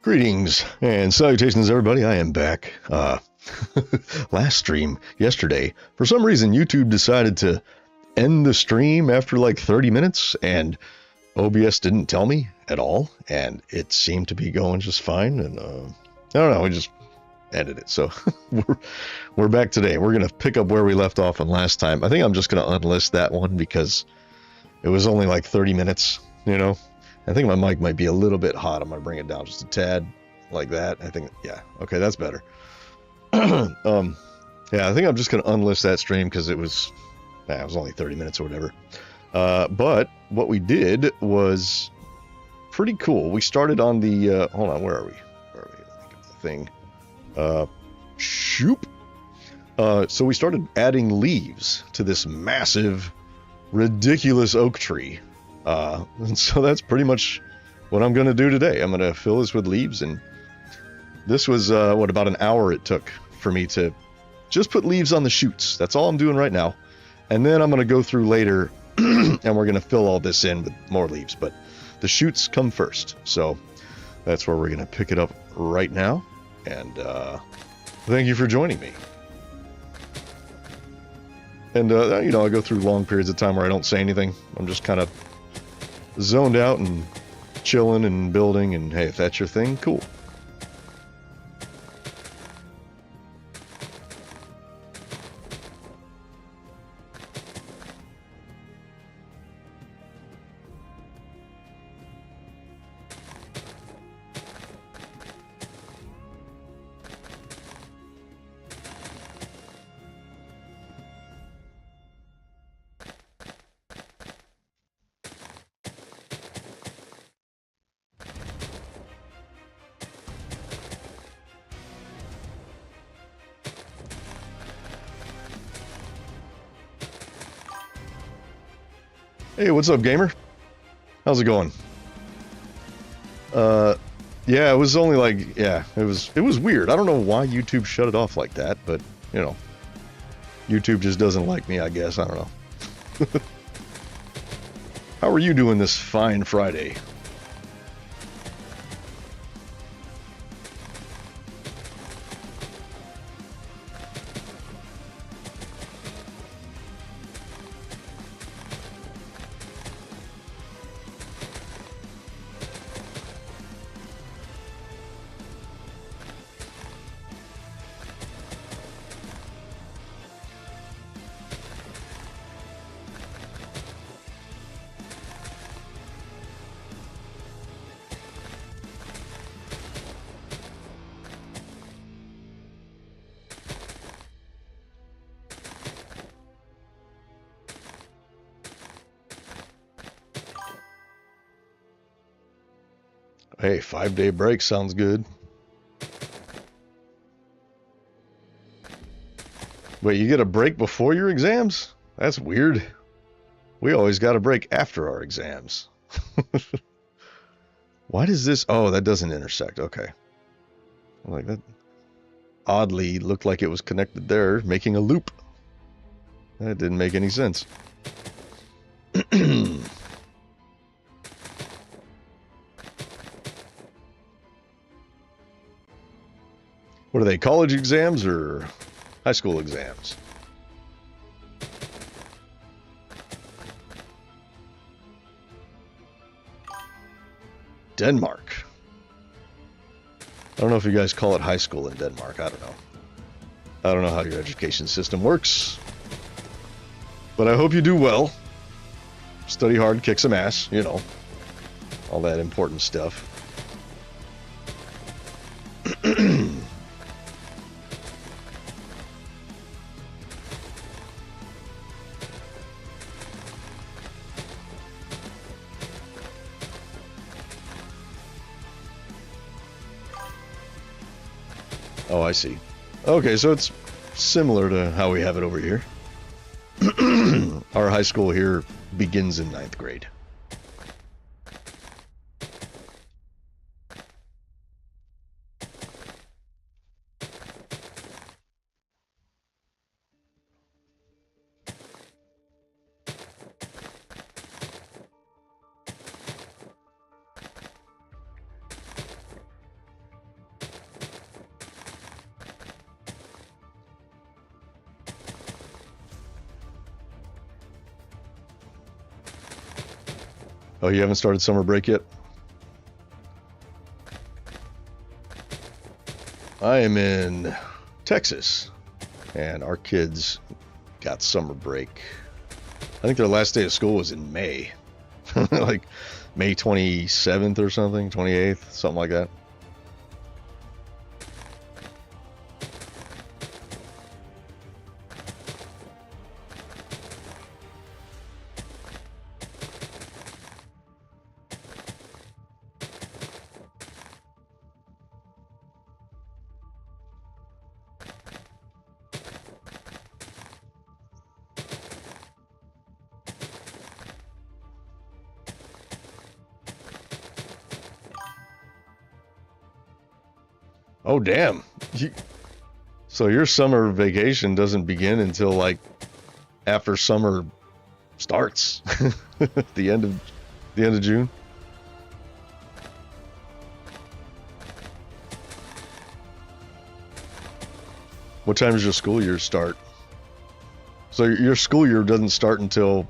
Greetings and salutations, everybody. I am back. Last stream yesterday, for some reason, YouTube decided to end the stream after like 30 minutes, and OBS didn't tell me at all, and it seemed to be going just fine. And I don't know, we just ended it. So we're back today. We're gonna pick up where we left off on last time. I think I'm just gonna unlist that one because it was only like 30 minutes, you know. I think my mic might be a little bit hot. I'm going to bring it down just a tad like that. I think, yeah, okay, that's better. Yeah, I think I'm just going to unlist that stream because it was only 30 minutes or whatever. But what we did was pretty cool. We started on the, hold on, where are we? Where are we? Let me get the thing. Shoop. So we started adding leaves to this massive, ridiculous oak tree. And so that's pretty much what I'm going to do today. I'm going to fill this with leaves, and this was, about an hour it took for me to just put leaves on the shoots. That's all I'm doing right now. And then I'm going to go through later, and we're going to fill all this in with more leaves, but the shoots come first. So that's where we're going to pick it up right now. And thank you for joining me. And, I go through long periods of time where I don't say anything. I'm just kind of zoned out and chilling and building, and hey, if that's your thing, cool. Hey, what's up, gamer? How's it going? Yeah, it was only like, yeah, it was weird. I don't know why YouTube shut it off like that, but, you know, YouTube just doesn't like me, I guess. I don't know. How are you doing this fine Friday? Hey, 5-day break sounds good. Wait, you get a break before your exams? That's weird. We always got a break after our exams. Why does this... Oh, that doesn't intersect. Okay. Like that oddly looked like it was connected there, making a loop. That didn't make any sense. What are they, college exams or high school exams? Denmark. I don't know if you guys call it high school in Denmark. I don't know. I don't know how your education system works. But I hope you do well. Study hard, kick some ass, you know. All that important stuff. Oh, I see. Okay, so it's similar to how we have it over here. Our high school here begins in 9th grade. Oh, you haven't started summer break yet? I am in Texas, and our kids got summer break. I think their last day of school was in May. Like May 27th or something, 28th, something like that. Oh, damn. So your summer vacation doesn't begin until like after summer starts. the end of June. What time does your school year start? So your school year doesn't start until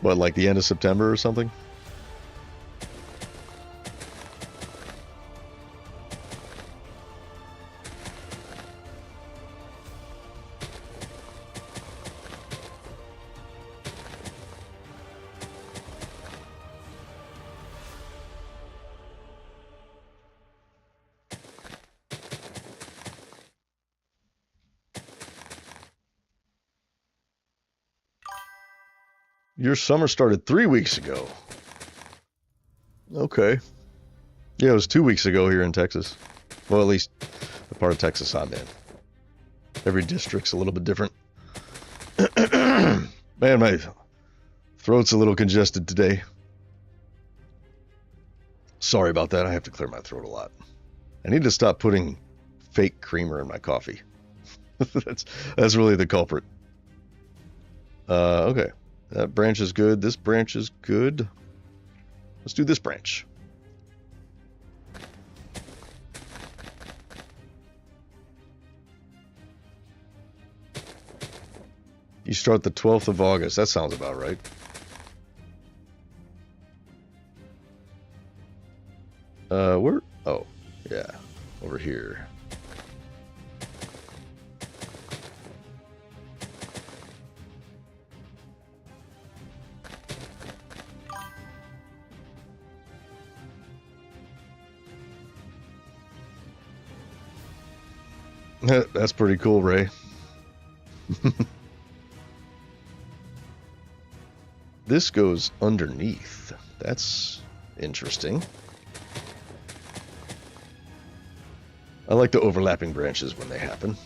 what, like the end of September or something? Your summer started 3 weeks ago. Okay. Yeah, it was 2 weeks ago here in Texas. Well, at least the part of Texas I'm in. Every district's a little bit different. Man, my throat's a little congested today. Sorry about that. I have to clear my throat a lot. I need to stop putting fake creamer in my coffee. that's really the culprit. Okay. That branch is good. This branch is good. Let's do this branch. You start the 12th of August. That sounds about right. Where? Oh, yeah. Over here. That's pretty cool, Ray. This goes underneath. That's interesting. I like the overlapping branches when they happen.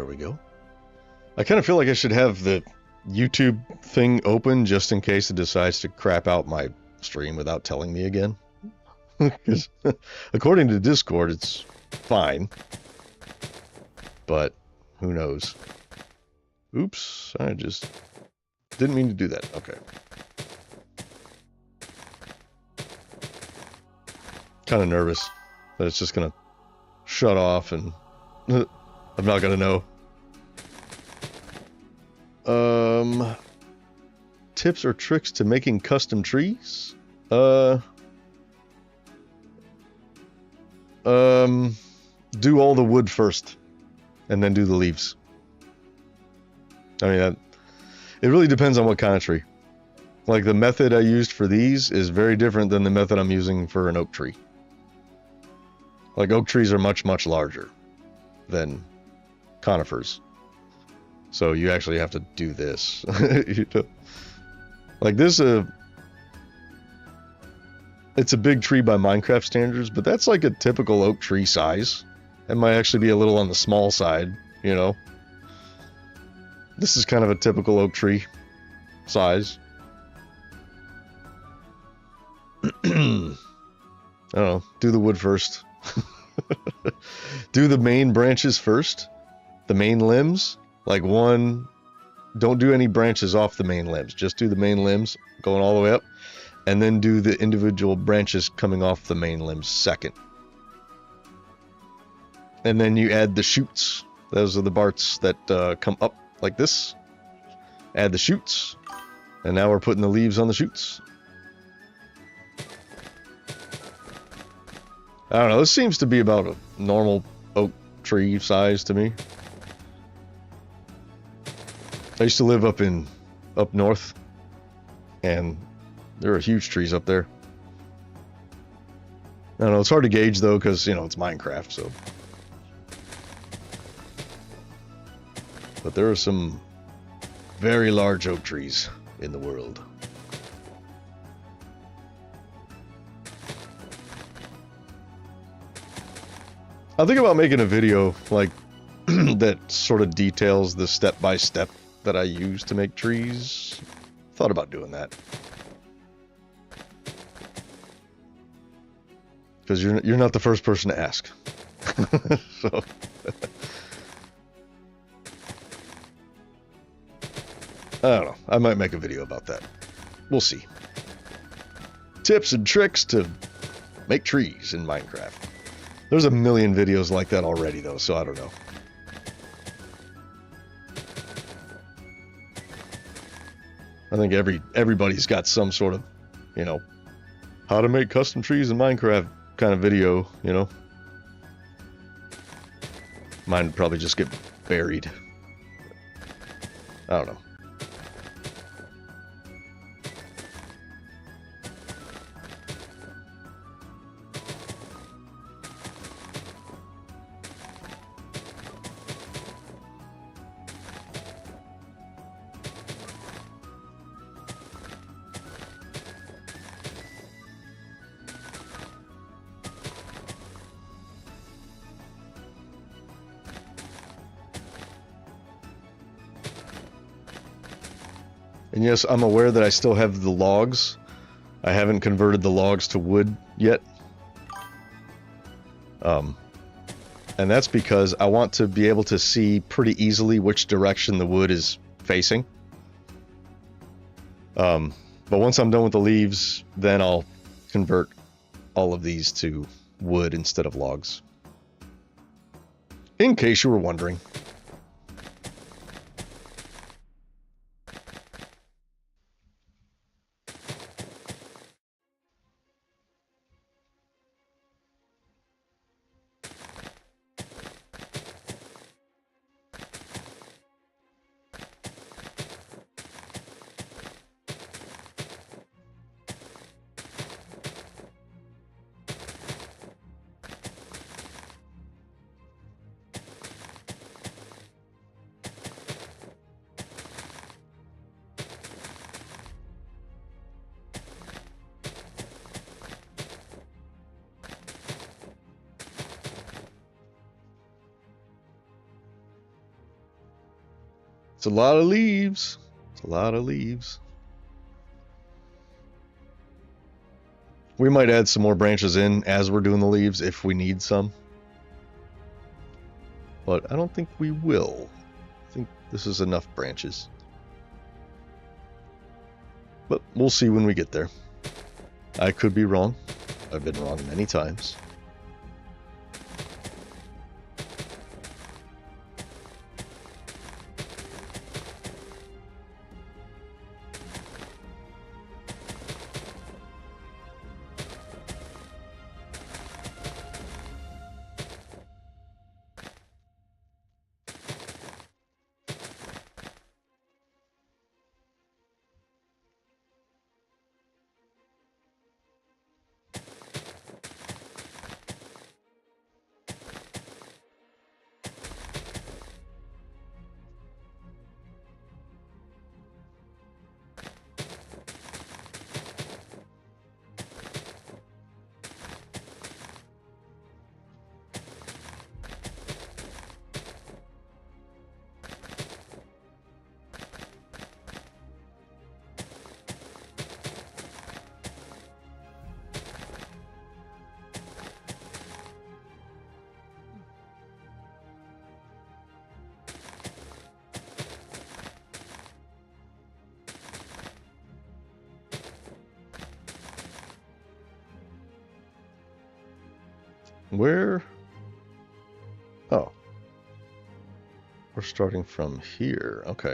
There we go. I kind of feel like I should have the YouTube thing open just in case it decides to crap out my stream without telling me again. Because according to Discord, it's fine. But who knows? Oops, I just didn't mean to do that. Okay. Kind of nervous that it's just going to shut off and I'm not going to know. Tips or tricks to making custom trees? Do all the wood first and then do the leaves. I mean, it really depends on what kind of tree. Like the method I used for these is very different than the method I'm using for an oak tree. Like oak trees are much, much larger than conifers. So you actually have to do this. Like this, it's a big tree by Minecraft standards, but that's like a typical oak tree size. It might actually be a little on the small side, you know. This is kind of a typical oak tree size. I don't know, do the wood first. Do the main branches first. The main limbs. Like one, don't do any branches off the main limbs. Just do the main limbs going all the way up. And then do the individual branches coming off the main limbs second. And then you add the shoots. Those are the parts that come up like this. Add the shoots. And now we're putting the leaves on the shoots. I don't know, this seems to be about a normal oak tree size to me. I used to live up north, and there are huge trees up there. I don't know, it's hard to gauge though, because, you know, it's Minecraft, so. But there are some very large oak trees in the world. I think about making a video like that sort of details the step-by-step that I use to make trees. Thought about doing that. Because you're not the first person to ask. So I don't know. I might make a video about that. We'll see. Tips and tricks to make trees in Minecraft. There's a million videos like that already, though, so I don't know. I think everybody's got some sort of, you know, how to make custom trees in Minecraft kind of video, you know. Mine would probably just get buried. I don't know. And yes, I'm aware that I still have the logs. I haven't converted the logs to wood yet. And that's because I want to be able to see pretty easily which direction the wood is facing. But once I'm done with the leaves, then I'll convert all of these to wood instead of logs. In case you were wondering. It's a lot of leaves. It's a lot of leaves. We might add some more branches in as we're doing the leaves if we need some. But I don't think we will. I think this is enough branches. But we'll see when we get there. I could be wrong. I've been wrong many times. Where? Oh. We're starting from here. Okay.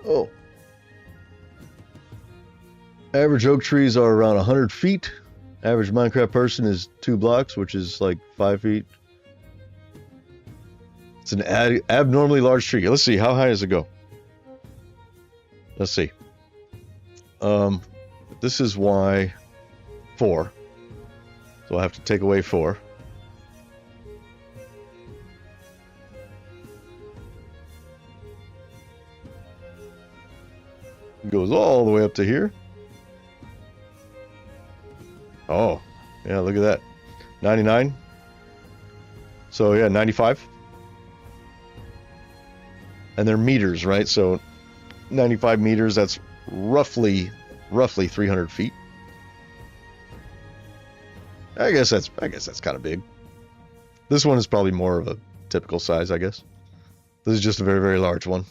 Oh. Average oak trees are around 100 feet. Average Minecraft person is 2 blocks, which is like 5 feet. It's an abnormally large tree. Let's see, how high does it go? Let's see. This is Y4. So I have to take away 4. It goes all the way up to here. Oh, yeah, look at that. 99. So yeah, 95. And they're meters, right? So 95 meters, that's roughly 300 feet. I guess that's kind of big. This one is probably more of a typical size, I guess. This is just a very, very large one.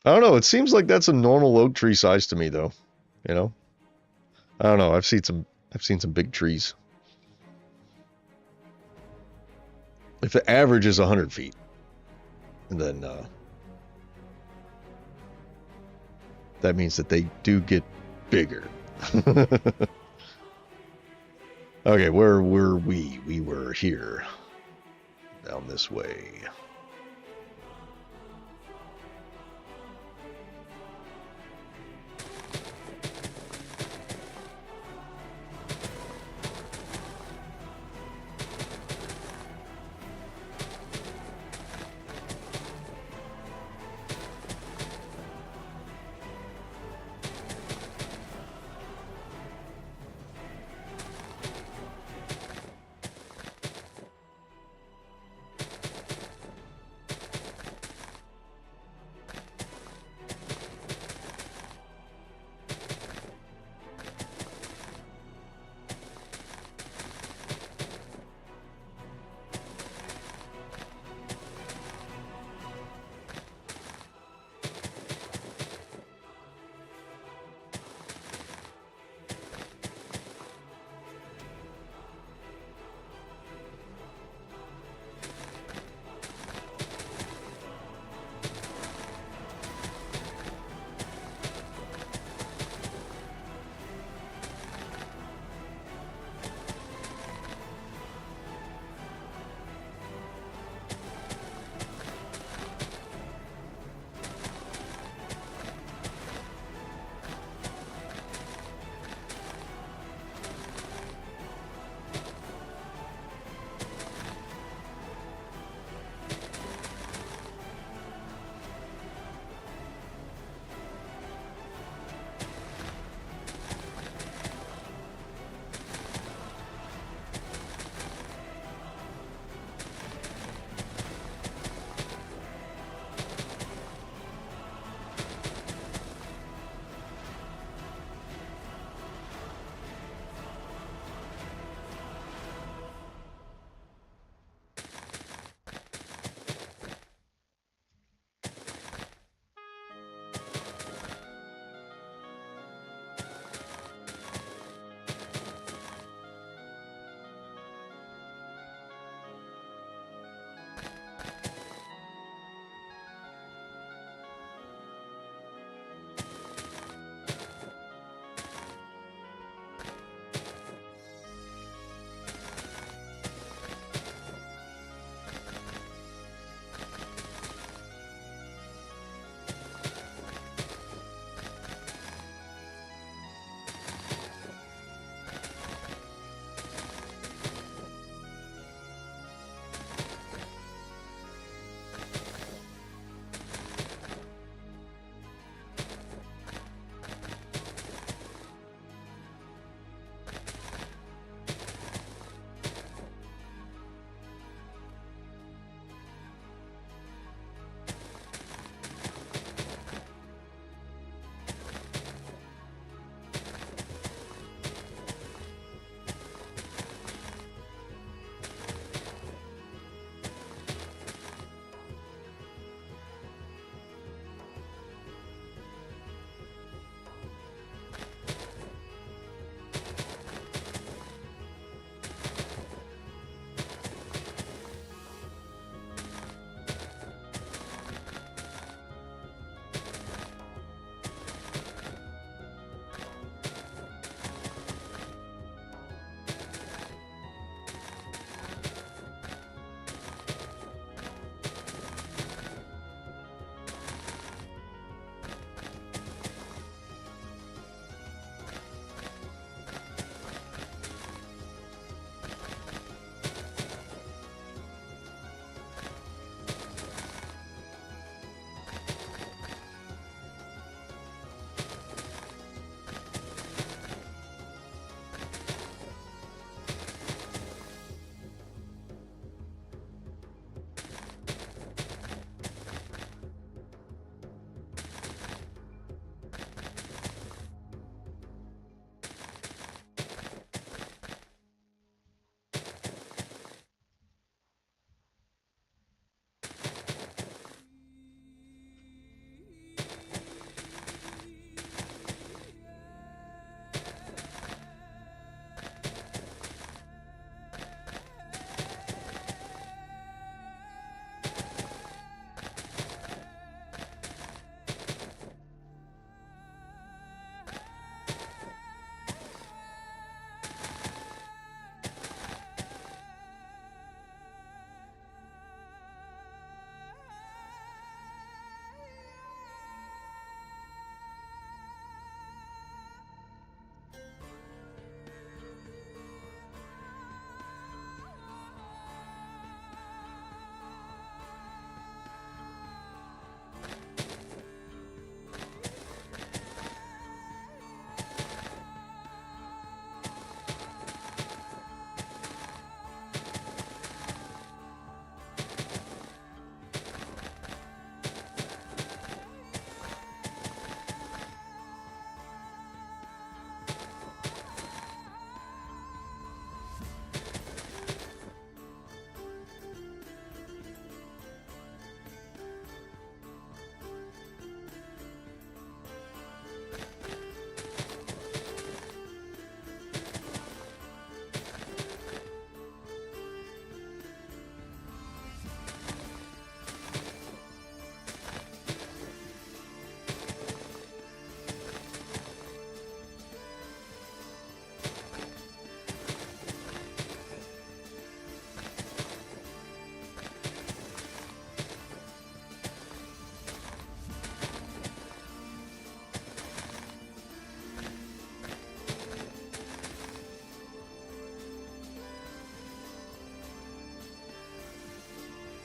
I don't know. It seems like that's a normal oak tree size to me, though. You know, I don't know. I've seen some big trees. If the average is 100 feet, then that means that they do get bigger. Okay, where were we? We were here. Down this way.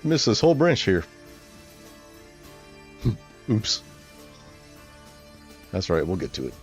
Missed this whole branch here. Oops. That's right, we'll get to it.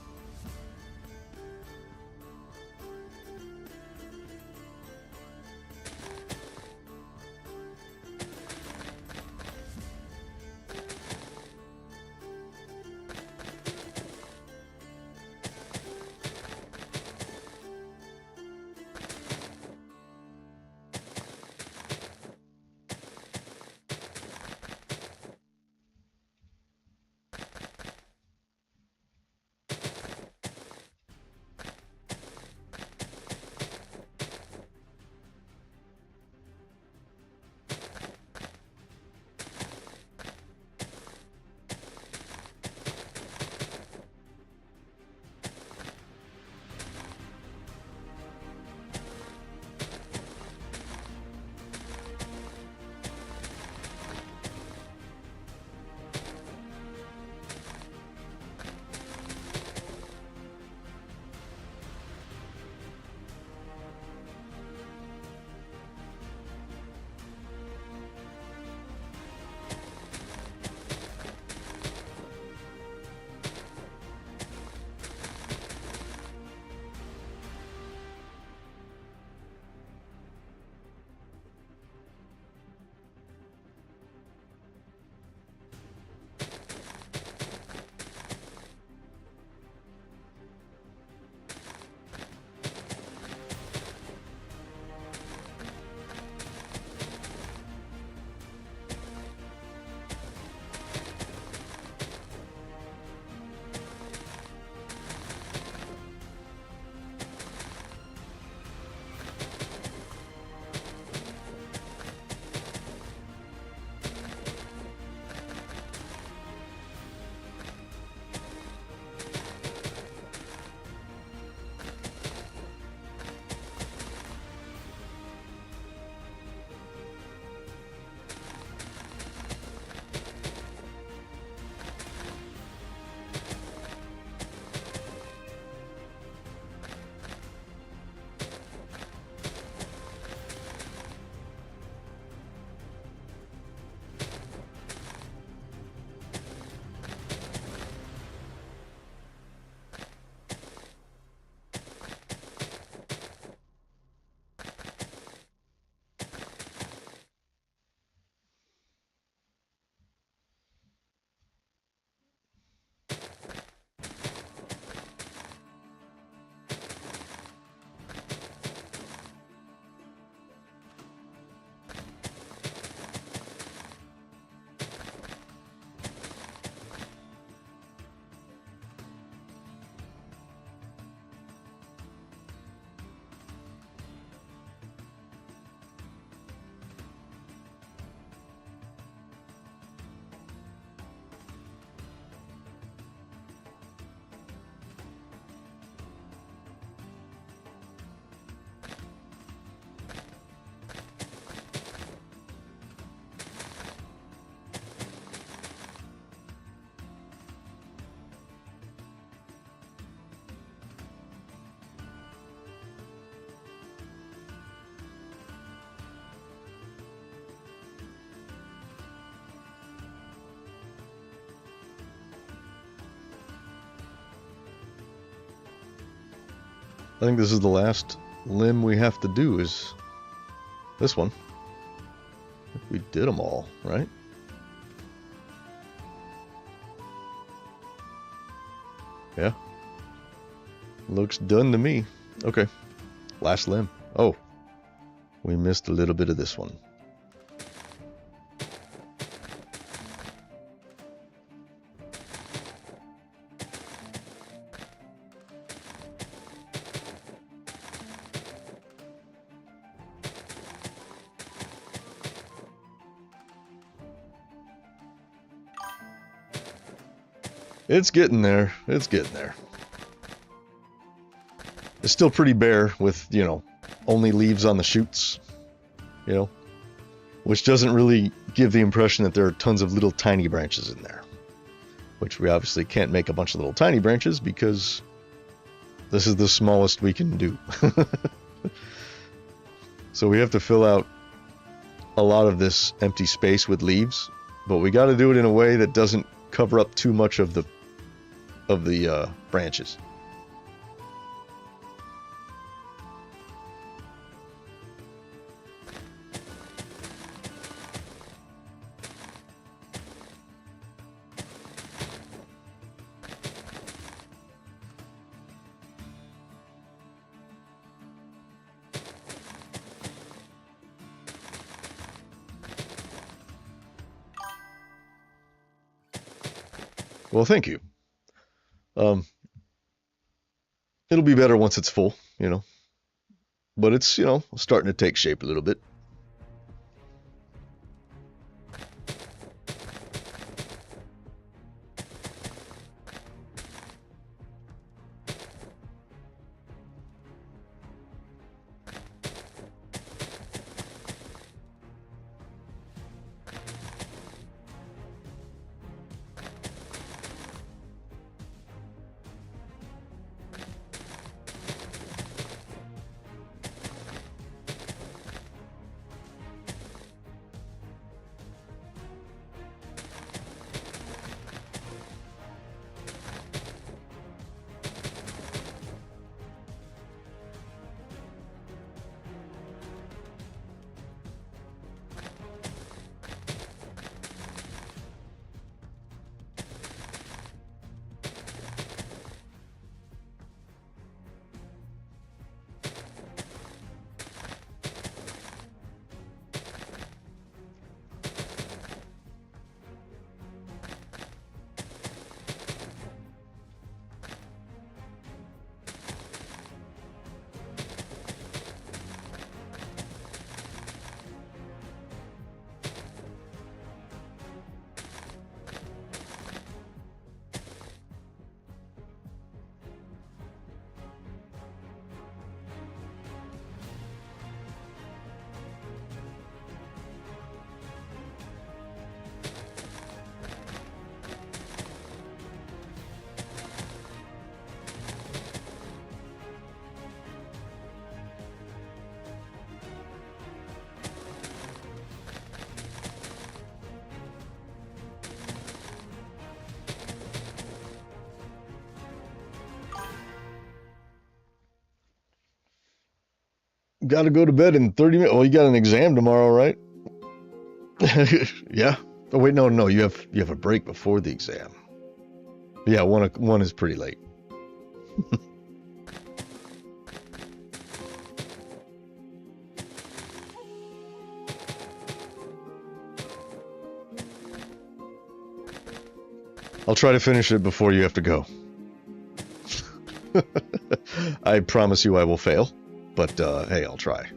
I think this is the last limb we have to do, is this one. We did them all, right? Yeah. Looks done to me. Okay. Last limb. Oh. We missed a little bit of this one. It's getting there. It's getting there. It's still pretty bare with, you know, only leaves on the shoots, you know, which doesn't really give the impression that there are tons of little tiny branches in there, which we obviously can't make a bunch of little tiny branches because this is the smallest we can do. So we have to fill out a lot of this empty space with leaves, but we got to do it in a way that doesn't cover up too much of the branches. Well, thank you. It'll be better once it's full, you know. But it's, you know, starting to take shape a little bit. Got to go to bed in 30 minutes. Well, you got an exam tomorrow, right? Yeah. Oh wait, no, you have a break before the exam. Yeah, one is pretty late. I'll try to finish it before you have to go. I promise you I will fail, but hey, I'll try.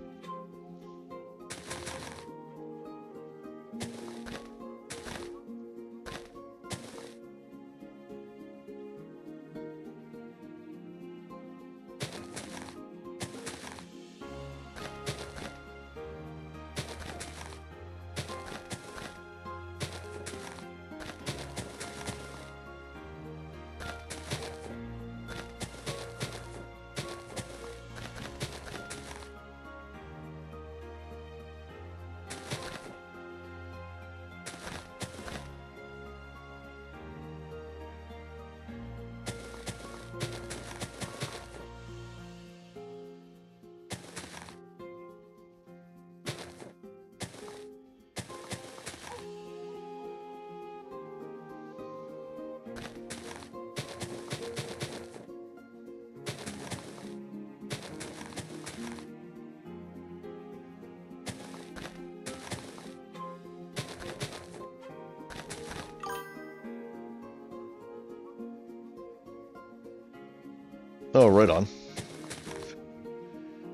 Oh, right on.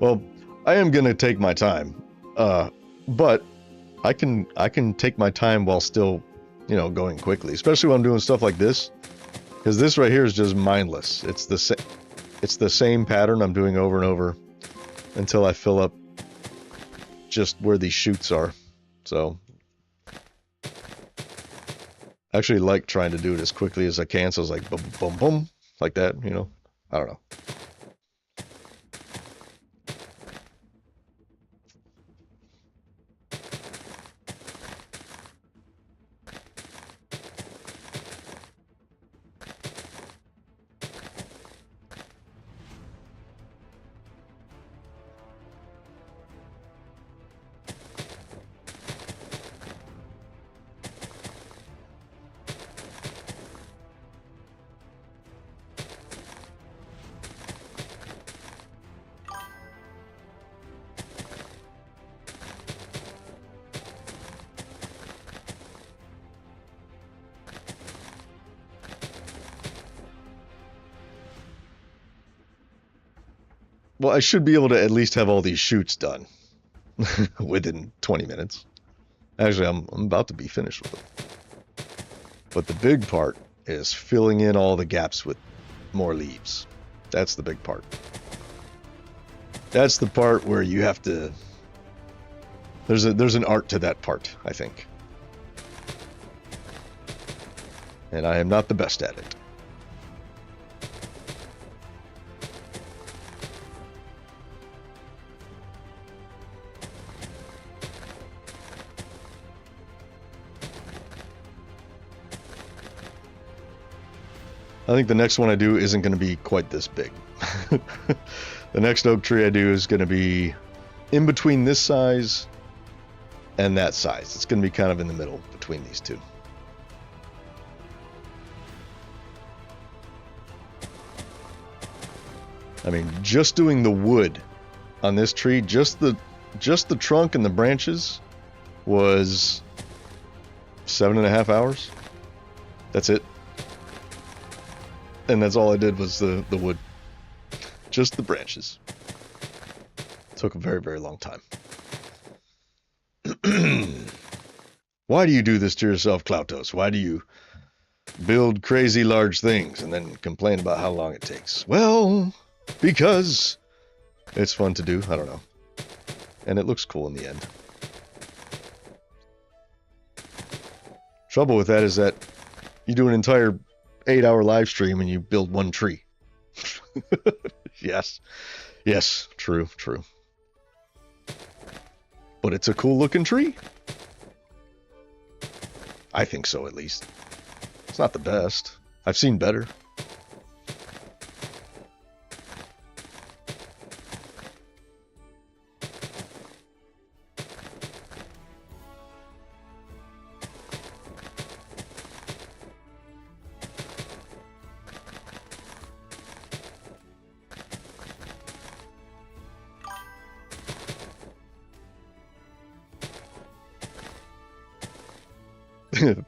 Well, I am gonna take my time, but I can take my time while still, you know, going quickly, especially when I'm doing stuff like this, because this right here is just mindless. It's the same pattern I'm doing over and over until I fill up just where these chutes are. So, I actually like trying to do it as quickly as I can. So it's like boom, boom, boom, like that. You know, I don't know. Well, I should be able to at least have all these shoots done within 20 minutes. Actually, I'm about to be finished with them. But the big part is filling in all the gaps with more leaves. That's the big part. That's the part where you have to... There's an art to that part, I think. And I am not the best at it. I think the next one I do isn't going to be quite this big. The next oak tree I do is going to be in between this size and that size. It's going to be kind of in the middle between these two. I mean, just doing the wood on this tree, just the trunk and the branches was 7.5 hours. That's it. And that's all I did was the wood. Just the branches. Took a very, very long time. Why do you do this to yourself, Klautos? Why do you build crazy large things and then complain about how long it takes? Well, because it's fun to do. I don't know. And it looks cool in the end. Trouble with that is that you do an entire 8-hour live stream and you build one tree. Yes, true. But it's a cool looking tree. I think so, at least. It's not the best. I've seen better.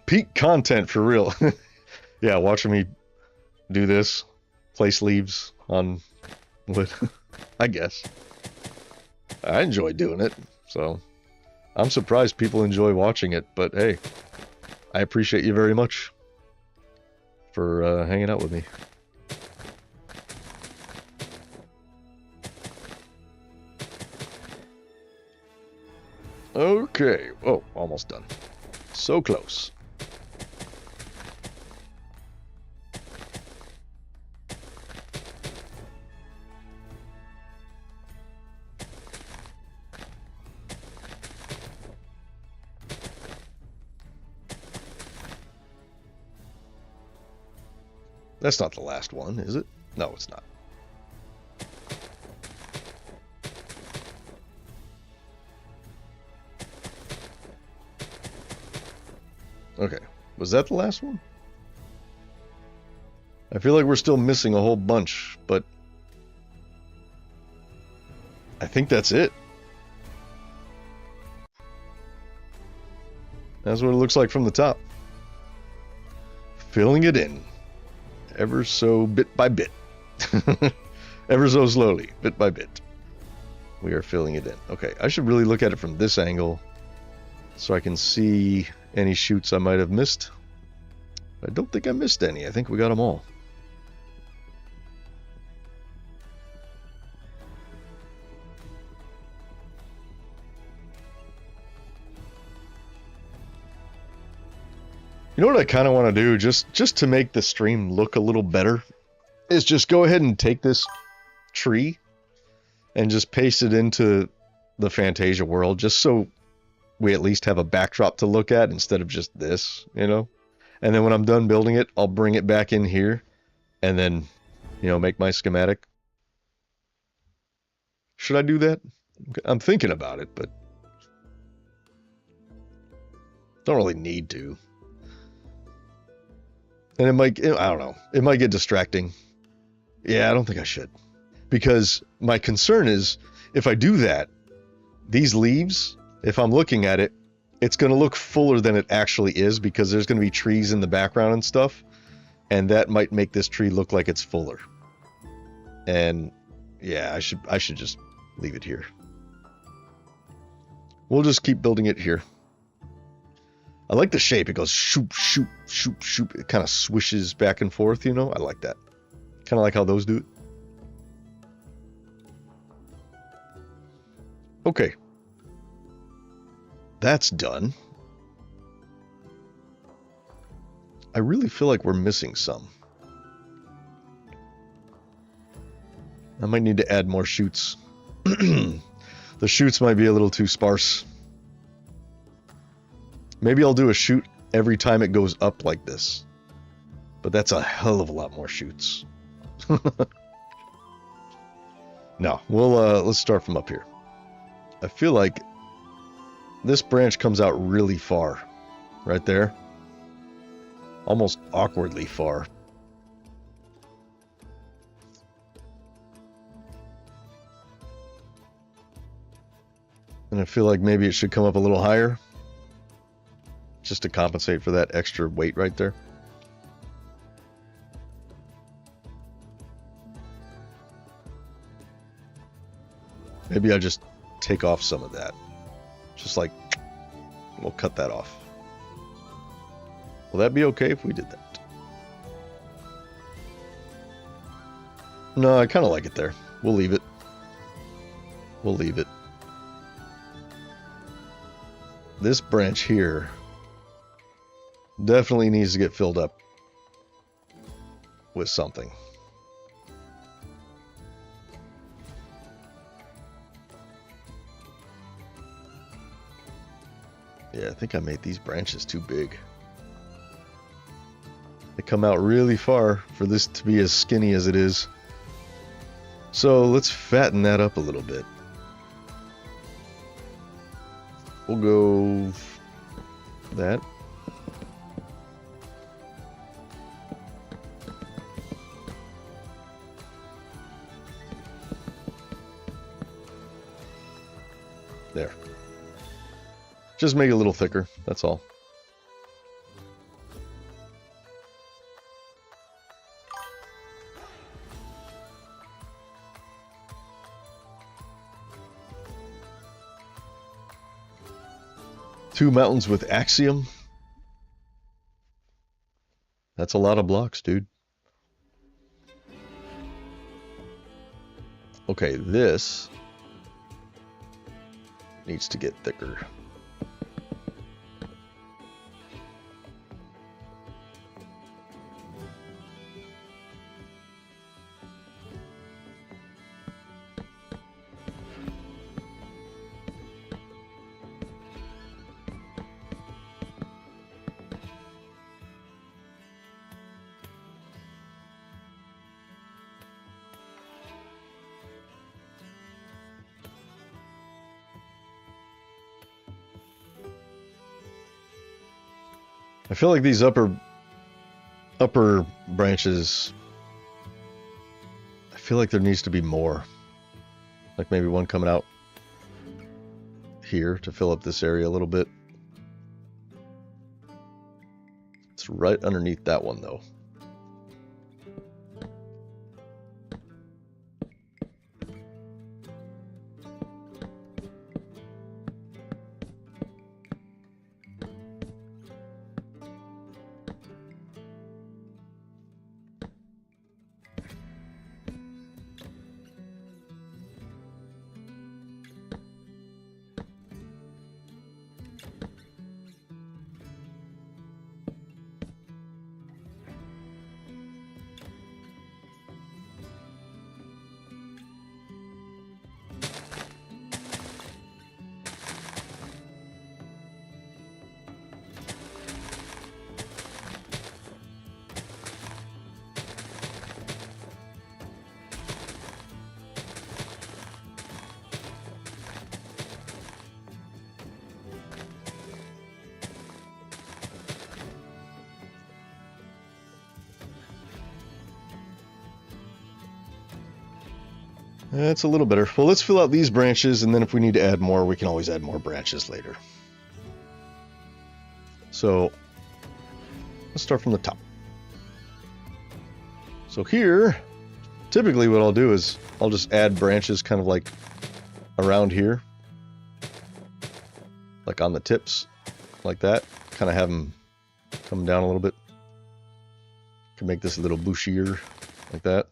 Peak content for real. Yeah, watching me do this, place leaves on wood. I guess. I enjoy doing it, so I'm surprised people enjoy watching it, but hey, I appreciate you very much for hanging out with me. Okay, oh, almost done. So close. That's not the last one, is it? No, it's not. Okay, was that the last one? I feel like we're still missing a whole bunch, but I think that's it. That's what it looks like from the top. Filling it in. Ever so bit by bit. Ever so slowly, bit by bit. We are filling it in. Okay, I should really look at it from this angle so I can see any shoots I might have missed. I don't think I missed any. I think we got them all. You know what I kind of want to do, just to make the stream look a little better, is just go ahead and take this tree and just paste it into the Fantasia world, just so we at least have a backdrop to look at instead of just this, you know? And then when I'm done building it, I'll bring it back in here and then, you know, make my schematic. Should I do that? I'm thinking about it, but don't really need to. And it might, I don't know, it might get distracting. Yeah, I don't think I should. Because my concern is, if I do that, these leaves, if I'm looking at it, it's going to look fuller than it actually is because there's going to be trees in the background and stuff. And that might make this tree look like it's fuller. And Yeah, I should just leave it here. We'll just keep building it here. I like the shape. It goes shoop, shoop, shoop, shoop. It kind of swishes back and forth, you know? I like that. Kind of like how those do it. Okay. That's done. I really feel like we're missing some. I might need to add more chutes. The chutes might be a little too sparse. Maybe I'll do a chute every time it goes up like this. But that's a hell of a lot more chutes. No, let's start from up here. I feel like this branch comes out really far. Right there. Almost awkwardly far. And I feel like maybe it should come up a little higher. Just to compensate for that extra weight right there. Maybe I just take off some of that. Just like, we'll cut that off. Will that be okay if we did that? No, I kind of like it there. We'll leave it. We'll leave it. This branch here definitely needs to get filled up with something. Yeah, I think I made these branches too big. They come out really far for this to be as skinny as it is. So let's fatten that up a little bit. We'll go that. There. Just make it a little thicker, that's all. Two mountains with axiom. That's a lot of blocks, dude. Okay, this needs to get thicker. I feel like these upper branches, I feel like there needs to be more. Like maybe one coming out here to fill up this area a little bit. It's right underneath that one though. That's a little better. Well, let's fill out these branches, and then if we need to add more, we can always add more branches later. So, let's start from the top. So here, typically what I'll do is I'll just add branches kind of like around here, like on the tips, like that. Kind of have them come down a little bit. Can make this a little bushier, like that.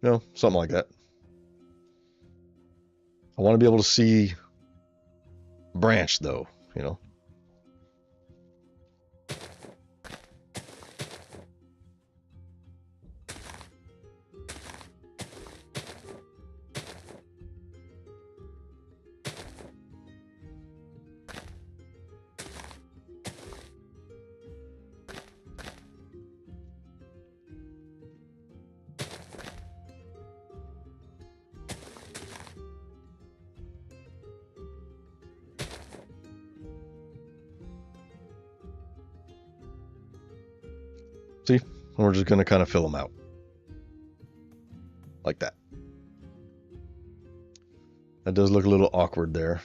No, something like that. I want to be able to see branch though, you know. See, we're just going to kind of fill them out like that. That does look a little awkward there.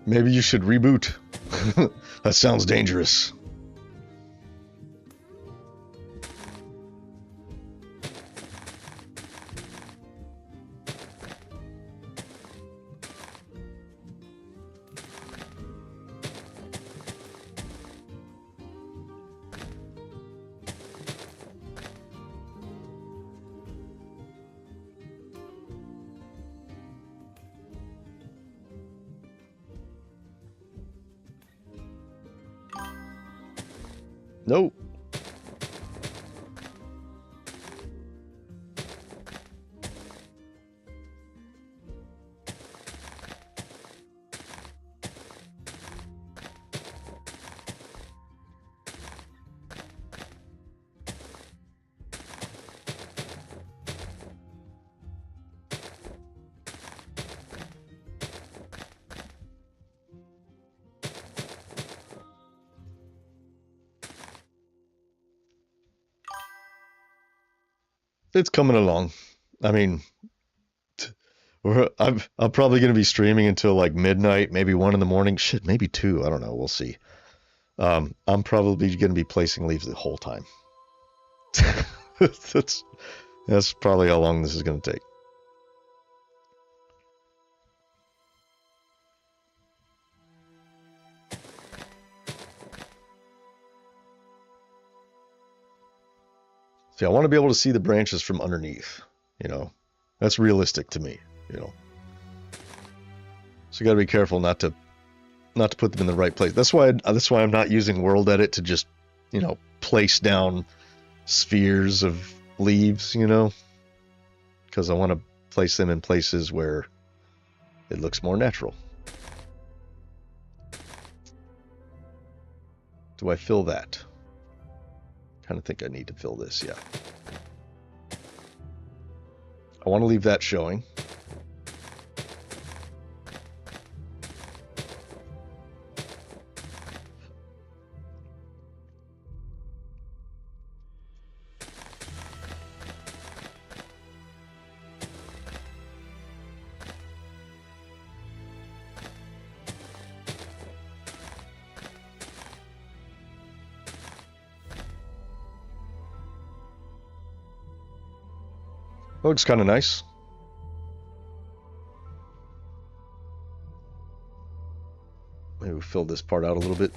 Maybe you should reboot. That sounds dangerous. Nope. It's coming along. I mean, I'm probably going to be streaming until like midnight, maybe 1 in the morning. Shit, maybe 2. I don't know. We'll see. I'm probably going to be placing leaves the whole time. That's probably how long this is going to take. See, I want to be able to see the branches from underneath, you know. That's realistic to me, you know. So you got to be careful not to put them in the right place. That's why I'm not using World Edit to just, you know, place down spheres of leaves, you know, because I want to place them in places where it looks more natural. Do I fill that? Kind of think I need to fill this, yeah. I want to leave that showing. Looks kind of nice. Maybe we'll fill this part out a little bit.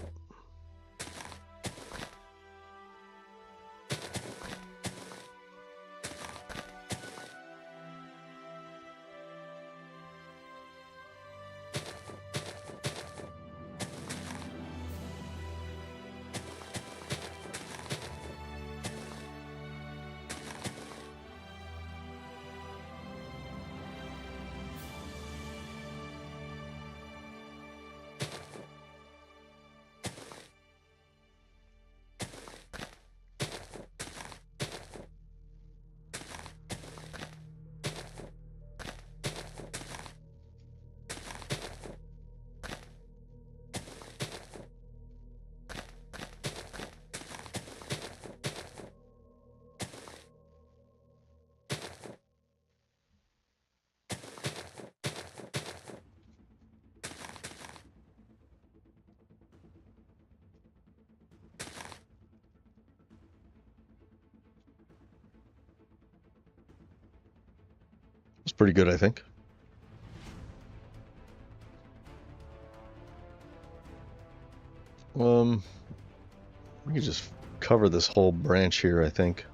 It's pretty good, I think. We can just cover this whole branch here, I think.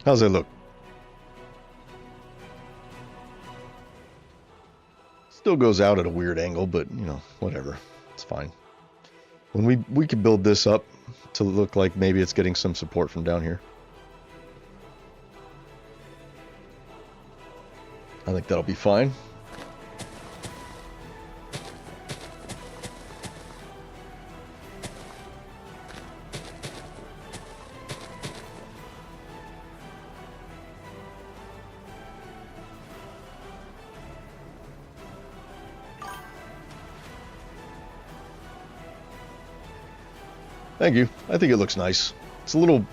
How's that look? Still goes out at a weird angle, but, you know, whatever. It's fine. When we could build this up to look like maybe it's getting some support from down here. I think that'll be fine. Thank you. I think it looks nice. It's a little...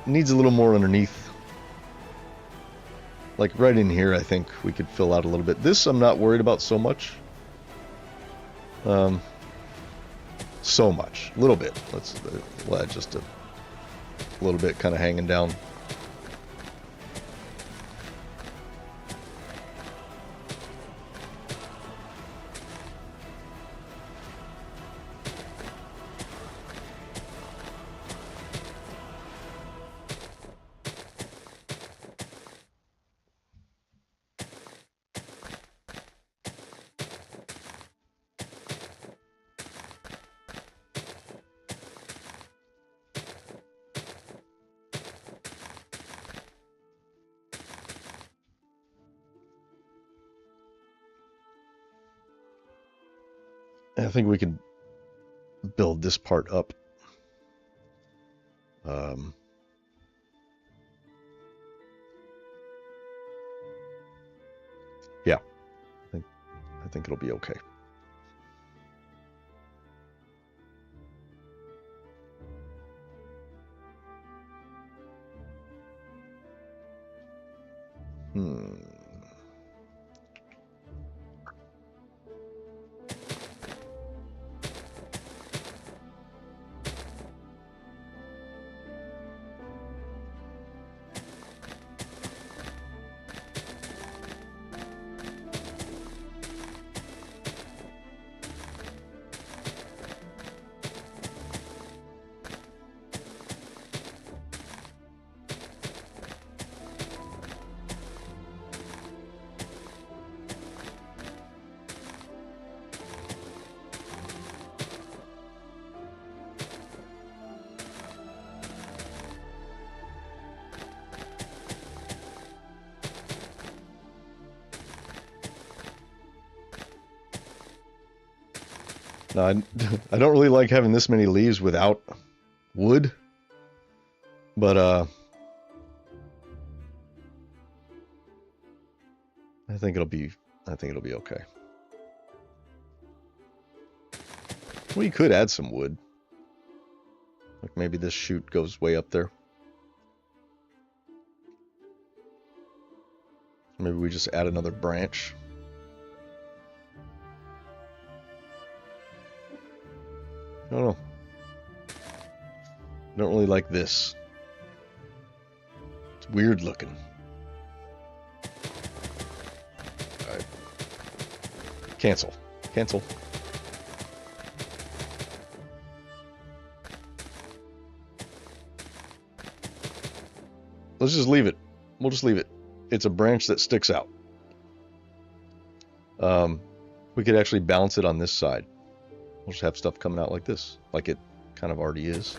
needs a little more underneath. Like right in here, I think we could fill out a little bit. This I'm not worried about so much. So much. A little bit. Let's let just a little bit kind of hanging down. I think we could build this part up. Yeah, I think it'll be okay. No, I don't really like having this many leaves without wood, but I think it'll be okay. Well, you could add some wood. Like maybe this shoot goes way up there. Maybe we just add another branch. I don't know. I don't really like this. It's weird looking. Alright. Cancel. Cancel. Let's just leave it. We'll just leave it. It's a branch that sticks out. We could actually balance it on this side. We'll just have stuff coming out like this, like it kind of already is.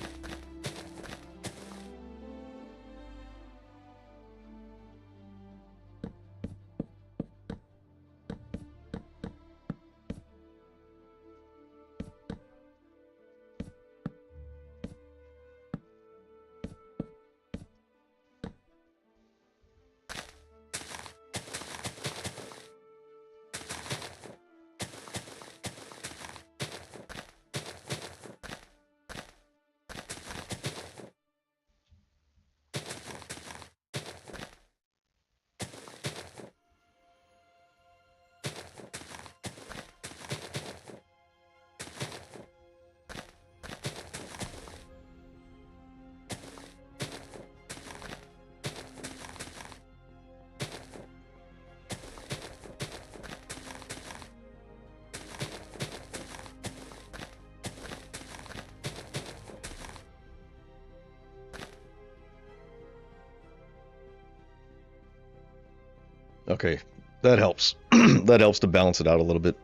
Okay, that helps. That helps to balance it out a little bit.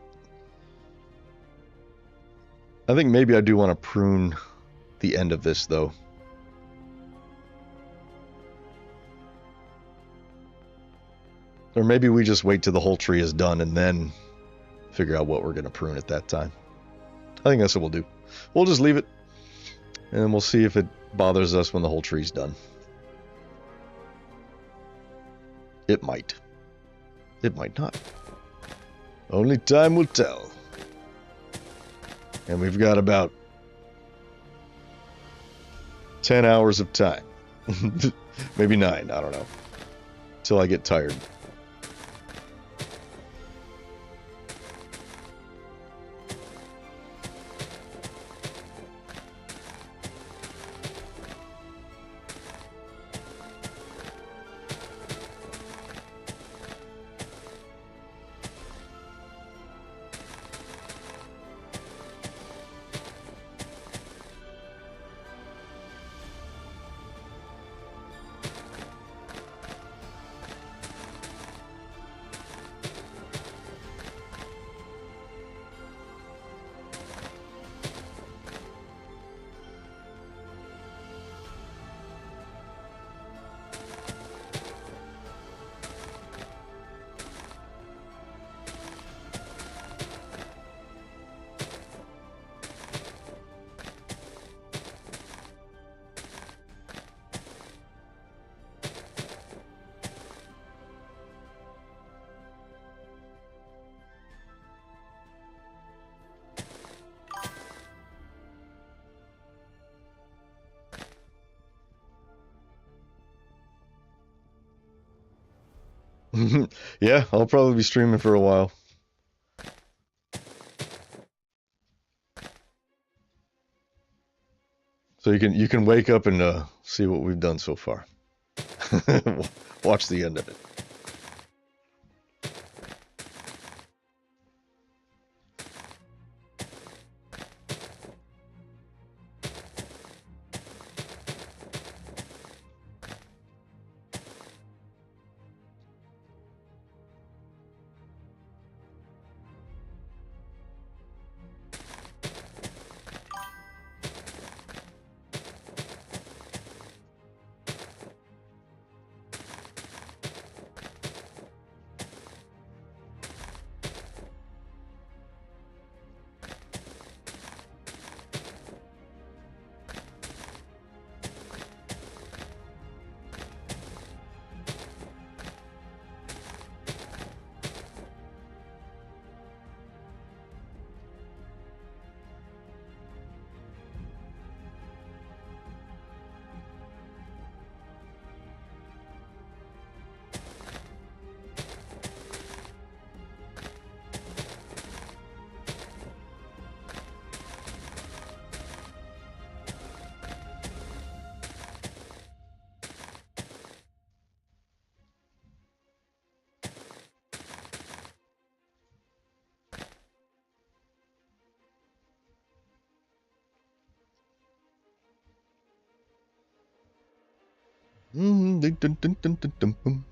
I think maybe I do want to prune the end of this, though. Or maybe we just wait till the whole tree is done and then figure out what we're going to prune at that time. I think that's what we'll do. We'll just leave it, and then we'll see if it bothers us when the whole tree's done. It might. It might not. Only time will tell. And we've got about 10 hours of time. Maybe 9, I don't know. Till I get tired. Yeah, I'll probably be streaming for a while. So you can wake up and see what we've done so far. Watch the end of it. Dun, dun, dun, dun, dun, dun, dun.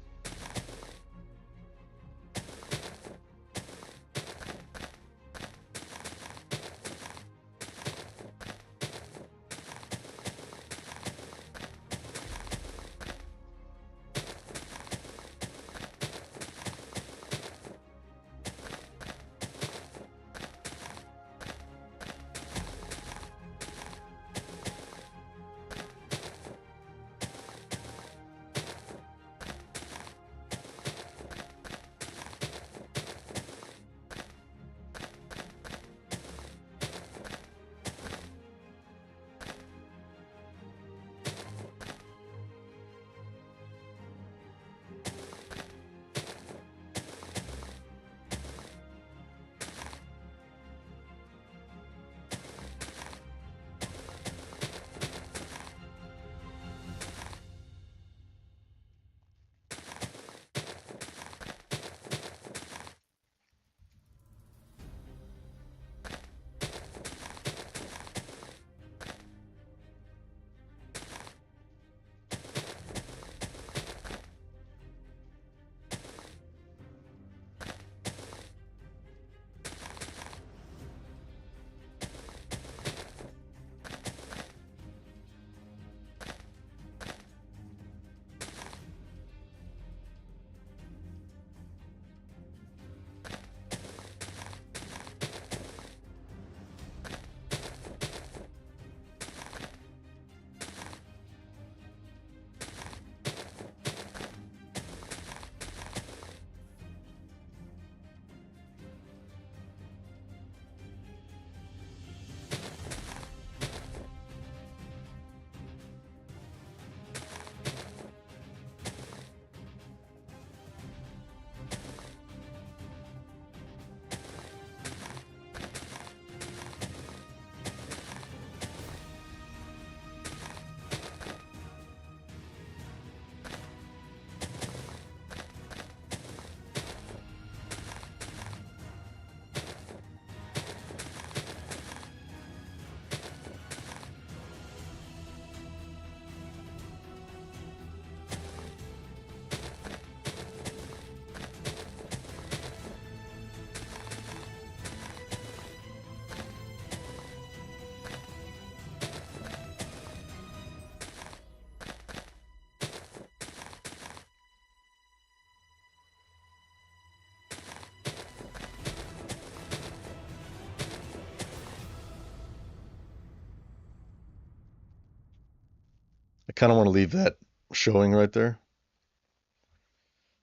kind of want to leave that showing right there.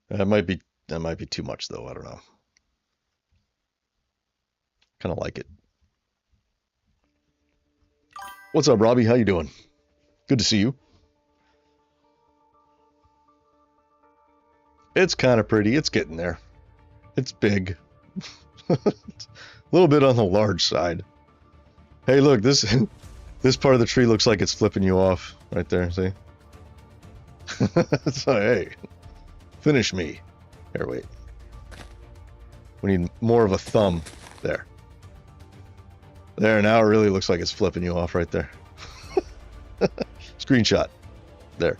That might be too much though. I don't know. Kind of like it. What's up, Robbie? How you doing? Good to see you. It's kind of pretty. It's getting there. It's big. It's a little bit on the large side. Hey, look, this part of the tree looks like it's flipping you off right there. See? So, hey, finish me. Here, wait. We need more of a thumb. There. There, now it really looks like it's flipping you off right there. Screenshot. There.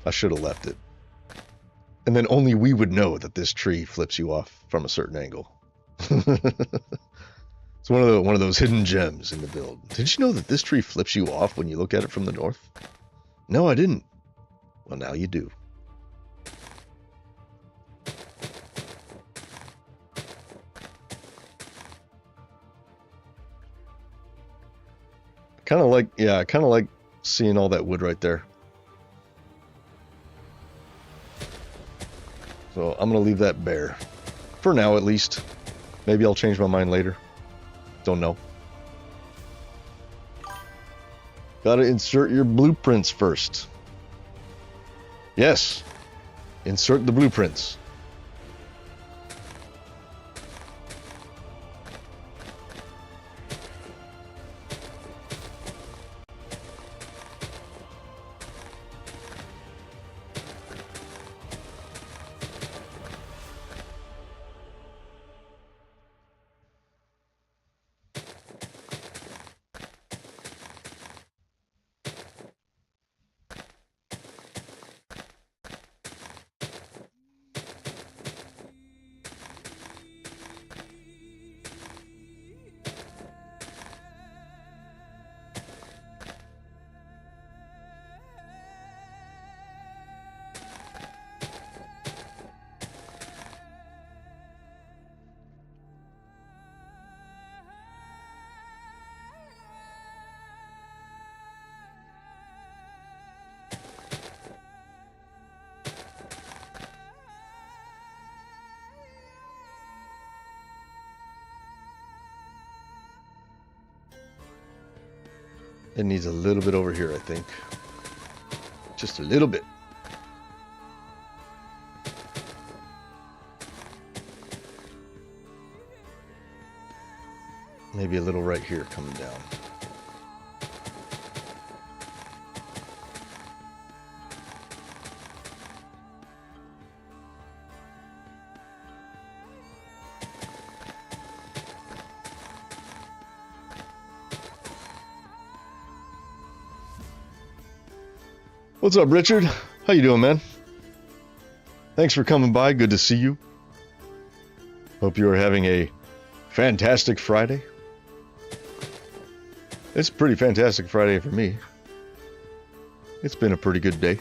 I should have left it. And then only we would know that this tree flips you off from a certain angle. It's one of those hidden gems in the build. Did you know that this tree flips you off when you look at it from the north? No, I didn't. Well, now you do. I kind of like seeing all that wood right there. So I'm going to leave that bare. For now, at least. Maybe I'll change my mind later. Don't know. Gotta insert your blueprints first. Yes. Insert the blueprints. It needs a little bit over here, I think. Just a little bit. Maybe a little right here coming down. What's up, Richard? How you doing, man? Thanks for coming by. Good to see you. Hope you are having a fantastic Friday. It's a pretty fantastic Friday for me. It's been a pretty good day.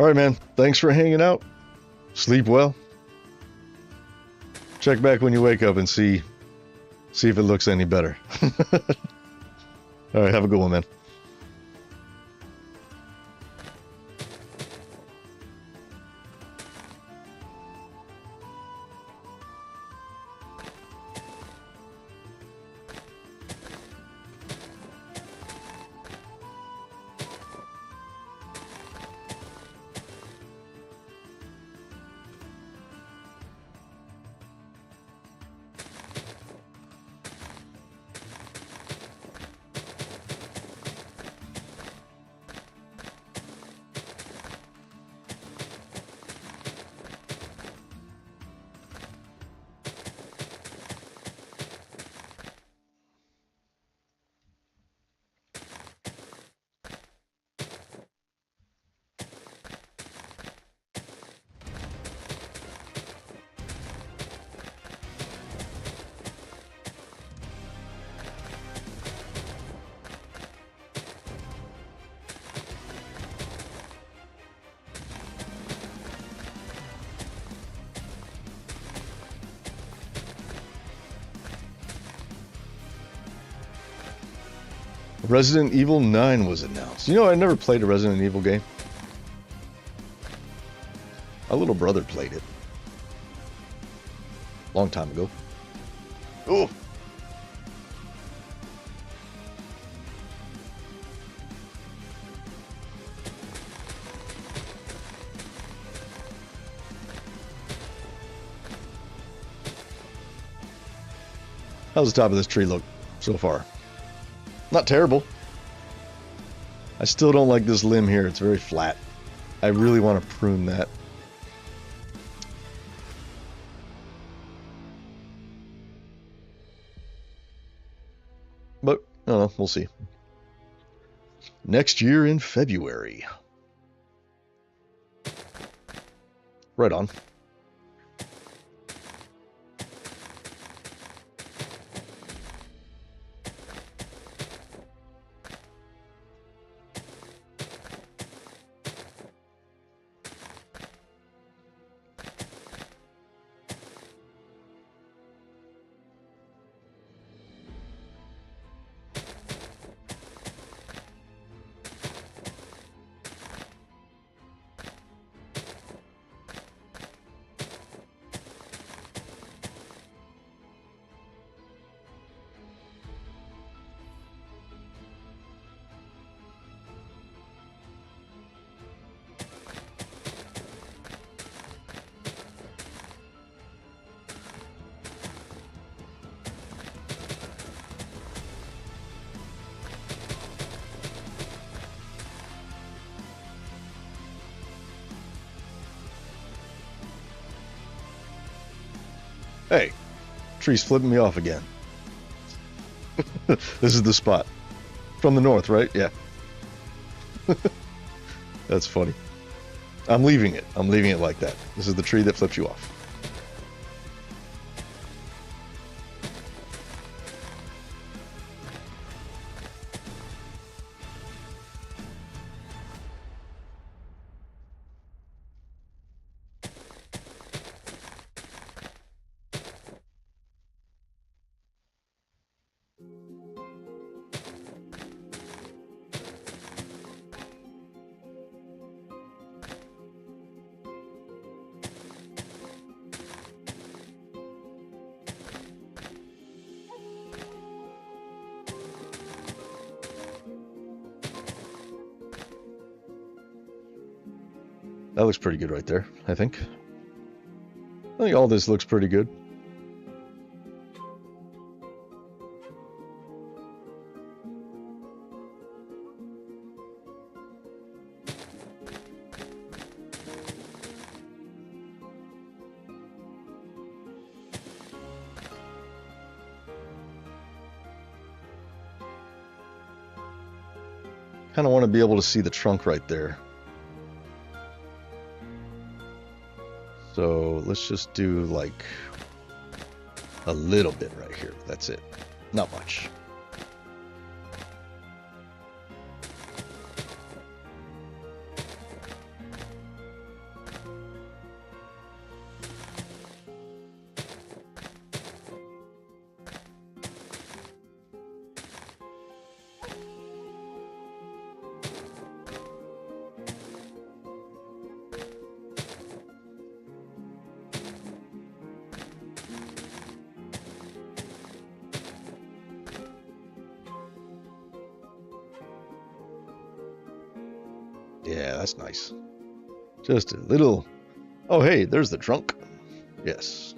All right, man. Thanks for hanging out. Sleep well. Check back when you wake up and see if it looks any better. All right, have a good one, man. Resident Evil 9 was announced. You know, I never played a Resident Evil game. My little brother played it. Long time ago. Oh! How's the top of this tree look so far? Not terrible. I still don't like this limb here. It's very flat. I really want to prune that. But, I don't know. We'll see. Next year in February. Right on. Hey, tree's flipping me off again. This is the spot. From the north, right? Yeah. That's funny. I'm leaving it. I'm leaving it like that. This is the tree that flips you off. That looks pretty good right there, I think. I think all this looks pretty good. Kind of want to be able to see the trunk right there. So let's just do like a little bit right here. That's it. Not much. Yeah, that's nice. Just a little... Oh, hey, there's the trunk. Yes.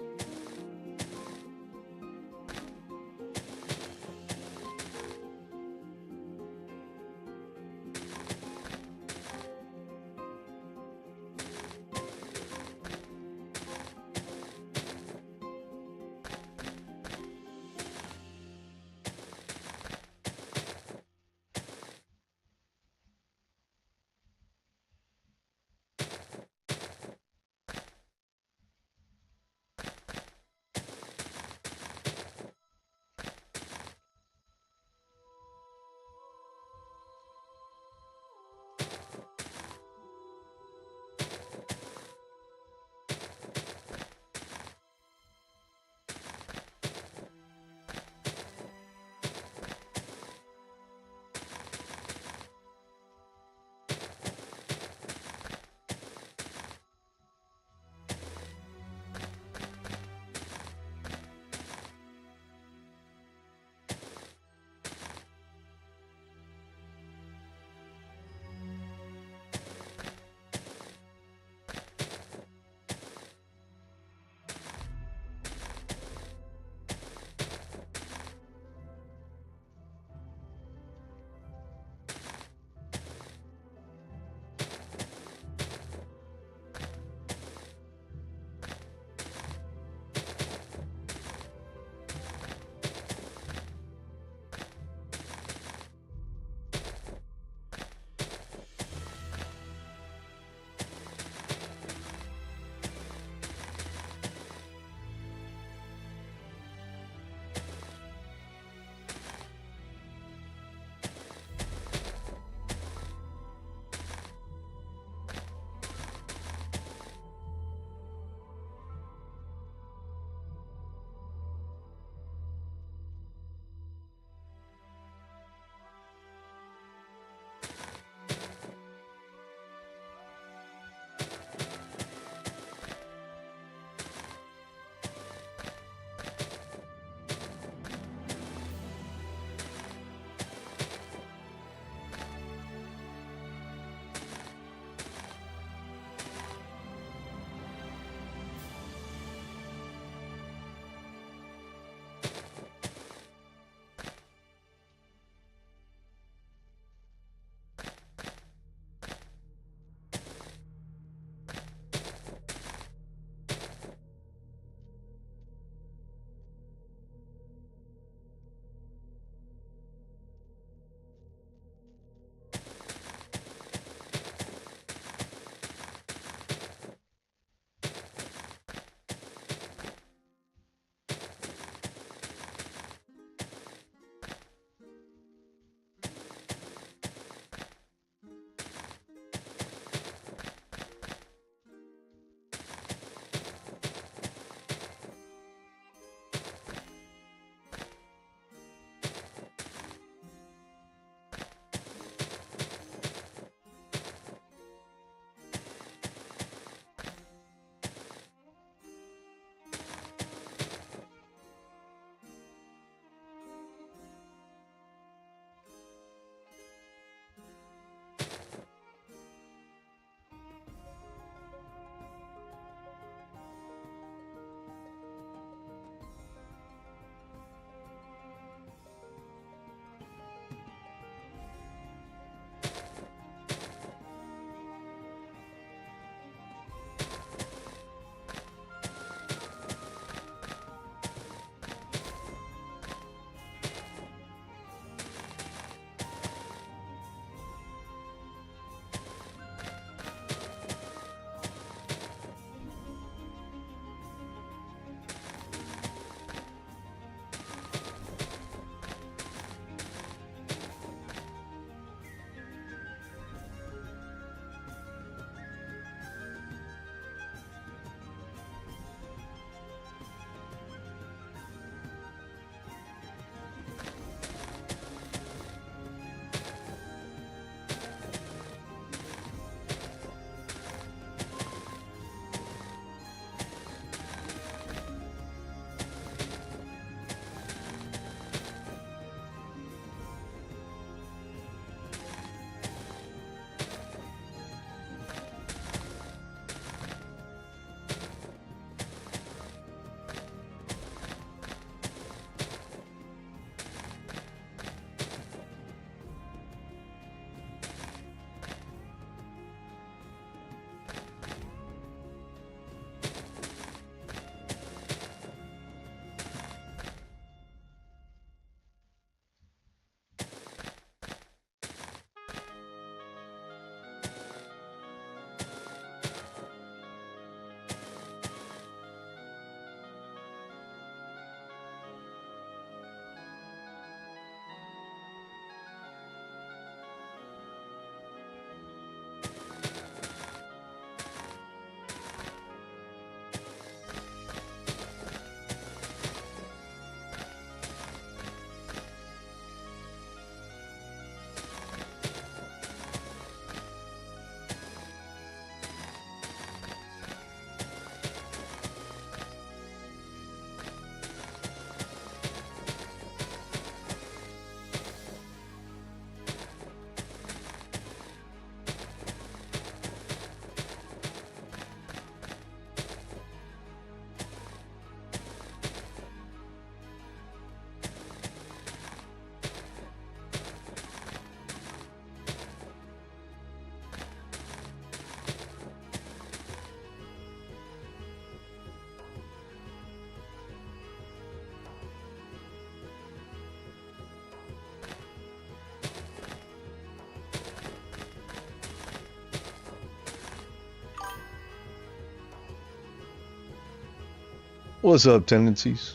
What's up, tendencies?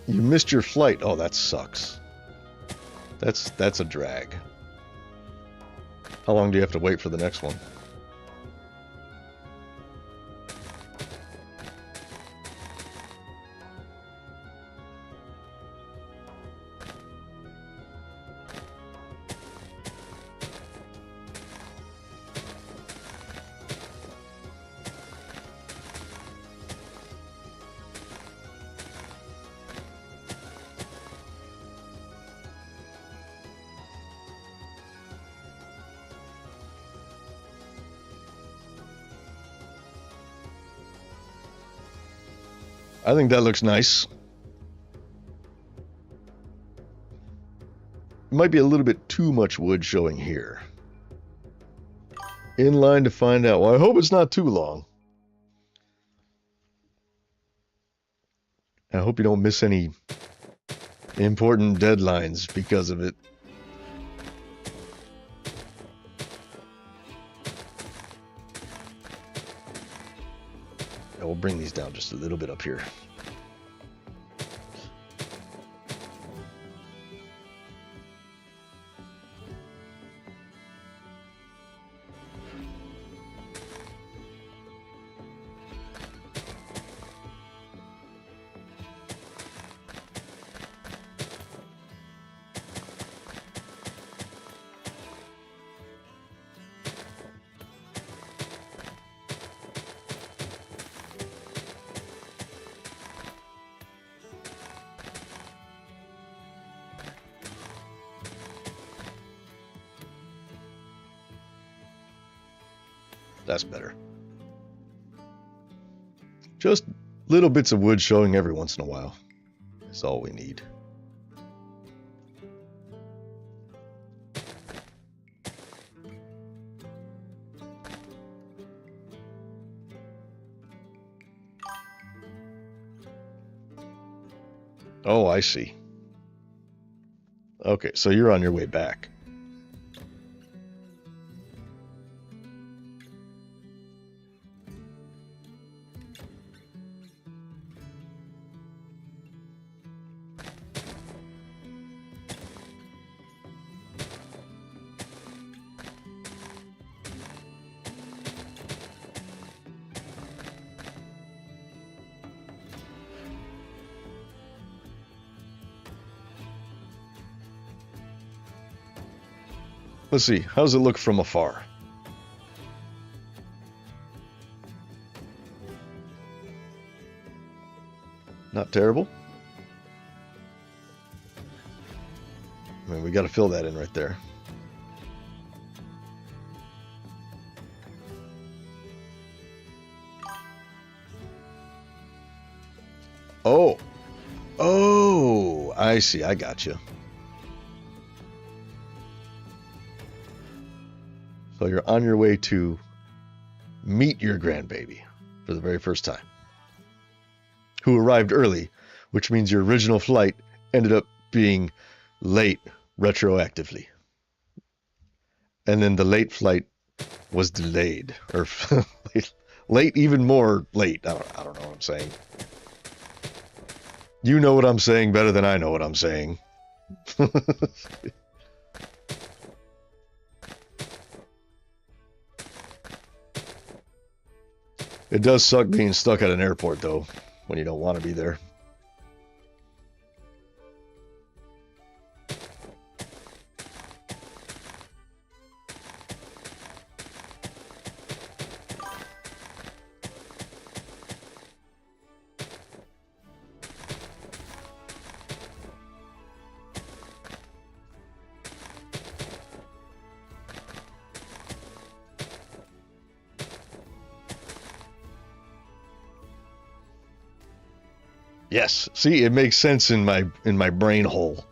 You missed your flight. Oh, that sucks. That's a drag. How long do you have to wait for the next one? I think that looks nice. Might be a little bit too much wood showing here. In line to find out. Well, I hope it's not too long. I hope you don't miss any important deadlines because of it. We'll bring these down just a little bit up here. That's better. Just little bits of wood showing every once in a while. That's all we need. Oh, I see. Okay, so you're on your way back. Let's see, how does it look from afar? Not terrible. I mean, we got to fill that in right there. Oh. Oh, I see. I got you. So you're on your way to meet your grandbaby for the very first time, who arrived early, which means your original flight ended up being late retroactively. And then the late flight was delayed, or late, even more late. I don't know what I'm saying. You know what I'm saying better than I know what I'm saying. It does suck being stuck at an airport, though, when you don't want to be there. Yes, see, it makes sense in my brain hole.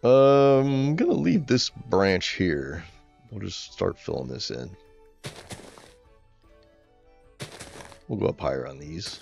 I'm gonna leave this branch here. We'll just start filling this in. We'll go up higher on these.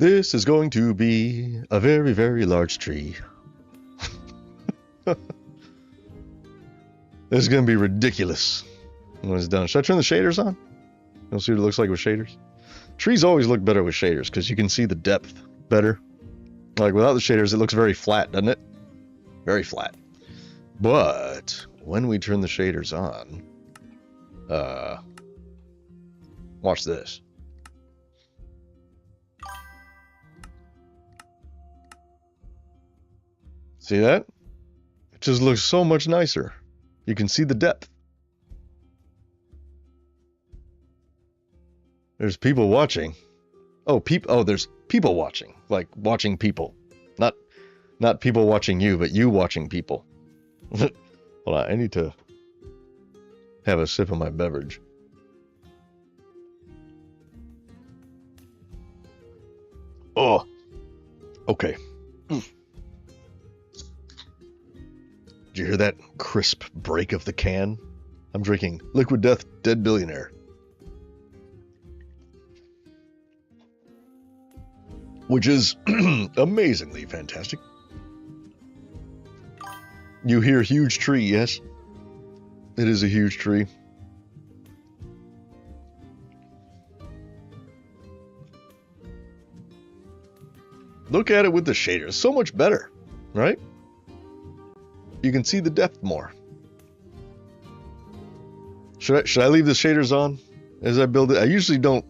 This is going to be a very, very large tree. This is going to be ridiculous when it's done. Should I turn the shaders on? You'll see what it looks like with shaders. Trees always look better with shaders because you can see the depth better. Like without the shaders, it looks very flat, doesn't it? Very flat. But when we turn the shaders on, watch this. See that? It just looks so much nicer. You can see the depth. There's people watching. Oh, there's people watching. Like watching people. Not people watching you, but you watching people. Hold on, I need to have a sip of my beverage. Oh. Okay. Did you hear that crisp break of the can? I'm drinking Liquid Death Dead Billionaire. Which is amazingly fantastic. You hear huge tree, yes? It is a huge tree. Look at it with the shaders. So much better, right? You can see the depth more. Should I leave the shaders on as I build it? I usually don't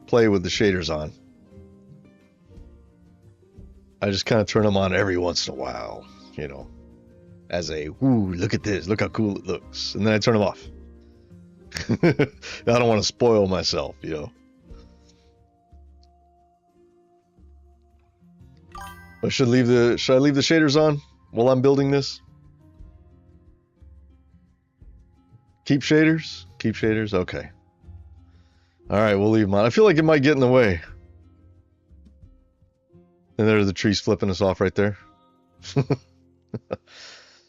play with the shaders on. I just kind of turn them on every once in a while, you know, as a, ooh, look at this, look how cool it looks. And then I turn them off. I don't want to spoil myself, you know. But should I leave the shaders on while I'm building this? Keep shaders? Keep shaders? Okay. Alright, we'll leave them on. I feel like it might get in the way. And there are the trees flipping us off right there.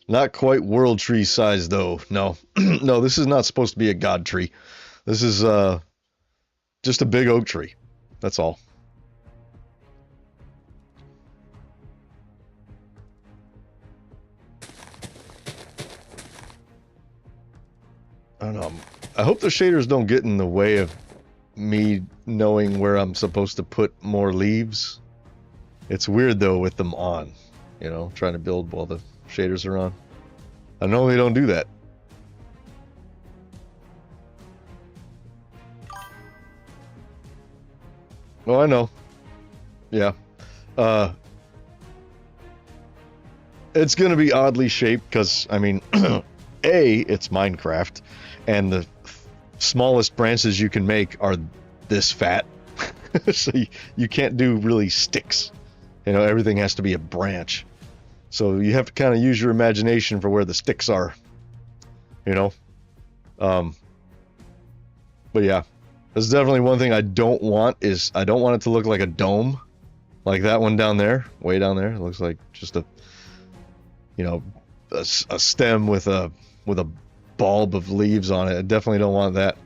Not quite world tree size though. No. No, this is not supposed to be a god tree. This is just a big oak tree. That's all. I don't know. I hope the shaders don't get in the way of me knowing where I'm supposed to put more leaves. It's weird though with them on, you know, trying to build while the shaders are on. I normally don't do that. Oh, I know. Yeah. It's gonna be oddly shaped because, I mean, it's Minecraft, and the smallest branches you can make are this fat. So you can't do really sticks. You know, everything has to be a branch. So you have to kind of use your imagination for where the sticks are. You know? But yeah. There's definitely one thing I don't want is I don't want it to look like a dome. Like that one down there. Way down there. It looks like just a, you know, a stem with a bulb of leaves on it. I definitely don't want that.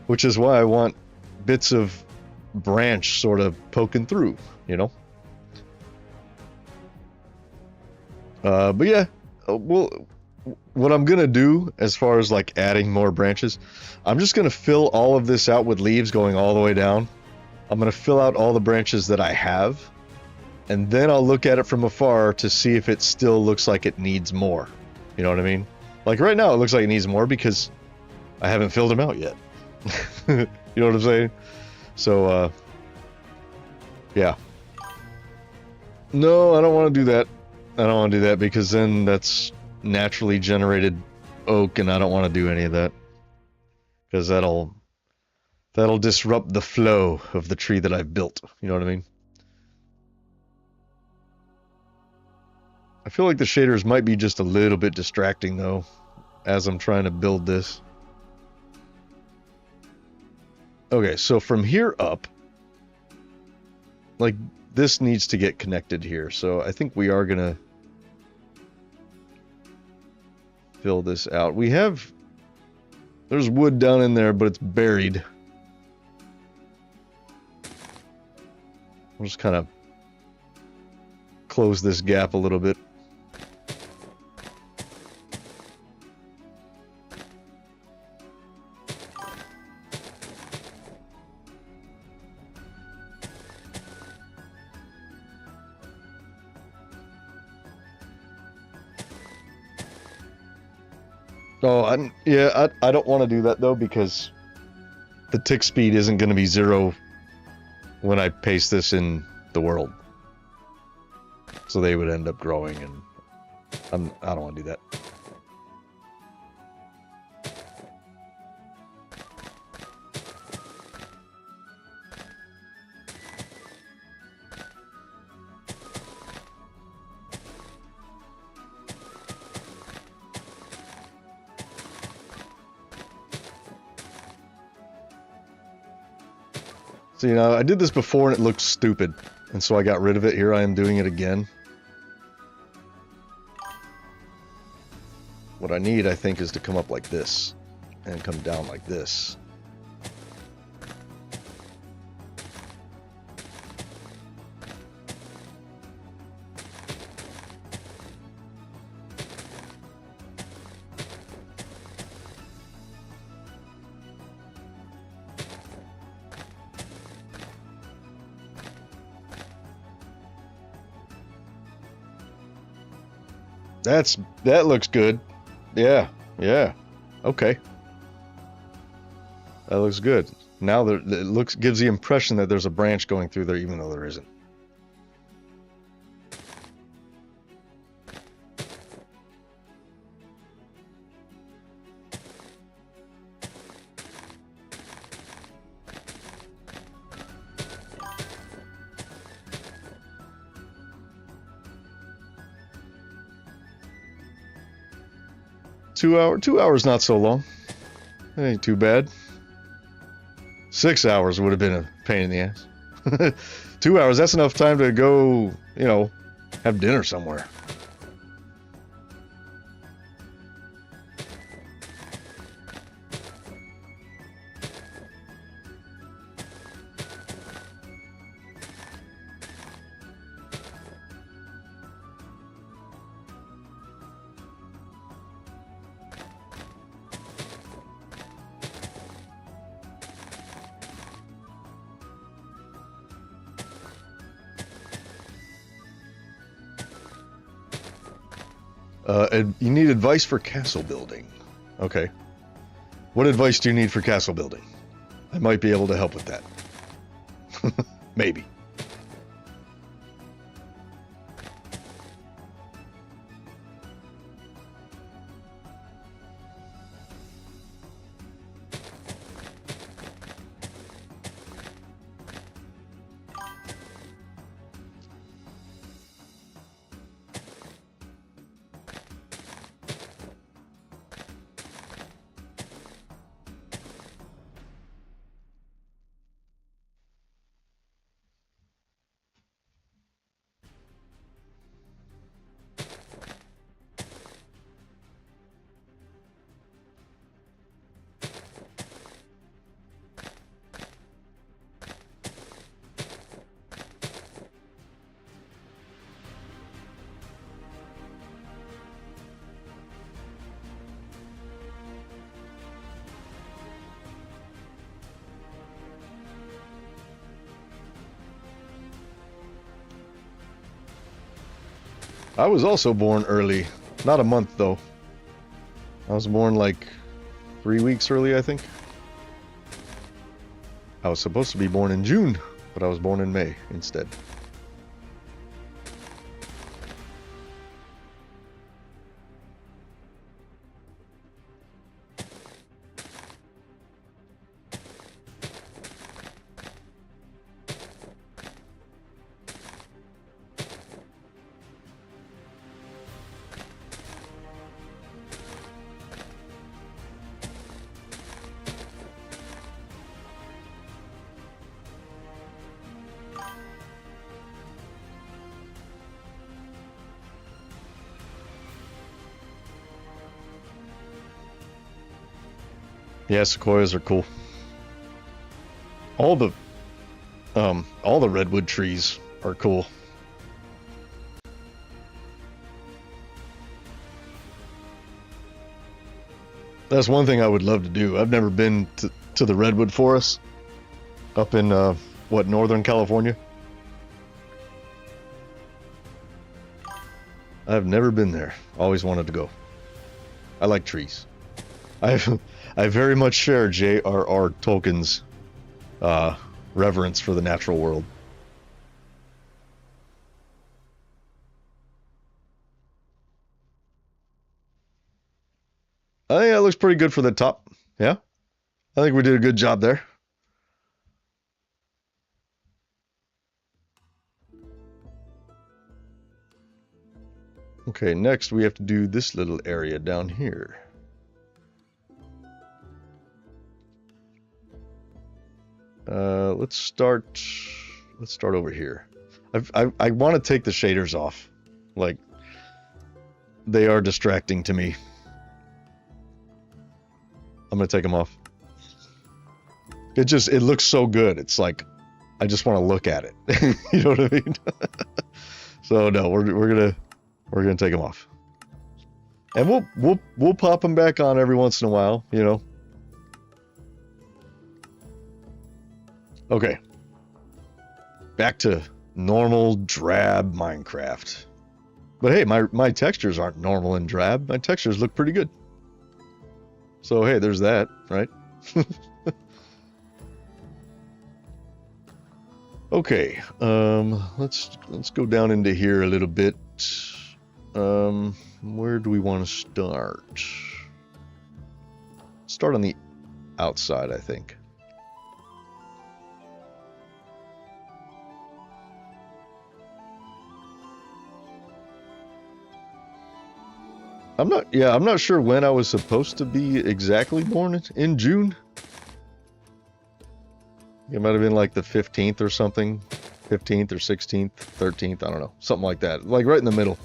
Which is why I want bits of branch sort of poking through, you know? But yeah, well, what I'm gonna do as far as like adding more branches, I'm just gonna fill all of this out with leaves going all the way down. I'm gonna fill out all the branches that I have, and then I'll look at it from afar to see if it still looks like it needs more. You know what I mean? Like right now it looks like it needs more because I haven't filled them out yet. You know what I'm saying? So, yeah. No, I don't want to do that. I don't want to do that because then that's naturally generated oak, and I don't want to do any of that because that'll disrupt the flow of the tree that I've built. You know what I mean? I feel like the shaders might be just a little bit distracting though as I'm trying to build this. Okay, so from here up, like this needs to get connected here, so I think we are gonna fill this out. There's wood down in there, but it's buried. I'll just kind of close this gap a little bit. Oh, I don't want to do that though, because the tick speed isn't going to be 0 when I paste this in the world. So they would end up growing, and I don't want to do that. So, you know, I did this before and it looked stupid, and so I got rid of it. Here I am doing it again. What I need, I think, is to come up like this and come down like this. That looks good. Yeah, yeah. Okay. That looks good. Now it gives the impression that there's a branch going through there, even though there isn't. Two hours not so long. It ain't too bad. 6 hours would have been a pain in the ass. 2 hours, that's enough time to go, you know, have dinner somewhere. You need advice for castle building. Okay. What advice do you need for castle building? I might be able to help with that. Maybe. I was also born early. Not a month, though. I was born like 3 weeks early, I think. I was supposed to be born in June, but I was born in May instead. Yeah, sequoias are cool. All the All the redwood trees are cool. That's one thing I would love to do. I've never been to the redwood forest up in, Northern California? I've never been there. Always wanted to go. I like trees. I very much share J.R.R. Tolkien's reverence for the natural world. I think that looks pretty good for the top. Yeah, I think we did a good job there. Okay, next we have to do this little area down here. Let's start over here. I want to take the shaders off. Like, they are distracting to me. I'm gonna take them off. It looks so good. It's like, I just want to look at it. You know what I mean? So no, we're gonna take them off. And we'll pop them back on every once in a while, you know. Okay. Back to normal drab Minecraft. But hey, my textures aren't normal and drab. My textures look pretty good. So hey, there's that, right? Okay, let's go down into here a little bit. Where do we want to start? Start on the outside, I think. I'm not sure when I was supposed to be exactly born in June. It might have been like the 15th or something. 15th or 16th, 13th, I don't know. Something like that. Like right in the middle.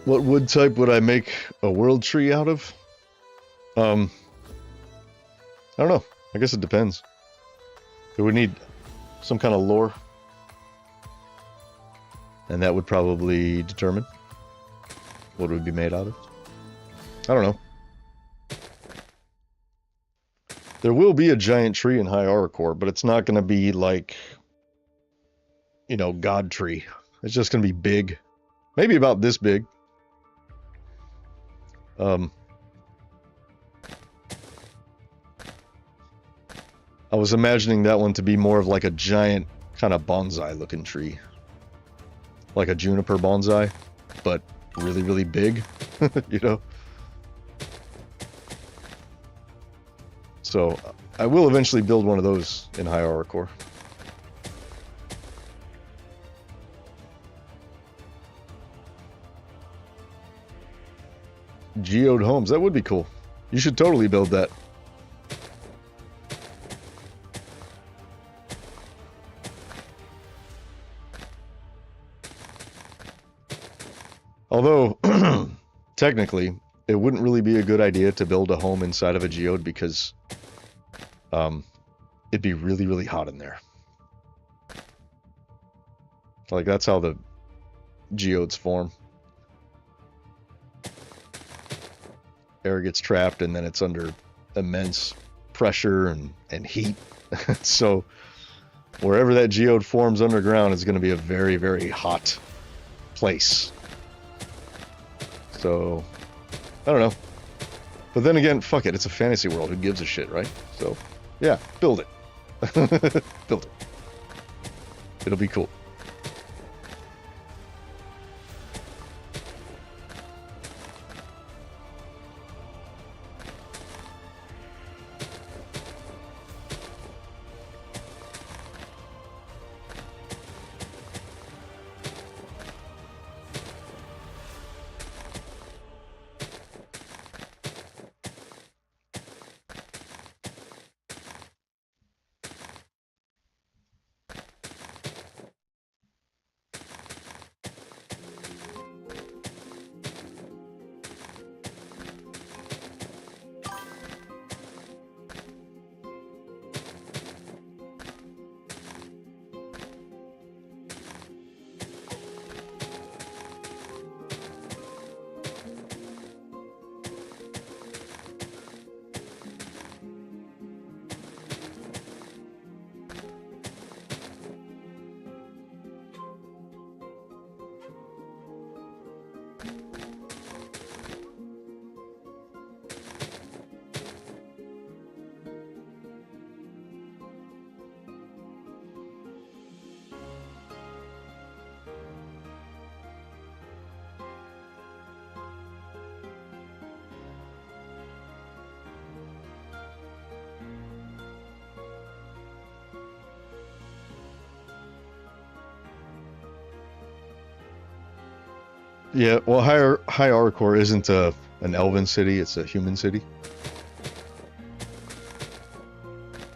What wood type would I make a world tree out of? I don't know. I guess it depends. It would need some kind of lore. And that would probably determine what it would be made out of. I don't know. There will be a giant tree in High Auracore, but it's not going to be like, you know, God tree. It's just going to be big. Maybe about this big. I was imagining that one to be more of like a giant kind of bonsai looking tree. Like a juniper bonsai, but really, really big, you know? So I will eventually build one of those in High Auracore. Geode homes, that would be cool. You should totally build that. Although, technically, it wouldn't really be a good idea to build a home inside of a geode because it'd be really, really hot in there. Like, that's how the geodes form. Air gets trapped, and then it's under immense pressure and heat. So wherever that geode forms underground is going to be a very, very hot place. So, I don't know. But then again, fuck it, it's a fantasy world. Who gives a shit, right? So, yeah, build it. Build it. It'll be cool. Yeah, well, High Arcor isn't an elven city; it's a human city.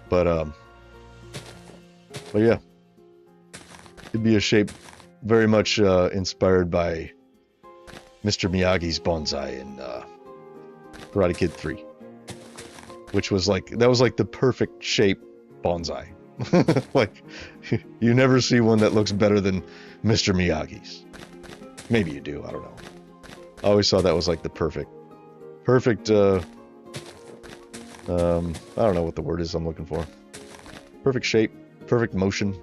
But but yeah, it'd be a shape very much inspired by Mr. Miyagi's bonsai in Karate Kid 3, which was like the perfect shape bonsai. Like, you never see one that looks better than Mr. Miyagi's. Maybe you do, I don't know. I always thought that was like the perfect, I don't know what the word is I'm looking for. Perfect shape, perfect motion.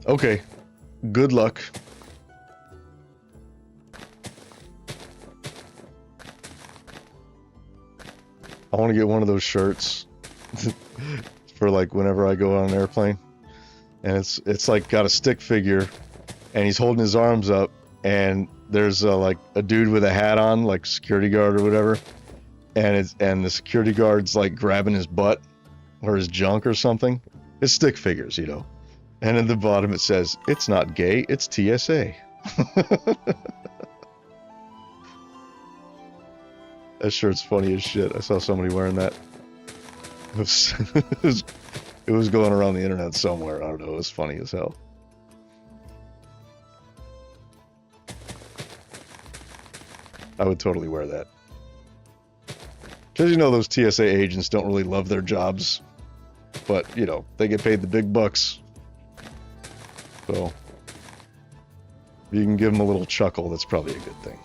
Okay, good luck. I want to get one of those shirts for like whenever I go on an airplane, and it's like got a stick figure, and he's holding his arms up, and there's like a dude with a hat on, like security guard or whatever, and the security guard's like grabbing his butt or his junk or something. It's stick figures, you know. And at the bottom it says, "It's not gay, it's TSA." That shirt's funny as shit. I saw somebody wearing that. It was going around the internet somewhere. I don't know. It was funny as hell. I would totally wear that. Because, you know, those TSA agents don't really love their jobs. But, you know, they get paid the big bucks. So, if you can give them a little chuckle, that's probably a good thing.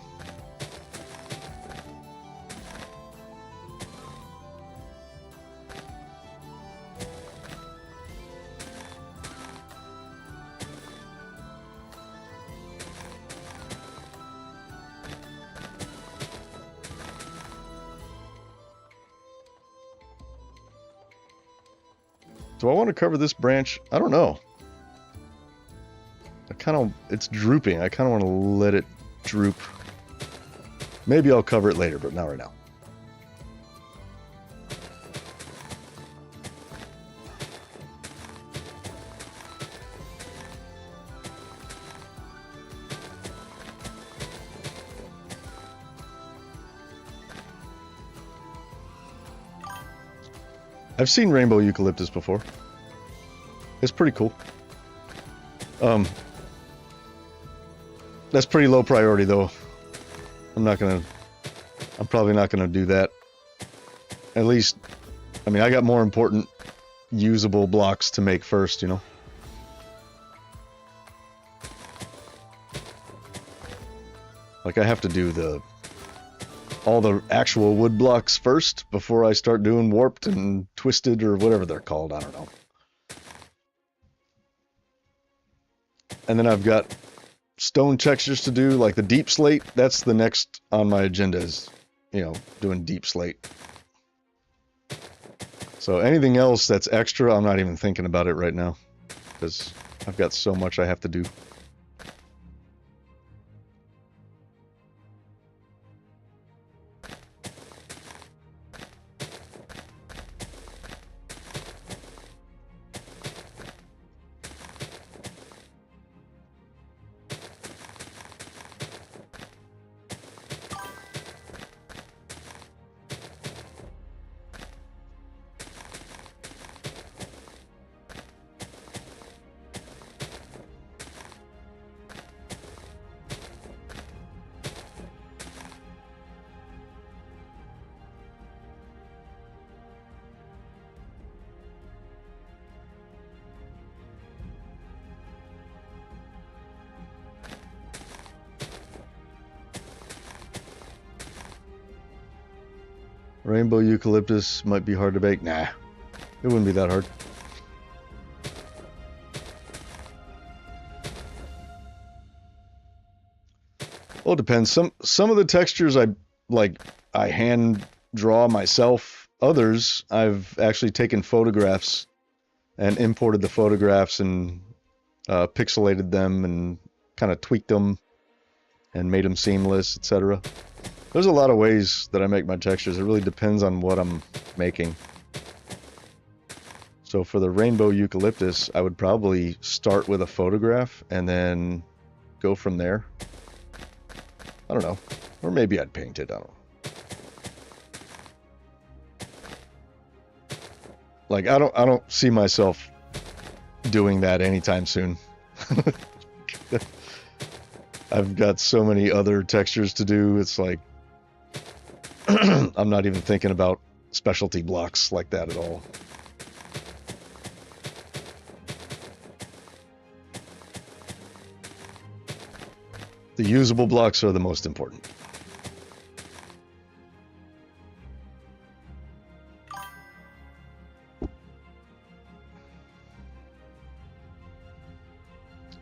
Do I want to cover this branch? I don't know. It's drooping. I kind of want to let it droop. Maybe I'll cover it later, but not right now. I've seen rainbow eucalyptus before. It's pretty cool. That's pretty low priority though. I'm probably not gonna do that. At least, I mean, I got more important usable blocks to make first, you know? Like I have to do all the actual wood blocks first before I start doing warped and twisted or whatever they're called, I don't know. And then I've got stone textures to do, like the deep slate. That's the next on my agenda is, you know, doing deep slate. So anything else that's extra, I'm not even thinking about it right now because I've got so much I have to do. Rainbow eucalyptus might be hard to bake. Nah, it wouldn't be that hard. Well, it depends. Some of the textures I hand draw myself. Others I've actually taken photographs and imported the photographs and pixelated them and kind of tweaked them and made them seamless, etc. There's a lot of ways that I make my textures. It really depends on what I'm making. So for the rainbow eucalyptus, I would probably start with a photograph and then go from there. I don't know. Or maybe I'd paint it. I don't know. Like I don't see myself doing that anytime soon. I've got so many other textures to do. It's like I'm not even thinking about specialty blocks like that at all. The usable blocks are the most important.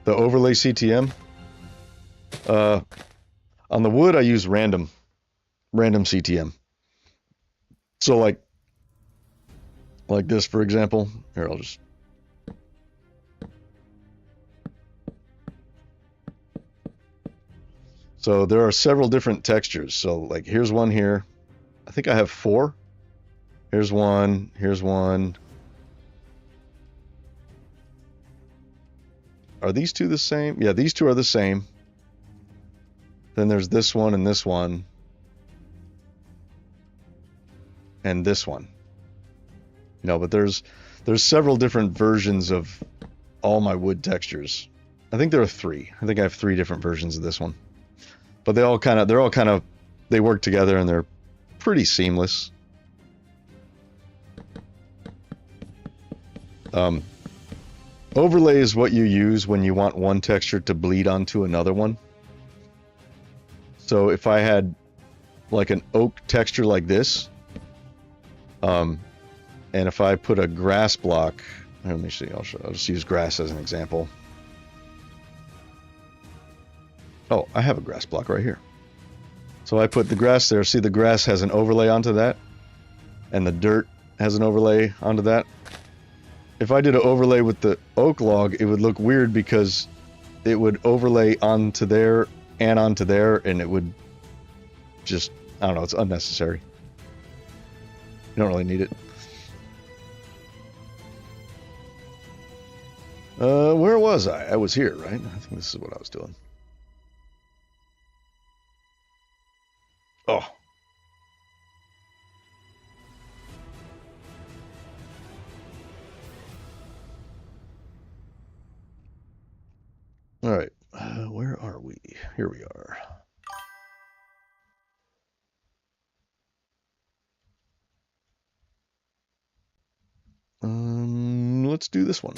The overlay CTM. On the wood, I use random CTM. So like this, for example. Here, I'll just. So there are several different textures. So like here's one here. I think I have 4. Here's one. Here's one. Are these two the same? Yeah, these two are the same. Then there's this one and this one. And this one. No, but there's several different versions of all my wood textures. I think there are 3. I think I have 3 different versions of this one. But they're all kind of they work together and they're pretty seamless. Overlay is what you use when you want one texture to bleed onto another one. So if I had like an oak texture like this, and if I put a grass block, let me see, I'll just use grass as an example. Oh, I have a grass block right here. So I put the grass there. See, the grass has an overlay onto that, and the dirt has an overlay onto that. if I did an overlay with the oak log, it would look weird because it would overlay onto there and onto there, and it would just, I don't know, it's unnecessary. You don't really need it. Where was I? I was here, right? I think this is what I was doing. Oh. All right. Where are we? Here we are. Let's do this one.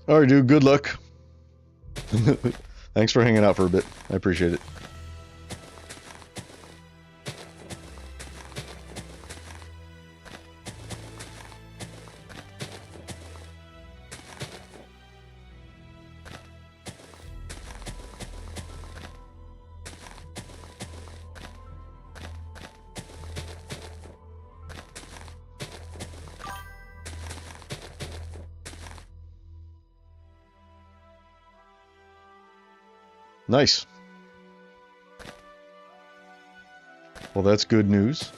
All right, dude. Good luck. Thanks for hanging out for a bit. I appreciate it. Nice. Well, that's good news.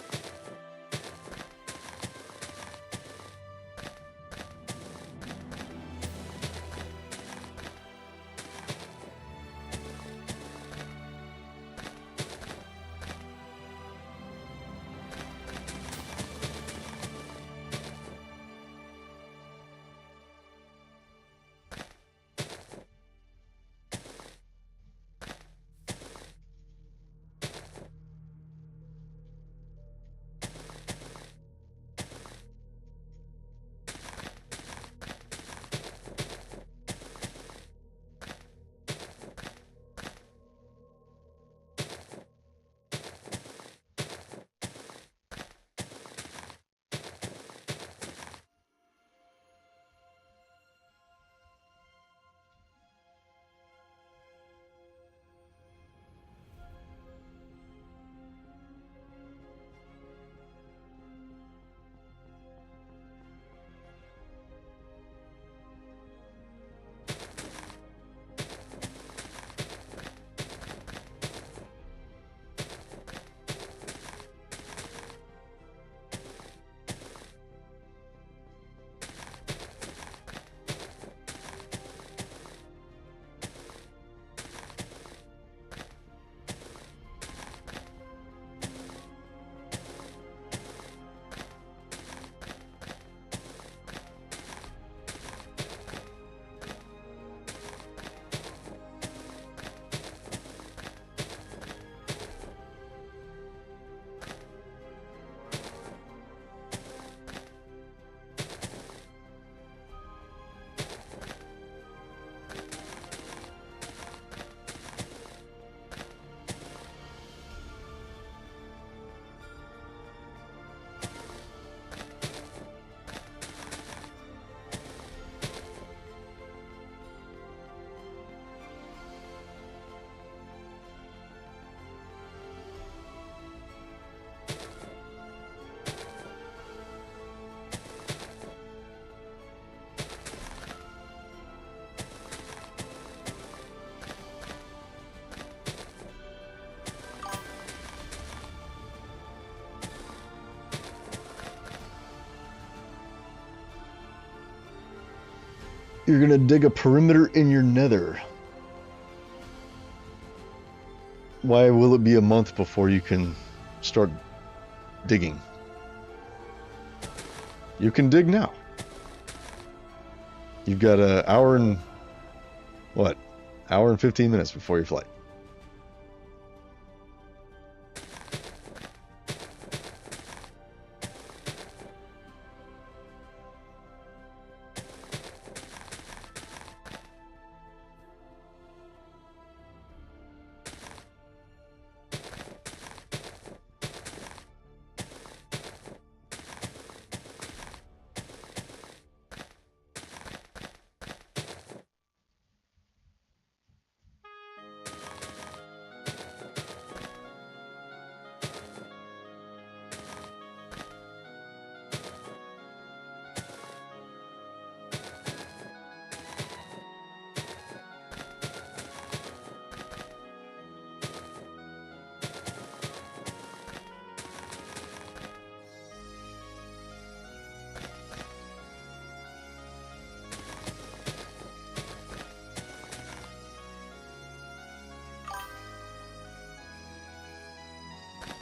You're going to dig a perimeter in your nether. Why will it be a month before you can start digging? You can dig now. You've got an hour and... what? Hour and 15 minutes before your flight.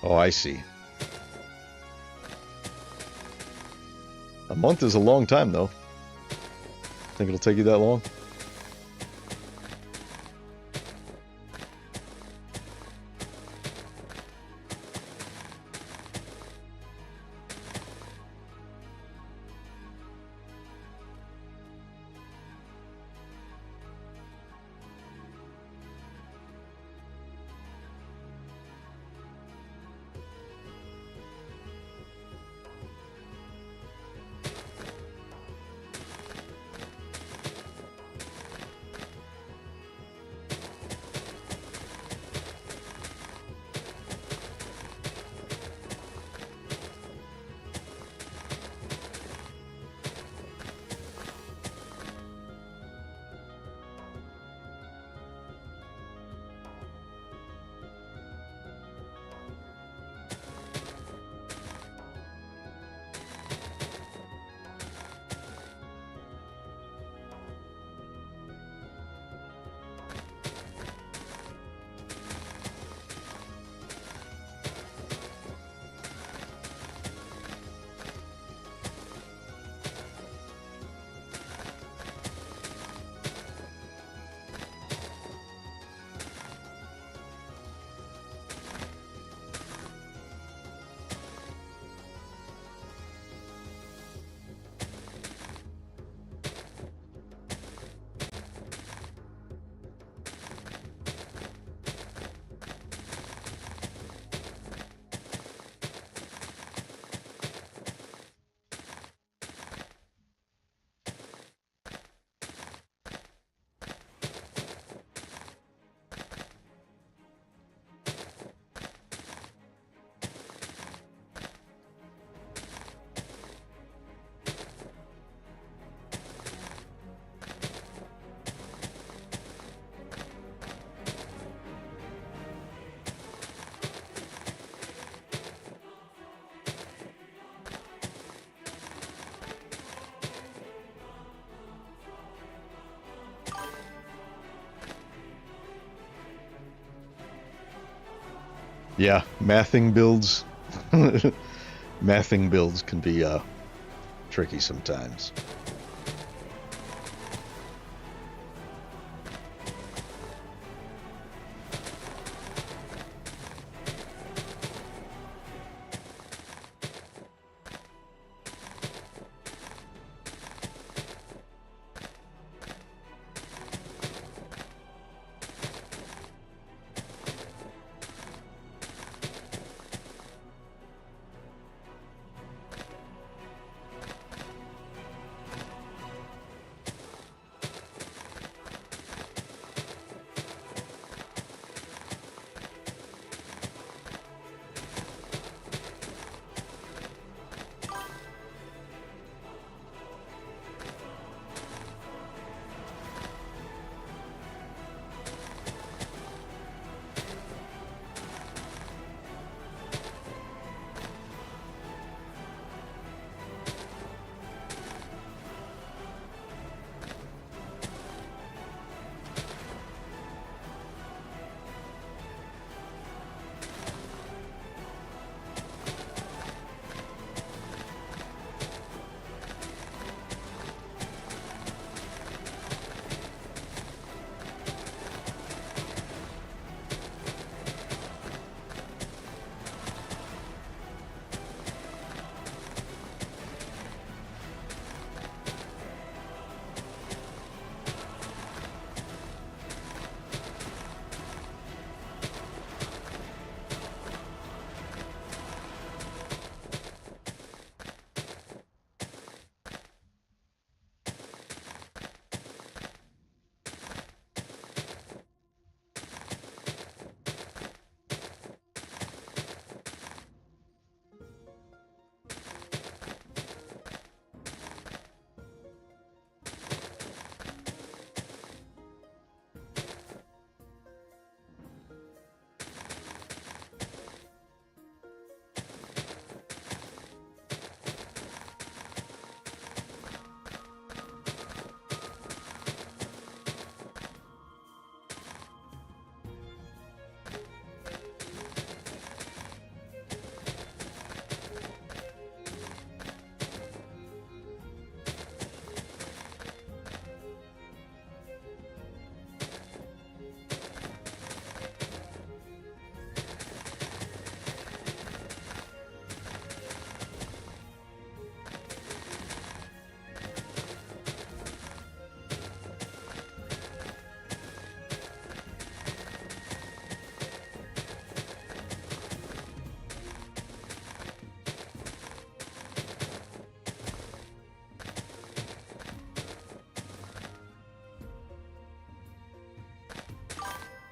Oh, I see. A month is a long time, though. Think it'll take you that long? Yeah, mathing builds. Mathing builds can be tricky sometimes.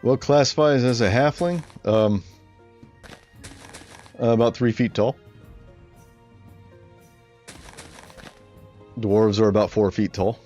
What classifies as a halfling? About 3 feet tall. Dwarves are about 4 feet tall.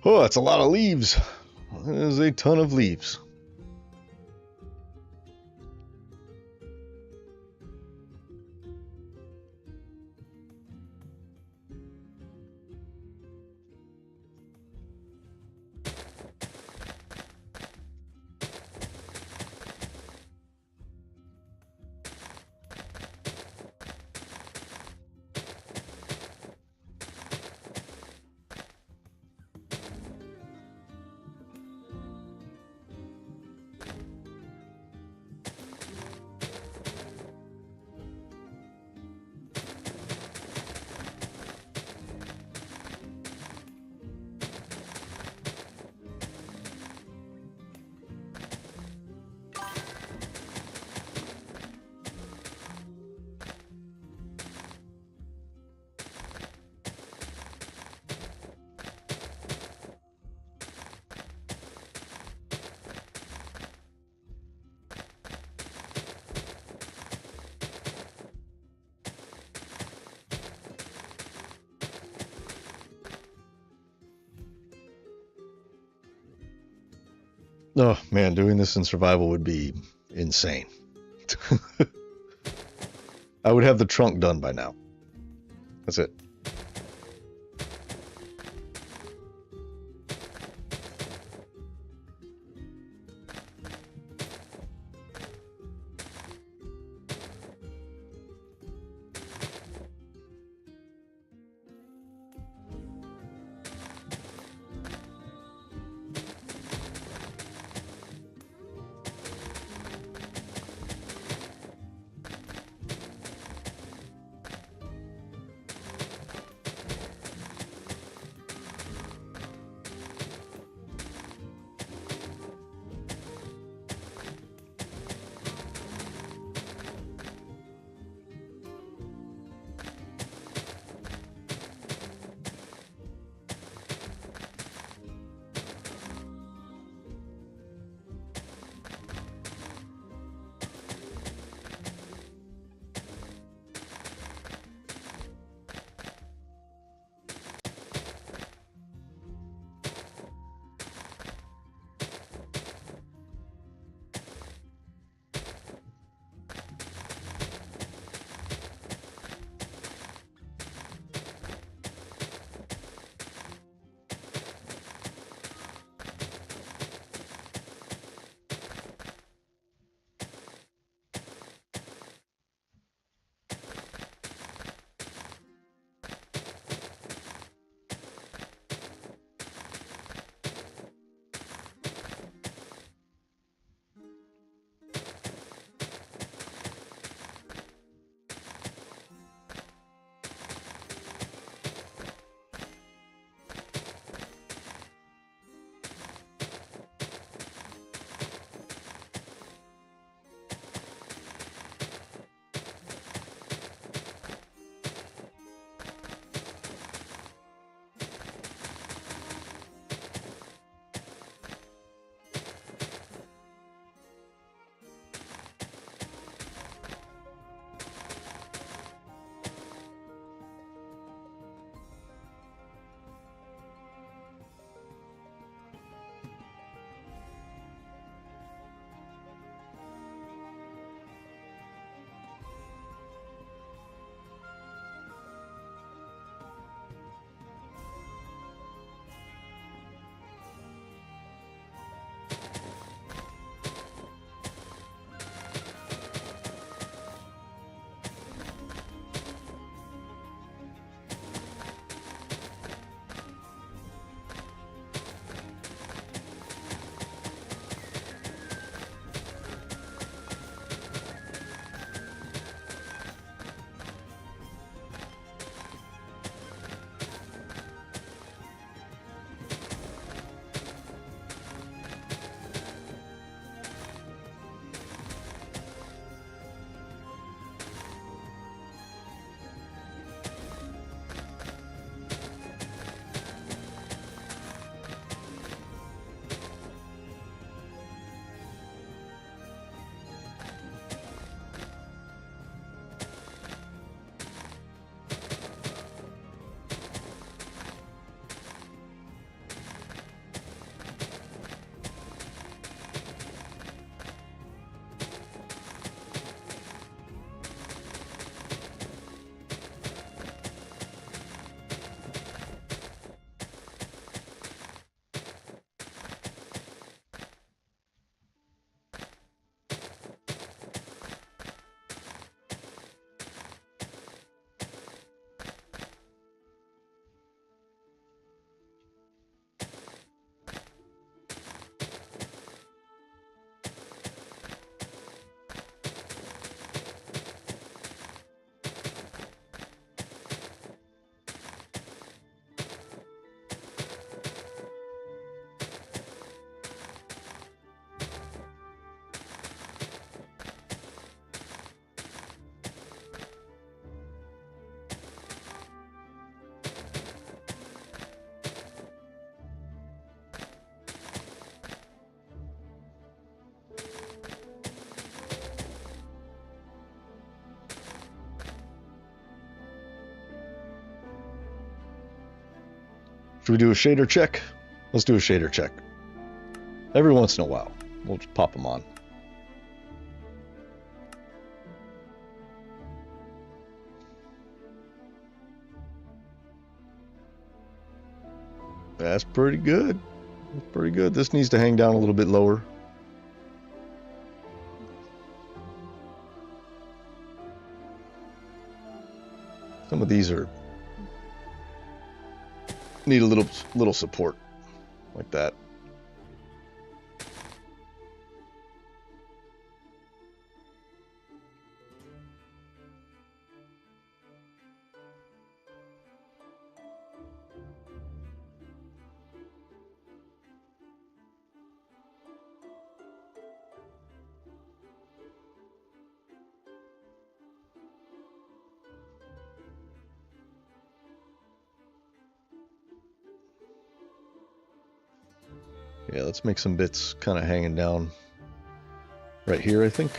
Oh, that's a lot of leaves. That is a ton of leaves. Oh man, doing this in survival would be insane. I would have the trunk done by now. That's it. Should we do a shader check? Let's do a shader check. Every once in a while, we'll just pop them on. That's pretty good. That's pretty good. This needs to hang down a little bit lower. Some of these need a little support like that. Yeah, let's make some bits kind of hanging down right here, I think.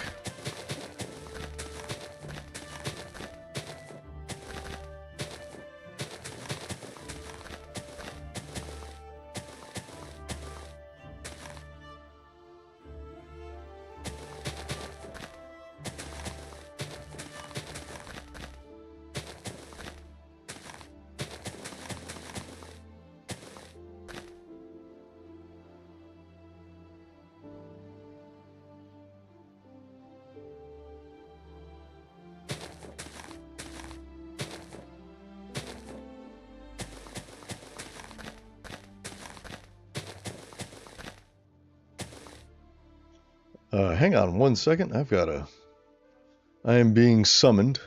Hang on one second. I am being summoned.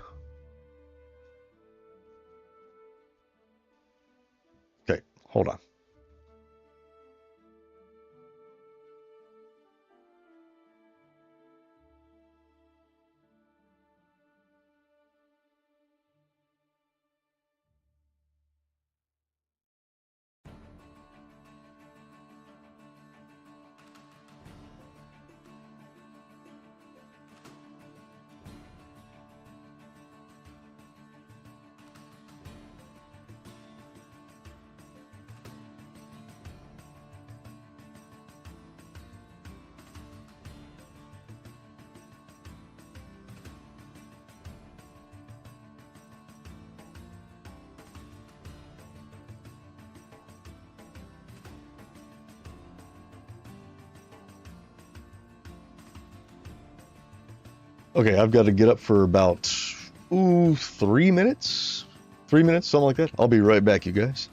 Okay, hold on. Okay, I've got to get up for about 3 minutes. 3 minutes, something like that. I'll be right back, you guys.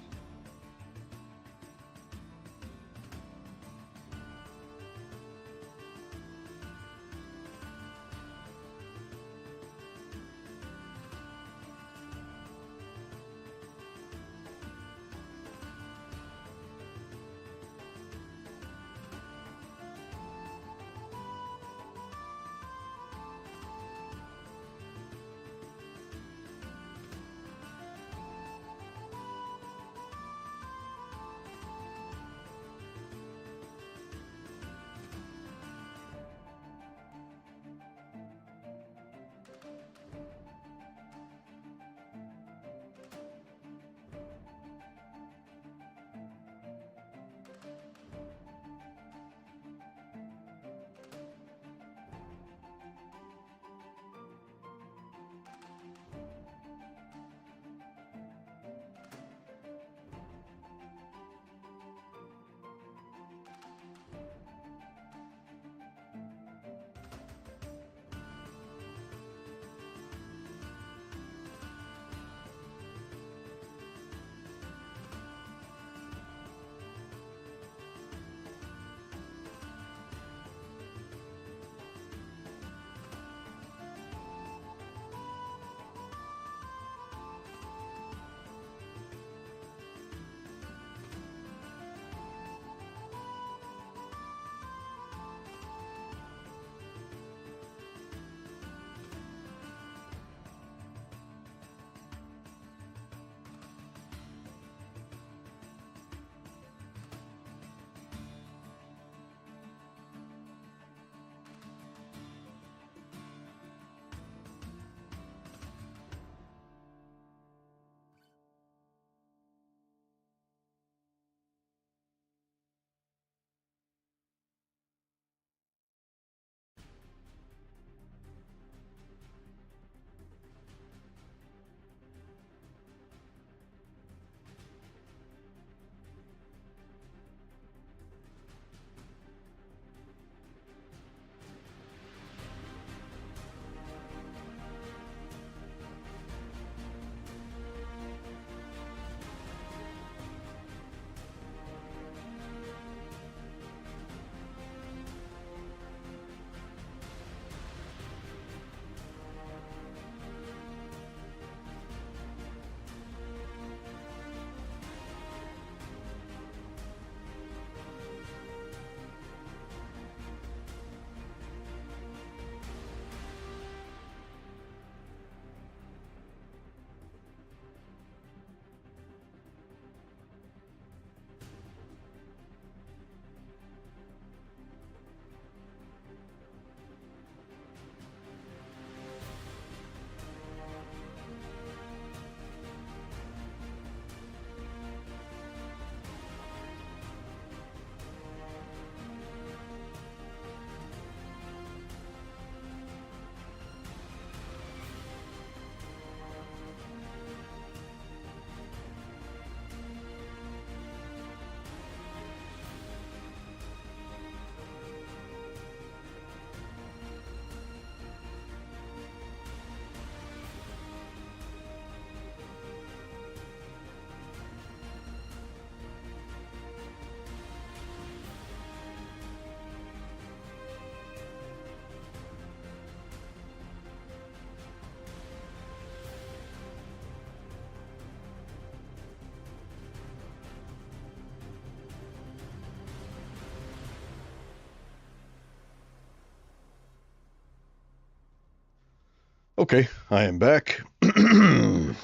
Okay, I am back. I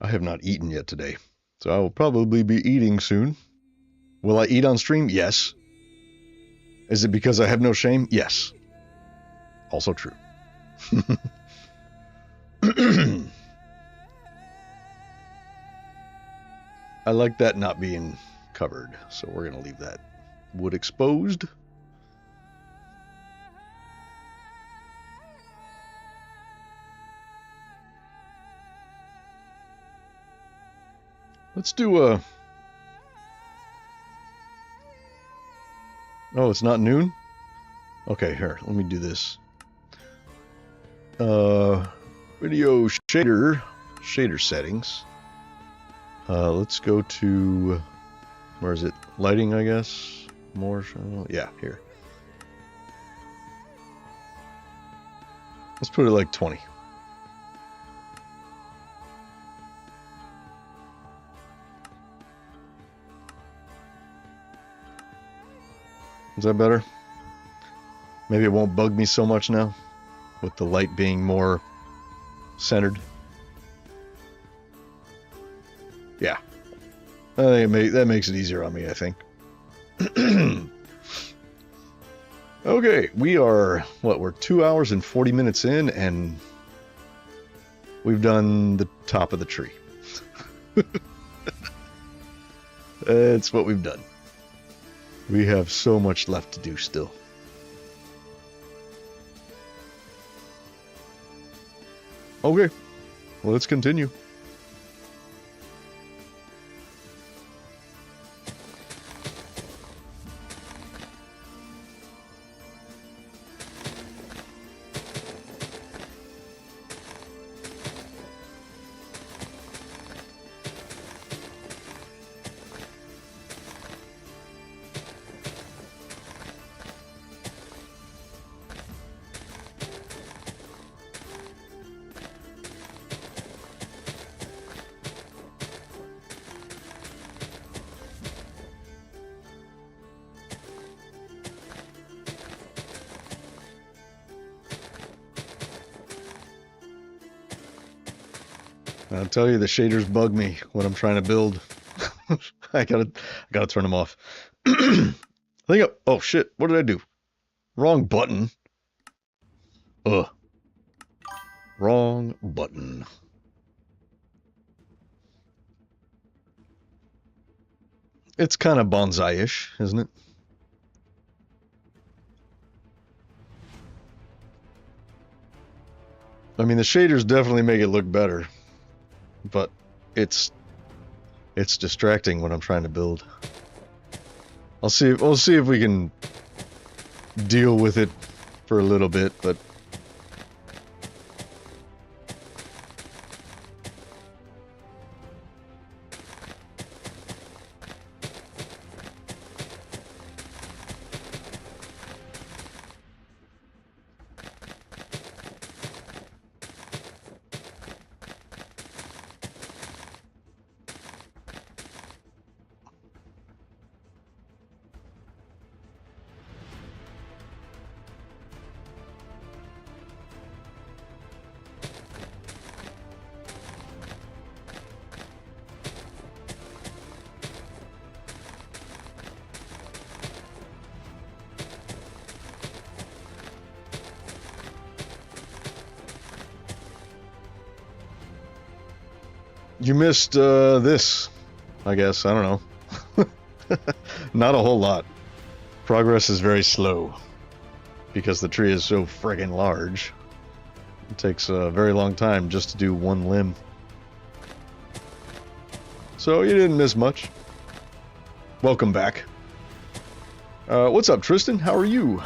have not eaten yet today, so I will probably be eating soon. Will I eat on stream? Yes. Is it because I have no shame? Yes. Also true. I like that not being covered, so we're going to leave that wood exposed. Let's do a... Oh, it's not noon? Okay, here, let me do this. Video shader settings. Let's go to... Where is it? Lighting, I guess? More... Yeah, here. Let's put it like 20. Is that better? Maybe it won't bug me so much now, with the light being more centered. Yeah. I think that makes it easier on me, I think. Okay, we are, we're 2 hours and 40 minutes in, and we've done the top of the tree. That's what we've done. We have so much left to do still. Okay, well, let's continue. I'll tell you, the shaders bug me when I'm trying to build. I gotta turn them off. Oh shit, what did I do? Wrong button. Ugh. Wrong button. It's kind of bonsai-ish, isn't it? I mean, the shaders definitely make it look better, but it's distracting when I'm trying to build. We'll see if we can deal with it for a little bit, but you missed this, I guess. I don't know. Not a whole lot. Progress is very slow because the tree is so friggin' large. It takes a very long time just to do one limb. So you didn't miss much. Welcome back. What's up, Tristan? How are you?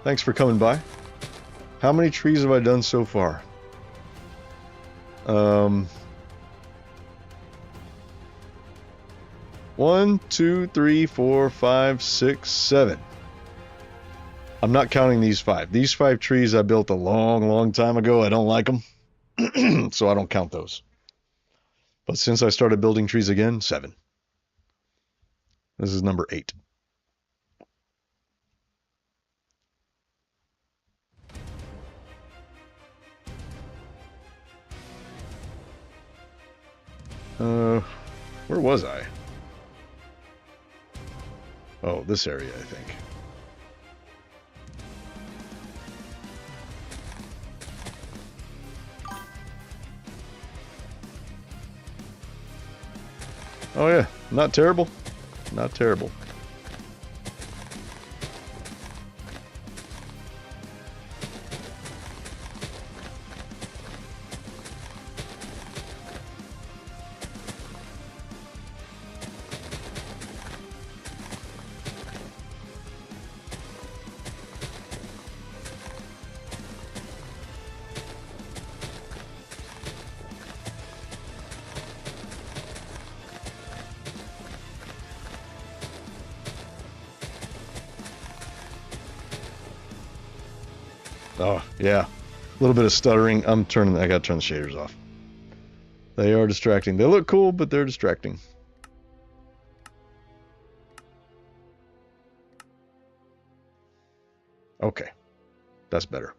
Thanks for coming by. How many trees have I done so far? 1, 2, 3, 4, 5, 6, 7. I'm not counting these 5. These 5 trees I built a long time ago. I don't like them, so I don't count those. But since I started building trees again, 7. This is number 8. Where was I? Oh, this area, I think. Oh yeah, not terrible. Not terrible. Oh, yeah. A little bit of stuttering. I gotta turn the shaders off. They are distracting. They look cool, but they're distracting. Okay. That's better.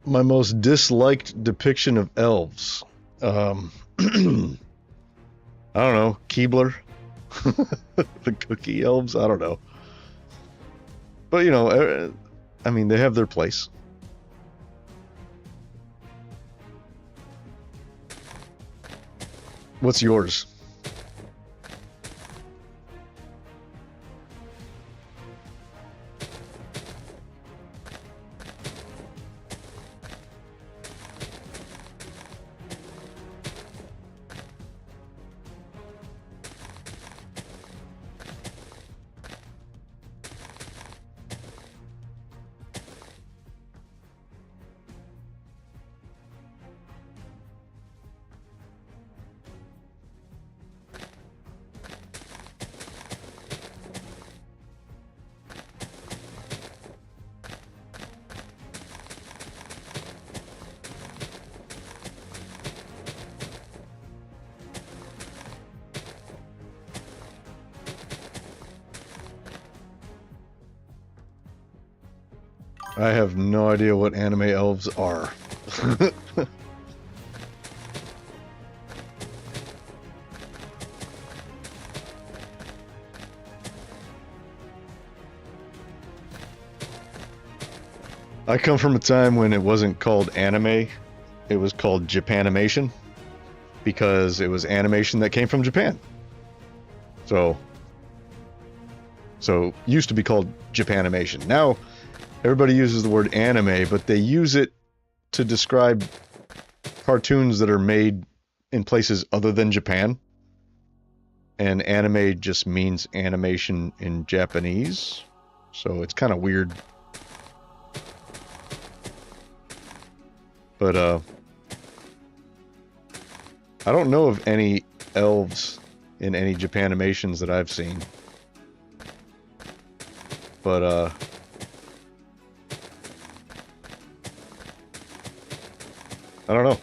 My most disliked depiction of elves. I don't know. Keebler? The cookie elves? I don't know. But, you know, I mean, they have their place. What's yours? I have no idea what anime elves are. I come from a time when it wasn't called anime, it was called Japanimation, because it was animation that came from Japan. So used to be called Japanimation. Now everybody uses the word anime, but they use it to describe cartoons that are made in places other than Japan. And anime just means animation in Japanese. So it's kind of weird. But I don't know of any elves in any Japanimations that I've seen. But I don't know.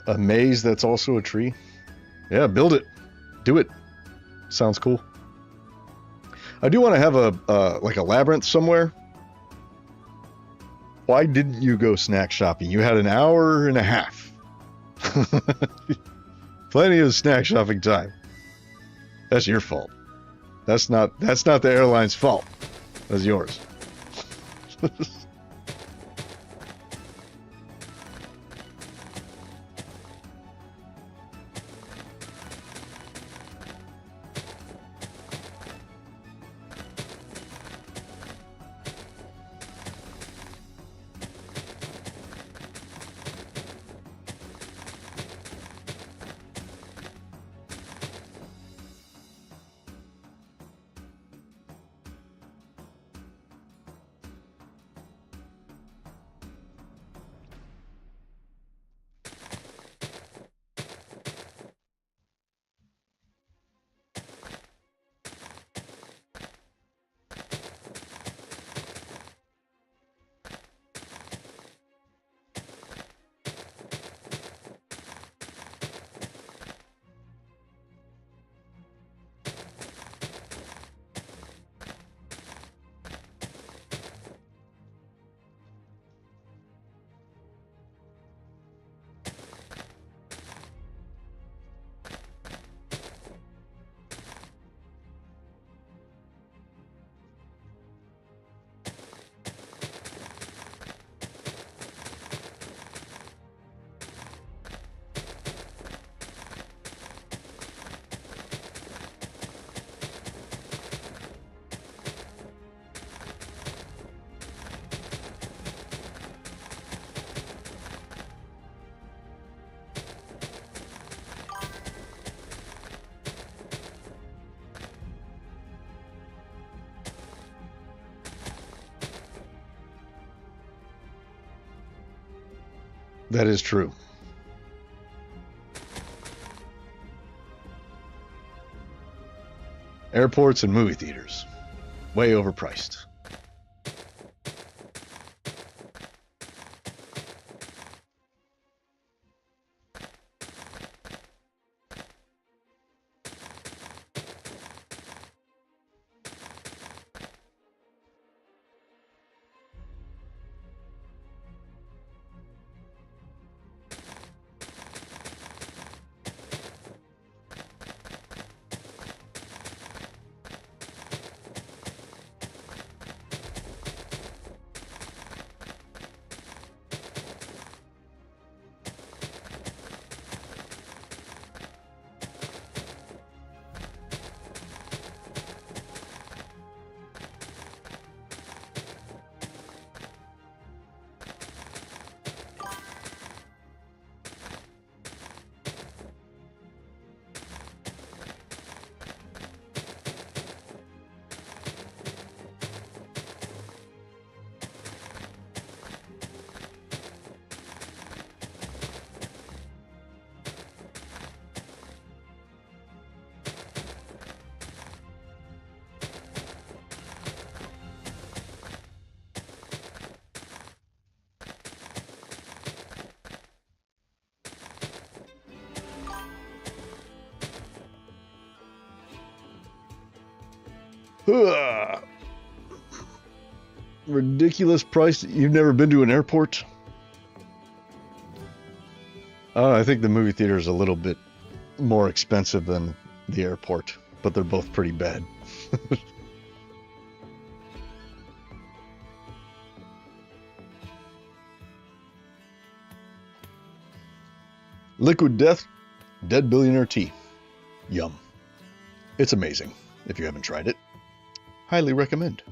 A maze that's also a tree. Yeah, build it. Do it. Sounds cool. I do want to have a like a labyrinth somewhere. Why didn't you go snack shopping? You had an hour and a half. Plenty of snack shopping time. That's your fault. That's not the airline's fault. That's yours. That is true. Airports and movie theaters. Way overpriced. Ugh. Ridiculous price. You've never been to an airport? I think the movie theater is a little bit more expensive than the airport, but they're both pretty bad. Liquid Death, Dead Billionaire Tea. Yum. It's amazing. If you haven't tried it, highly recommend.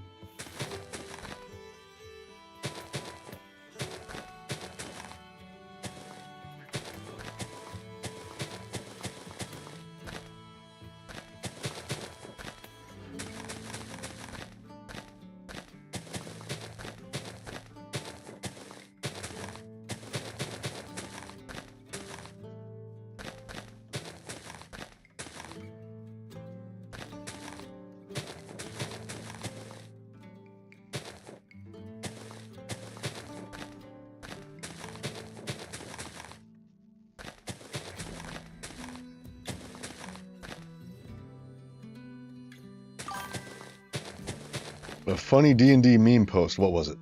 A funny D&D meme post. What was it?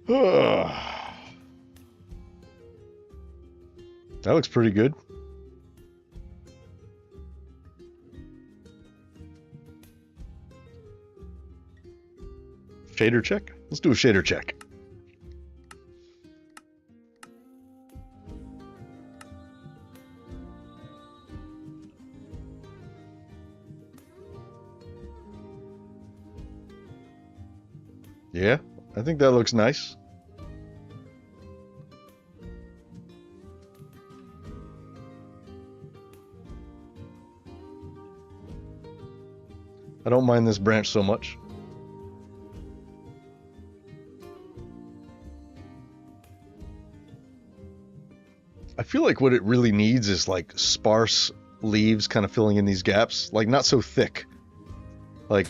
That looks pretty good. Shader check? Let's do a shader check. Yeah, I think that looks nice. I don't mind this branch so much. I feel like what it really needs is like sparse leaves kind of filling in these gaps, like not so thick. Like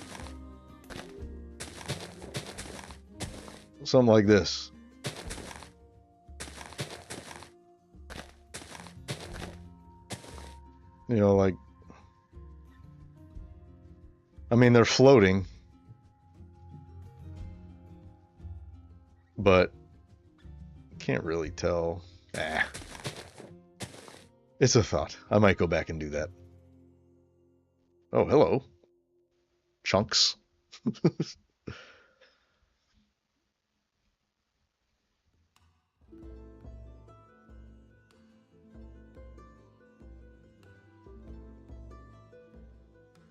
something like this. You know, like, I mean, they're floating, but can't really tell. Ah. It's a thought. I might go back and do that. Oh, hello. Chunks.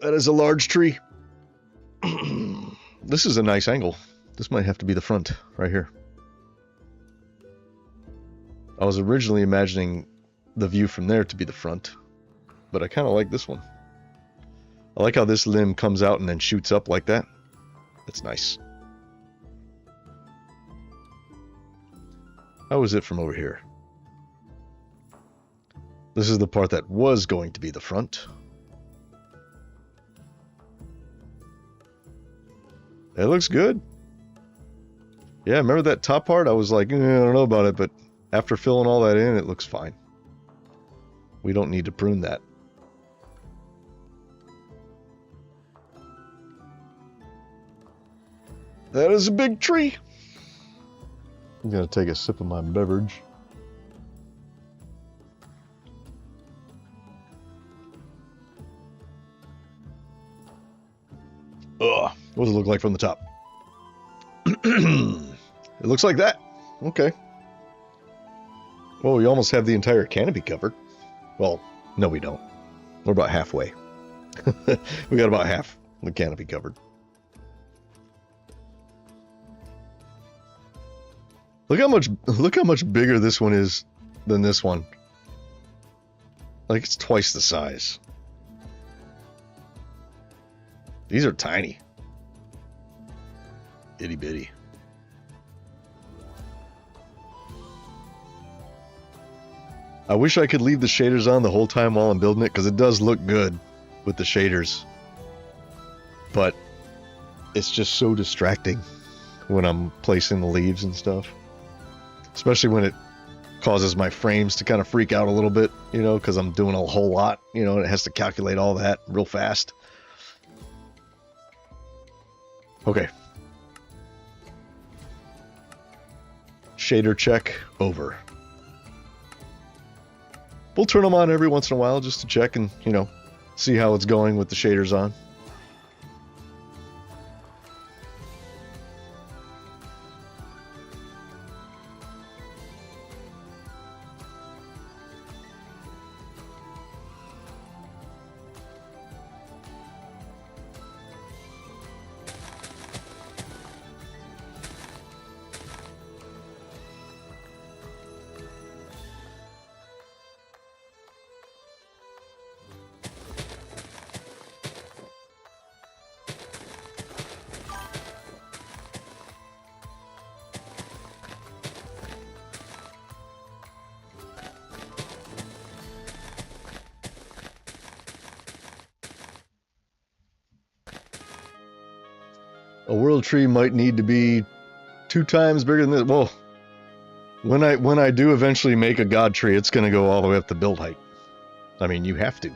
That is a large tree. This is a nice angle. This might have to be the front right here. I was originally imagining the view from there to be the front, but I kind of like this one. I like how this limb comes out and then shoots up like that. That's nice. How is it from over here? This is the part that was going to be the front. It looks good. Yeah, remember that top part? I was like, I don't know about it, but after filling all that in, it looks fine. We don't need to prune that. That is a big tree. I'm gonna take a sip of my beverage. Ugh. What does it look like from the top? It looks like that. Okay. Well, we almost have the entire canopy covered. Well, no we don't. We're about halfway. We got about half the canopy covered. Look how much bigger this one is than this one. Like it's twice the size. These are tiny. Itty bitty. I wish I could leave the shaders on the whole time while I'm building it, because it does look good with the shaders. But it's just so distracting when I'm placing the leaves and stuff. Especially when it causes my frames to kind of freak out a little bit, you know, because I'm doing a whole lot, you know, and it has to calculate all that real fast. Okay. Shader check over. We'll turn them on every once in a while just to check and, you know, see how it's going with the shaders on. A world tree might need to be 2 times bigger than this. Well, when I do eventually make a god tree, it's going to go all the way up to build height. I mean, you have to.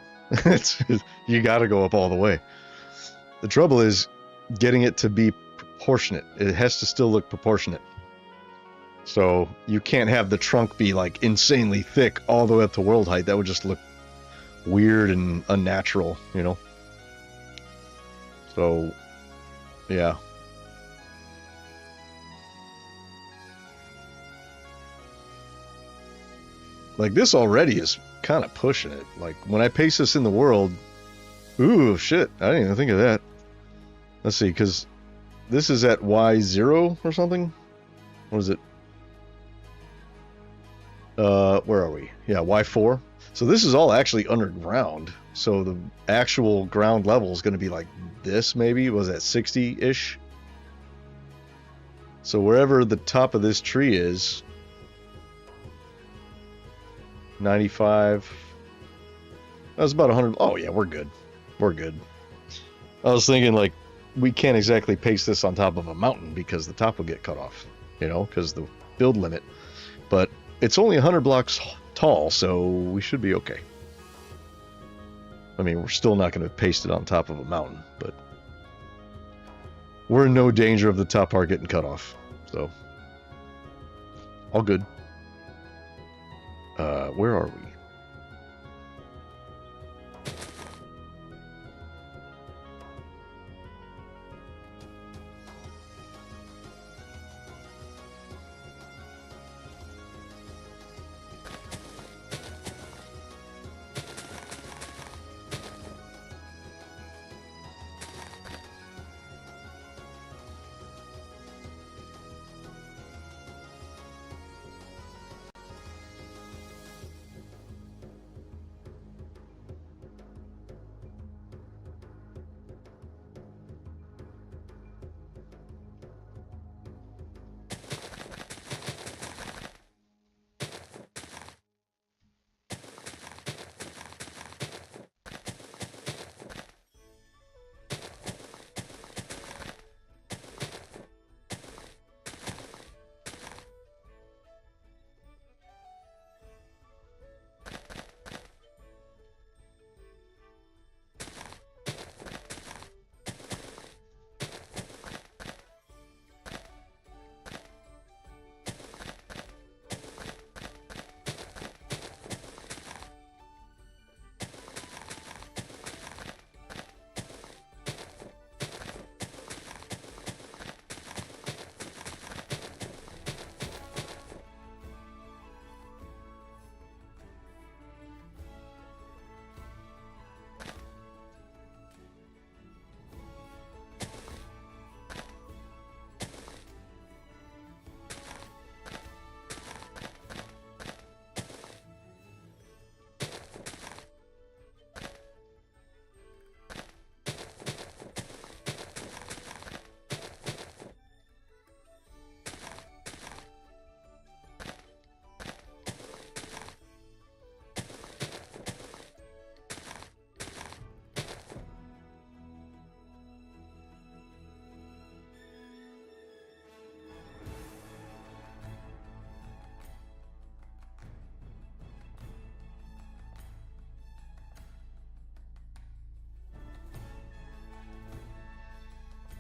You got to go up all the way. The trouble is getting it to be proportionate. It has to still look proportionate. So you can't have the trunk be like insanely thick all the way up to world height. That would just look weird and unnatural, you know? So, yeah. Like this already is kind of pushing it. Like when I paste this in the world, ooh, shit, I didn't even think of that. Let's see, because this is at Y0 or something? What is it? Where are we? Yeah, Y4. So this is all actually underground. So the actual ground level is going to be like this, maybe? Was that 60-ish? So wherever the top of this tree is, 95. That was about 100. Oh, yeah, we're good. We're good. I was thinking, like, we can't exactly paste this on top of a mountain because the top will get cut off, you know, because the build limit. But it's only 100 blocks tall, so we should be okay. I mean, we're still not going to paste it on top of a mountain, but we're in no danger of the top part getting cut off. So, all good. Where are we?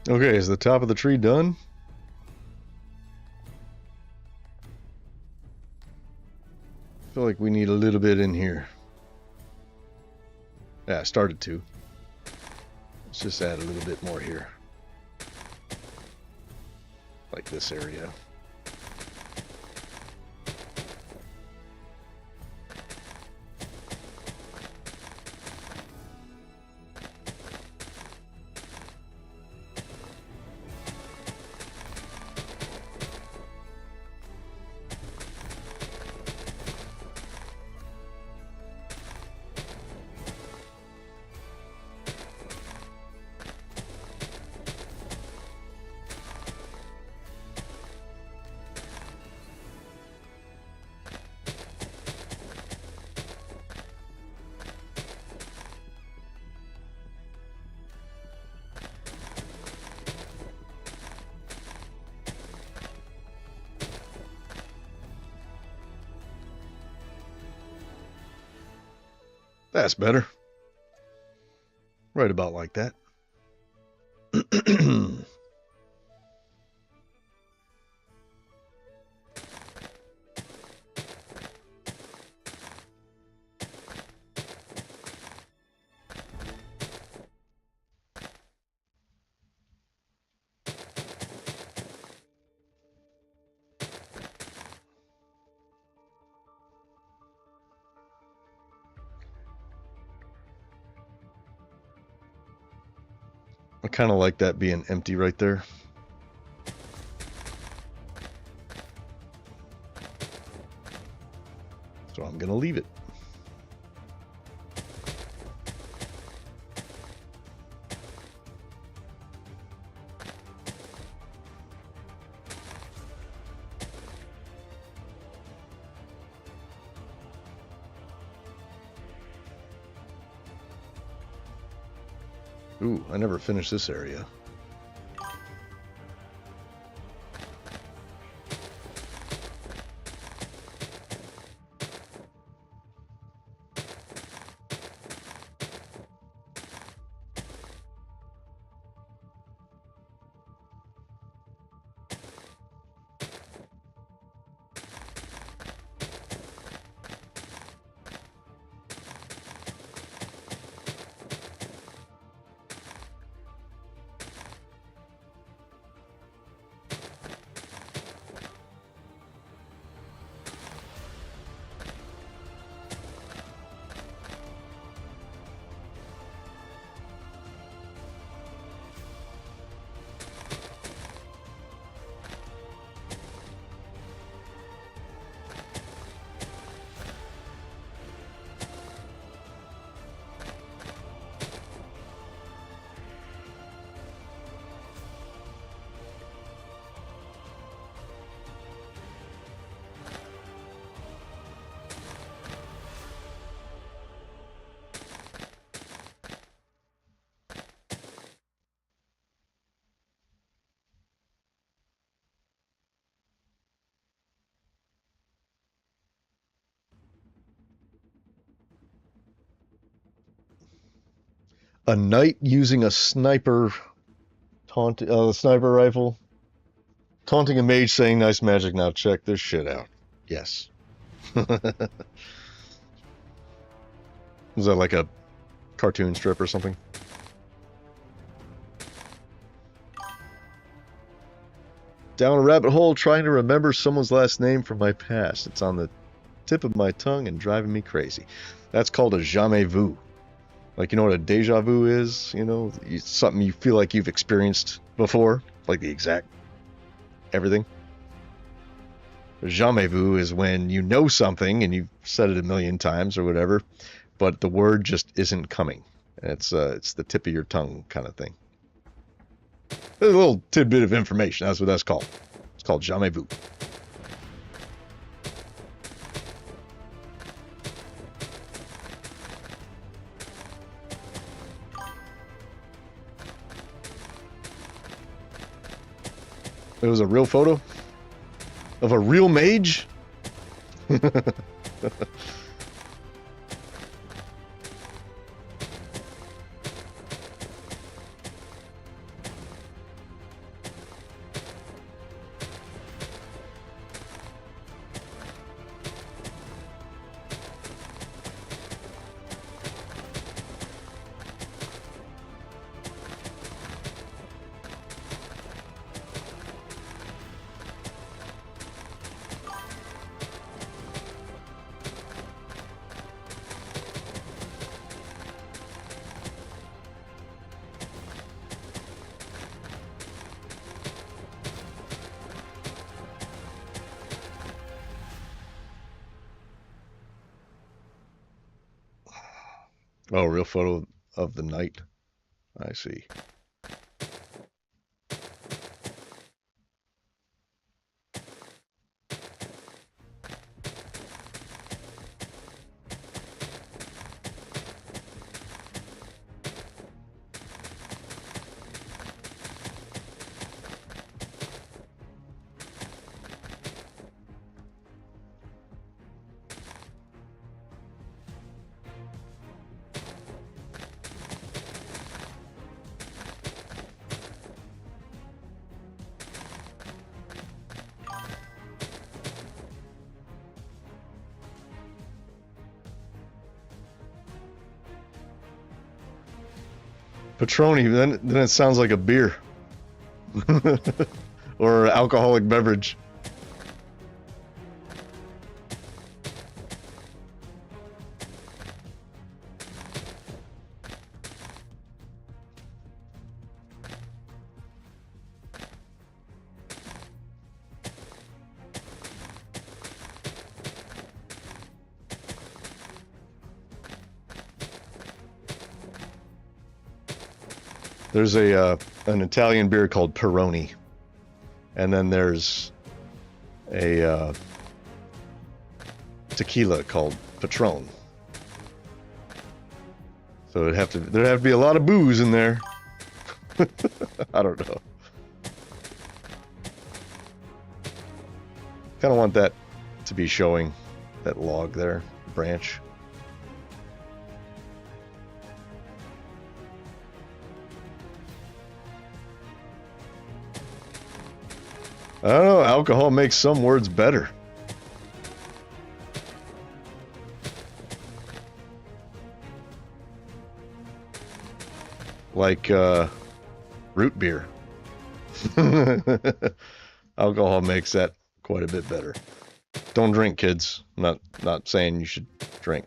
Okay, is the top of the tree done? I feel like we need a little bit in here. Yeah, I started to. Let's just add a little bit more here. Like this area. That's better. Right about like that. I kind of like that being empty right there. So I'm going to leave it. Ooh, I never finished this area. A knight using a sniper sniper rifle, taunting a mage saying nice magic, now check this shit out. Yes. Was that like a cartoon strip or something? Down a rabbit hole trying to remember someone's last name from my past. It's on the tip of my tongue and driving me crazy. That's called a jamais vu. Like, you know what a deja vu is? You know, something you feel like you've experienced before, like the exact everything. A jamais vu is when you know something and you've said it a million times or whatever, but the word just isn't coming. And it's the tip of your tongue kind of thing. A little tidbit of information. That's what that's called. It's called jamais vu. It was a real photo of a real mage? Oh, real photo of the knight. I see. Patroni, then it sounds like a beer. Or an alcoholic beverage. There's an Italian beer called Peroni, and then there's a tequila called Patron. So there'd have to be a lot of booze in there. I don't know. Kind of want that to be showing, that log there, branch. I don't know, alcohol makes some words better. Like root beer. Alcohol makes that quite a bit better. Don't drink, kids. I'm not saying you should drink.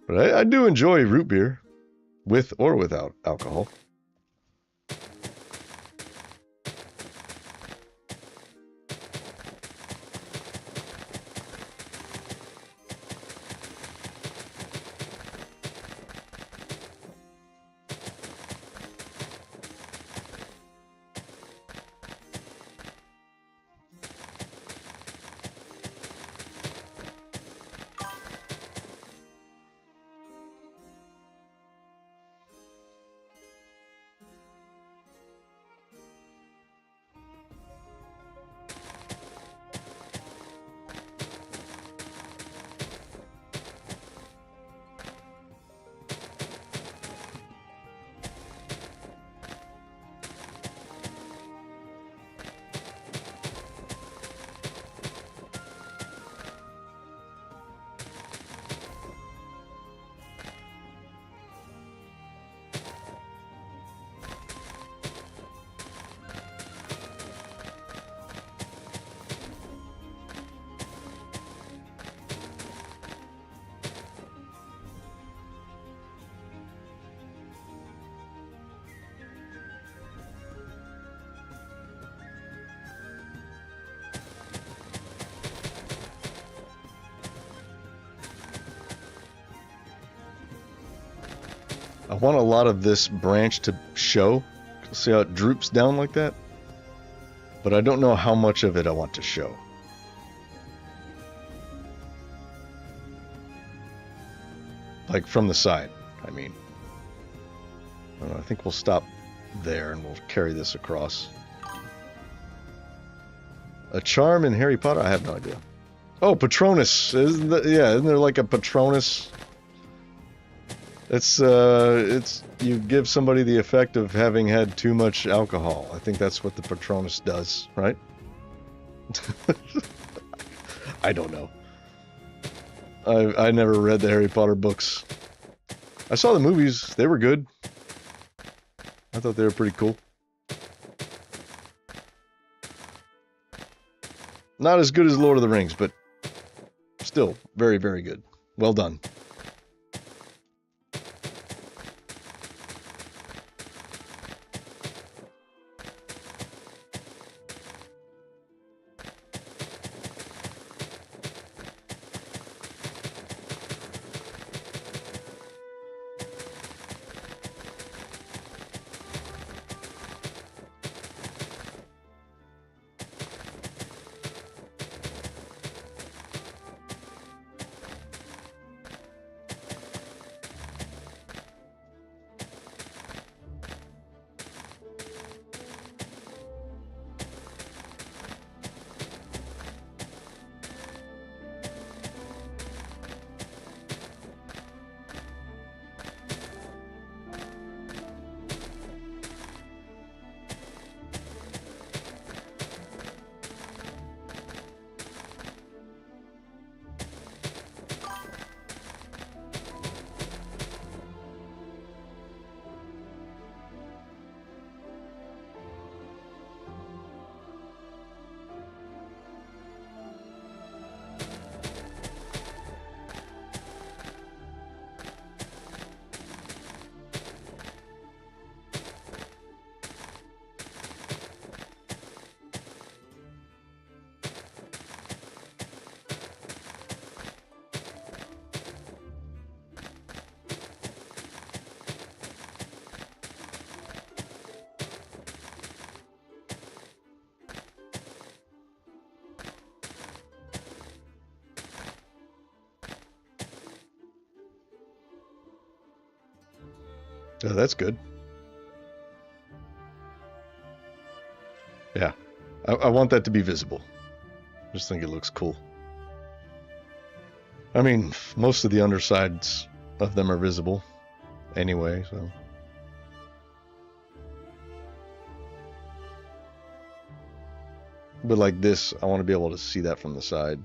But I do enjoy root beer, with or without alcohol. I want a lot of this branch to show. See how it droops down like that? But I don't know how much of it I want to show. Like from the side, I mean. I think we'll stop there and we'll carry this across. A charm in Harry Potter? I have no idea. Oh, Patronus. Isn't there like a Patronus? It's you give somebody the effect of having had too much alcohol. I think that's what the Patronus does, right? I don't know. I never read the Harry Potter books. I saw the movies. They were good. I thought they were pretty cool. Not as good as Lord of the Rings, but still very, very good. Well done. Oh, that's good. Yeah. I want that to be visible. I just think it looks cool. I mean, most of the undersides of them are visible anyway, so. But like this, I want to be able to see that from the side.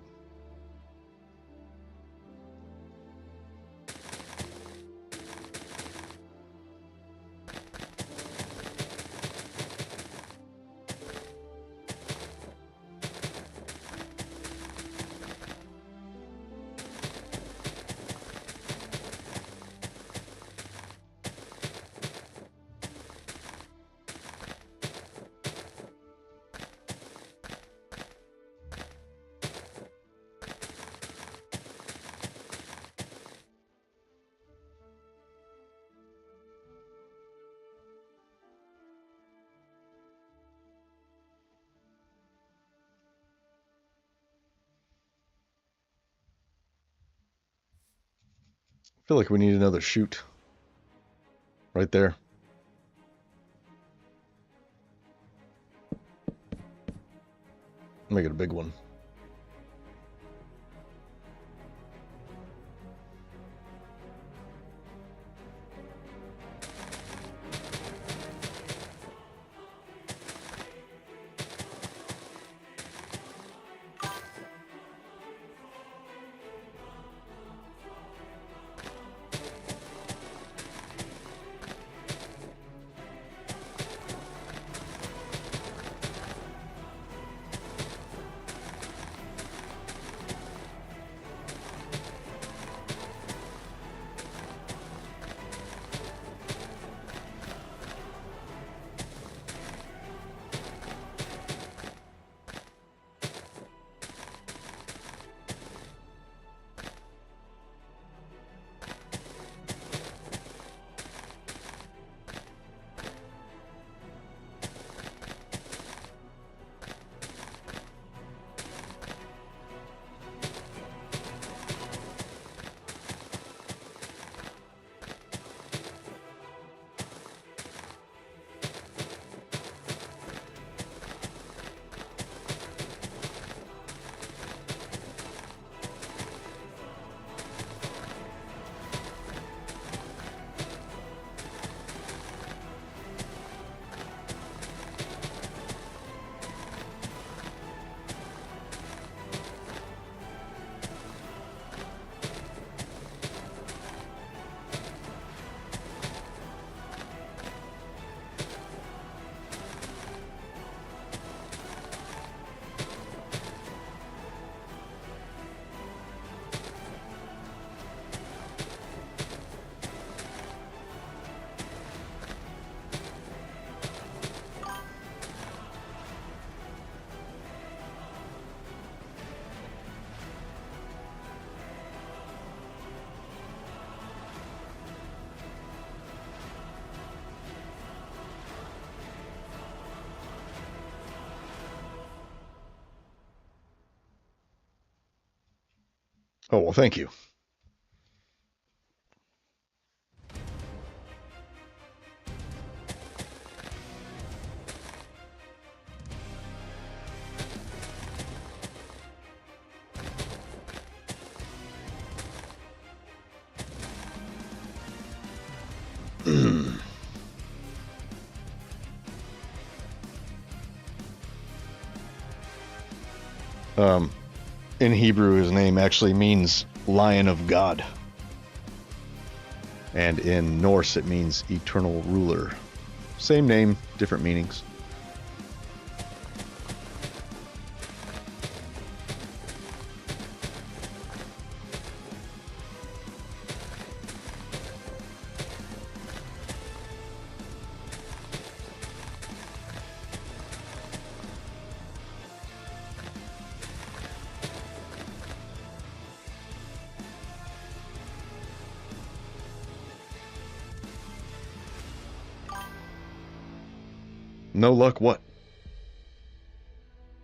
I feel like we need another chute. Right there. Make it a big one. Oh, well, thank you. In Hebrew, his name actually means Lion of God. And in Norse, it means Eternal Ruler. Same name, different meanings. No luck what?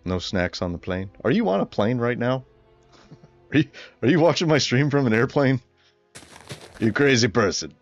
No snacks on the plane? Are you on a plane right now? Are you watching my stream from an airplane? You crazy person.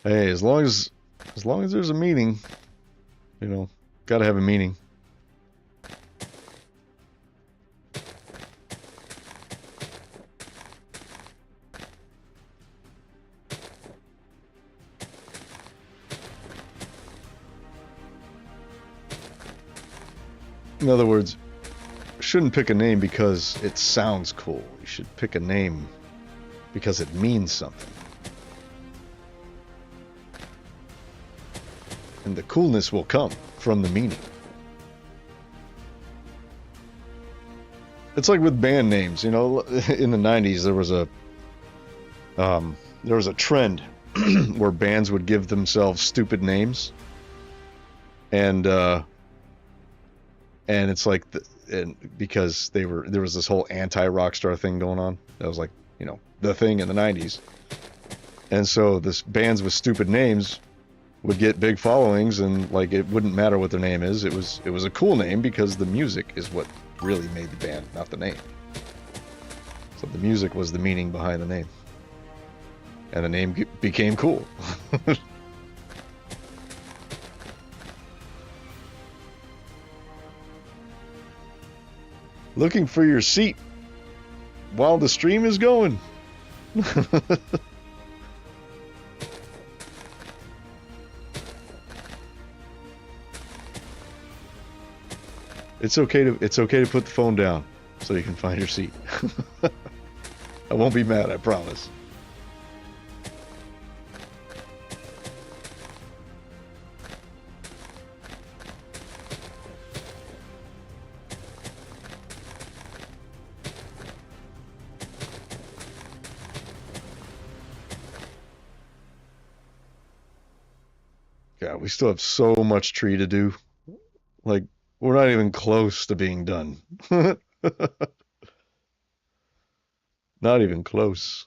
Hey, as long as there's a meaning, you know, gotta have a meaning. In other words, shouldn't pick a name because it sounds cool. You should pick a name because it means something. And the coolness will come from the meaning. It's like with band names, you know, in the 90s there was a trend where bands would give themselves stupid names. And it's like and because there was this whole anti-rock star thing going on. That was like, you know, the thing in the 90s. And so this bands with stupid names would get big followings, and like it wouldn't matter what their name is. It was a cool name because the music is what really made the band, not the name. So the music was the meaning behind the name. And the name became cool. Looking for your seat while the stream is going. It's okay to put the phone down so you can find your seat. I won't be mad, I promise. God, we still have so much tree to do. Like, we're not even close to being done. Not even close.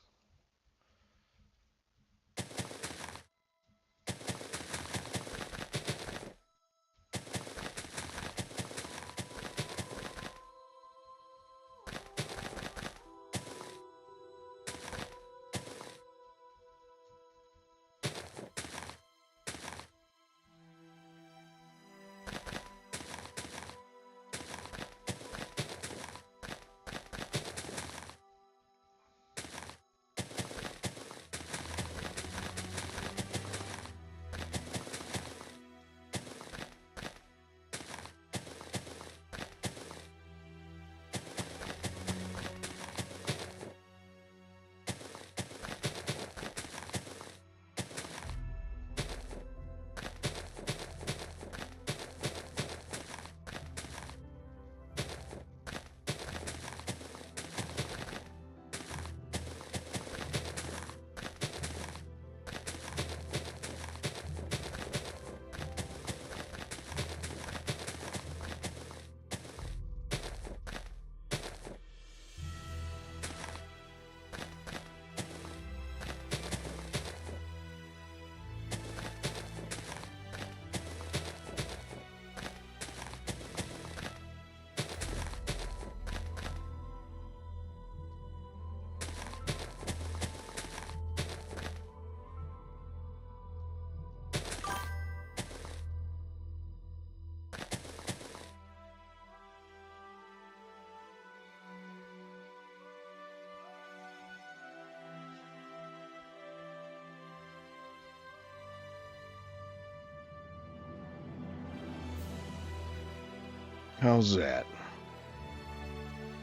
How's that?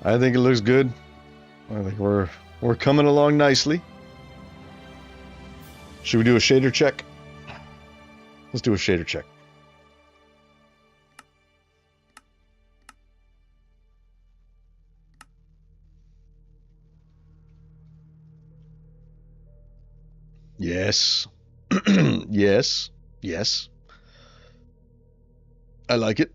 I think it looks good. I think we're coming along nicely. Should we do a shader check? Let's do a shader check. Yes. Yes. Yes. I like it.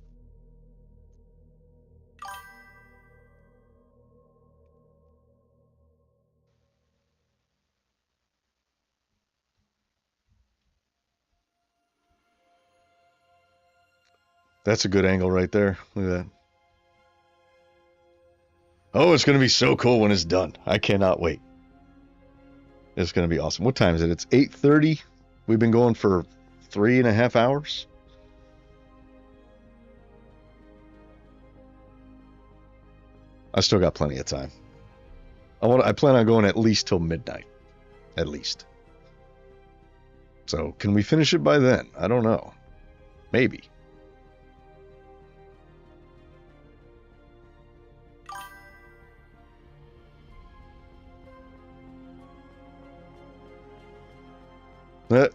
That's a good angle right there. Look at that. Oh, it's going to be so cool when it's done. I cannot wait. It's going to be awesome. What time is it? It's 8:30. We've been going for 3.5 hours. I still got plenty of time. I plan on going at least till midnight. At least. So, can we finish it by then? I don't know. Maybe.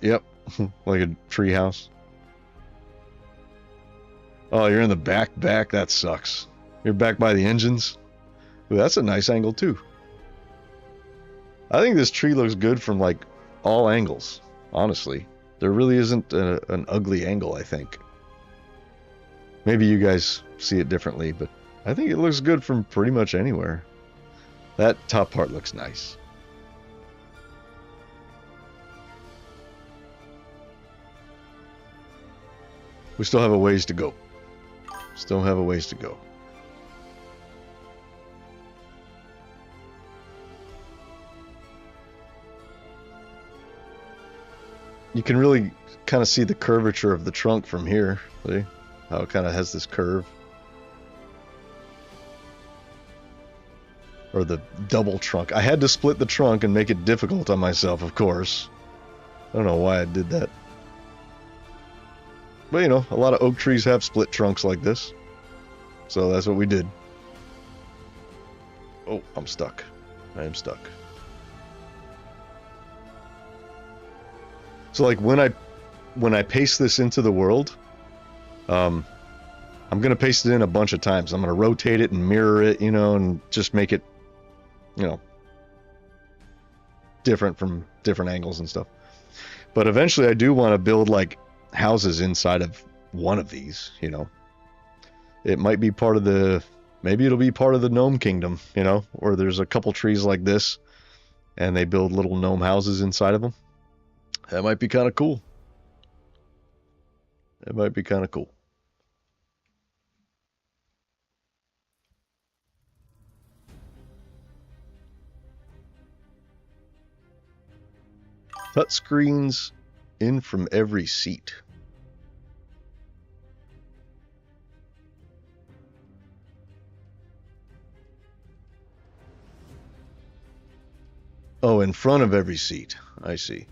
Yep. Like a tree house. Oh, you're in the back. That sucks. You're back by the engines. Ooh, that's a nice angle too. I think this tree looks good from like all angles, honestly. There really isn't an ugly angle, I think. Maybe you guys see it differently, but I think it looks good from pretty much anywhere. That top part looks nice. We still have a ways to go. Still have a ways to go. You can really kind of see the curvature of the trunk from here. See how it kind of has this curve. Or the double trunk. I had to split the trunk and make it difficult on myself, of course. I don't know why I did that. But you know, a lot of oak trees have split trunks like this. So that's what we did. Oh, I'm stuck. I am stuck. So like when I paste this into the world, I'm gonna paste it in a bunch of times. I'm gonna rotate it and mirror it, you know, and just make it, you know, different from different angles and stuff. But eventually I do want to build like houses inside of one of these, you know. It might be part of the, maybe it'll be part of the gnome kingdom, you know, where there's a couple trees like this and they build little gnome houses inside of them. That might be kind of cool. It might be kind of cool. Touchscreens in from every seat. Oh, in front of every seat. I see.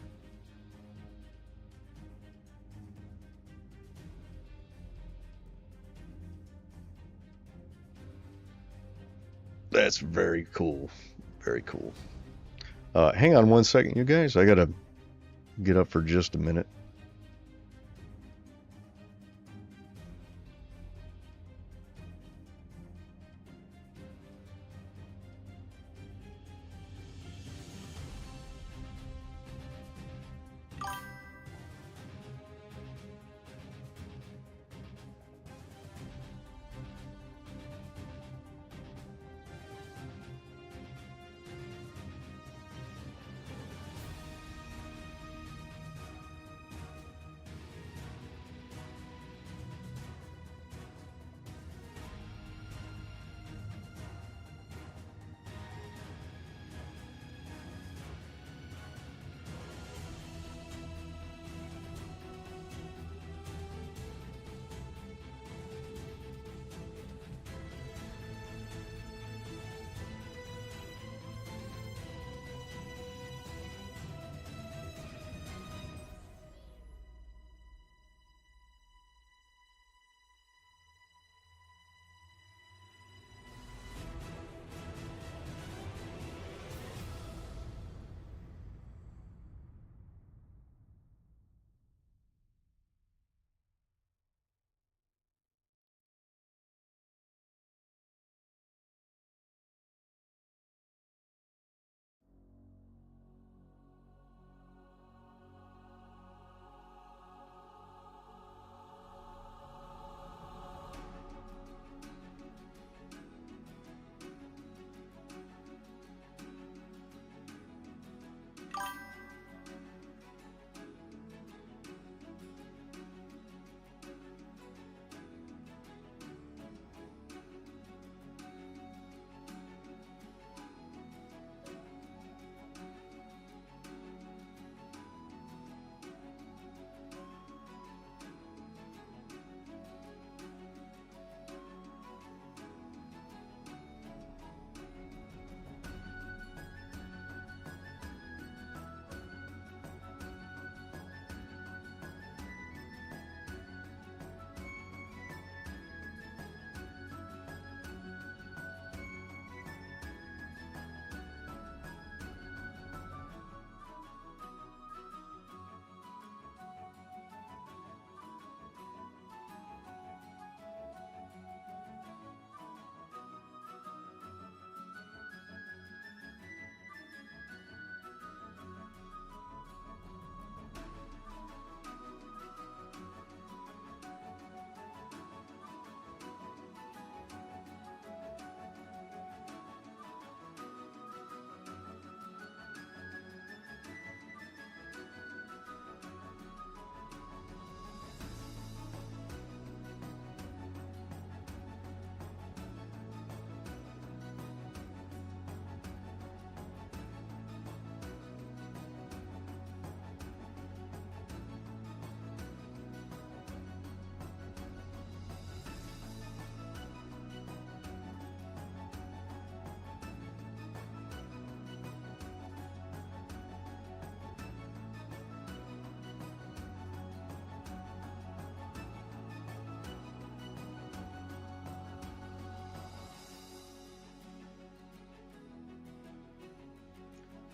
That's very cool. Very cool. Hang on one second, you guys. I gotta get up for just a minute.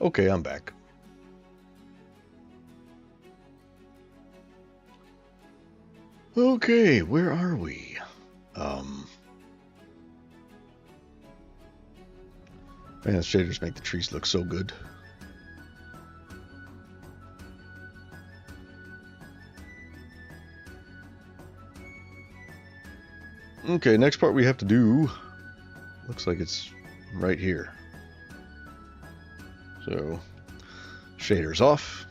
Okay, I'm back. Okay, where are we? Man, the shaders make the trees look so good. Okay, next part we have to do, looks like it's right here. So, shaders off.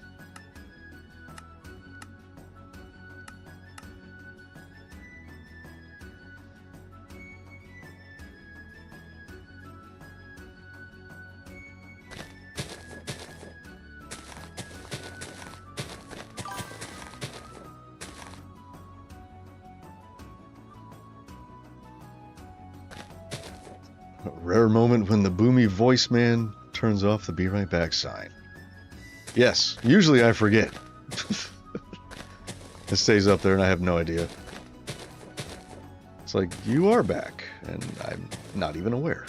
A rare moment when the boomy voice man turns off the be right back sign. Yes, usually I forget. It stays up there and I have no idea. It's like, you are back, and I'm not even aware.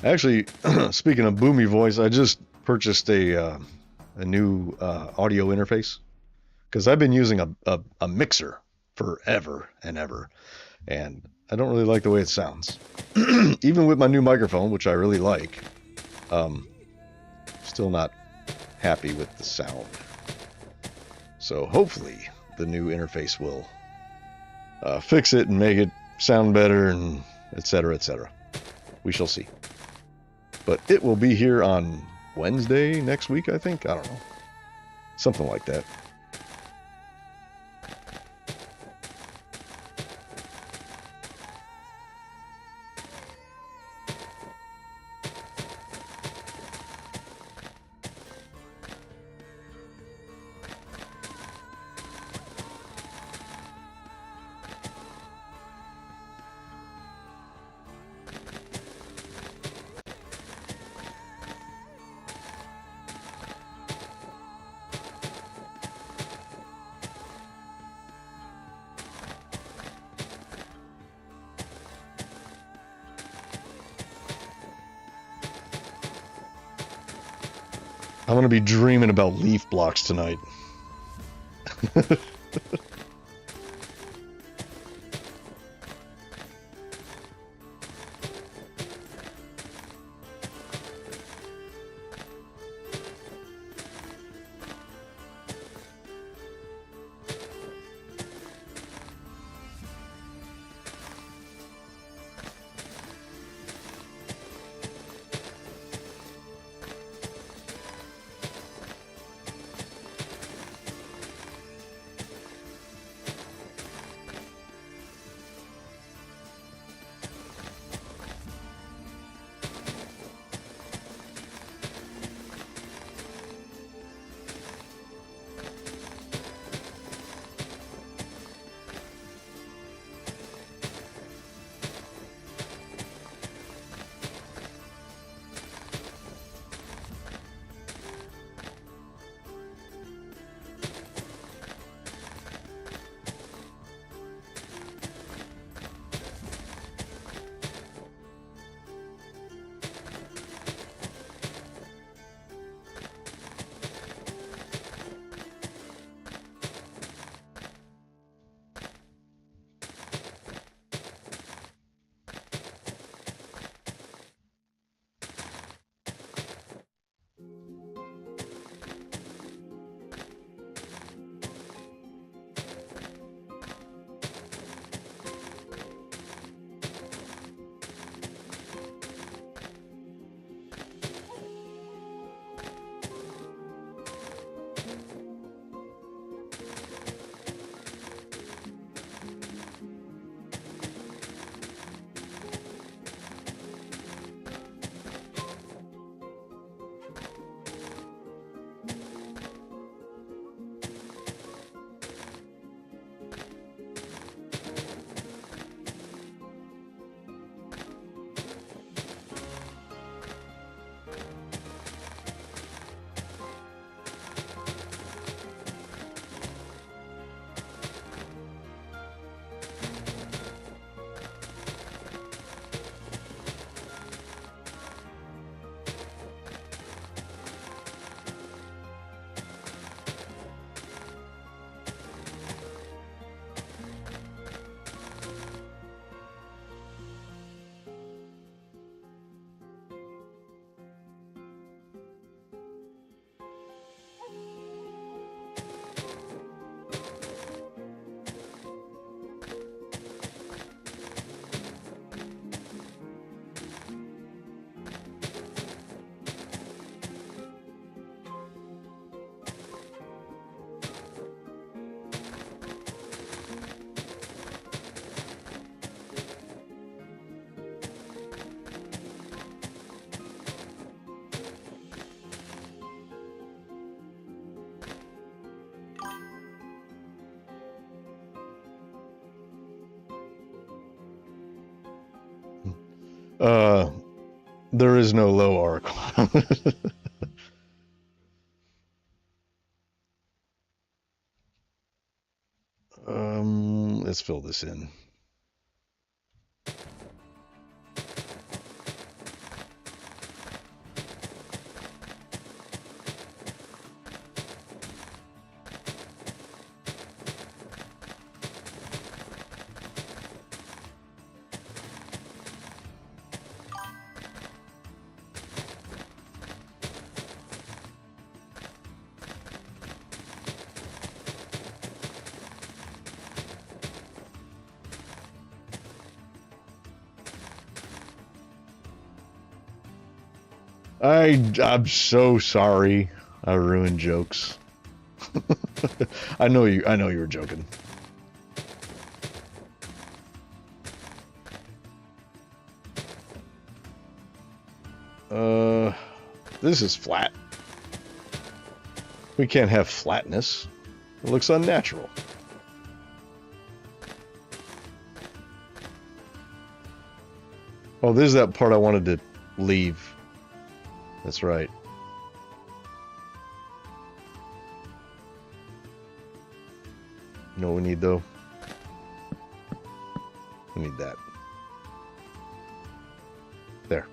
Actually, speaking of boomy voice, I just purchased a new audio interface because I've been using a mixer forever and ever, and I don't really like the way it sounds. Even with my new microphone, which I really like, still not happy with the sound. So hopefully the new interface will fix it and make it sound better, and etc., etc. We shall see. But it will be here on Wednesday next week, I think. I don't know. Something like that. I'm going to be dreaming about leaf blocks tonight. Uh, there is no low oracle. Let's fill this in. I'm so sorry. I ruined jokes. I know you were joking. This is flat. We can't have flatness. It looks unnatural. Oh, this is that part I wanted to leave. That's right. You know what we need, though? We need that. There.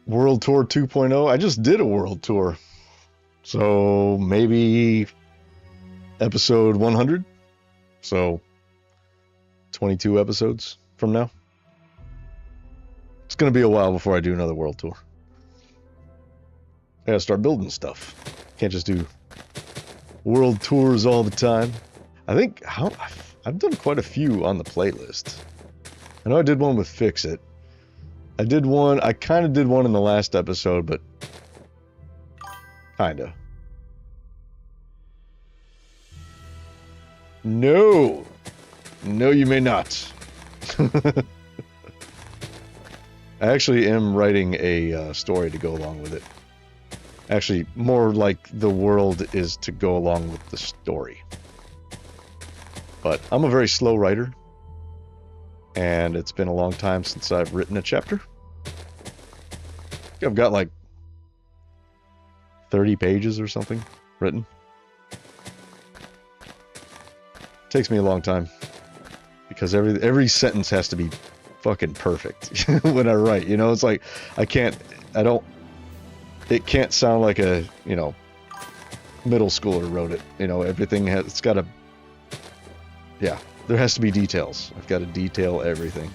World Tour 2.0. I just did a world tour. So maybe episode 100. So 22 episodes from now. It's going to be a while before I do another world tour. I got to start building stuff. Can't just do world tours all the time. I think I've done quite a few on the playlist. I know I did one with Fix It. I kind of did one in the last episode, but kinda. No, you may not. I actually am writing a story to go along with it. Actually, more like the world is to go along with the story. But I'm a very slow writer. And it's been a long time since I've written a chapter. I've got like 30 pages or something written. Takes me a long time because every sentence has to be fucking perfect when I write. You know, it's like it can't sound like a, middle schooler wrote it. You know, it's got to Yeah, there has to be details. I've got to detail everything.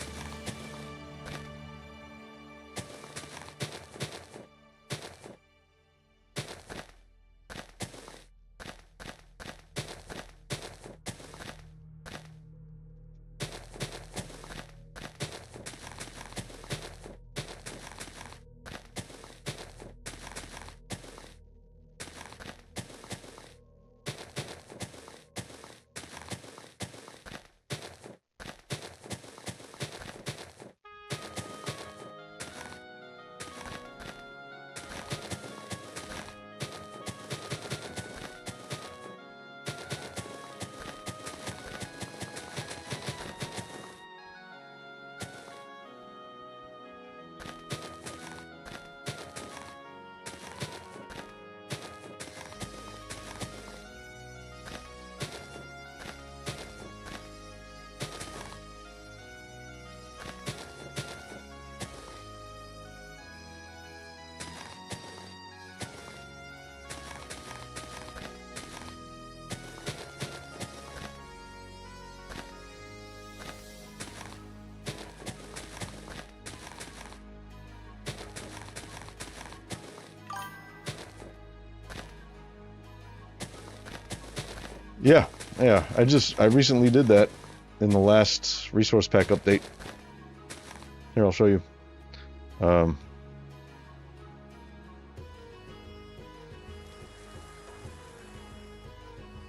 Yeah, yeah. I recently did that in the last resource pack update. Here, I'll show you. Um,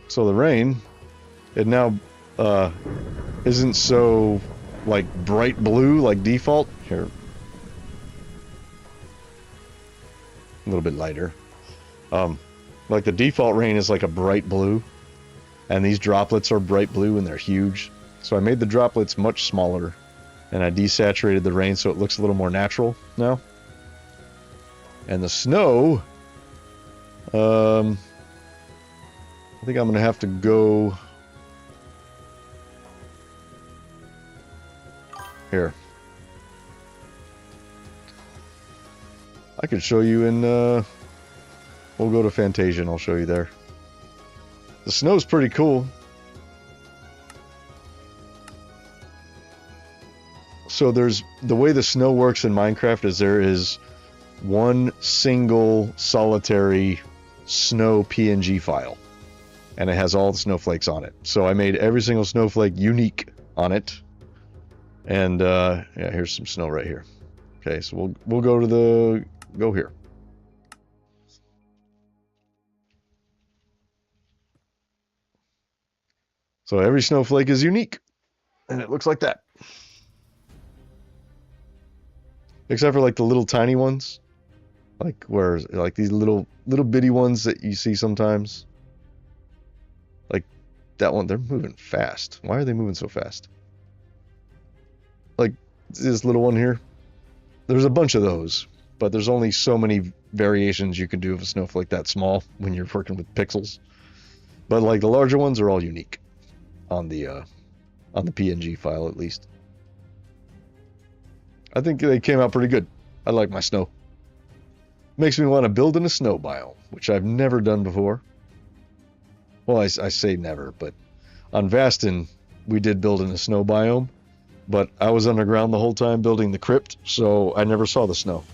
so the rain, it now isn't so like bright blue like default. Here, a little bit lighter. Like the default rain is like a bright blue, and these droplets are bright blue and they're huge. So I made the droplets much smaller, and I desaturated the rain so it looks a little more natural now. And the snow, I think I'm gonna have to go here. I could show you in, we'll go to Fantasia and I'll show you there. The snow's pretty cool. So there's, the way the snow works in Minecraft is there is one single solitary snow PNG file, and it has all the snowflakes on it. So I made every single snowflake unique on it. And yeah, here's some snow right here. Okay, so we'll go to the, go here. So every snowflake is unique, and it looks like that. Except for like the little tiny ones, like where, like these little bitty ones that you see sometimes. Like that one, they're moving fast. Why are they moving so fast? Like this little one here. There's a bunch of those, but there's only so many variations you can do of a snowflake that small when you're working with pixels. But like the larger ones are all unique on the PNG file at least. I think they came out pretty good. I like my snow. Makes me want to build in a snow biome, which I've never done before. Well, I say never, but on Vastin, we did build in a snow biome, but I was underground the whole time building the crypt, so I never saw the snow.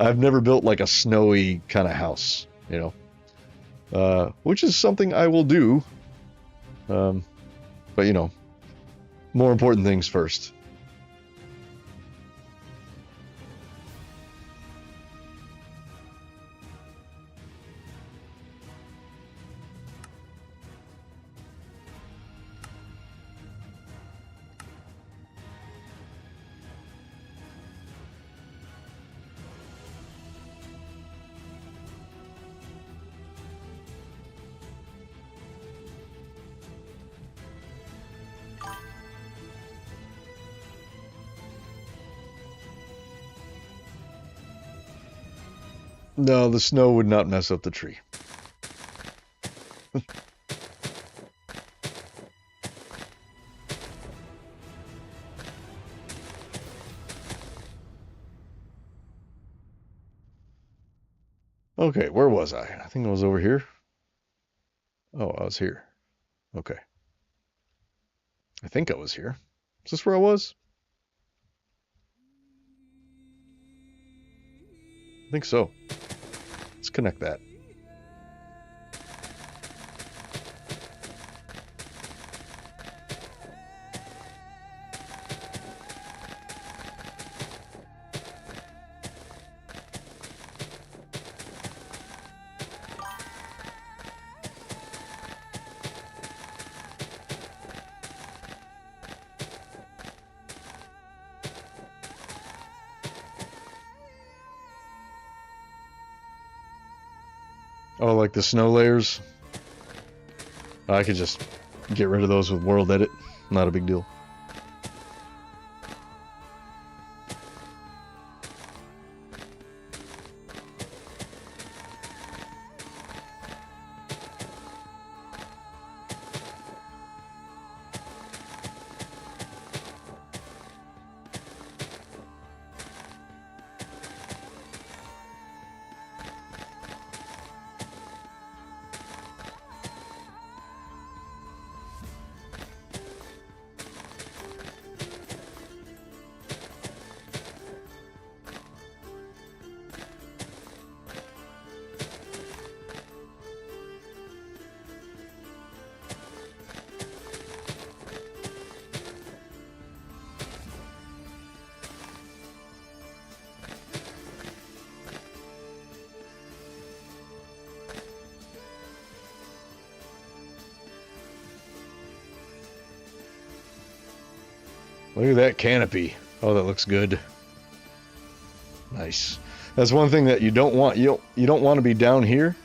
I've never built like a snowy kind of house, you know, which is something I will do. But you know, more important things first. No, the snow would not mess up the tree. Okay, where was I? I think I was over here. Oh, I was here. Okay. I think I was here. Is this where I was? I think so. Let's connect that. Oh, like the snow layers? I could just get rid of those with World Edit. Not a big deal. Look at that canopy. Oh, that looks good. Nice. That's one thing that you don't want. You don't want to be down here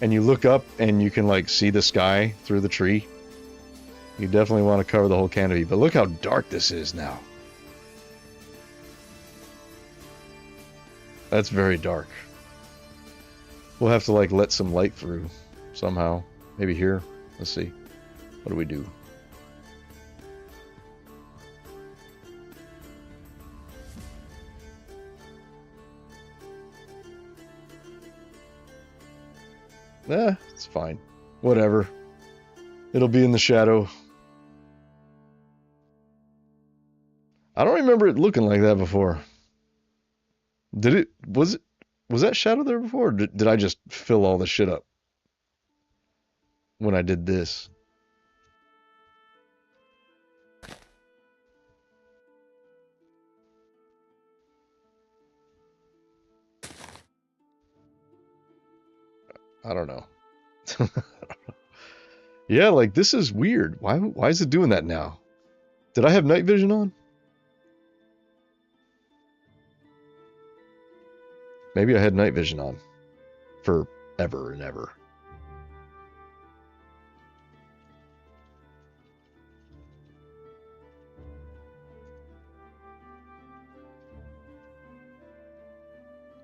and you look up and you can like see the sky through the tree. You definitely want to cover the whole canopy. But look how dark this is now. That's very dark. We'll have to like let some light through somehow. Maybe here. Let's see. What do we do? It's fine. Whatever. It'll be in the shadow. I don't remember it looking like that before. Did it? Was that shadow there before? Or did I just fill all the shit up when I did this? I don't know. Yeah, like this is weird. Why is it doing that now? Did I have night vision on? Maybe I had night vision on forever and ever.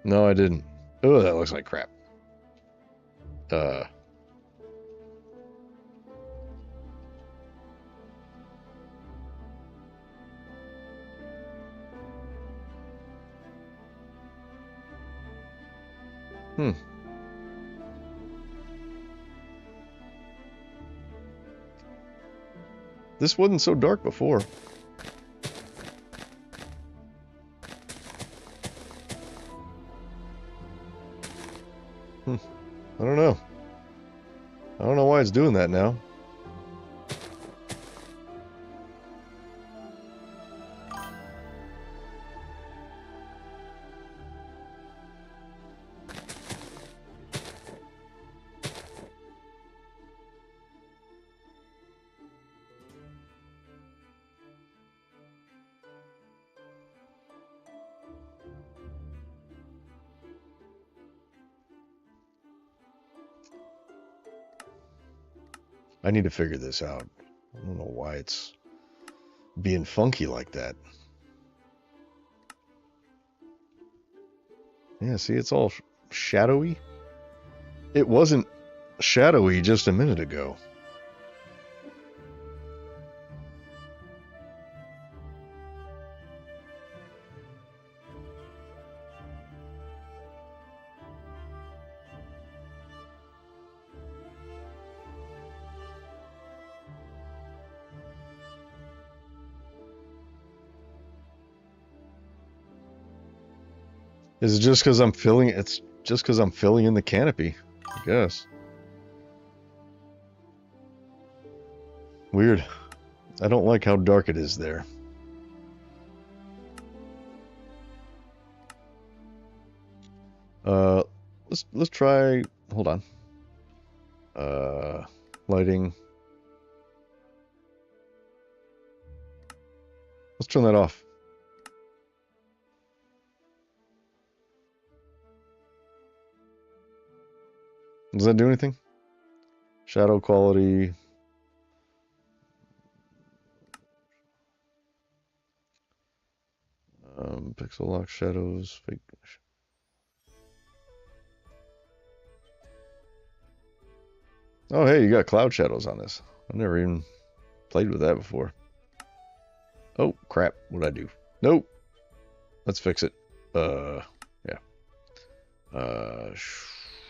No, I didn't. Oh, that looks like crap. Uh. Hmm. This wasn't so dark before. I don't know. I don't know why it's doing that now. I need to figure this out. I don't know why it's being funky like that. Yeah, see, it's all shadowy. It wasn't shadowy just a minute ago. Is it just because I'm filling? It's just because I'm filling in the canopy, I guess. Weird. I don't like how dark it is there. Let's try. Hold on. Lighting. Let's turn that off. Does that do anything? Shadow quality. Pixel lock shadows. Fake. Oh, hey, you got cloud shadows on this. I've never even played with that before. Oh, crap. What'd I do? Nope. Let's fix it. Yeah.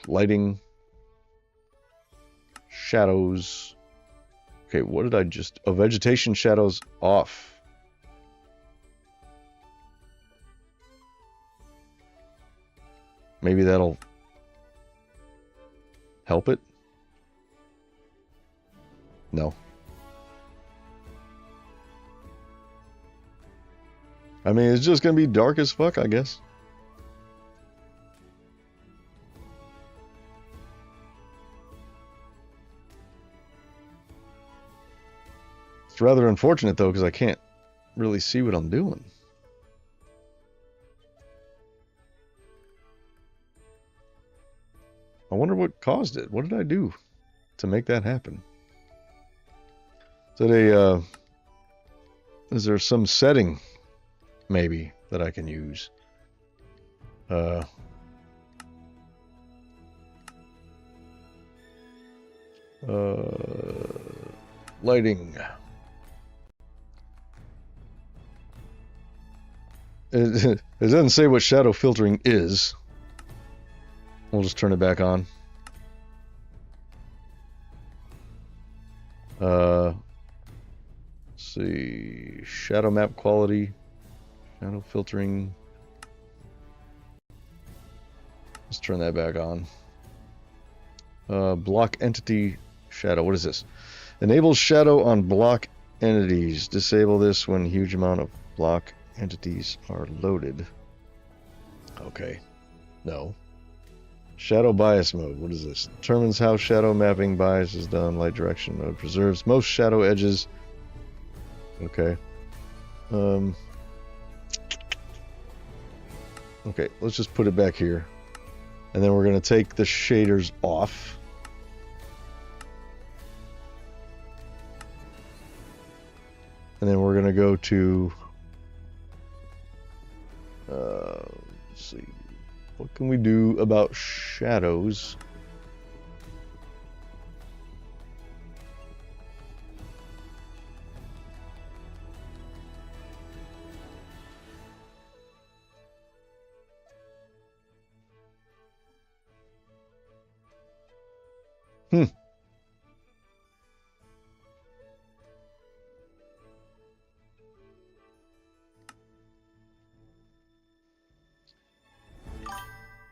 Lighting. Shadows. Okay, what did I just... Oh, vegetation shadows off. Maybe that'll help it? No. I mean, it's just gonna be dark as fuck, I guess. It's rather unfortunate, though, because I can't really see what I'm doing. I wonder what caused it. What did I do to make that happen? Is there some setting, maybe, that I can use? Lighting. It doesn't say what shadow filtering is. We'll just turn it back on. Let's see. Shadow map quality. Shadow filtering. Let's turn that back on. Block entity shadow. What is this? Enables shadow on block entities. Disable this when huge amount of block entities are loaded. Okay. No. Shadow bias mode. What is this? Determines how shadow mapping bias is done. Light direction mode preserves most shadow edges. Okay. Okay, let's just put it back here. And then we're going to take the shaders off. And then we're going to go to... let's see. What can we do about shadows?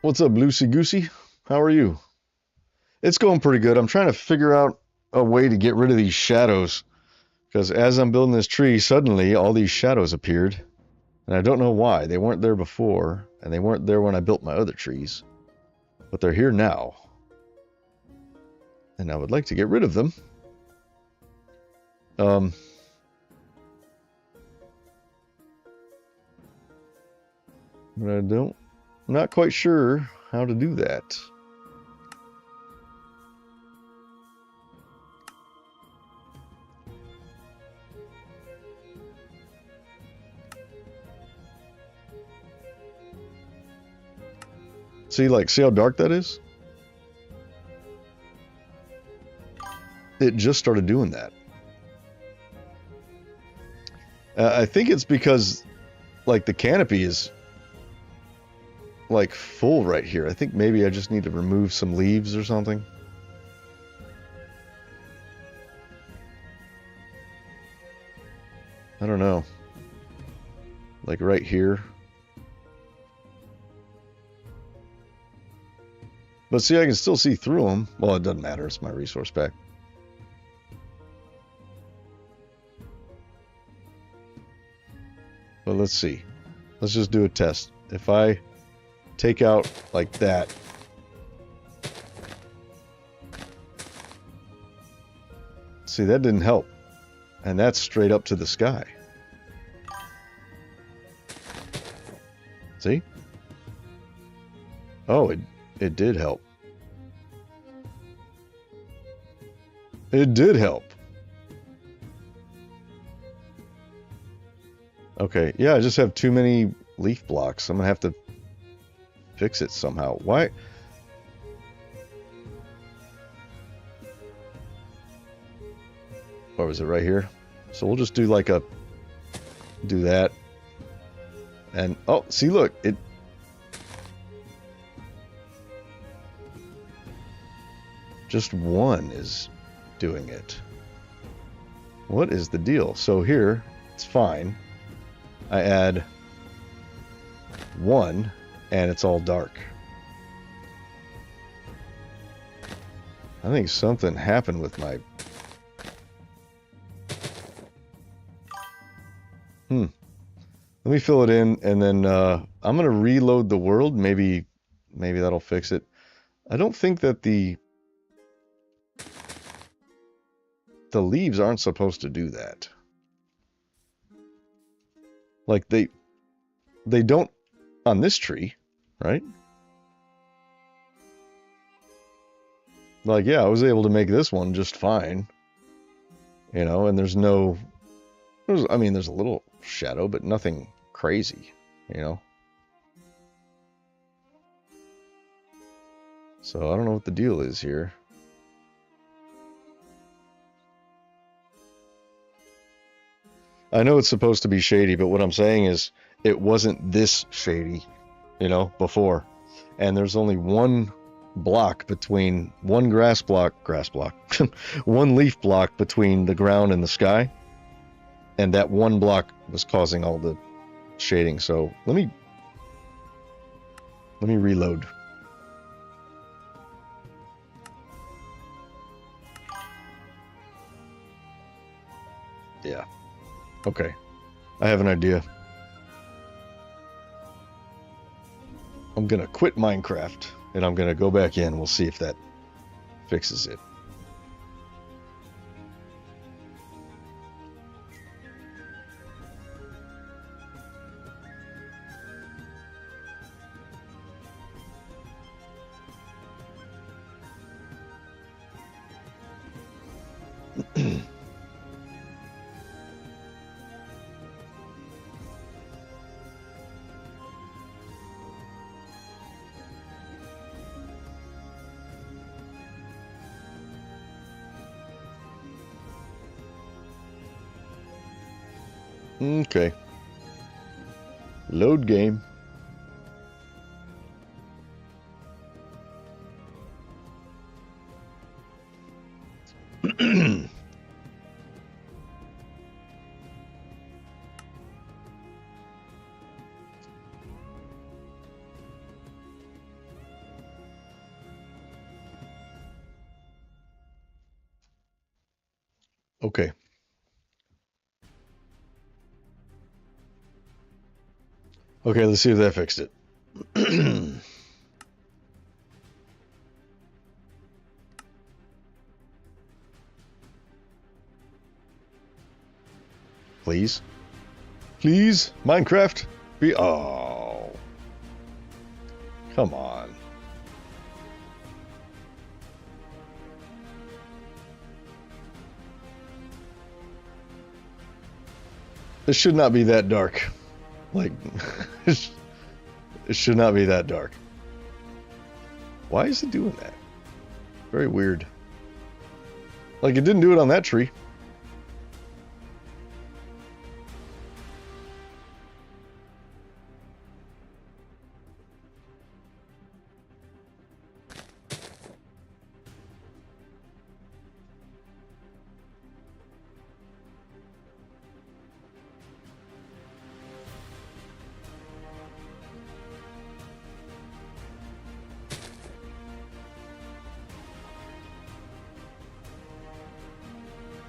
What's up, Lucy Goosey? How are you? It's going pretty good. I'm trying to figure out a way to get rid of these shadows. Because as I'm building this tree, suddenly all these shadows appeared. And I don't know why. They weren't there before. And they weren't there when I built my other trees. But they're here now. And I would like to get rid of them. But I'm not quite sure how to do that. See how dark that is? It just started doing that. I think it's because, like, the canopy is, like, full right here. I think maybe I just need to remove some leaves or something. I don't know. Like right here. But see, I can still see through them. Well, it doesn't matter. It's my resource pack. But let's see. Let's just do a test. If I take out like that. See, that didn't help. And that's straight up to the sky. See? Oh, it did help. It did help. Okay, yeah, I just have too many leaf blocks. I'm gonna have to fix it somehow. Why? Or was it right here? So we'll just do like a... do that. And, oh, see, look, it... just one is doing it. What is the deal? So here, it's fine. I add one, and it's all dark. I think something happened with my... Let me fill it in, and then I'm going to reload the world. Maybe that'll fix it. I don't think that the leaves aren't supposed to do that. Like, they don't on this tree, right? Like, yeah, I was able to make this one just fine. You know, and there's no... I mean, there's a little shadow, but nothing crazy, you know? So, I don't know what the deal is here. I know it's supposed to be shady, but what I'm saying is it wasn't this shady, you know, before. And there's only one block between, one one leaf block between the ground and the sky. And that one block was causing all the shading. So let me reload. Yeah. Okay. I have an idea. I'm gonna quit Minecraft and I'm gonna go back in. We'll see if that fixes it. Okay. Load game. Okay. Okay, let's see if that fixed it. Please? Please? Minecraft? Be... Oh. Come on. This should not be that dark. Like, it should not be that dark. Why is it doing that? Very weird. Like, it didn't do it on that tree.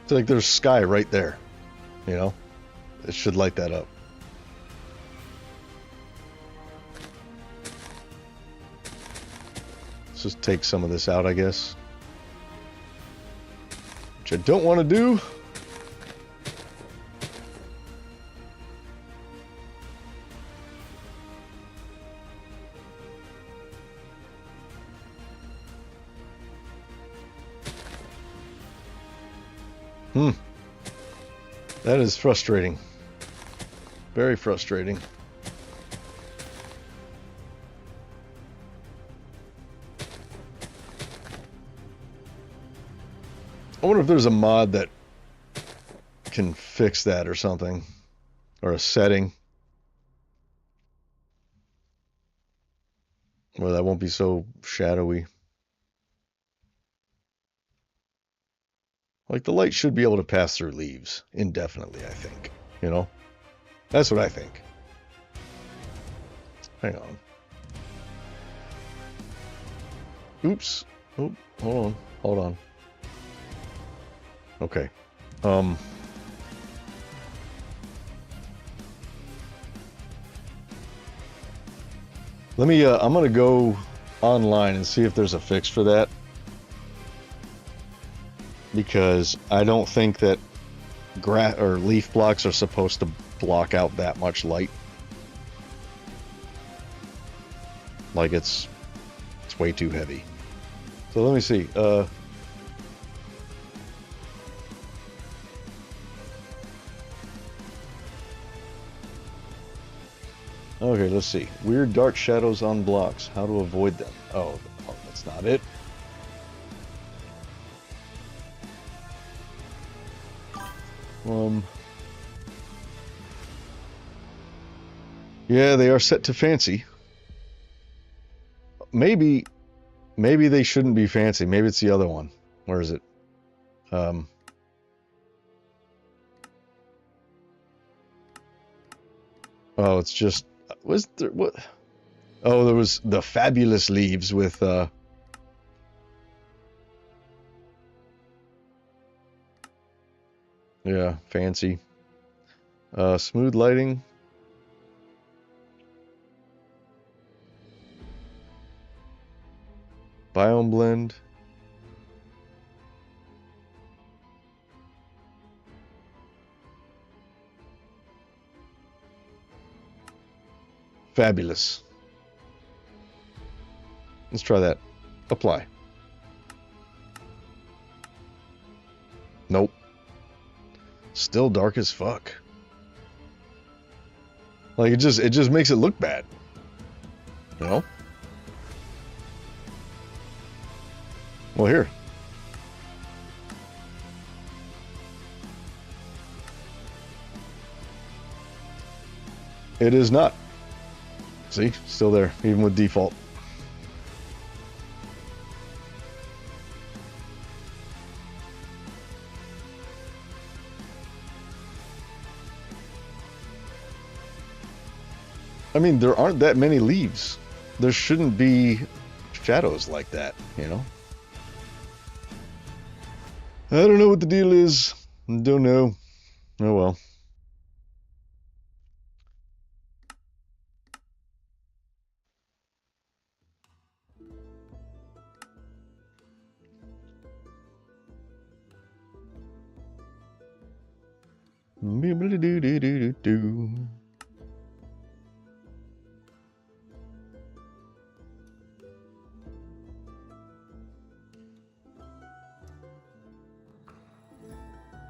It's like there's sky right there, you know? It should light that up. Let's just take some of this out, I guess. Which I don't want to do. That is frustrating. Very frustrating. I wonder if there's a mod that can fix that or something. Or a setting. Where that won't be so shadowy. Like, the light should be able to pass through leaves indefinitely, I think. You know? That's what I think. Hang on. Oops. Oh, hold on. Hold on. Okay. Let me, I'm gonna go online and see if there's a fix for that. Because I don't think that grass or leaf blocks are supposed to block out that much light. Like it's way too heavy. So let me see. Okay, let's see. Weird dark shadows on blocks. How to avoid them. Oh, that's not it. Yeah, they are set to fancy. Maybe they shouldn't be fancy. Maybe it's the other one. Where is it? Oh, it's just was there what? Oh, there was the fabulous leaves with yeah, fancy. Smooth lighting. Biome blend. Fabulous. Let's try that. Apply. Nope. Still dark as fuck. Like it just makes it look bad. You know? Well, here. It is not. See? Still there, even with default. I mean, there aren't that many leaves. There shouldn't be shadows like that, you know? I don't know what the deal is. Don't know. Oh well.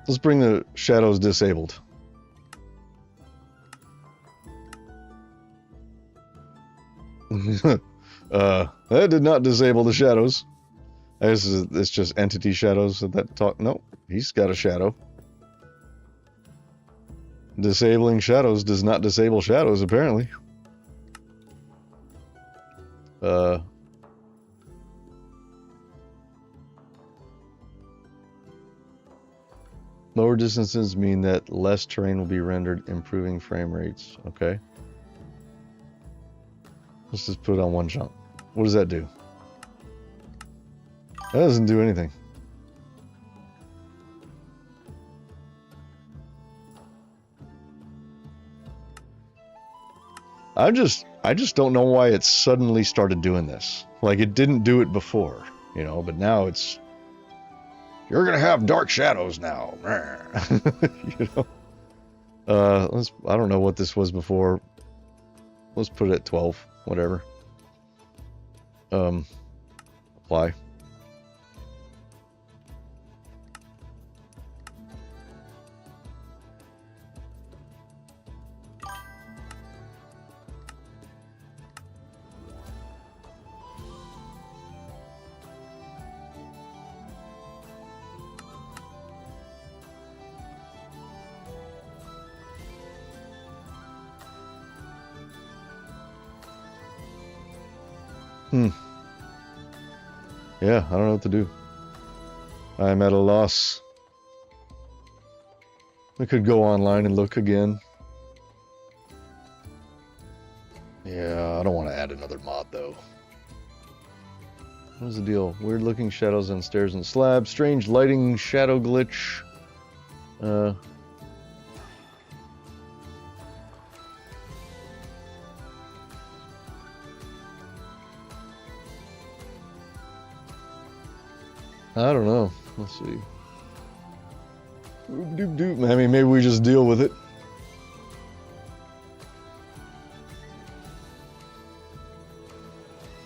Let's bring the shadows disabled. That did not disable the shadows. It's just entity shadows that talk. No, he's got a shadow. Disabling shadows does not disable shadows, apparently. Lower distances mean that less terrain will be rendered, improving frame rates. Okay. Let's just put it on one chunk. What does that do? That doesn't do anything. I just don't know why it suddenly started doing this. Like, it didn't do it before, you know, but now it's, you're gonna have dark shadows now. You know? I don't know what this was before. Let's put it at 12, whatever. Apply. Yeah, I don't know what to do. I'm at a loss. I could go online and look again. Yeah, I don't want to add another mod, though. What's the deal? Weird looking shadows on stairs and slabs. Strange lighting shadow glitch. I don't know. Let's see. I mean, maybe we just deal with it.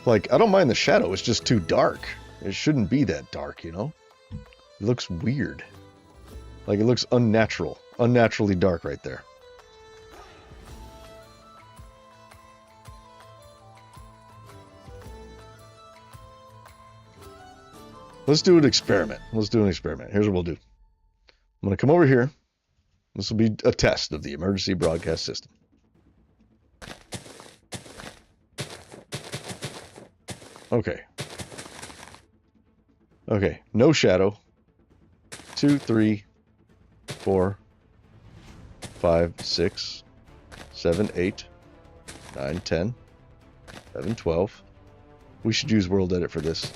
Like, I don't mind the shadow. It's just too dark. It shouldn't be that dark, you know? It looks weird. Like, it looks unnatural. Unnaturally dark right there. Let's do an experiment. Let's do an experiment. Here's what we'll do. I'm going to come over here. This will be a test of the emergency broadcast system. Okay. Okay. No shadow. 2, 3, 4, 5, 6, 7, 8, 9, 10, 11, 12. We should use World Edit for this.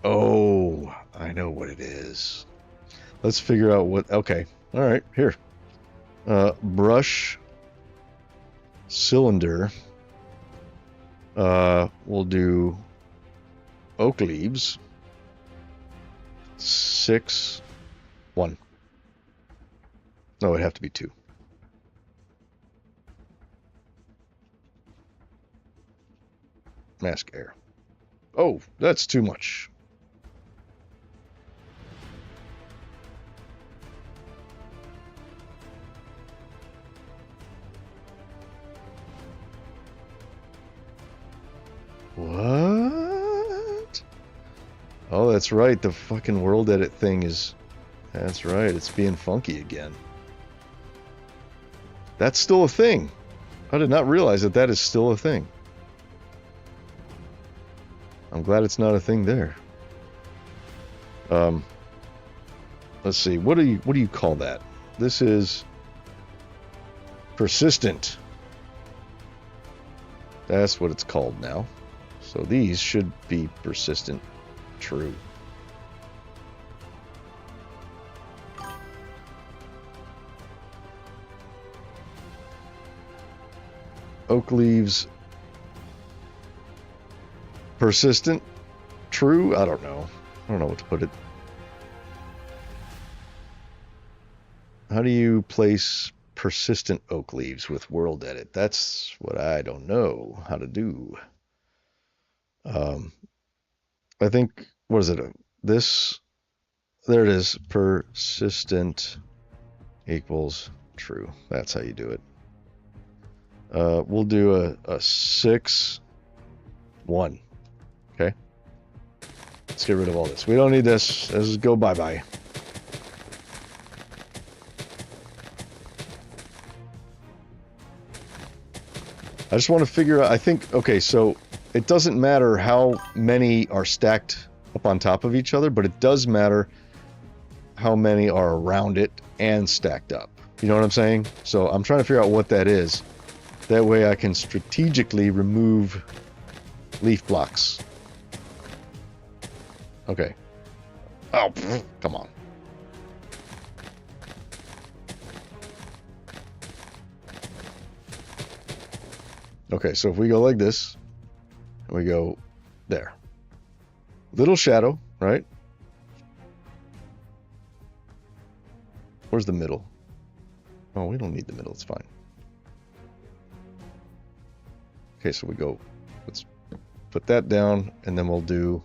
Oh, I know what it is. Let's figure out what... Okay. All right. Here. Brush. Cylinder. We'll do oak leaves. 6, 1. No, it'd have to be 2. Mask air. Oh, that's too much. What? Oh, that's right. The fucking World Edit thing is... That's right. It's being funky again. That's still a thing. I did not realize that that is still a thing. I'm glad it's not a thing there. Let's see. What do you call that? This is persistent. That's what it's called now. So these should be persistent true. Oak leaves persistent true? I don't know. I don't know what to put it. How do you place persistent oak leaves with World Edit? That's what I don't know how to do. I think, what is it? This, there it is. Persistent equals true. That's how you do it. We'll do a 6, 1. Okay. Let's get rid of all this. We don't need this. Let's just go bye-bye. I just want to figure out, I think, okay, so it doesn't matter how many are stacked up on top of each other, but it does matter how many are around it and stacked up. You know what I'm saying? So I'm trying to figure out what that is. That way I can strategically remove leaf blocks. Okay. Oh, come on. Okay, so if we go like this, and we go there. Little shadow, right? Where's the middle? Oh, we don't need the middle, it's fine. Okay, so we go, let's put that down, and then we'll do...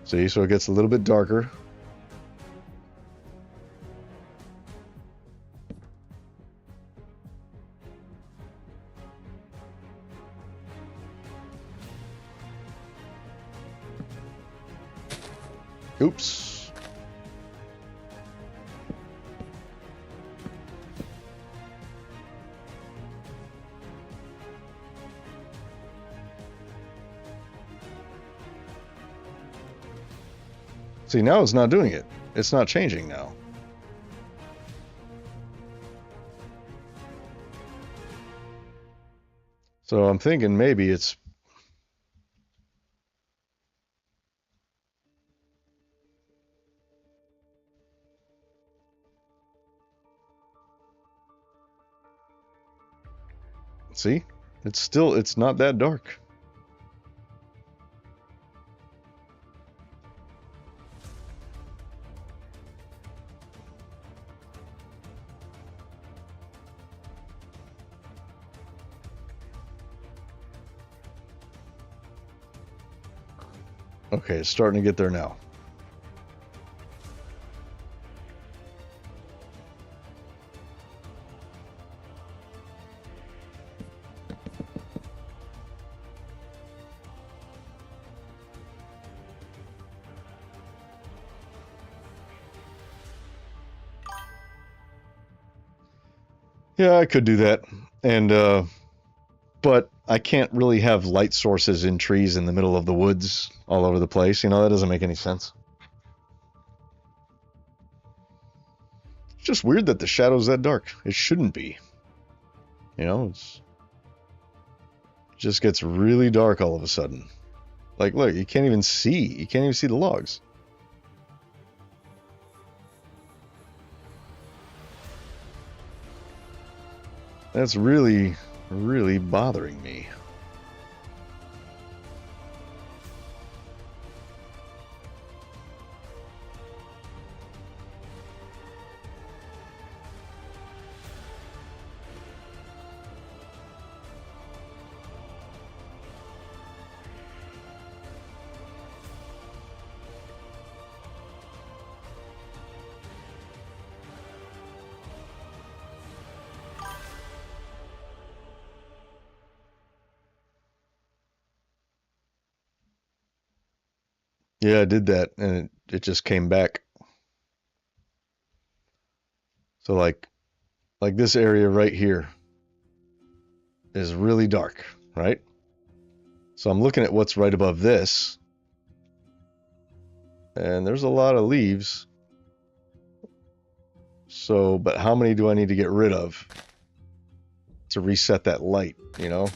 See, so it gets a little bit darker. Oops. See, now it's not doing it. It's not changing now. So I'm thinking maybe it's... See? It's not that dark. Okay, it's starting to get there now. Yeah, I could do that. And, but I can't really have light sources in trees in the middle of the woods all over the place. You know, that doesn't make any sense. It's just weird that the shadow's that dark. It shouldn't be. You know, it just gets really dark all of a sudden. Like, look, you can't even see the logs. That's really, really bothering me. Yeah, I did that, and it just came back. So like this area right here is really dark, right? So I'm looking at what's right above this, and there's a lot of leaves. So, but how many do I need to get rid of to reset that light, you know?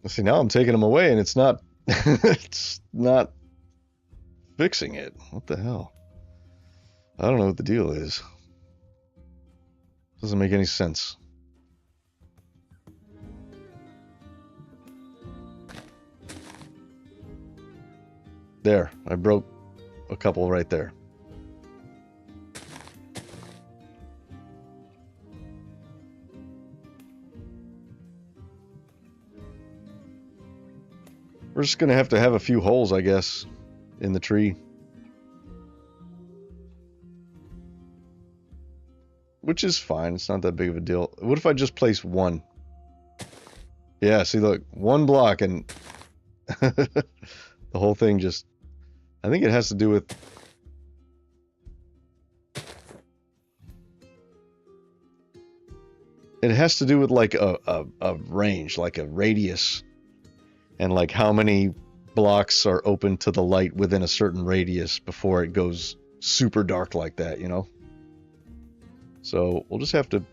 See, now I'm taking them away and it's not it's not fixing it. What the hell? I don't know what the deal is. Doesn't make any sense. There, I broke a couple right there. We're just gonna have to have a few holes, I guess, in the tree. Which is fine, it's not that big of a deal. What if I just place one? Yeah, see, look, one block and the whole thing just I think it has to do with... It has to do with like a range, like a radius, and like how many blocks are open to the light within a certain radius before it goes super dark like that, you know? So we'll just have to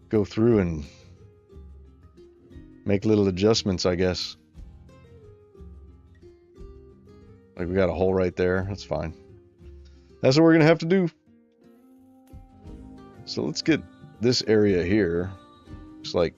go through and make little adjustments, I guess. Like we got a hole right there. That's fine. That's what we're gonna have to do. So let's get this area here. Looks like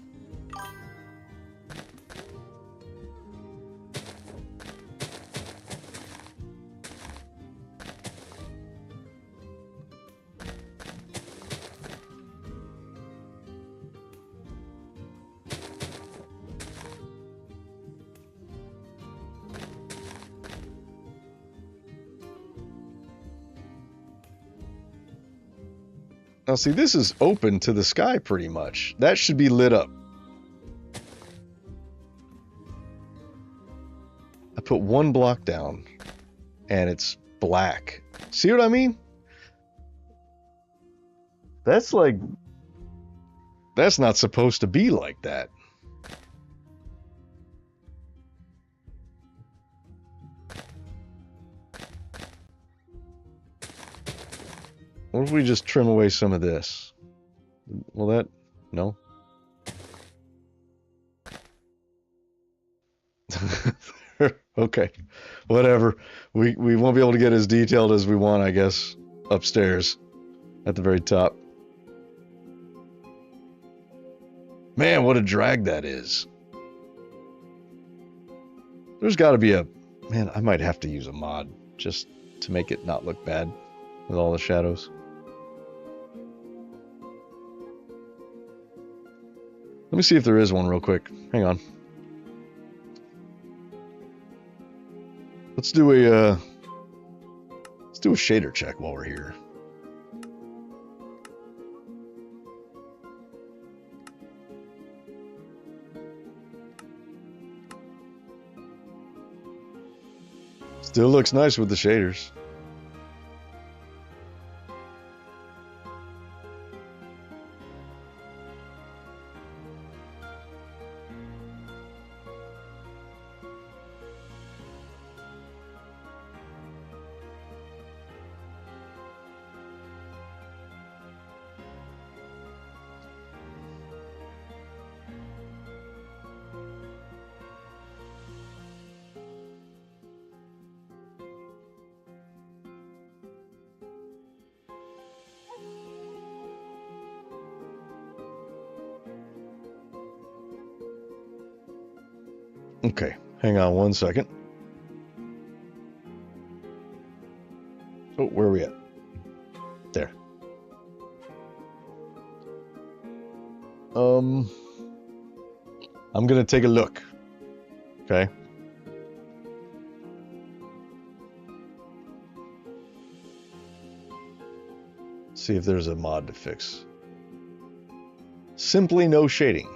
now see, this is open to the sky pretty much. That should be lit up. I put one block down and it's black. See what I mean? That's like, that's not supposed to be like that. What if we just trim away some of this? Will that... No? Okay. Whatever. We won't be able to get as detailed as we want, I guess, upstairs at the very top. Man, what a drag that is. There's got to be a... Man, I might have to use a mod just to make it not look bad with all the shadows. Let me see if there is one real quick. Hang on. Let's do a shader check while we're here. Still looks nice with the shaders. Okay, hang on one second. Oh, where are we at? There. I'm gonna take a look. Okay. See if there's a mod to fix. Simply no shading.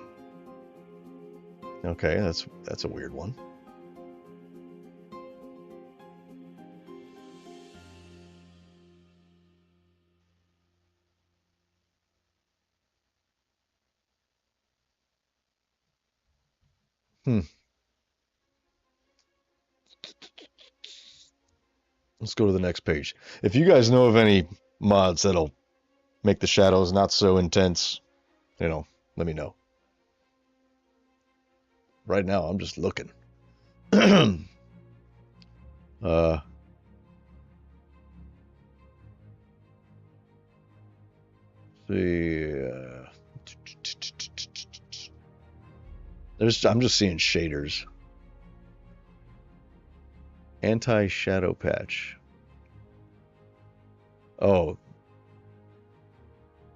Okay, that's a weird one. Let's go to the next page. If you guys know of any mods that'll make the shadows not so intense, you know, let me know. Right now, I'm just looking. See, I'm just seeing shaders. Anti-shadow patch. Oh,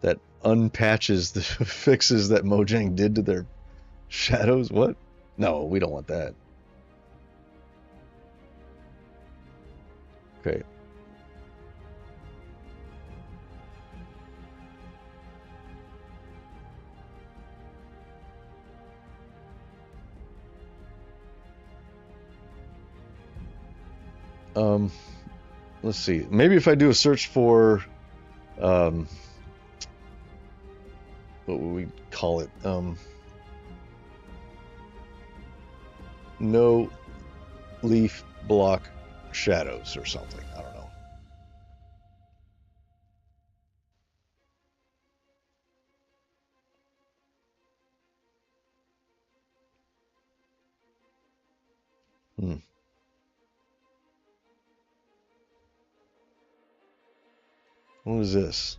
that unpatches the fixes that Mojang did to their shadows. What? No, we don't want that. Okay. Um, let's see. Maybe if I do a search for, um, what would we call it? No leaf block shadows or something. I don't know. Hmm. What is this?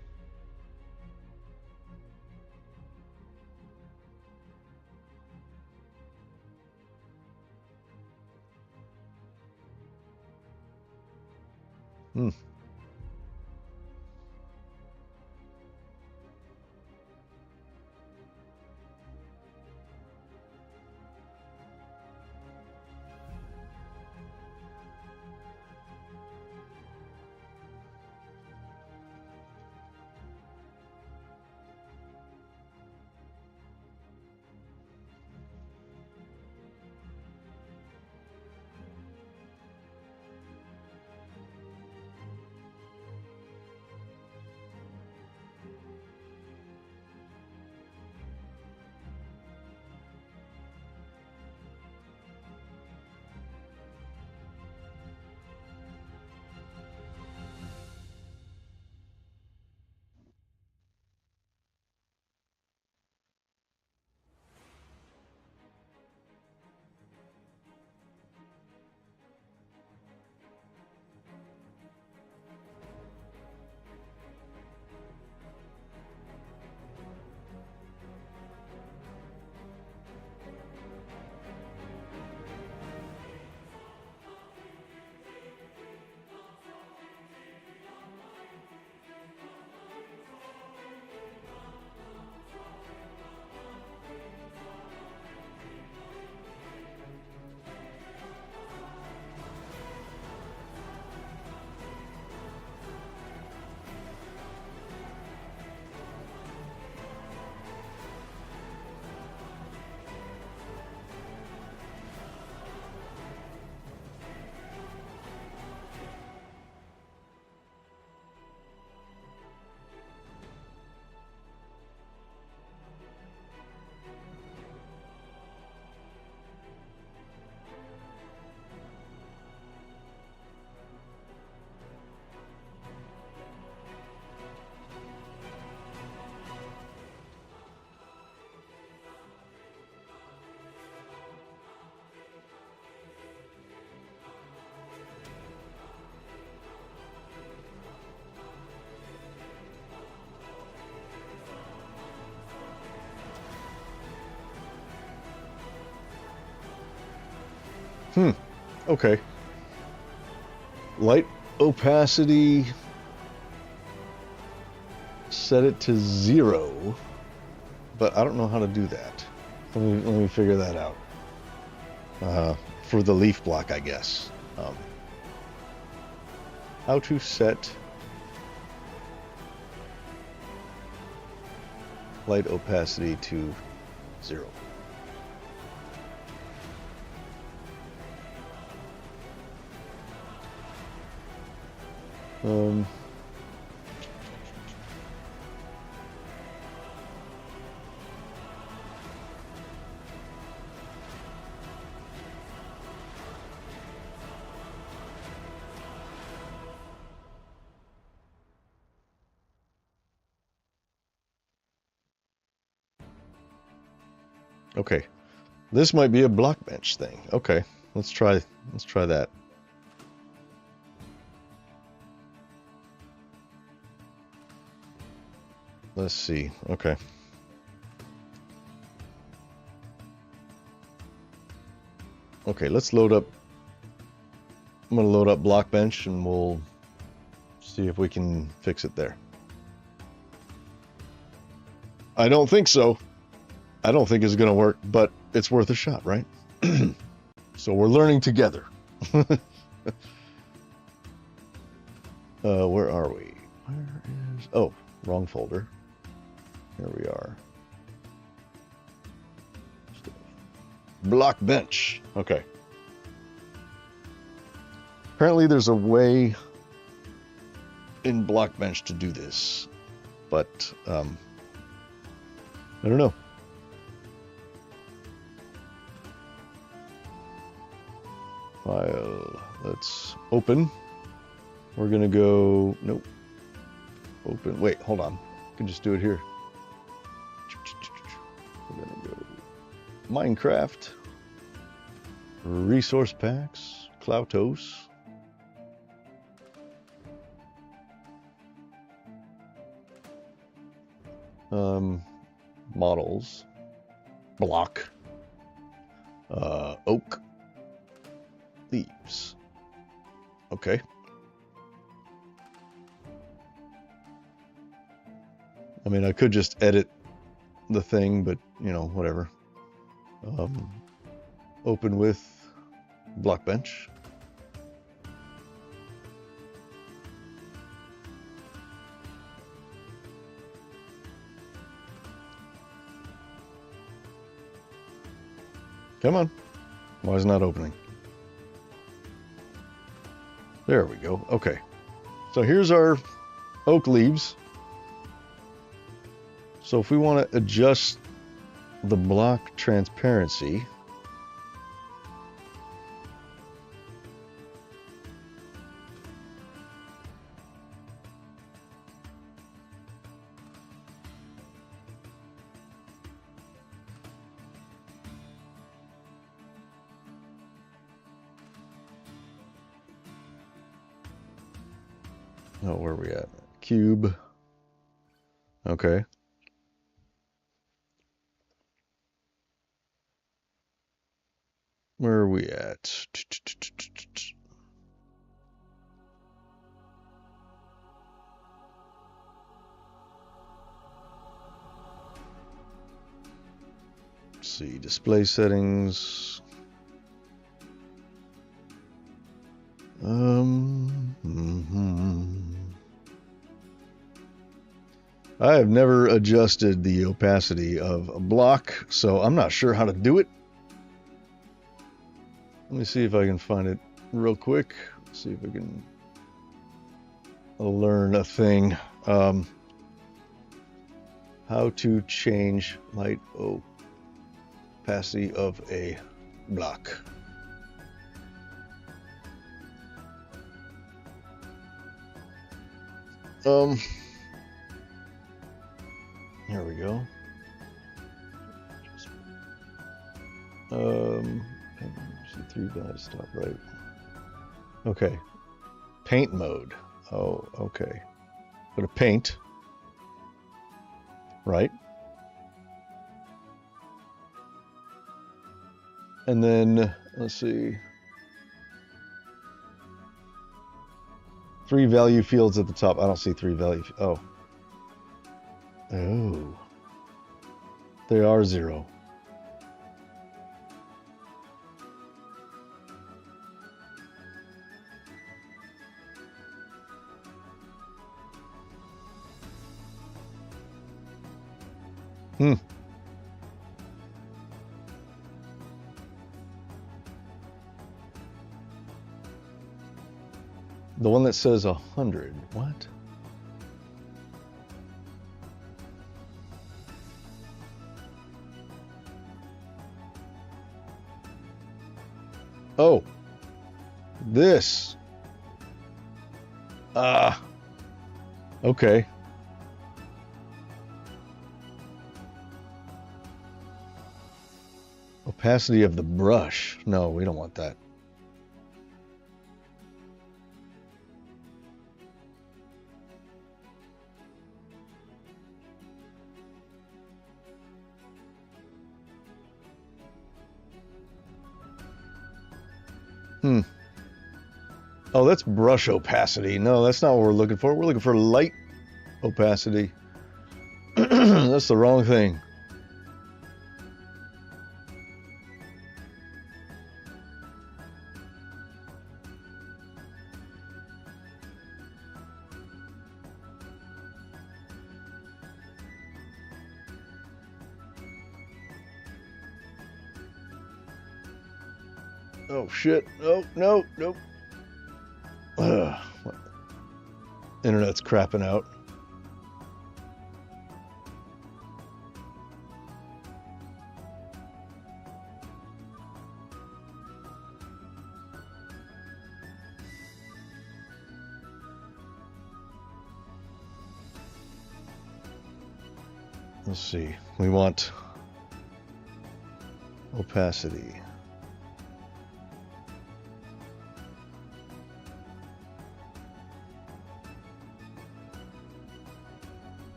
Hmm. Hmm. Okay. Light opacity. Set it to 0, but I don't know how to do that. Let me figure that out. For the leaf block, I guess. How to set light opacity to 0. Okay. This might be a block bench thing. Okay. Let's try that. Let's see. Okay. Okay, let's load up. I'm going to load up block bench and we'll see if we can fix it there. I don't think so. I don't think it's going to work, but it's worth a shot, right? So we're learning together. Where are we? Where is... Oh, wrong folder. Here we are. Block bench. Okay. Apparently there's a way in Blockbench to do this, but I don't know. File. Let's open. We're gonna go. Nope. Open. Wait, hold on. I can just do it here. We're gonna go Minecraft. Resource packs. Cloutos. Models. Block. Oak. Leaves. Okay. I mean, I could just edit the thing, but, you know, whatever. Open with Blockbench. Come on. Why is it not opening? There we go. Okay. So here's our oak leaves. So if we want to adjust the block transparency, oh, where are we at? Cube. Okay. Where are we at? Let's see, display settings. I have never adjusted the opacity of a block, so I'm not sure how to do it. Let me see if I can find it real quick. See if I can learn a thing. How to change light opacity of a block. Here we go. C3 values top right. Okay. Paint mode. Oh, okay. Go to paint. Right. And then, let's see. 3 value fields at the top. I don't see 3 value. Oh. Oh. They are 0. The one that says 100. What? Oh. This. Okay. Opacity of the brush. No, we don't want that. Oh, that's brush opacity. No, that's not what we're looking for. We're looking for light opacity. That's the wrong thing. Oh shit. Oh, no, nope. Internet's crapping out. Let's see. We want opacity.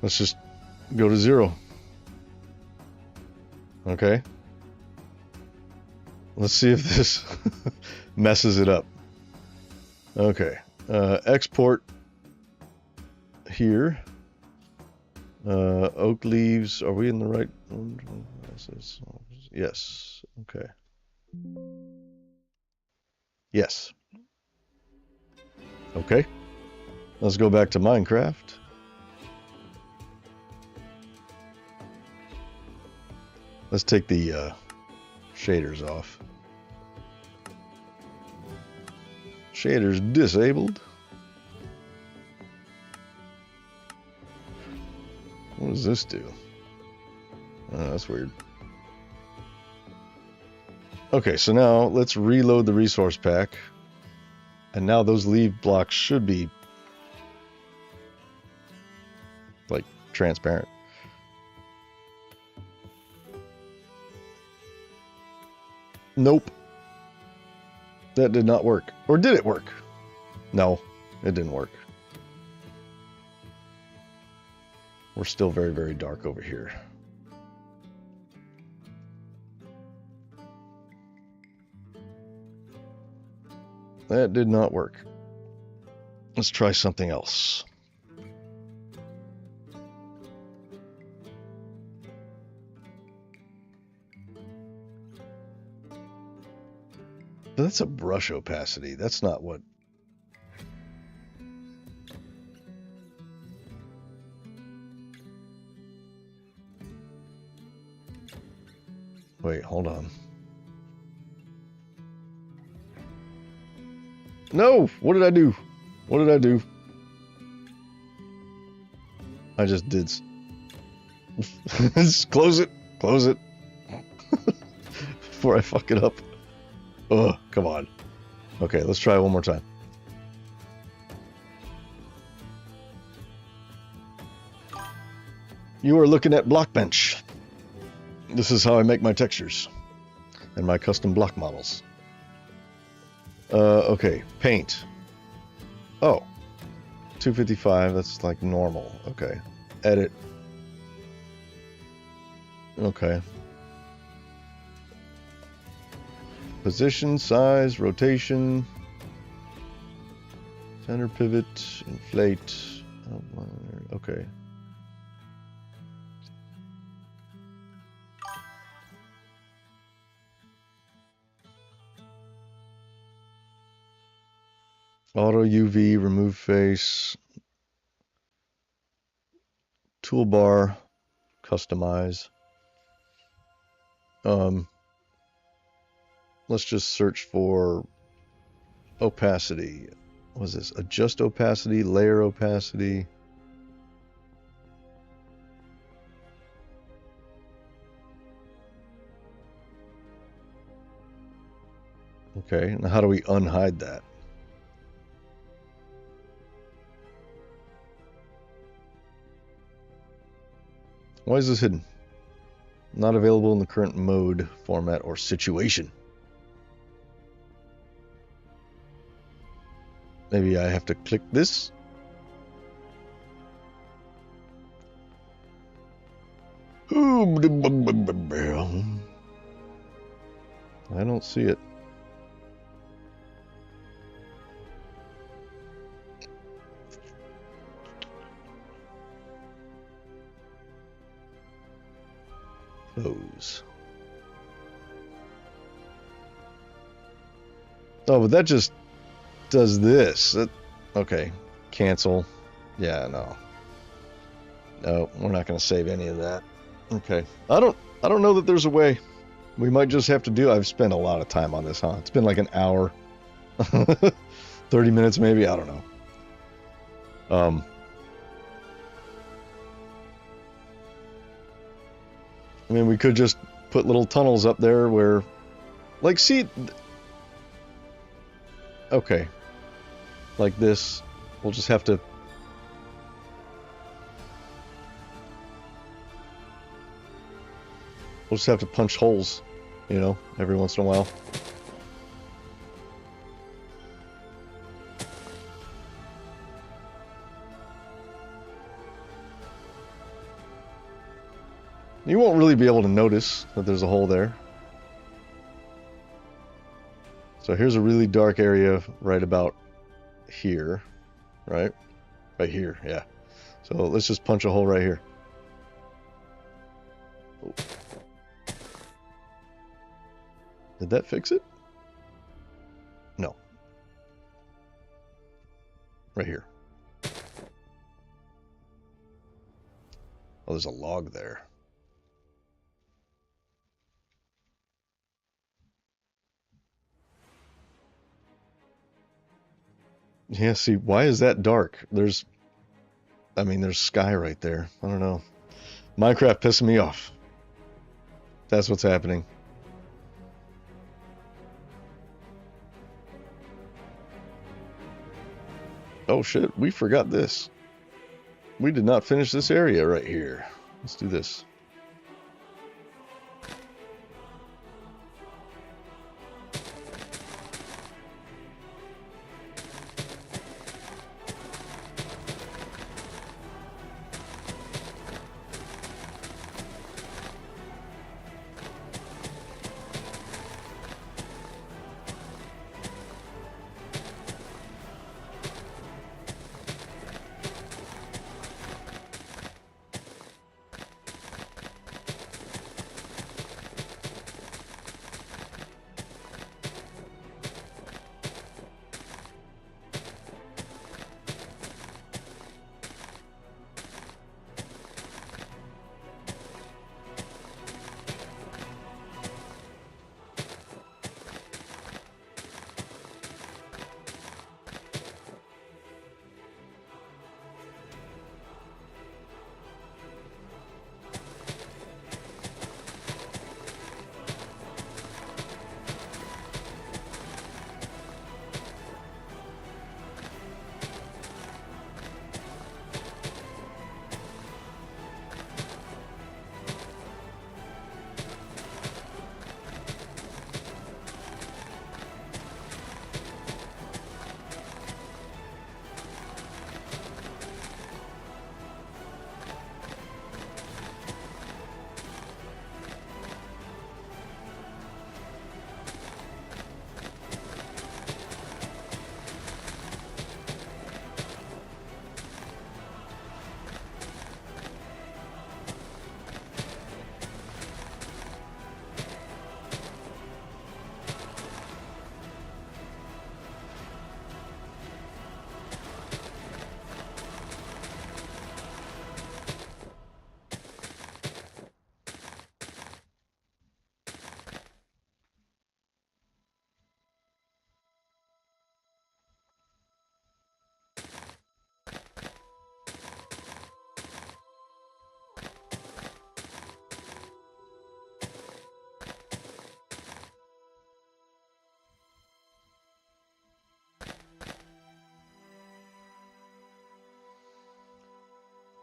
Let's just go to 0. Okay. Let's see if this messes it up. Okay. Export here. Oak leaves. Are we in the right one? Yes. Okay. Yes. Okay. Let's go back to Minecraft. Let's take the shaders off. Shaders disabled. What does this do? Oh, that's weird. Okay, so now let's reload the resource pack. And now those leaf blocks should be like transparent. Nope. That did not work. Or did it work? No, it didn't work. We're still very, very dark over here. That did not work. Let's try something else. But that's a brush opacity. That's not what... Wait, hold on. No! What did I do? What did I do? I just did... Just close it. Close it. Before I fuck it up. Oh, come on. Okay, let's try it one more time. You are looking at Blockbench. This is how I make my textures and my custom block models. Okay, paint. Oh, 255, that's like normal. Okay, edit. Okay. Position, size, rotation, center pivot, inflate. Okay. Auto UV, remove face, toolbar, customize. Let's just search for opacity. What is this? Adjust opacity, layer opacity. Okay, now how do we unhide that? Why is this hidden? Not available in the current mode, format, or situation. Maybe I have to click this. I don't see it. Close. Oh, but that just does this. Okay. Cancel. Yeah, no. No, we're not going to save any of that. Okay. I don't know that there's a way. We might just have to do... I've spent a lot of time on this, huh? It's been like an hour. 30 minutes maybe? I don't know. I mean, we could just put little tunnels up there where, like, see, okay, like this, we'll just have to, punch holes, you know, every once in a while. You won't really be able to notice that there's a hole there. So here's a really dark area right about here, right? Right here, yeah. So let's just punch a hole right here. Oh. Did that fix it? No. Right here. Oh, there's a log there. Yeah, see, why is that dark? There's sky right there. I don't know. Minecraft pissing me off. That's what's happening. Oh shit, we forgot this. We did not finish this area right here. Let's do this.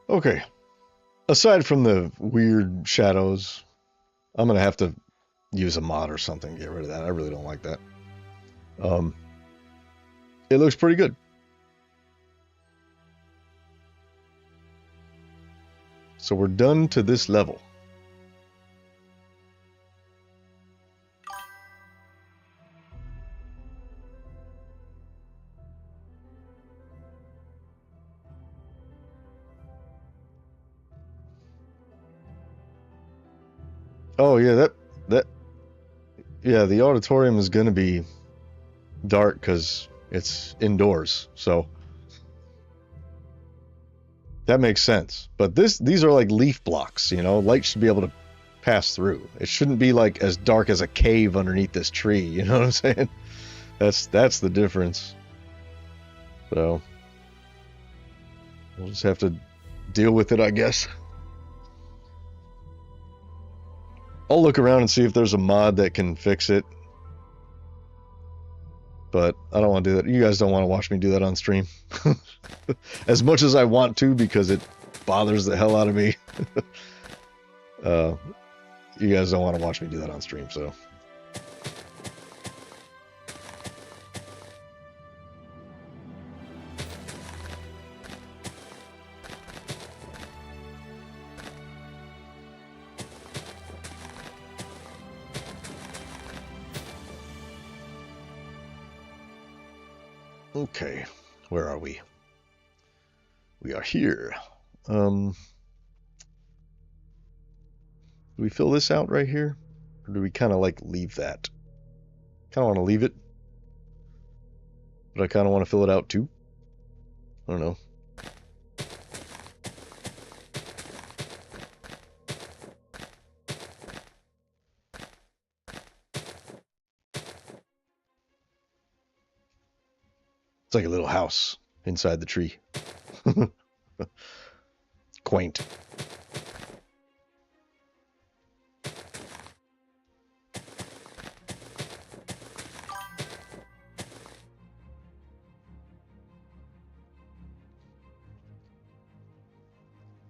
Okay. Aside from the weird shadows, I'm gonna have to use a mod or something to get rid of that. I really don't like that. Um, it looks pretty good. So we're done to this level. Oh yeah, the auditorium is gonna be dark because it's indoors, so that makes sense. But these are like leaf blocks, you know. Light should be able to pass through. It shouldn't be like as dark as a cave underneath this tree. You know what I'm saying? That's the difference. So We'll just have to deal with it, I guess. I'll look around and see if there's a mod that can fix it. But I don't want to do that. You guys don't want to watch me do that on stream. As much as I want to, because it bothers the hell out of me. You guys don't want to watch me do that on stream, so... Okay, where are we? We are here. Do we fill this out right here? Or do we kind of like leave that? Kind of want to leave it. But I kind of want to fill it out too. I don't know. It's like a little house inside the tree. Quaint.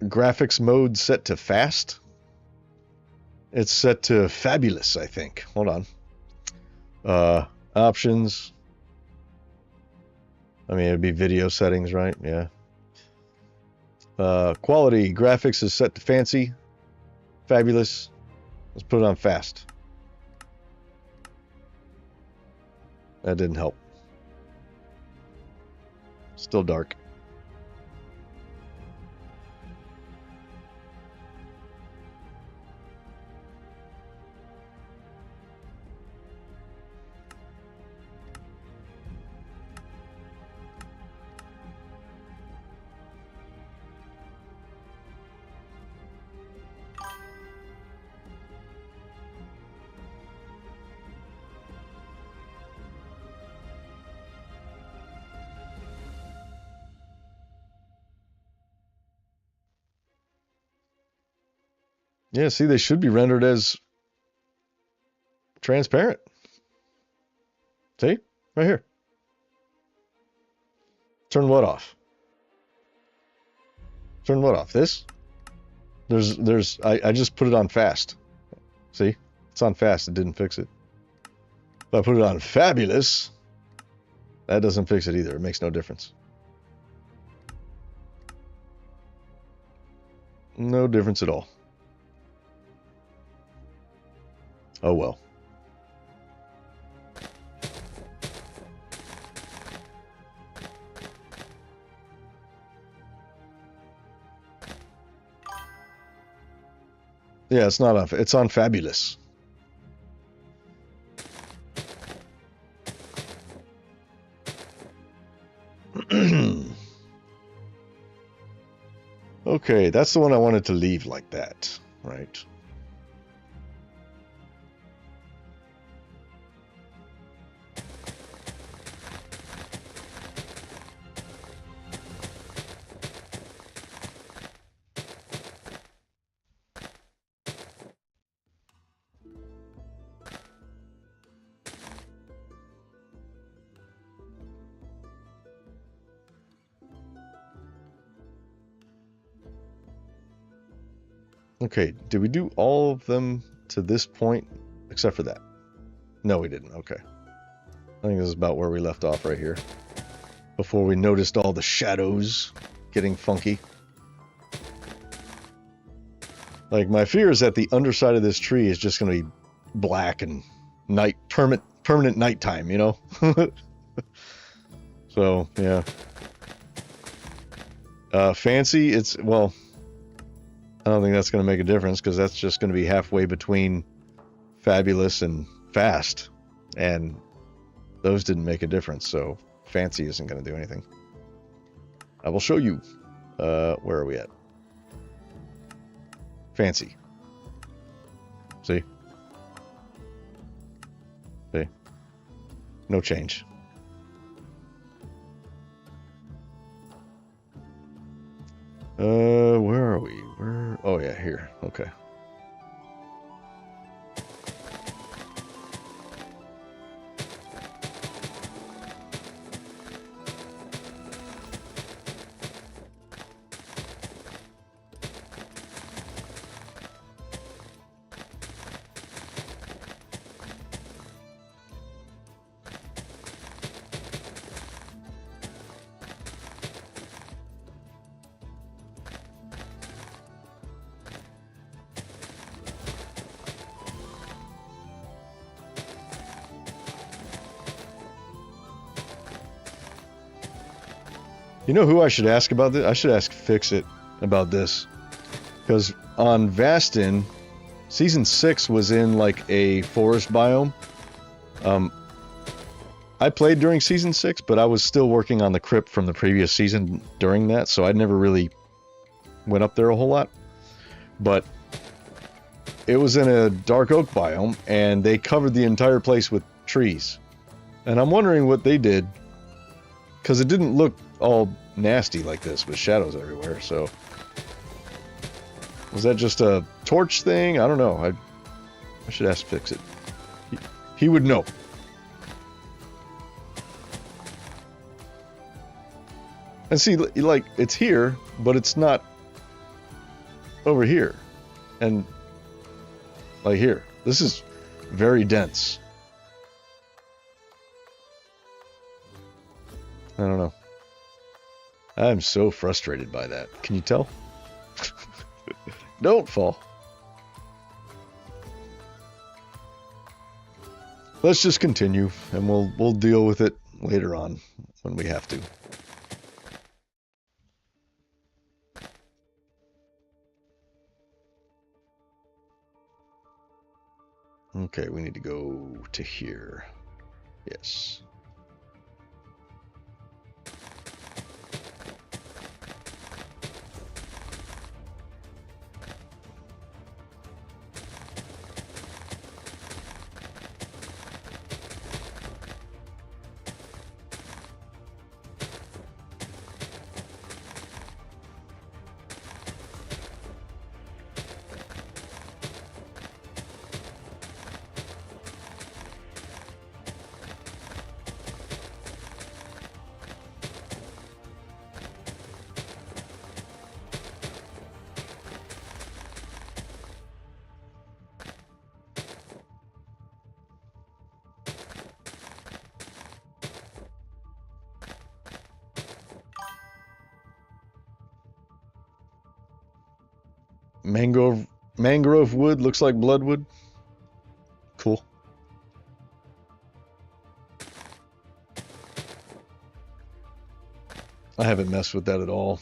Graphics mode set to fast. It's set to fabulous, I think. Hold on. Options. I mean, it'd be video settings, right? Yeah. Quality. Graphics is set to fancy. Fabulous. Let's put it on fast. That didn't help. Still dark. Yeah, see, they should be rendered as transparent. See? Right here. Turn what off? Turn what off? This? I just put it on fast. See? It's on fast. It didn't fix it. If I put it on fabulous, that doesn't fix it either. It makes no difference. No difference at all. Oh well. Yeah, it's not on. It's on fabulous. Okay, that's the one I wanted to leave like that, right? Okay, did we do all of them to this point except for that? No, we didn't. Okay. I think this is about where we left off right here. Before we noticed all the shadows getting funky. Like, my fear is that the underside of this tree is just going to be black and permanent nighttime, you know? So, yeah. Fancy, well, I don't think that's going to make a difference because that's just going to be halfway between fabulous and fast. And those didn't make a difference, so fancy isn't going to do anything. I will show you. Where are we at? Fancy. See? See? No change. Where are we? Where? Oh yeah, here. Okay. You know who I should ask about this? I should ask Fix-It about this. Because on Vastin, Season 6 was in like a forest biome. I played during Season 6, but I was still working on the crypt from the previous season during that, so I never really went up there a whole lot. But it was in a dark oak biome, and they covered the entire place with trees. And I'm wondering what they did, because it didn't look all nasty like this with shadows everywhere, so was that just a torch thing? I don't know. I should ask Fix-It. He would know. And see, like, it's here, but it's not over here. And like here. This is very dense. I don't know. I'm so frustrated by that. Can you tell? Don't fall. Let's just continue, and we'll deal with it later on when we have to. Okay, we need to go to here. Yes. Mangrove wood looks like bloodwood. Cool. I haven't messed with that at all.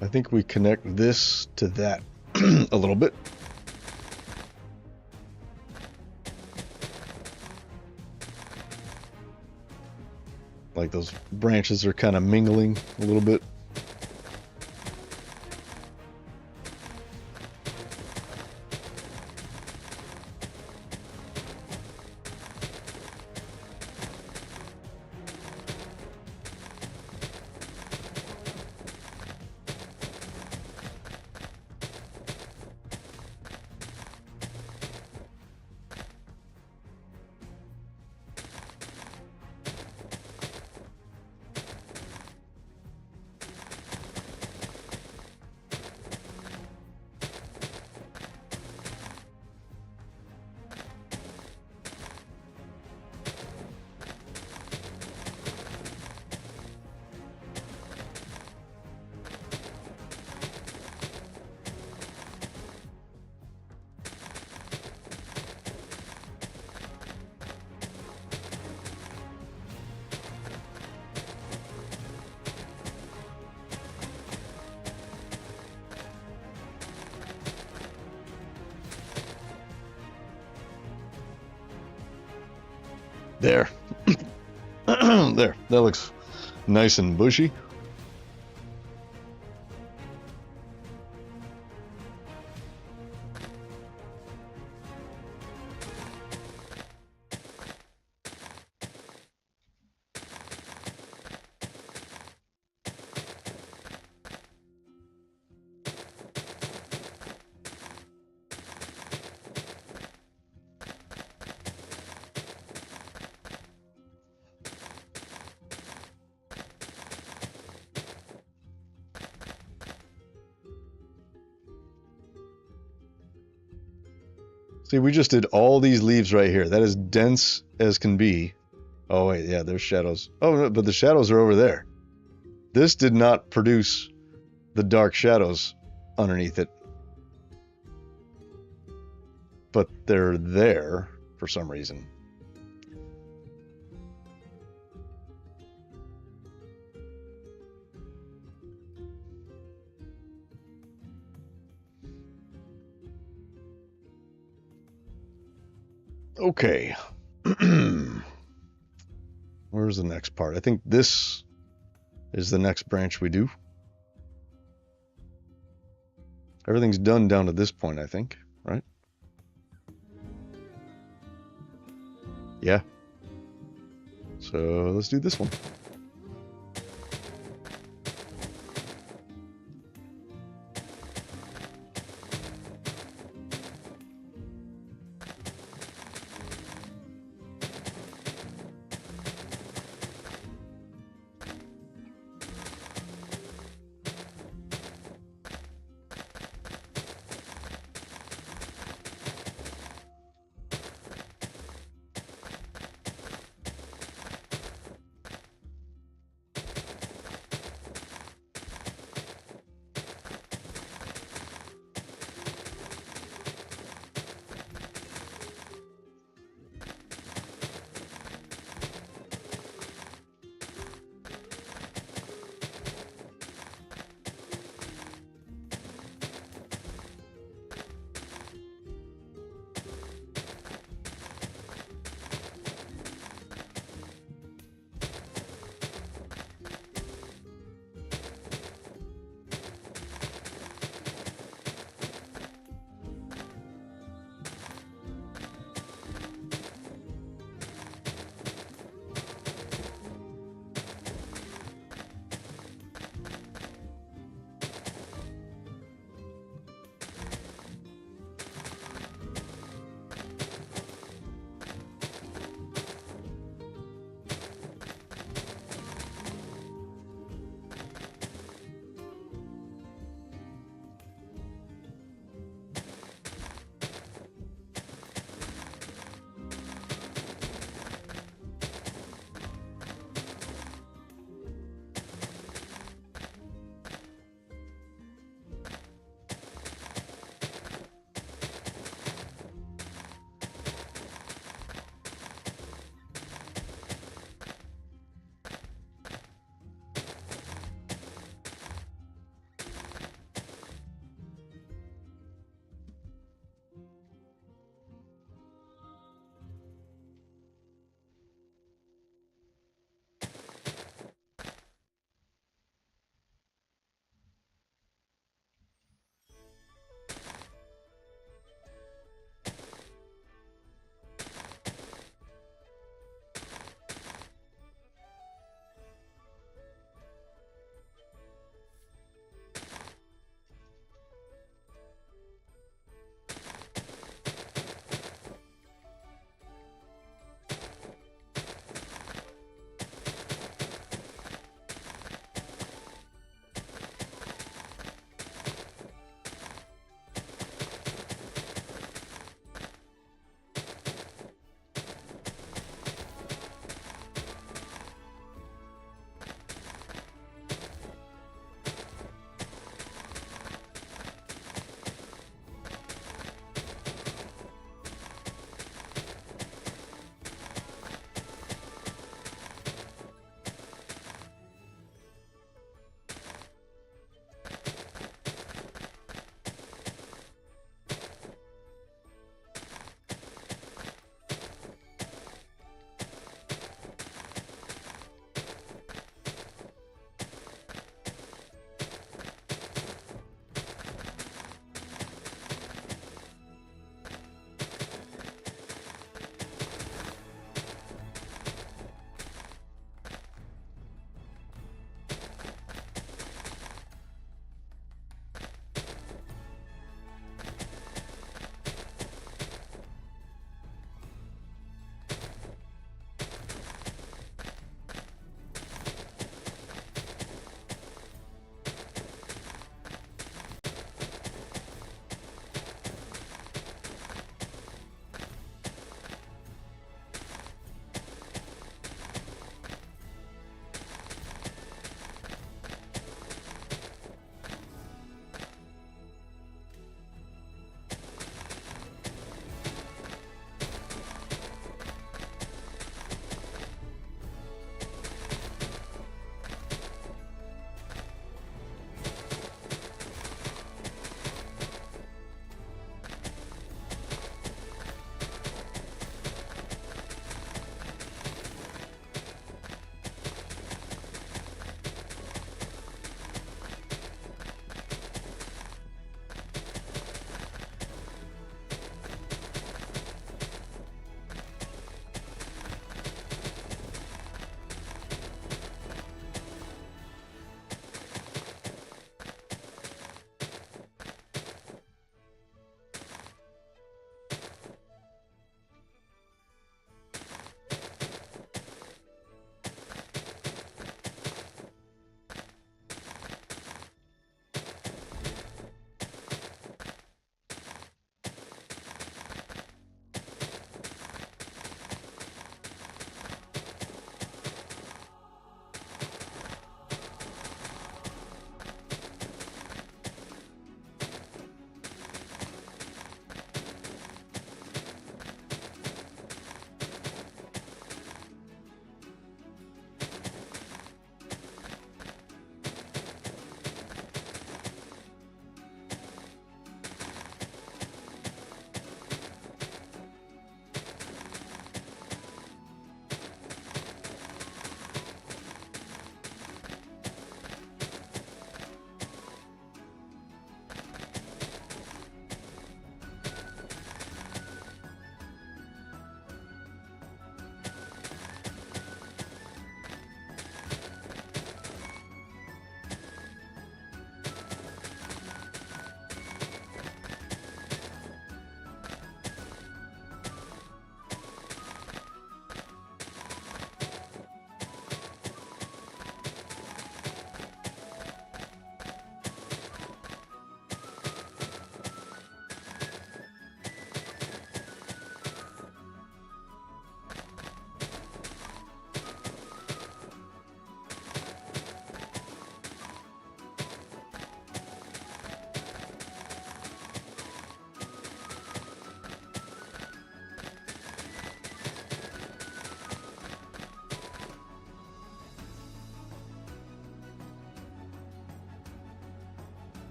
I think we connect this to that a little bit. Like those branches are kind of mingling a little bit. There. There. That looks nice and bushy. See, we just did all these leaves right here. That is dense as can be. Oh, wait, yeah, there's shadows. Oh, no, but the shadows are over there. This did not produce the dark shadows underneath it. But they're there for some reason. Okay. Where's the next part? I think this is the next branch we do. Everything's done down to this point, I think, right? Yeah. So let's do this one.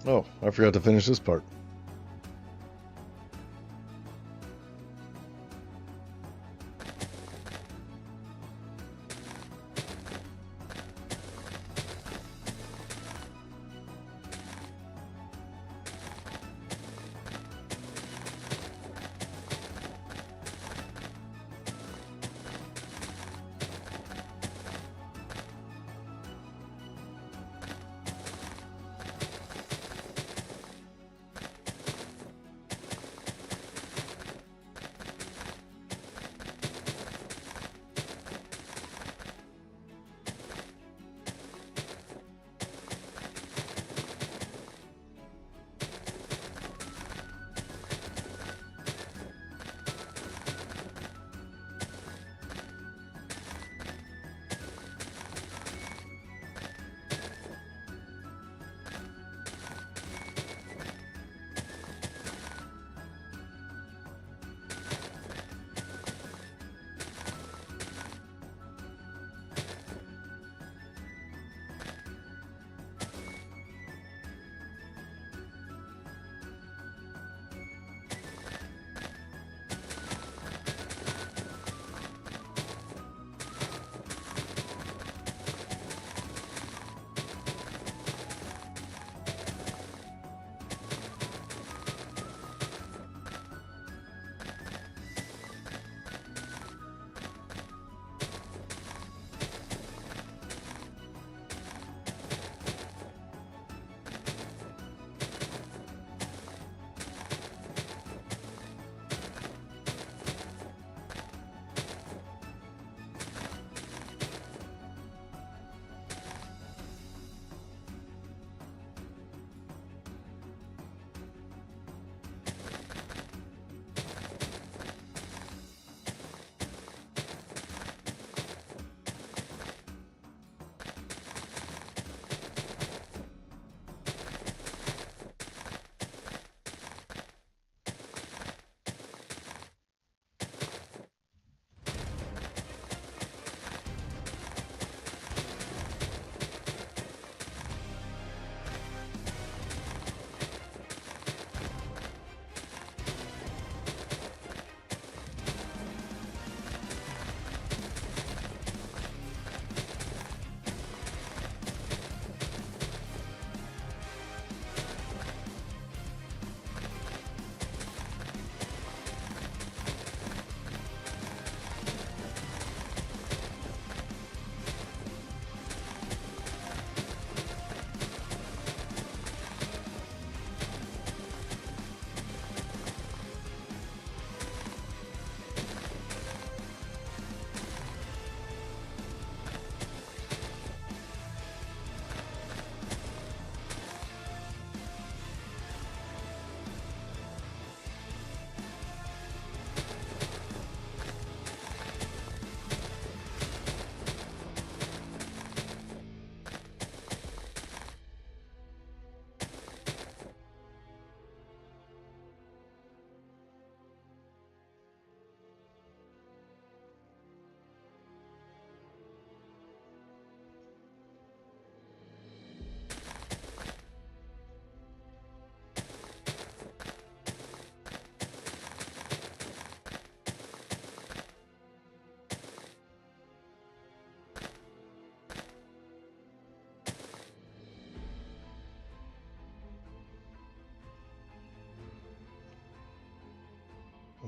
Oh, I forgot to finish this part.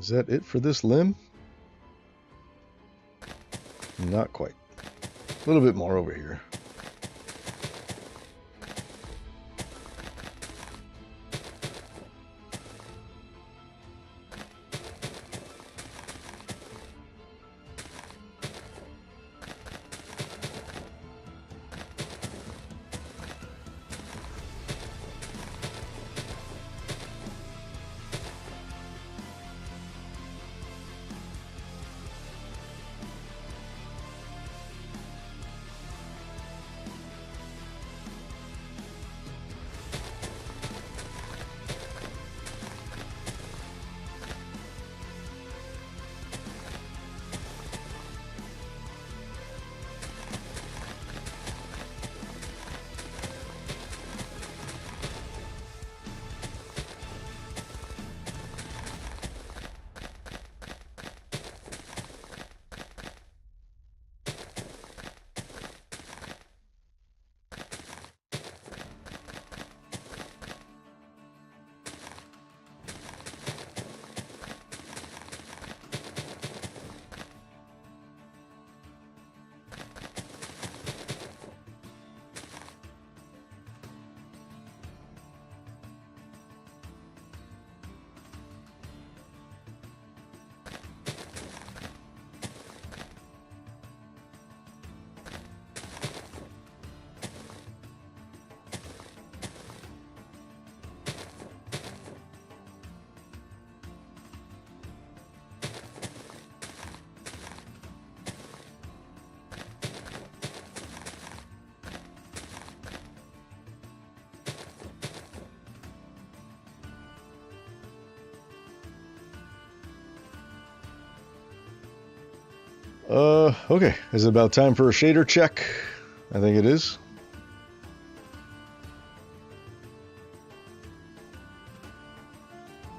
Is that it for this limb? Not quite. A little bit more over here. Okay. Is it about time for a shader check? I think it is.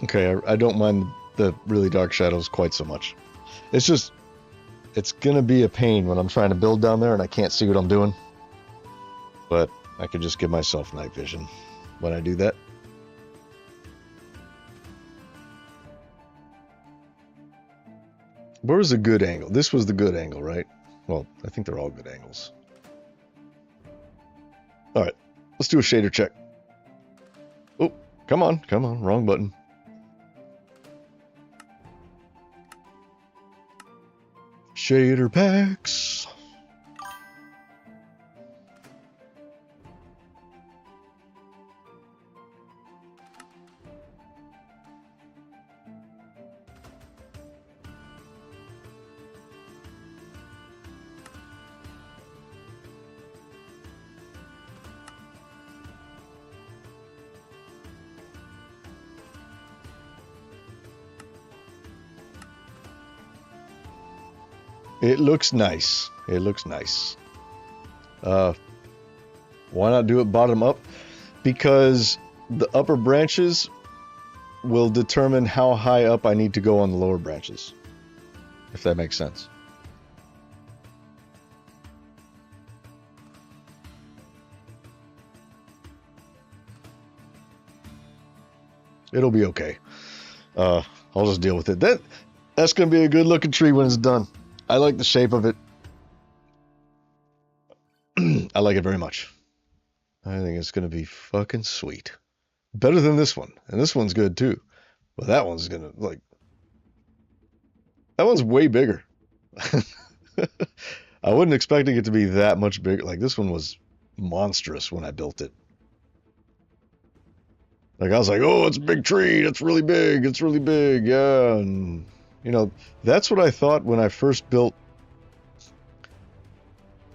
Okay, I don't mind the really dark shadows quite so much. It's just, it's gonna be a pain when I'm trying to build down there and I can't see what I'm doing. But I could just give myself night vision when I do that. Where was a good angle? This was the good angle, right? Well, I think they're all good angles. All right, let's do a shader check. Oh, come on, wrong button. Shader packs. It looks nice. It looks nice. Why not do it bottom up? Because the upper branches will determine how high up I need to go on the lower branches. If that makes sense. It'll be okay. I'll just deal with it. That's gonna be a good looking tree when it's done. I like the shape of it. I like it very much. I think it's gonna be fucking sweet. Better than this one. And this one's good too. But that one's gonna, like... That one's way bigger. I wasn't expecting it to be that much bigger. Like, this one was monstrous when I built it. Like, I was like, oh, it's a big tree. It's really big. It's really big. Yeah. And, you know, that's what I thought when I first built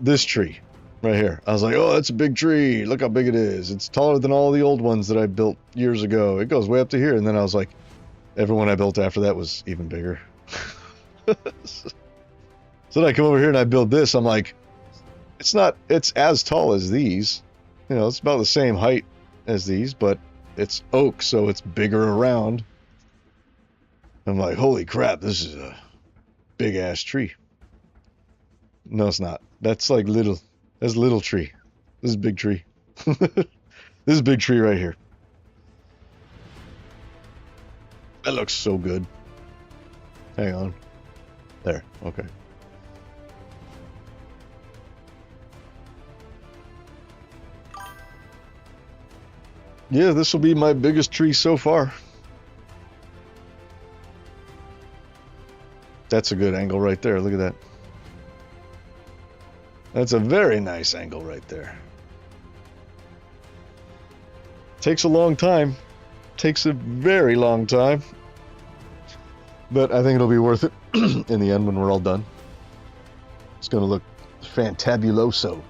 this tree right here. I was like, oh, that's a big tree. Look how big it is. It's taller than all the old ones that I built years ago. It goes way up to here. And then I was like, everyone I built after that was even bigger. So then I come over here and I build this. I'm like, it's as tall as these. You know, it's about the same height as these, but it's oak, so it's bigger around. I'm like, holy crap, this is a big ass tree. No, it's not. That's like little. That's little tree. This is big tree. This is big tree right here. That looks so good. Hang on. There. Okay. Yeah, this will be my biggest tree so far. That's a good angle right there. Look at that. That's a very nice angle right there. Takes a long time. Takes a very long time. But I think it'll be worth it in the end when we're all done. It's going to look fantabuloso.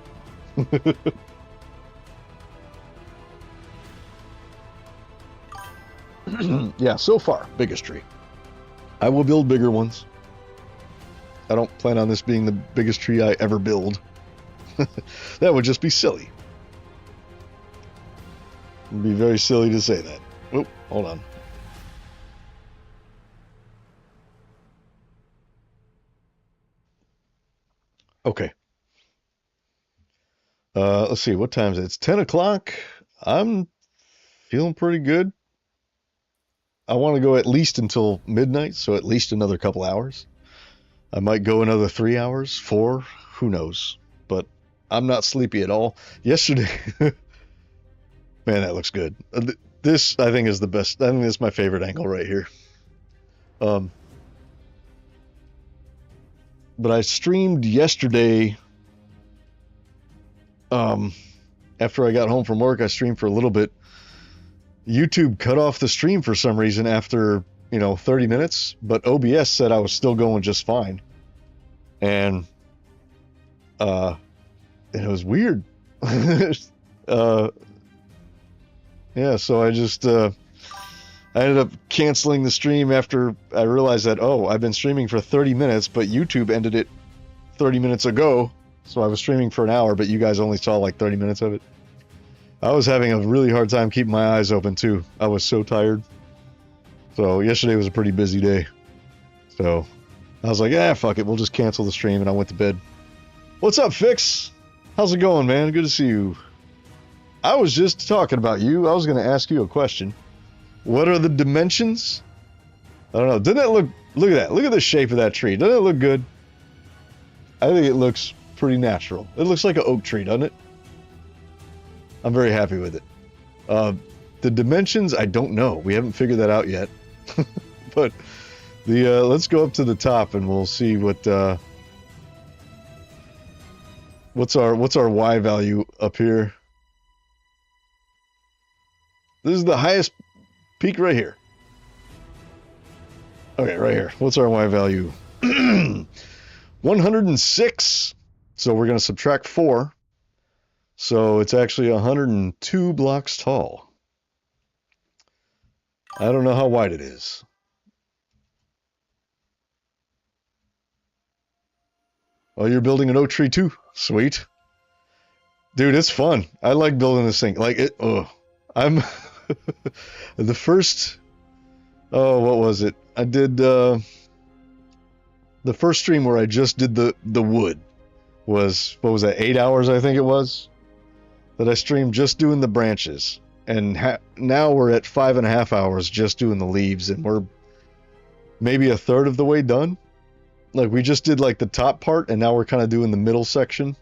Yeah, so far, biggest tree. I will build bigger ones. I don't plan on this being the biggest tree I ever build. That would just be silly. It would be very silly to say that. Oh, hold on. Okay. Let's see, what time is it? It's 10 o'clock. I'm feeling pretty good. I want to go at least until midnight, so at least another couple hours. I might go another 3 hours, 4, who knows. But I'm not sleepy at all. Yesterday, man, that looks good. This, I think, is the best. I think this is my favorite angle right here. But I streamed yesterday. After I got home from work, I streamed for a little bit. YouTube cut off the stream for some reason after, 30 minutes, but OBS said I was still going just fine. And it was weird. Yeah, so I just, I ended up canceling the stream after I realized that, oh, I've been streaming for 30 minutes, but YouTube ended it 30 minutes ago, so I was streaming for an hour, but you guys only saw like 30 minutes of it. I was having a really hard time keeping my eyes open too. I was so tired. So yesterday was a pretty busy day. So I was like, fuck it, we'll just cancel the stream, and I went to bed. What's up, Fix? How's it going, man? Good to see you. I was just talking about you. I was going to ask you a question. What are the dimensions? I don't know. Doesn't that look at that. Look at the shape of that tree. Doesn't it look good? I think it looks pretty natural. It looks like an oak tree, doesn't it? I'm very happy with it. The dimensions, I don't know. We haven't figured that out yet. But let's go up to the top and we'll see what's our Y value up here. This is the highest peak right here. Okay, right here. What's our Y value? 106. So we're going to subtract 4. So it's actually 102 blocks tall. I don't know how wide it is. Oh, you're building an oak tree too? Sweet. Dude, it's fun. I like building this thing. Like it, I'm the first, what was it? I did the first stream where I just did the wood was, what was that, 8 hours I think it was? That I streamed just doing the branches. And now we're at 5.5 hours just doing the leaves, and we're maybe a third of the way done. Like, we just did like the top part, and now we're kind of doing the middle section.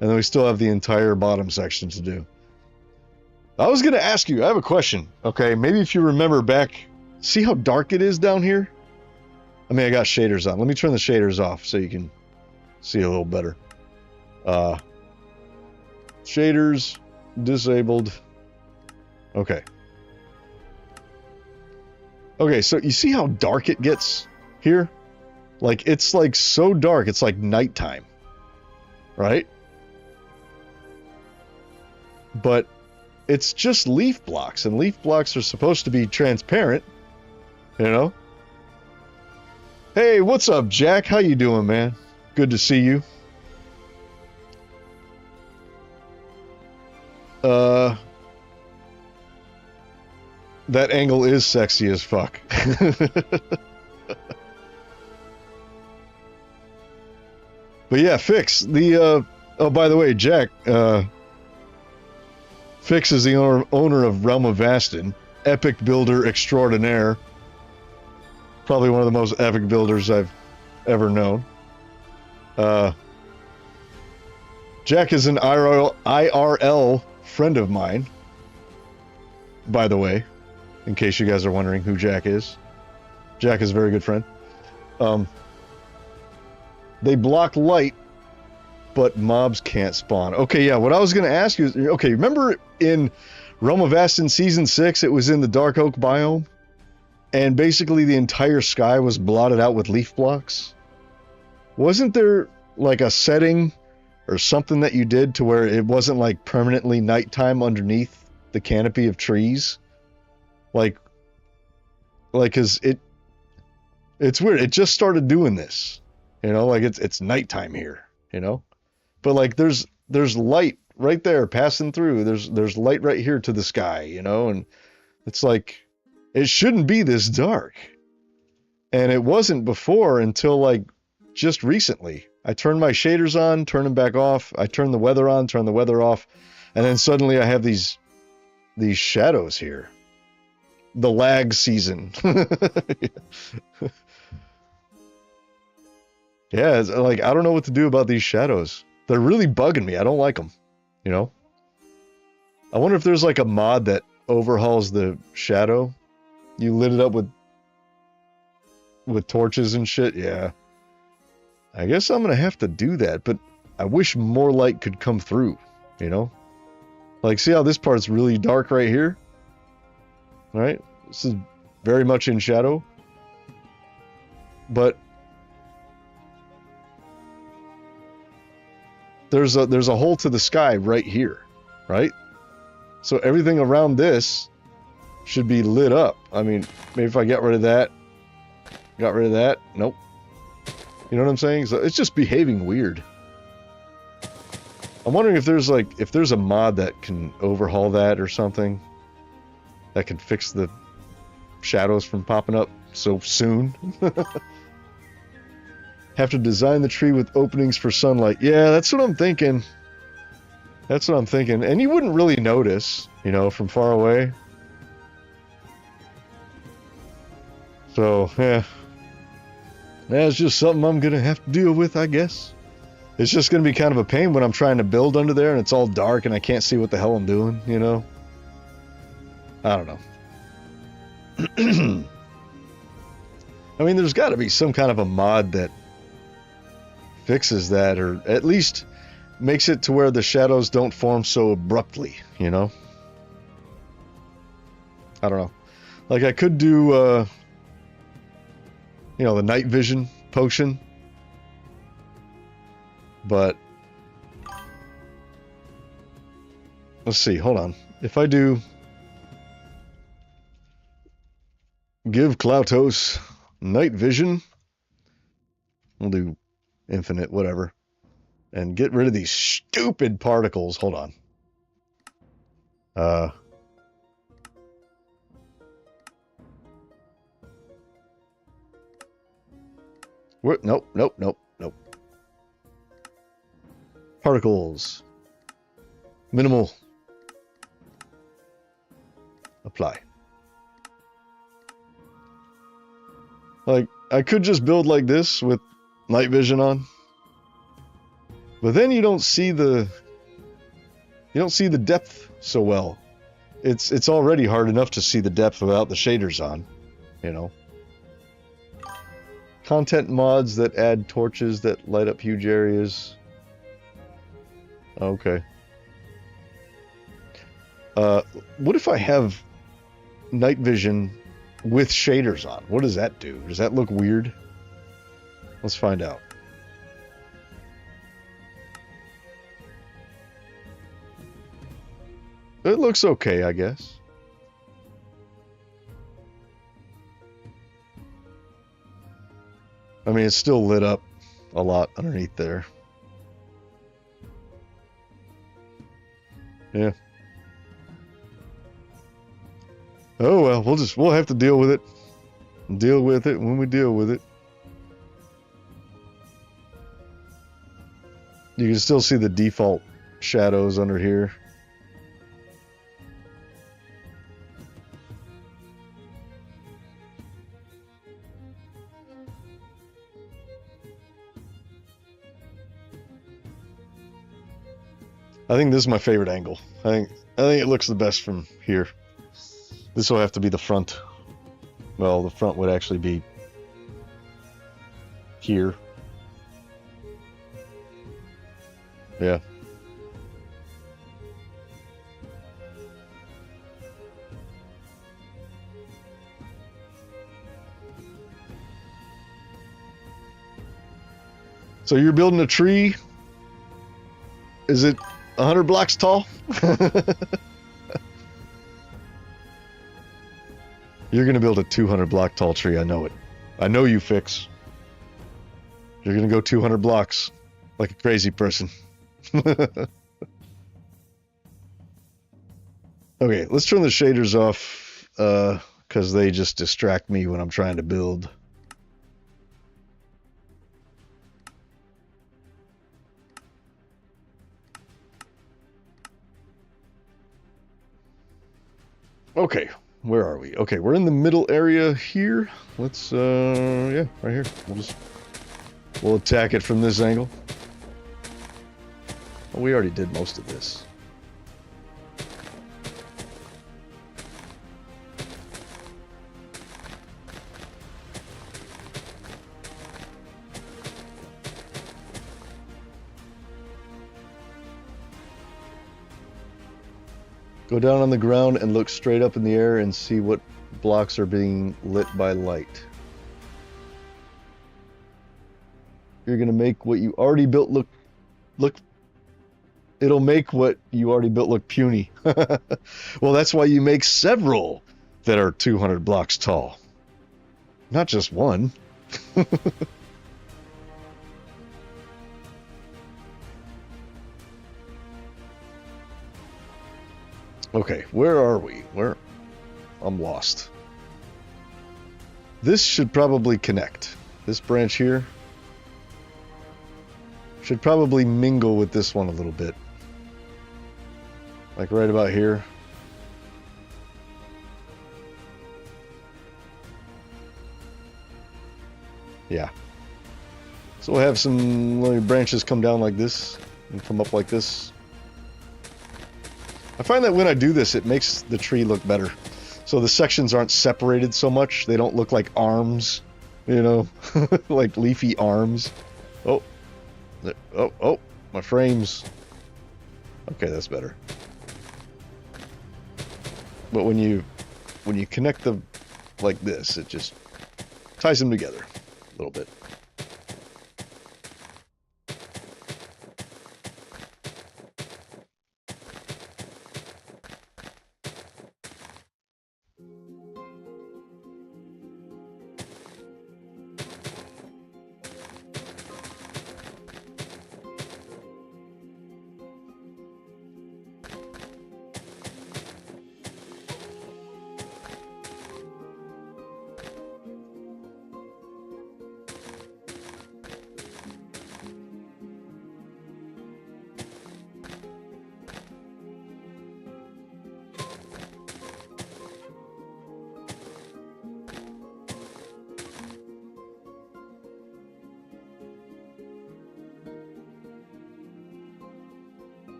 And then we still have the entire bottom section to do. I was going to ask you, I have a question. Okay, maybe if you remember back, see how dark it is down here? I mean, I got shaders on. Let me turn the shaders off so you can see a little better. Shaders disabled. Okay. Okay, so you see how dark it gets here? Like, it's like so dark, it's like nighttime. Right? But it's just leaf blocks, and leaf blocks are supposed to be transparent, you know? Hey, what's up, Jack? How you doing, man? Good to see you. That angle is sexy as fuck. But yeah, Fix, the, oh, by the way, Jack, Fix is the owner of Realm of Vastin, epic builder extraordinaire. Probably one of the most epic builders I've ever known. Jack is an IRL friend of mine, by the way, in case you guys are wondering who Jack is. Jack is a very good friend. They block light, but mobs can't spawn. Okay, yeah, what I was going to ask you is, okay, remember in Realm of Vastin Season 6, it was in the Dark Oak biome? And basically the entire sky was blotted out with leaf blocks? Wasn't there, like, a setting or something that you did to where it wasn't, like, permanently nighttime underneath the canopy of trees? Like, 'cause it's weird. It just started doing this. You know, like, it's nighttime here, you know? But, like, there's light right there passing through. There's light right here to the sky, you know? And it's like, it shouldn't be this dark. And it wasn't before until, like, just recently. I turned my shaders on, turn them back off. I turn the weather on, turn the weather off. And then suddenly I have these shadows here. The lag season. Yeah, it's like, I don't know what to do about these shadows. They're really bugging me. I don't like them, you know? I wonder if there's like a mod that overhauls the shadow. You lit it up with torches and shit. Yeah. I guess I'm going to have to do that, but I wish more light could come through, you know? Like, see how this part's really dark right here? Right? This is very much in shadow. But there's a hole to the sky right here, right? So everything around this should be lit up. I mean, maybe if I get rid of that. Got rid of that. Nope. You know what I'm saying? So it's just behaving weird. I'm wondering if there's a mod that can overhaul that or something that can fix the shadows from popping up so soon. Have to design the tree with openings for sunlight. Yeah, that's what I'm thinking. That's what I'm thinking. And you wouldn't really notice, you know, from far away. So, yeah. That's just something I'm going to have to deal with, I guess. It's just going to be kind of a pain when I'm trying to build under there and it's all dark and I can't see what the hell I'm doing, you know? I don't know. I mean, there's got to be some kind of a mod that fixes that, or at least makes it to where the shadows don't form so abruptly, you know? I don't know. Like, I could do, you know, the night vision potion. But let's see, hold on. If I do give Klautos night vision, we'll do infinite, whatever, and get rid of these stupid particles. Hold on. What? Nope, nope, nope, nope. Particles. Minimal. Apply. Like, I could just build like this with night vision on. But then you don't see the depth so well. It's already hard enough to see the depth without the shaders on, you know. Content mods that add torches that light up huge areas. Okay. What if I have night vision with shaders on? What does that do? Does that look weird? Let's find out. It looks okay, I guess. I mean, it's still lit up a lot underneath there. Yeah. Oh well, we'll have to deal with it. Deal with it when we deal with it. You can still see the default shadows under here. I think this is my favorite angle. I think it looks the best from here. This will have to be the front. Well, the front would actually be here. Yeah. So you're building a tree? Is it 100 blocks tall? You're going to build a 200 block tall tree, I know it. I know you, Fix. You're going to go 200 blocks like a crazy person. Okay, let's turn the shaders off because they just distract me when I'm trying to build. Okay, where are we? Okay, we're in the middle area here. Let's, yeah, right here. We'll attack it from this angle. Well, we already did most of this. Go down on the ground and look straight up in the air and see what blocks are being lit by light. You're gonna make what you already built look. It'll make what you already built look puny. Well, that's why you make several that are 200 blocks tall. Not just one. Okay, where are we? Where? I'm lost. This should probably connect. This branch here should probably mingle with this one a little bit. Like right about here. Yeah. So we'll have some branches come down like this and come up like this. I find that when I do this, it makes the tree look better. So the sections aren't separated so much. They don't look like arms, you know, like leafy arms. Oh, oh, my frames. Okay, that's better. But when you connect them like this, it just ties them together a little bit.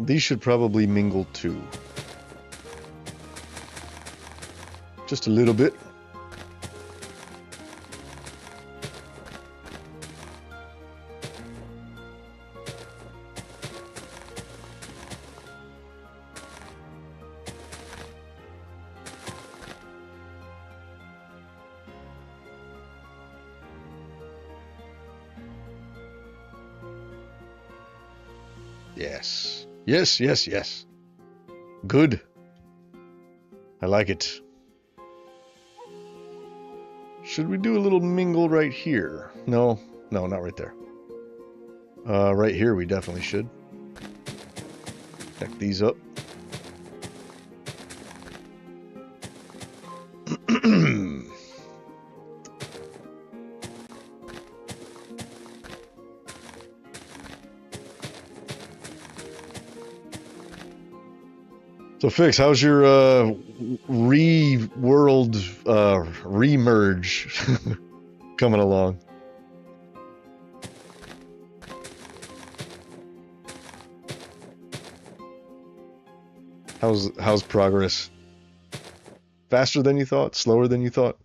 These should probably mingle too. Just a little bit. Yes. Yes, yes, yes. Good. I like it. Should we do a little mingle right here? No, not right there. Right here we definitely should. Connect these up. So Fix, how's your re-world re-merge coming along? How's progress? Faster than you thought? Slower than you thought?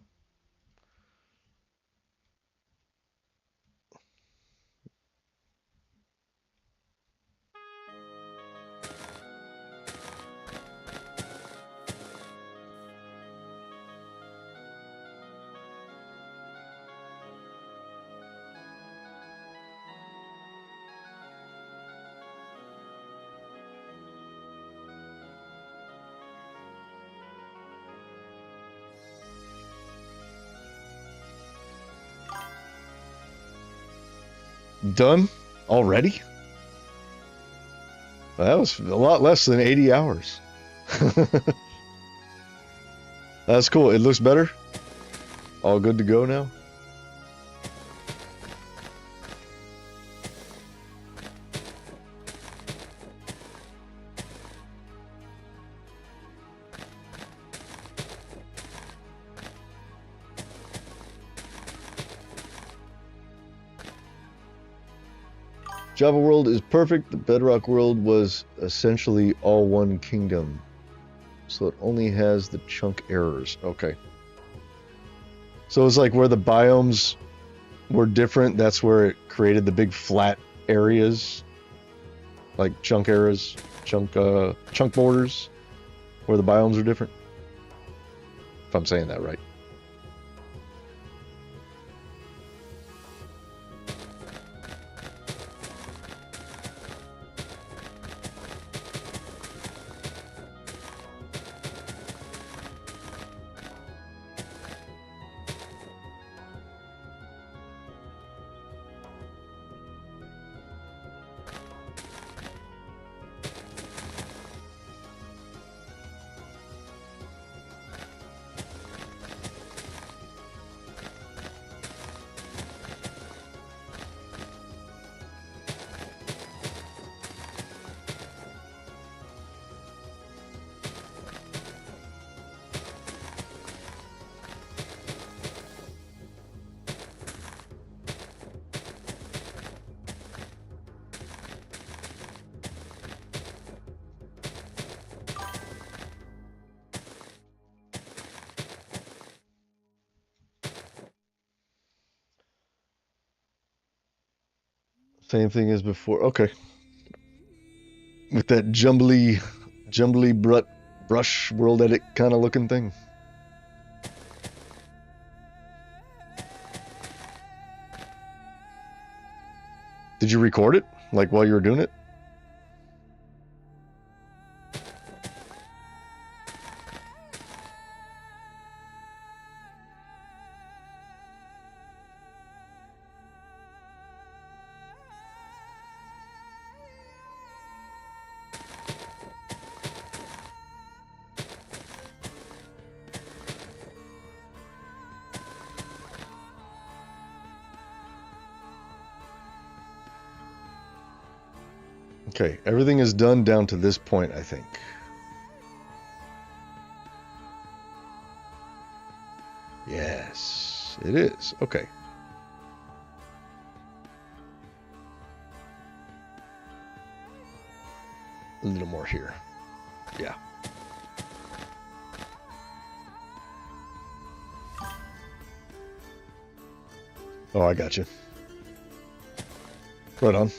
Done? Already? Well, that was a lot less than 80 hours. That's cool. It looks better? All good to go now? Java world is perfect. The Bedrock world was essentially all one kingdom. So it only has the chunk errors. Okay. So it's like where the biomes were different, that's where it created the big flat areas. Like chunk errors, chunk borders, where the biomes are different. If I'm saying that right. Same thing as before. Okay. With that jumbly brush world edit kind of looking thing. Did you record it? Like while you were doing it? Okay, everything is done down to this point, I think. Yes, it is. Okay. A little more here. Yeah. Oh, I got you. Right on.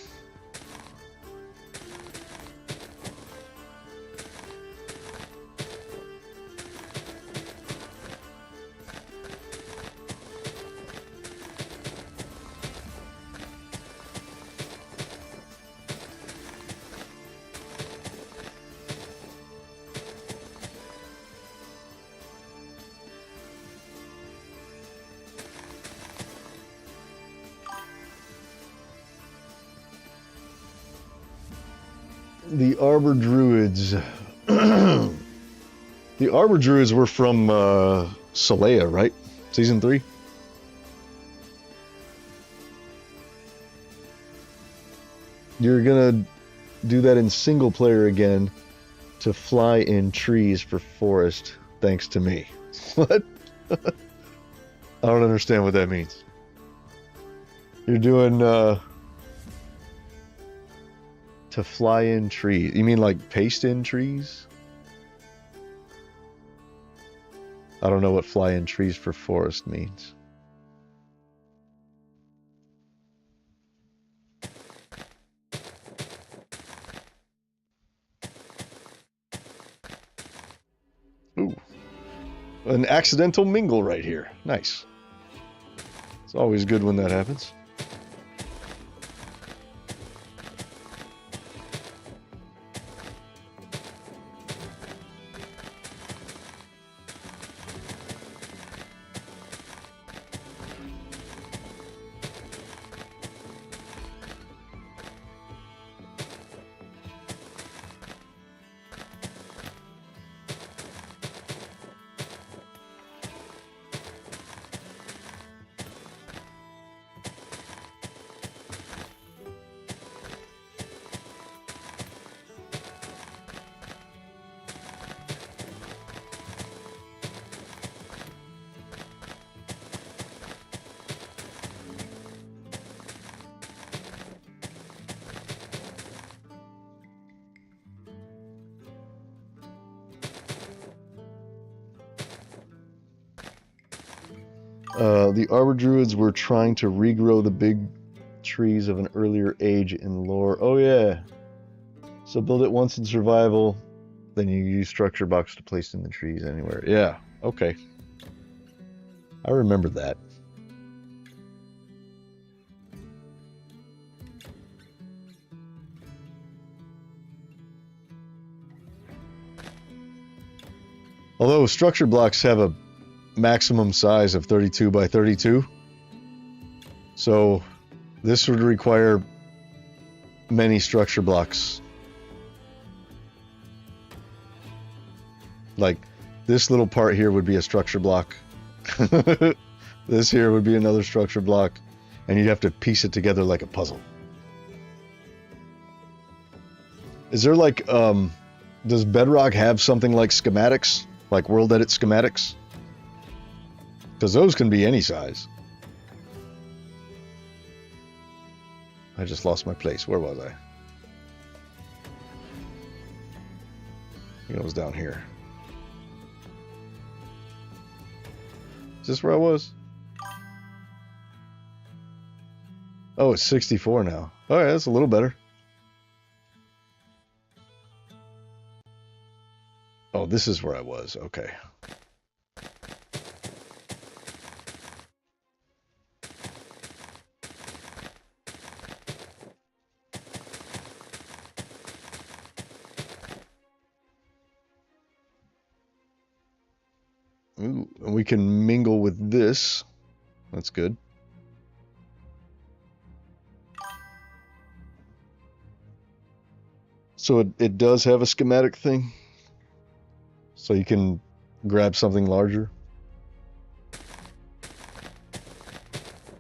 The Arbor Druids. The Arbor Druids were from Solea, right? Season 3? You're gonna do that in single player again to fly in trees for forest, thanks to me. What? I don't understand what that means. You're doing to fly in trees. You mean like paste in trees? I don't know what fly in trees for forest means. Ooh. An accidental mingle right here. Nice. It's always good when that happens. The Arbor Druids were trying to regrow the big trees of an earlier age in lore. Oh yeah. So build it once in survival, then you use structure box to place in the trees anywhere. Yeah, okay. I remember that. Although structure blocks have a maximum size of 32 by 32, so this would require many structure blocks. Like this little part here would be a structure block. This here would be another structure block, and you'd have to piece it together like a puzzle. Is there like does Bedrock have something like schematics, like world edit schematics? Because those can be any size. I just lost my place. Where was I? I think I was down here. Is this where I was? Oh, it's 64 now. All right, that's a little better. Oh, this is where I was. Okay. Ooh, and we can mingle with this. That's good. So it does have a schematic thing. So you can grab something larger.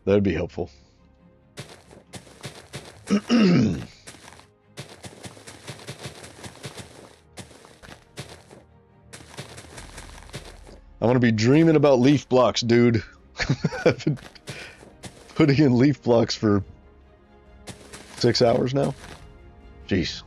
That'd be helpful. I want to be dreaming about leaf blocks, dude. I've been putting in leaf blocks for 6 hours now. Jeez.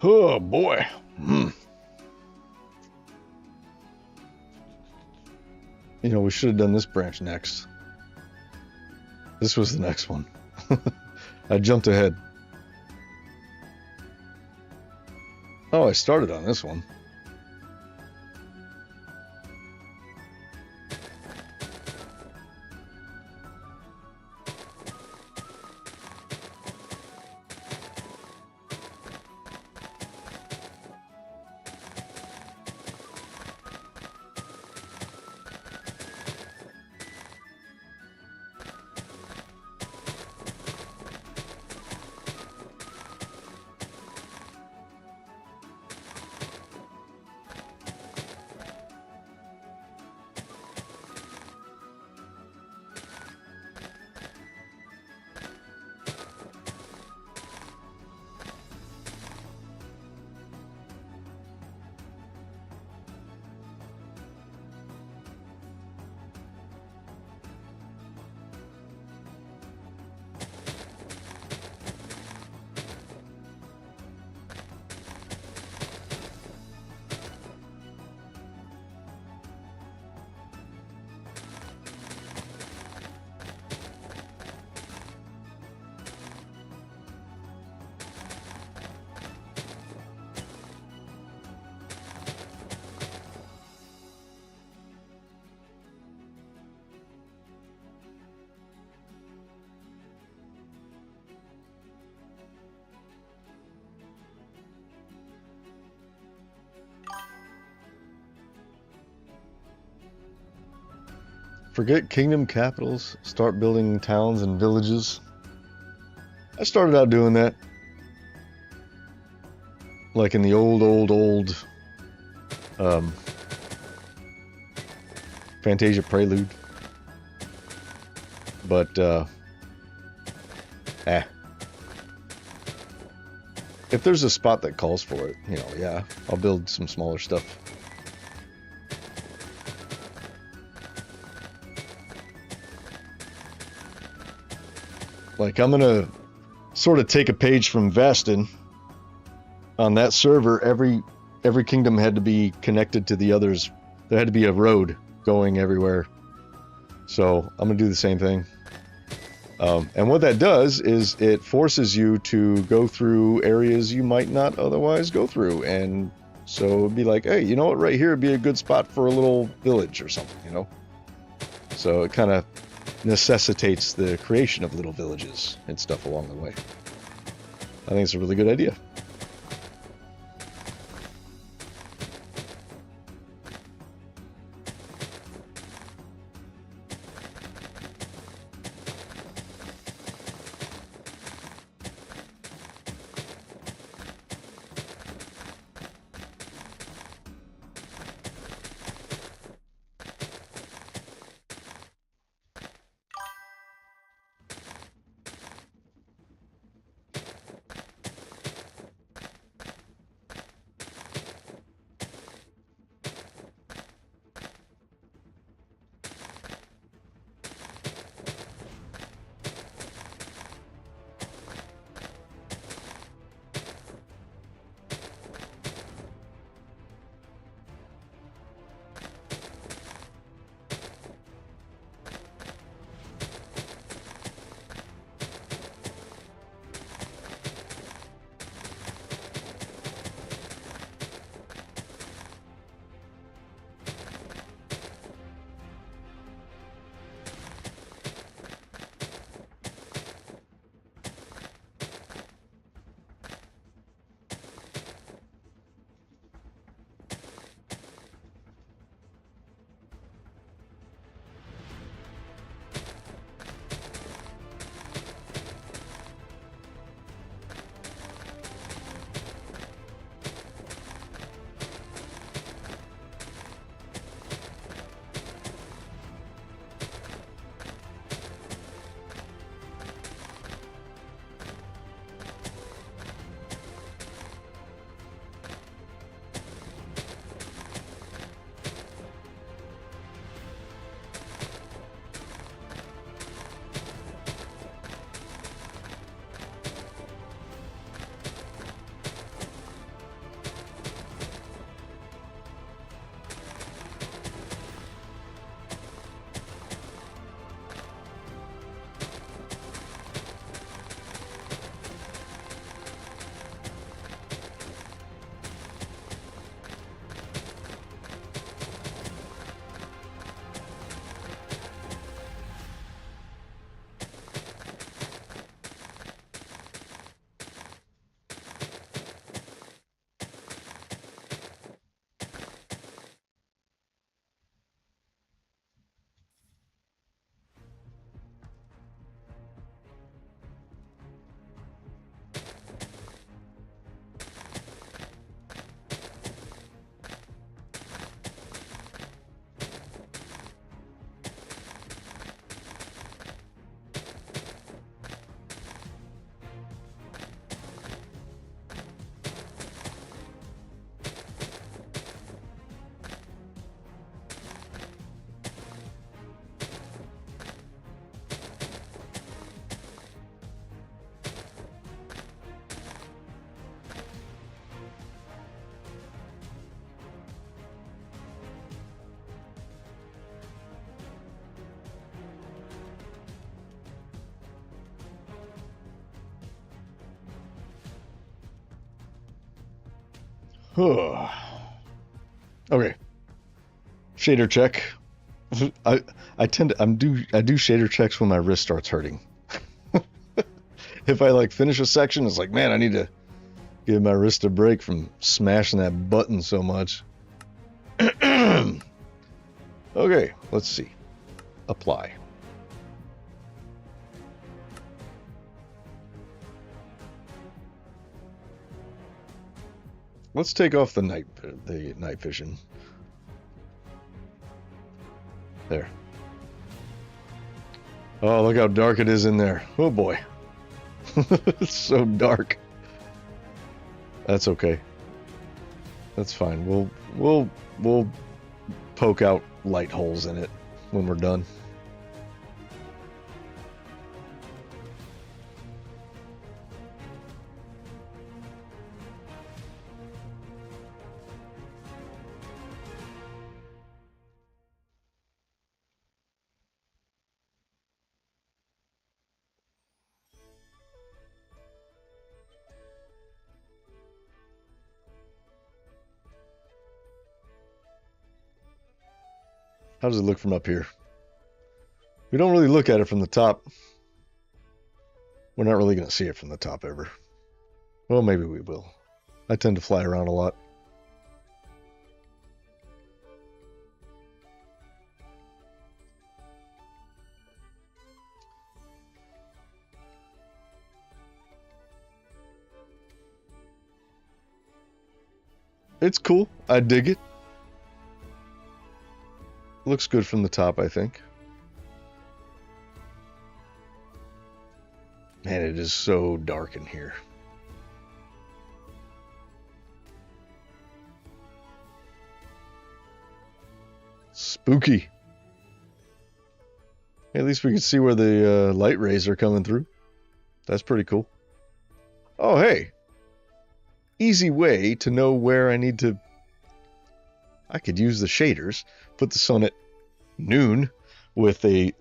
Oh boy. You know, we should have done this branch next. This was the next one. I jumped ahead. Oh, I started on this one. Forget kingdom capitals. Start building towns and villages. I started out doing that. Like in the old Fantasia Prelude. But, if there's a spot that calls for it, you know, yeah, I'll build some smaller stuff. Like, I'm gonna sort of take a page from Vastin. On that server, every kingdom had to be connected to the others. There had to be a road going everywhere. So I'm gonna do the same thing. And what that does is it forces you to go through areas you might not otherwise go through. And so it'd be like, hey, you know what, right here would be a good spot for a little village or something, you know? So it kind of necessitates the creation of little villages and stuff along the way. I think it's a really good idea. Okay. Shader check. I do shader checks when my wrist starts hurting. If I like finish a section, it's like, man, I need to give my wrist a break from smashing that button so much. Okay, let's see. apply. Let's take off the night vision. There. Oh, look how dark it is in there. Oh boy. It's so dark. That's okay. That's fine. We'll poke out light holes in it when we're done. How does it look from up here? We don't really look at it from the top. We're not really going to see it from the top ever. Well, maybe we will. I tend to fly around a lot. It's cool. I dig it. Looks good from the top, I think. Man, it is so dark in here. Spooky. At least we can see where the light rays are coming through. That's pretty cool. Oh, hey. Easy way to know where I need to... I could use the shaders, put the sun at noon with a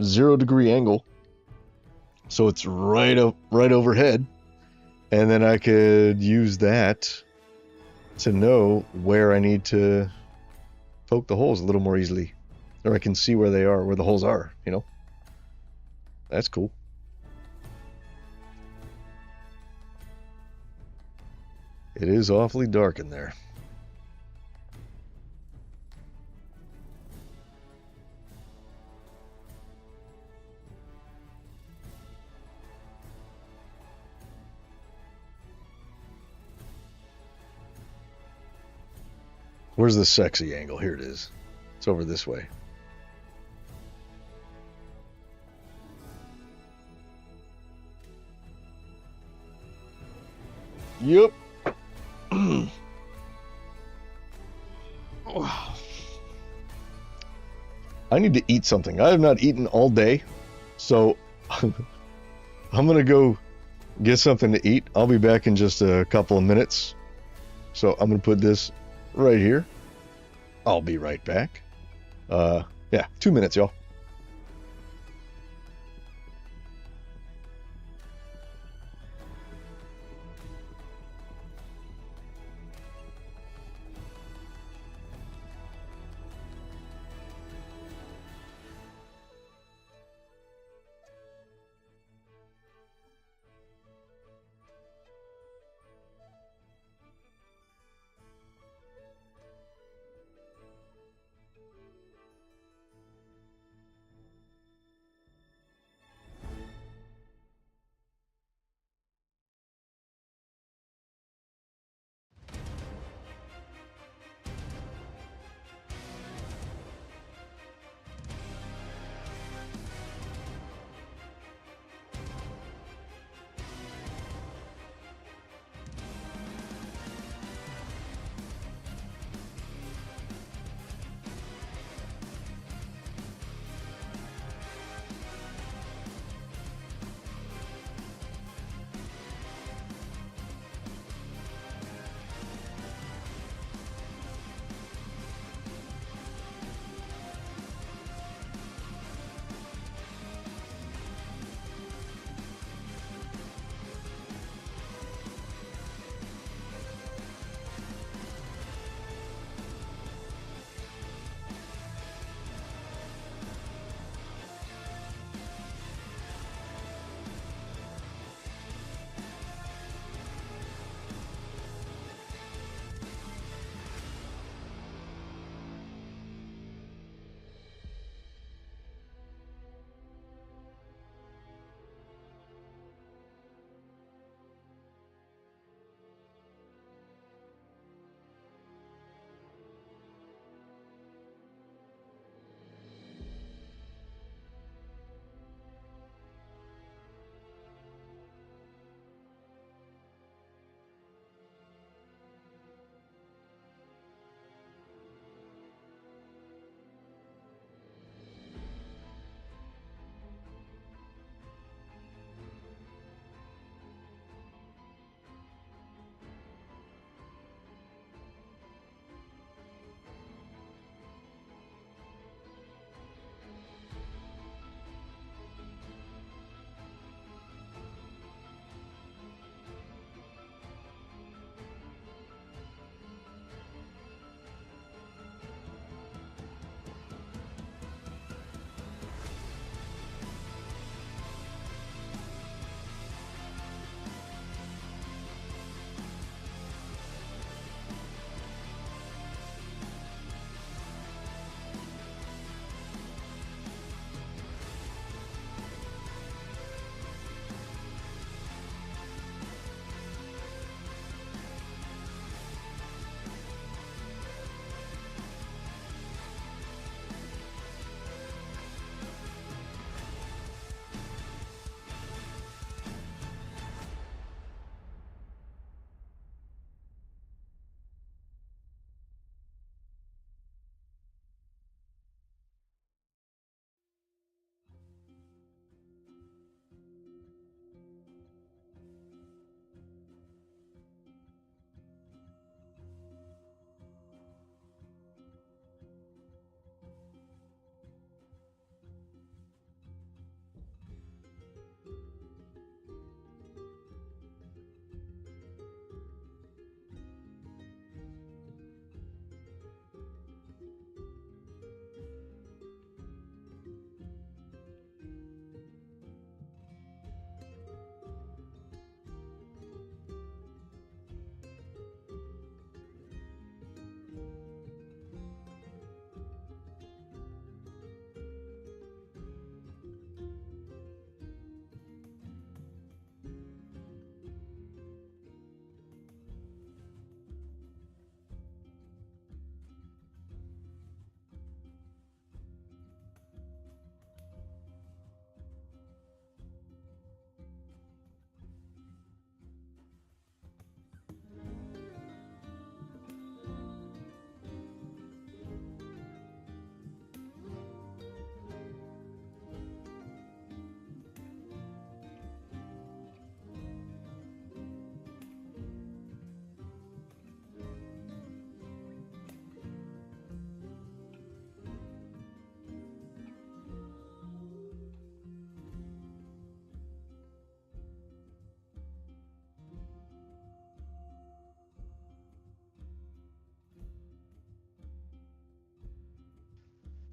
0-degree angle, so it's right overhead, and then I could use that to know where I need to poke the holes a little more easily, or I can see where they are, where the holes are, you know. That's cool. It is awfully dark in there. Where's the sexy angle? Here it is. It's over this way. Yep. I need to eat something. I have not eaten all day, so I'm gonna go get something to eat. I'll be back in just a couple of minutes. So I'm gonna put this right here. I'll be right back. Yeah, 2 minutes, y'all.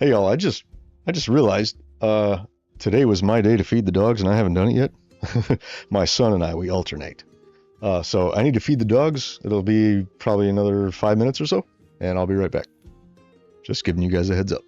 Hey y'all, I just realized today was my day to feed the dogs and I haven't done it yet. My son and I, we alternate. So I need to feed the dogs. It'll be probably another 5 minutes or so, and I'll be right back. Just giving you guys a heads up.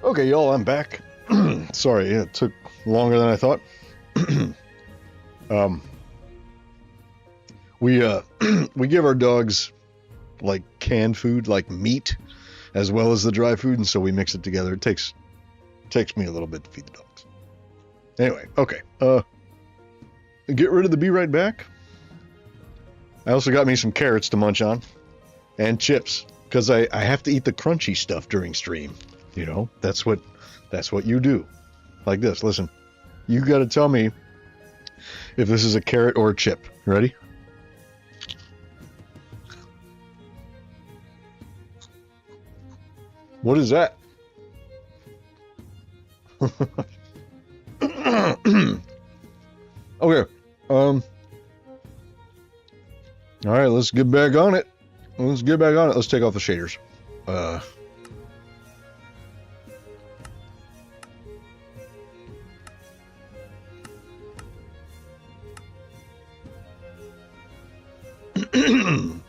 Okay, y'all, I'm back. Sorry, it took longer than I thought. um, we we give our dogs like canned food, like meat, as well as the dry food, and so we mix it together. It takes me a little bit to feed the dogs. Anyway, okay. Get rid of the be right back. I also got me some carrots to munch on, and chips, because I have to eat the crunchy stuff during stream. You know, that's what you do. Like this. Listen, you got to tell me if this is a carrot or a chip. Ready? What is that? Okay. All right, let's get back on it. Let's take off the shaders.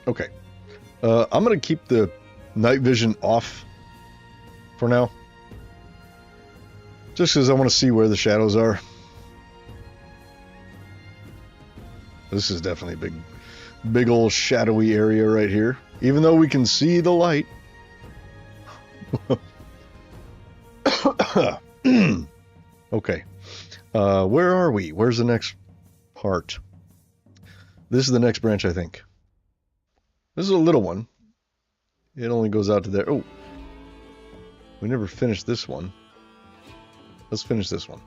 Okay. I'm going to keep the night vision off for now. Just because I want to see where the shadows are. This is definitely a big old shadowy area right here. Even though we can see the light. Okay. Where are we? Where's the next part? This is the next branch, I think. This is a little one. It only goes out to there. Oh. We never finished this one. Let's finish this one.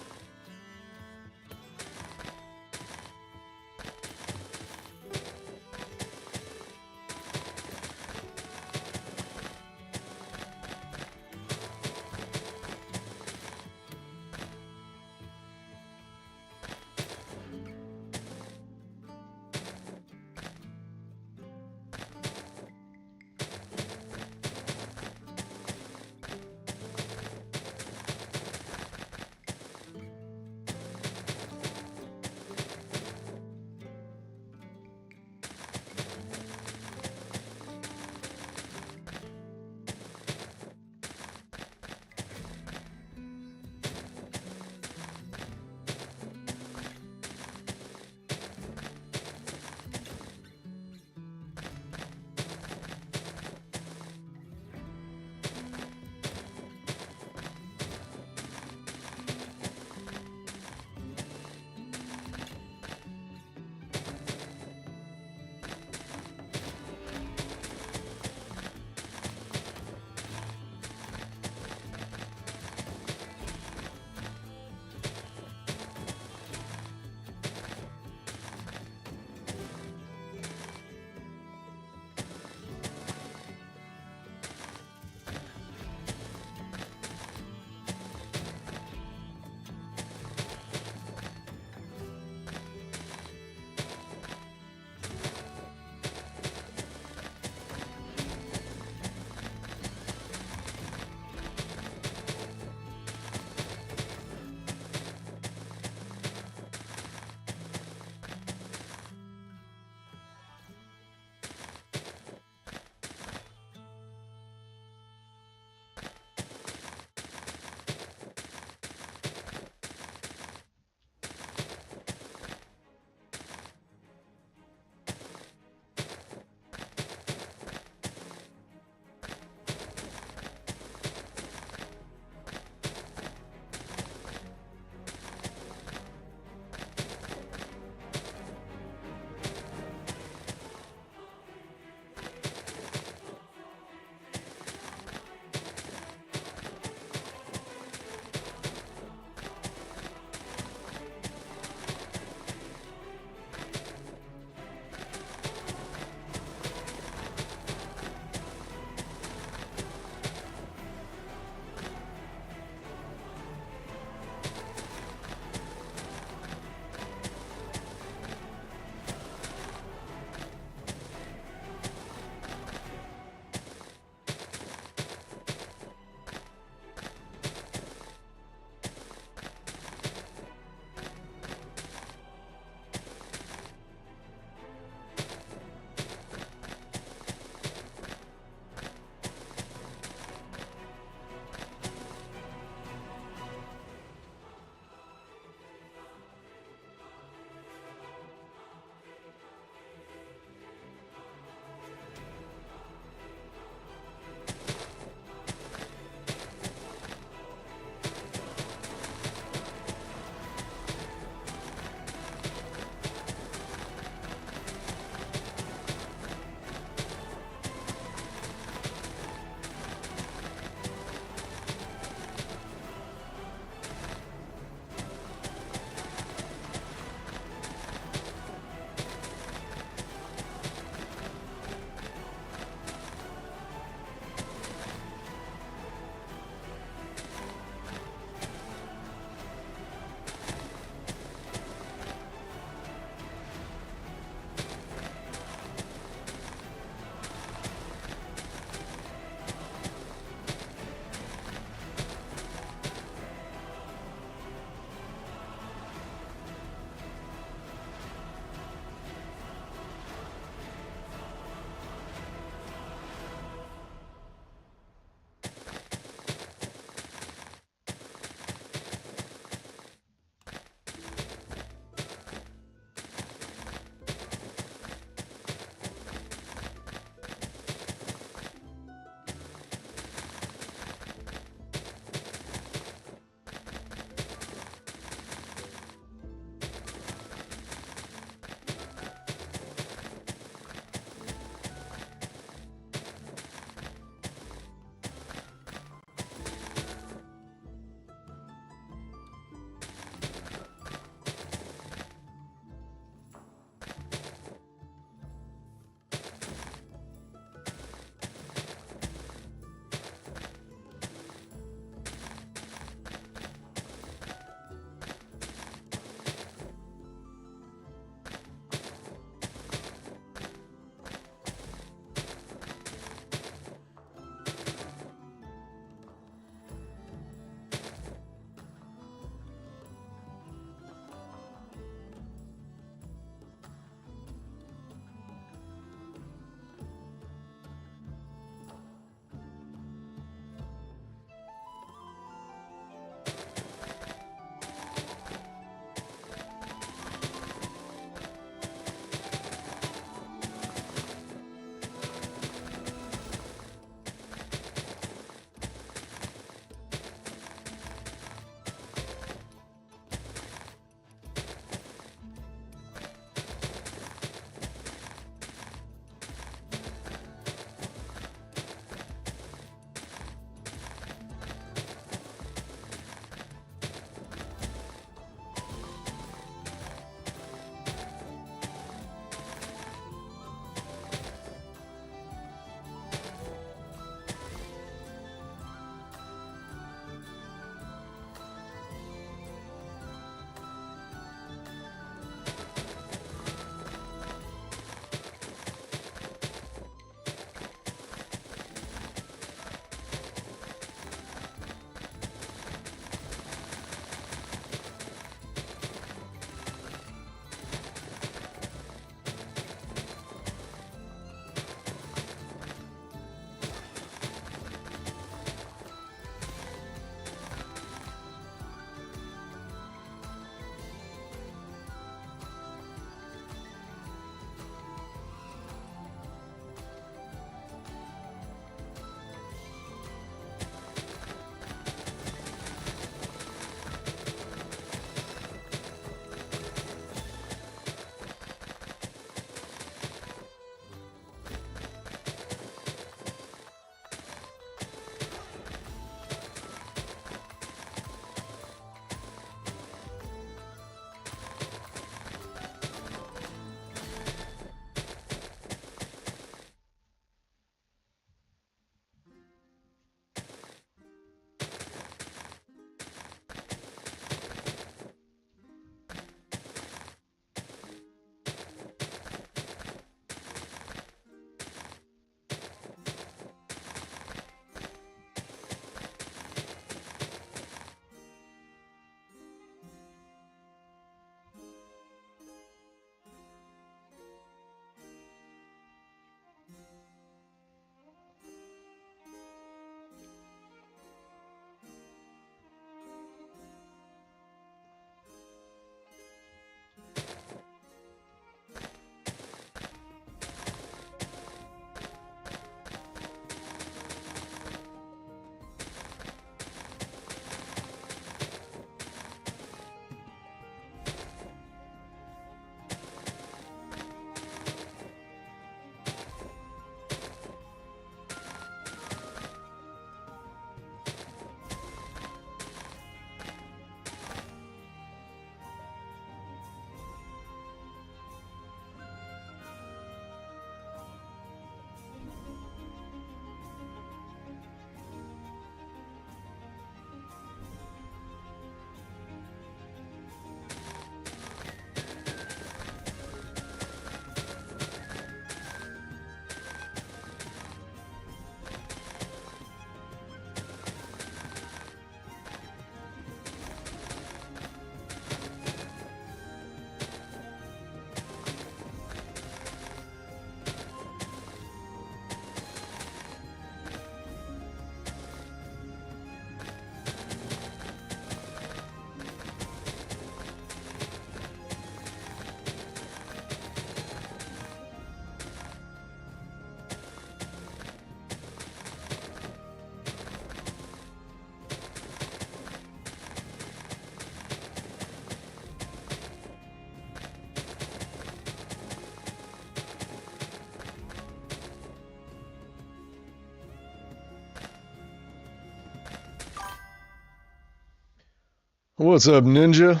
What's up, Ninja?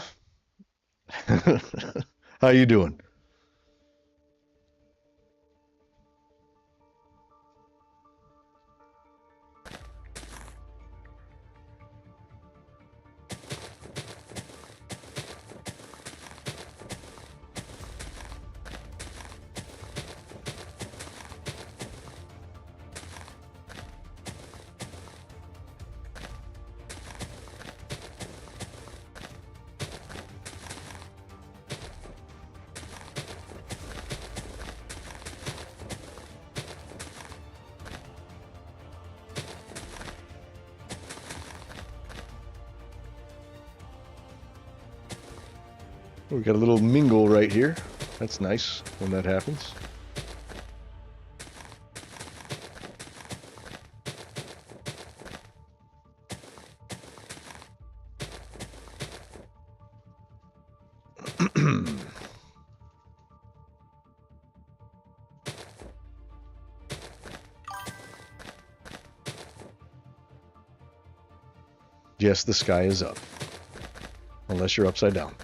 How you doing? We got a little mingle right here. That's nice when that happens. Yes, the sky is up. Unless you're upside down.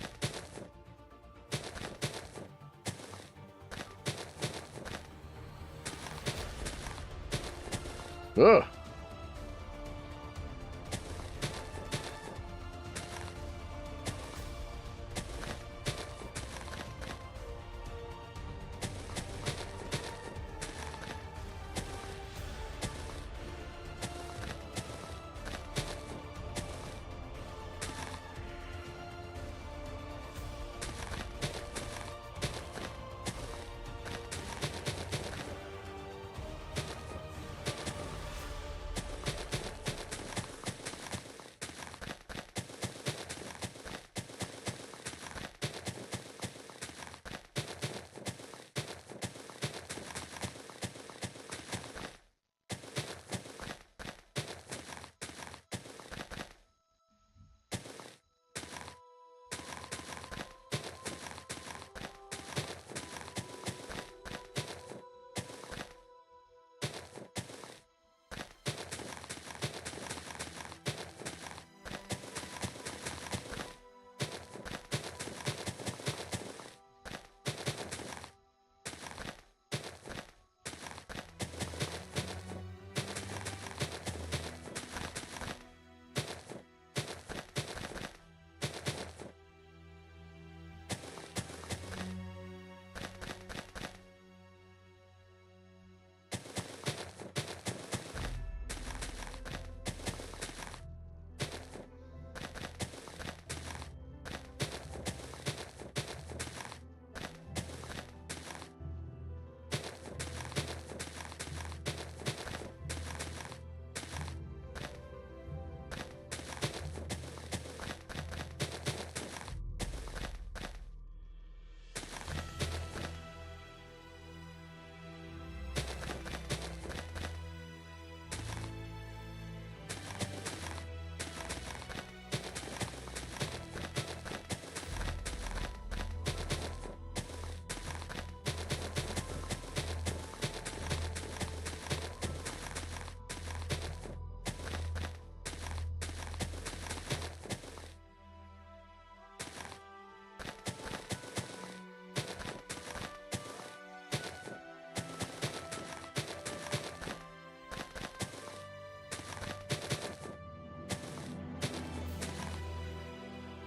Ugh.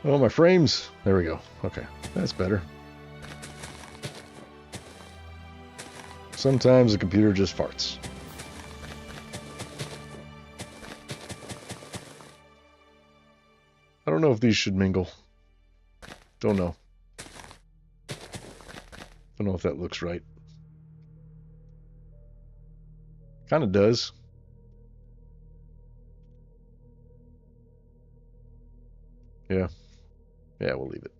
Oh, my frames. There we go. Okay, that's better. Sometimes the computer just farts. I don't know if these should mingle. Don't know. Don't know if that looks right. Kind of does. Yeah. Yeah, we'll leave it.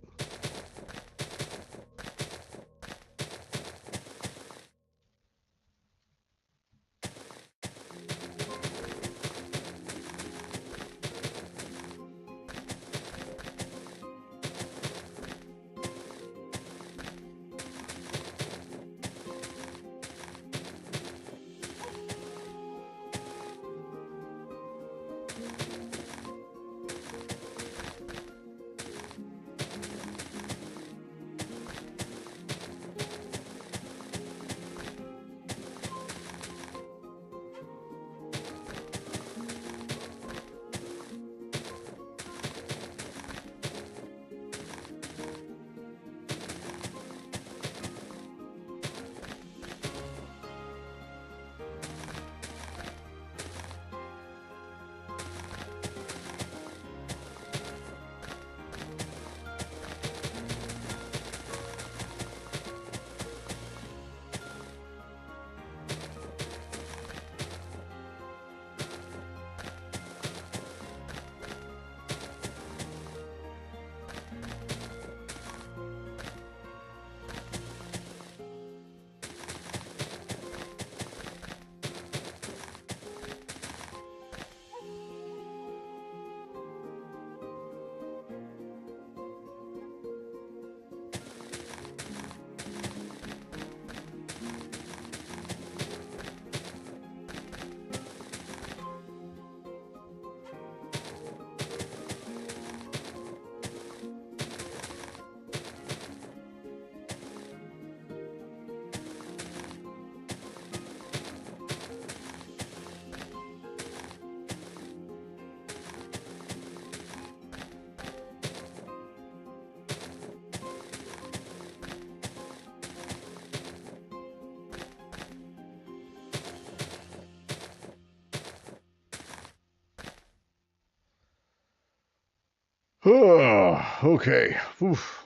Oh, okay. Oof.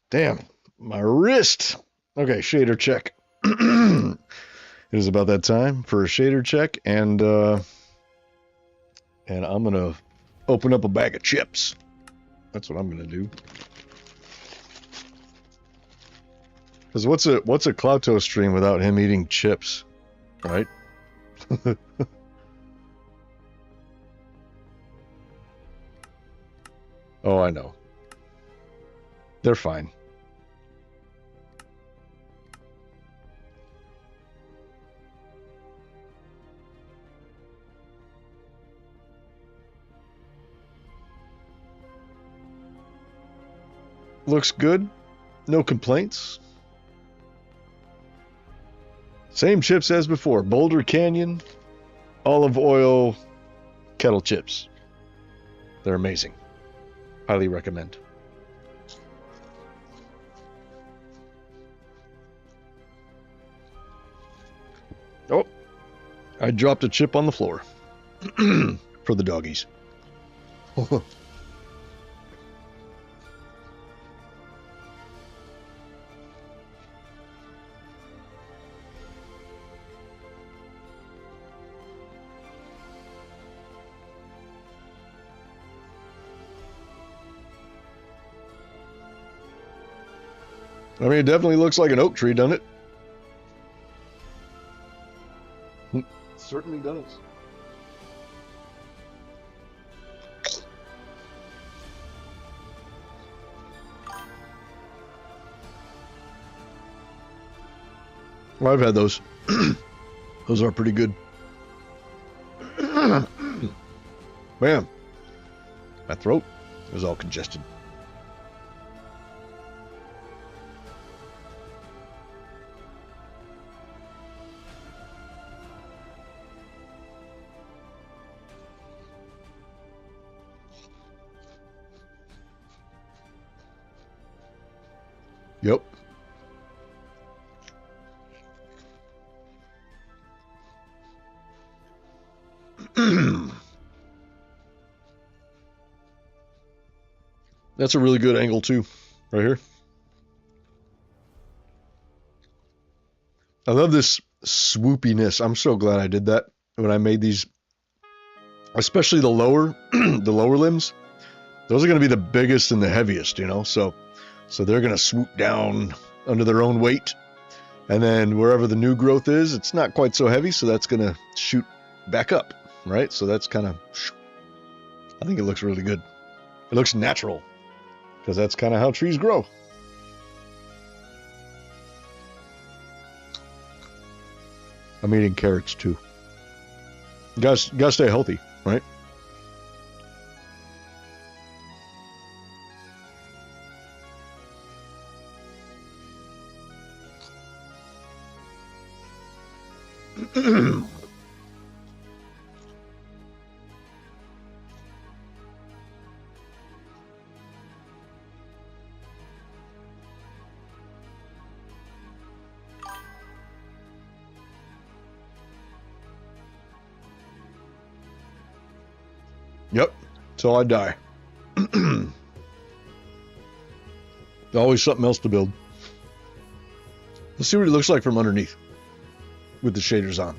Damn, my wrist. Okay, shader check. It is about that time for a shader check, and I'm gonna open up a bag of chips. That's what I'm gonna do. Because what's a Klauto stream without him eating chips, right? Oh, I know. They're fine. Looks good. No complaints. Same chips as before. Boulder Canyon, olive oil, kettle chips. They're amazing. Highly recommend. Oh, I dropped a chip on the floor. For the doggies. I mean, it definitely looks like an oak tree, doesn't it? Certainly does. Well, I've had those. Those are pretty good. Man, my throat is all congested. Yep. That's a really good angle too, right here. I love this swoopiness. I'm so glad I did that when I made these, especially the lower, the lower limbs. Those are going to be the biggest and the heaviest, you know. So they're going to swoop down under their own weight, and then wherever the new growth is, it's not quite so heavy, so that's going to shoot back up, right? So that's kind of, I think it looks really good. It looks natural, because that's kind of how trees grow. I'm eating carrots too. You gotta stay healthy, right? Yep, till I die. Always something else to build. Let's see what it looks like from underneath with the shaders on.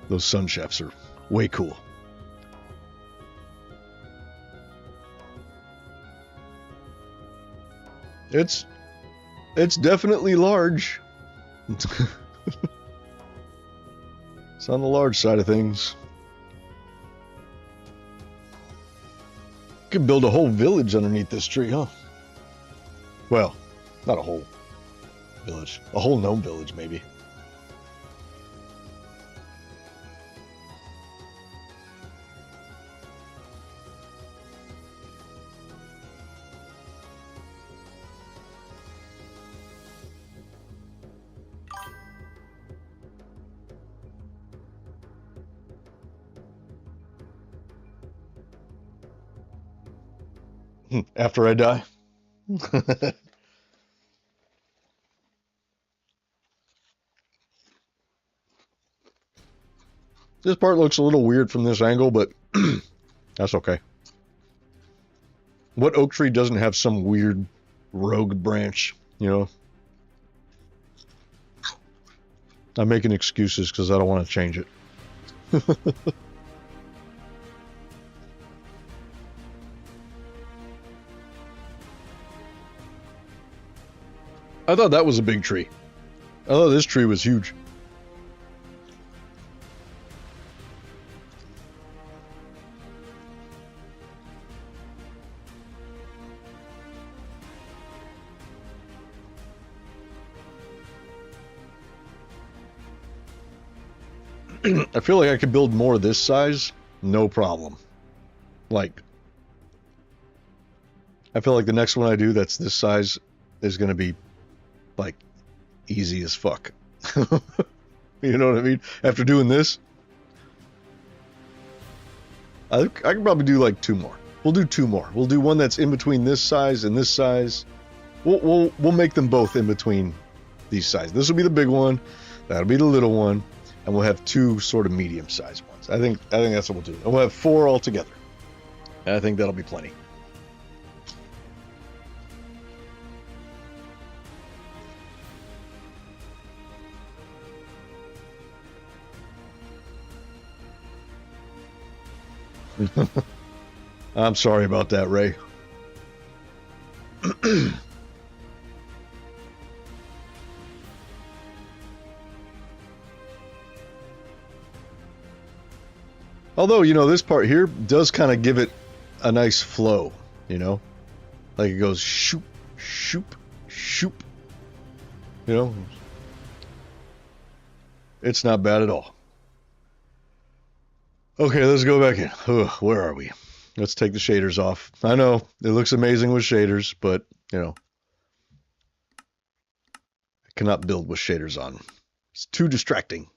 Those sun chefs are way cool. It's definitely large. It's on the large side of things. You could build a whole village underneath this tree, huh? Well, not a whole village. A whole gnome village, maybe. After I die. This part looks a little weird from this angle, but that's okay. What oak tree doesn't have some weird rogue branch, you know? I'm making excuses because I don't want to change it. I thought that was a big tree. I thought this tree was huge. I feel like I could build more this size, no problem. Like, I feel like the next one I do that's this size is going to be, like, easy as fuck. You know what I mean? After doing this, I can probably do like 2 more. We'll do 2 more. We'll do one that's in between this size and this size. We'll make them both in between these sizes. This will be the big one. That'll be the little one. And we'll have 2 sort of medium-sized ones. I think that's what we'll do. And we'll have 4 altogether. And I think that'll be plenty. I'm sorry about that, Ray. Although, you know, this part here does kind of give it a nice flow, you know? Like it goes shoop, shoop, shoop. You know? It's not bad at all. Okay, let's go back in. Ugh, where are we? Let's take the shaders off. I know, it looks amazing with shaders, but, you know, I cannot build with shaders on. It's too distracting.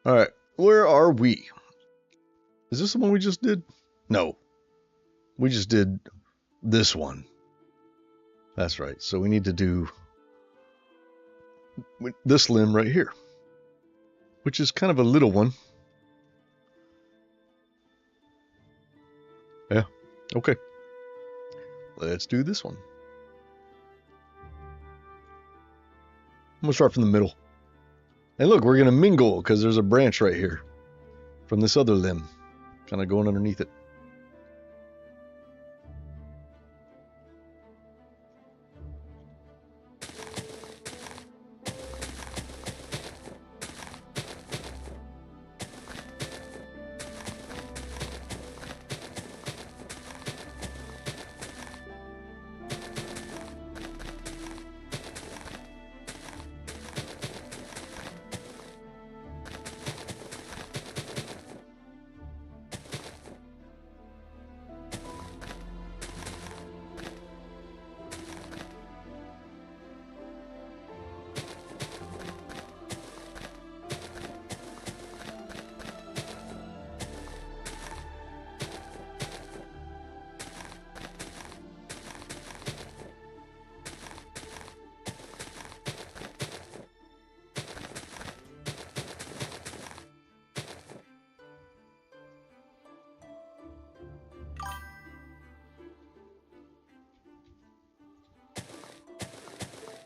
All right, where are we? Is this the one we just did? No. We just did this one. That's right. So we need to do this limb right here, which is kind of a little one. Yeah, okay. Let's do this one. I'm going to start from the middle. And look, we're going to mingle because there's a branch right here from this other limb, kind of going underneath it.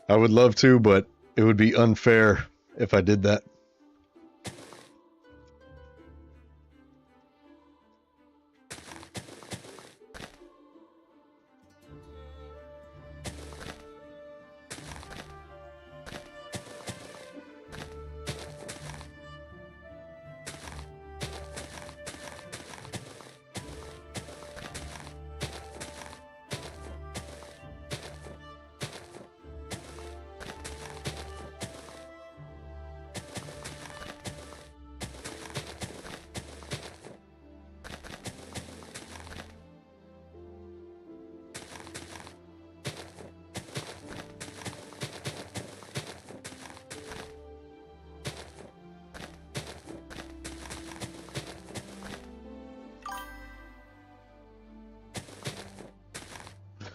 I would love to, but it would be unfair if I did that.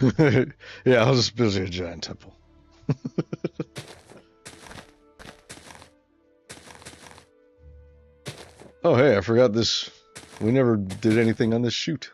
Yeah, I was just busy a giant temple. Oh, hey, I forgot this. We never did anything on this shoot.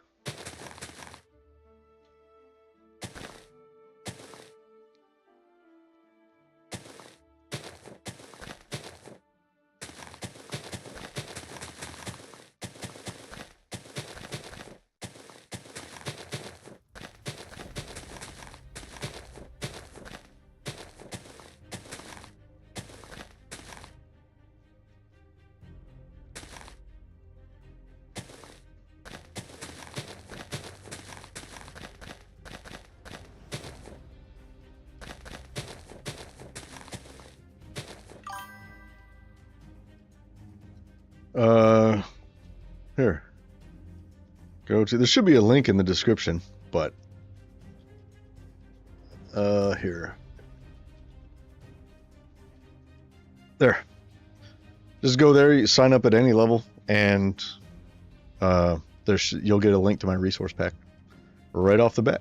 Uh, Here. Go to. There should be a link in the description, but here. There. Just go there. You sign up at any level, and you'll get a link to my resource pack right off the bat.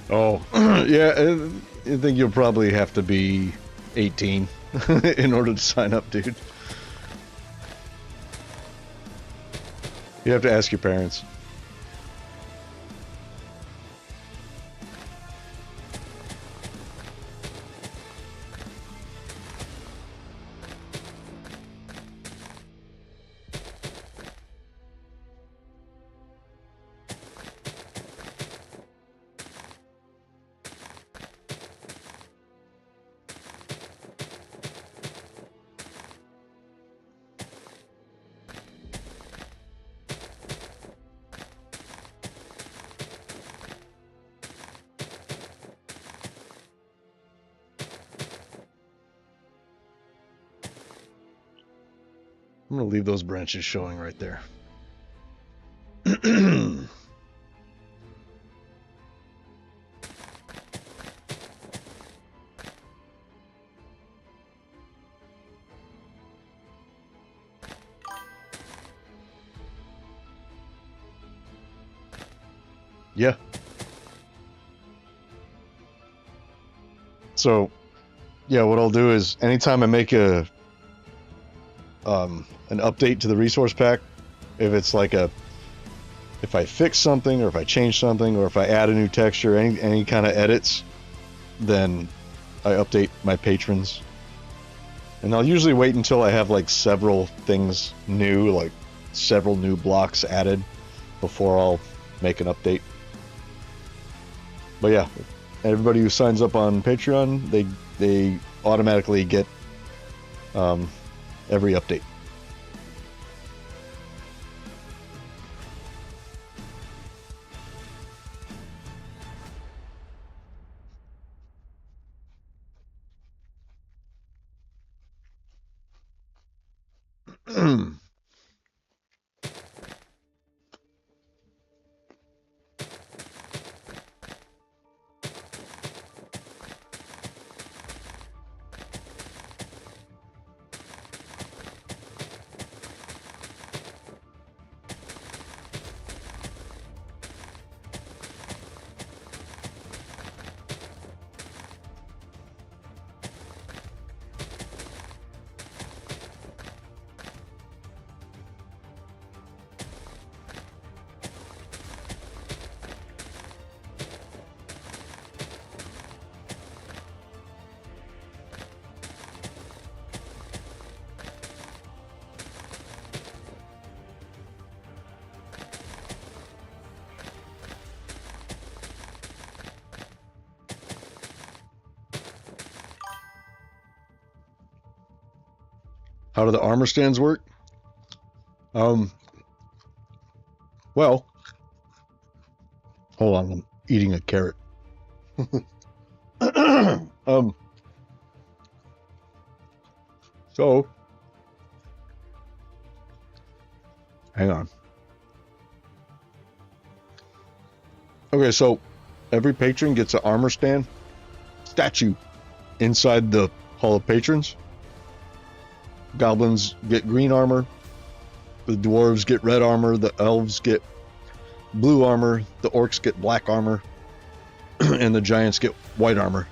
Oh, yeah, I think you'll probably have to be 18 in order to sign up, dude. You have to ask your parents. I'm gonna leave those branches showing right there. Yeah. So, yeah, what I'll do is anytime I make an update to the resource pack, if I fix something or if I change something or if I add a new texture, any kind of edits, then I update my patrons. And I'll usually wait until I have like several things new, like several new blocks added before I'll make an update. But yeah, everybody who signs up on Patreon, they automatically get every update. How do the armor stands work? Well, hold on, I'm eating a carrot. So, hang on. Okay, so every patron gets an armor statue inside the Hall of Patrons. Goblins get green armor, the dwarves get red armor, the elves get blue armor, the orcs get black armor, and the giants get white armor.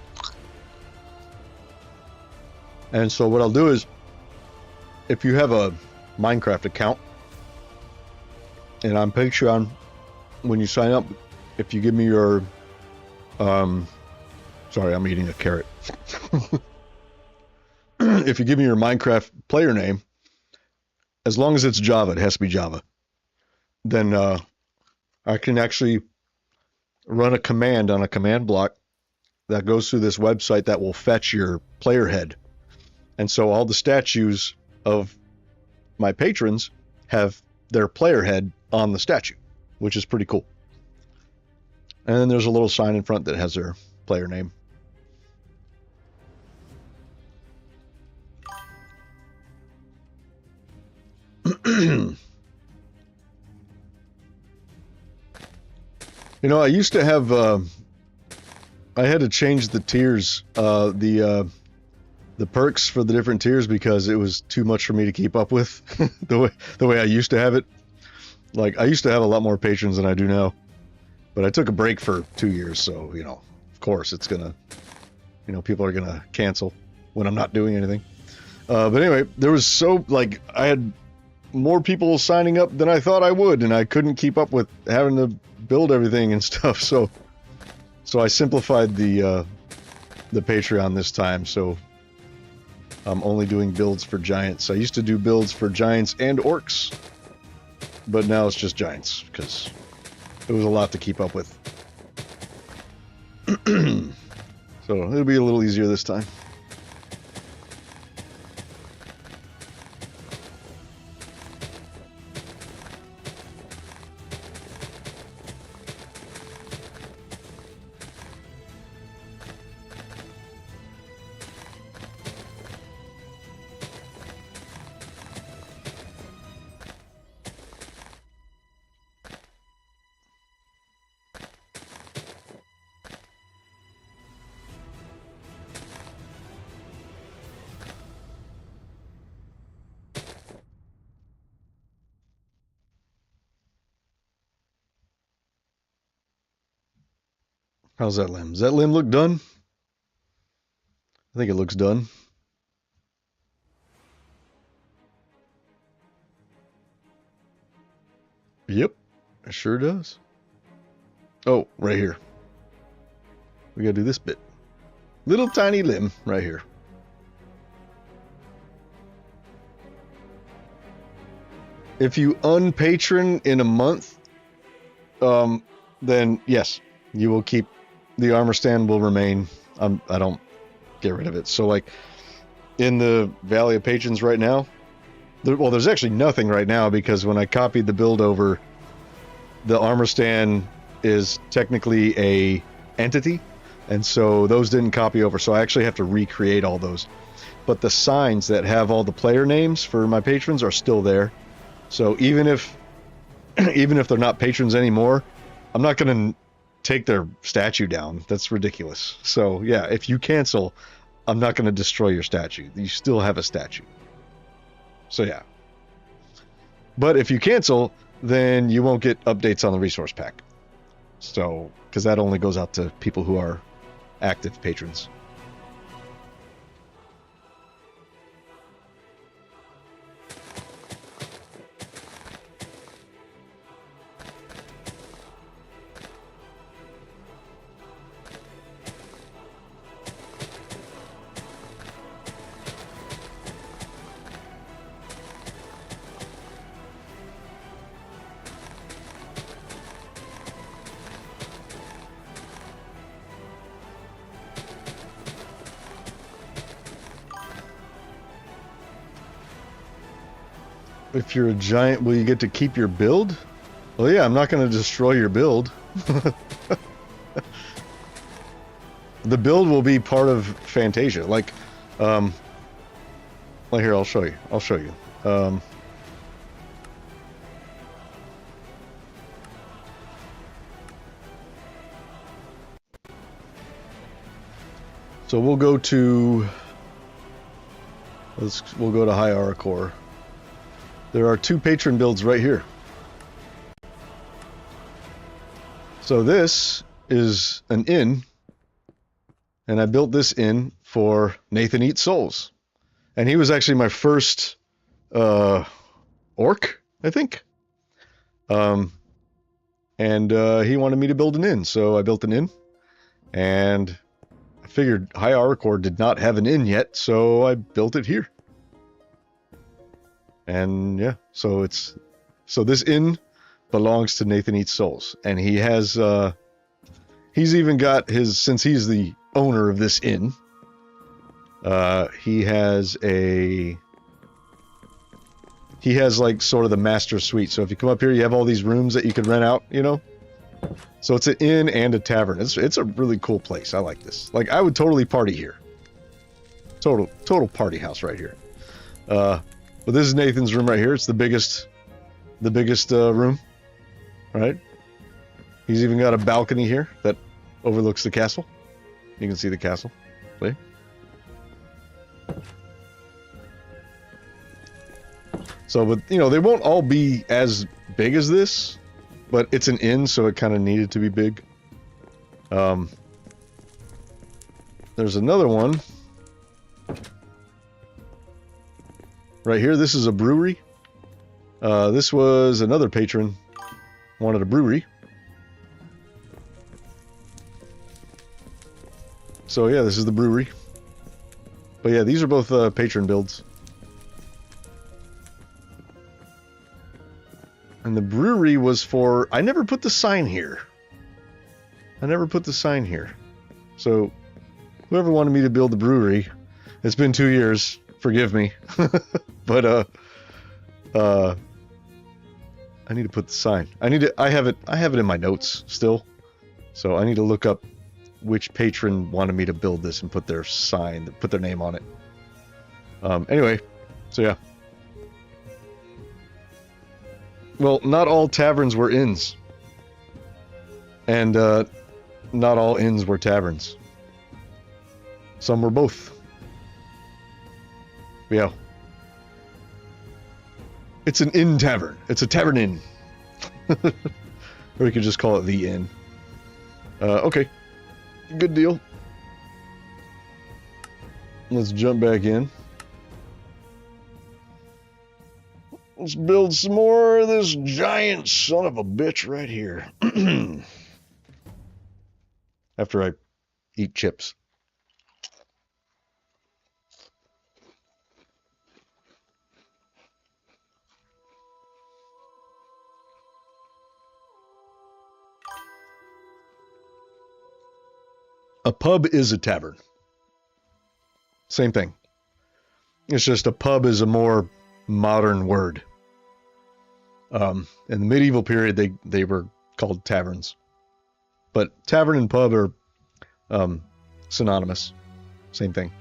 And so what I'll do is, if you have a Minecraft account, and on Patreon, when you sign up, if you give me your, sorry, I'm eating a carrot. If you give me your Minecraft player name, as long as it's Java, it has to be Java, then I can actually run a command on a command block that goes through this website that will fetch your player head. And so all the statues of my patrons have their player head on the statue, which is pretty cool. And then there's a little sign in front that has their player name. You know, I used to have, I had to change the tiers, the perks for the different tiers because it was too much for me to keep up with the way I used to have it. Like, I used to have a lot more patrons than I do now, but I took a break for 2 years. So, you know, of course it's gonna, you know, people are gonna cancel when I'm not doing anything. But anyway, there was I had more people signing up than I thought I would, and I couldn't keep up with having to build everything and stuff. So I simplified the Patreon this time. So I'm only doing builds for giants. I used to do builds for giants and orcs, but now it's just giants because it was a lot to keep up with. So it'll be a little easier this time. How's that limb? Does that limb look done? I think it looks done. Yep, it sure does. Oh, right here. We gotta do this bit. Little tiny limb right here. If you unpatron in a month, then yes, you will keep the armor stand will remain. I don't get rid of it. So like in the Valley of Patrons right now, well, there's actually nothing right now because when I copied the build over, the armor stand is technically a entity, and so those didn't copy over. So I actually have to recreate all those. But the signs that have all the player names for my patrons are still there. So even if they're not patrons anymore, I'm not going to take their statue down. That's ridiculous. So yeah, if you cancel, I'm not going to destroy your statue. You still have a statue. So yeah. But if you cancel, then you won't get updates on the resource pack. So, because that only goes out to people who are active patrons. If you're a giant, will you get to keep your build? Well, yeah, I'm not going to destroy your build. The build will be part of Fantasia. Like here, I'll show you. So we'll go to High Auracor. There are 2 patron builds right here. So this is an inn, and I built this inn for Nathan Eats Souls. And he was actually my first orc, I think. And he wanted me to build an inn, so I built an inn. And I figured High Auracor did not have an inn yet, so I built it here. And yeah, so this inn belongs to Nathan Eats Souls, and he has he's even got his, since he's the owner of this inn, he has like sort of the master suite. So if you come up here, you have all these rooms that you can rent out, you know. So it's an inn and a tavern. It's a really cool place. I like this. Like, I would totally party here. Total party house right here. But this is Nathan's room right here. It's the biggest room, right? He's even got a balcony here that overlooks the castle. You can see the castle. See? So, but you know, they won't all be as big as this, but it's an inn, so it kind of needed to be big. There's another one right here. This is a brewery. This was another patron wanted a brewery. So yeah, this is the brewery. But yeah, these are both patron builds. And the brewery was for... I never put the sign here. So whoever wanted me to build the brewery, it's been 2 years. Forgive me. But I need to put the sign. I have it in my notes still. So I need to look up which patron wanted me to build this and put their sign, put their name on it. Anyway, so yeah. Well, not all taverns were inns. And not all inns were taverns. Some were both. Yeah. It's an inn tavern. It's a tavern inn. Or we could just call it the inn. Okay. Good deal. Let's jump back in. Let's build some more of this giant son of a bitch right here. After I eat chips. A pub is a tavern. Same thing. It's just a pub is a more modern word. In the medieval period, they were called taverns. But tavern and pub are synonymous. Same thing.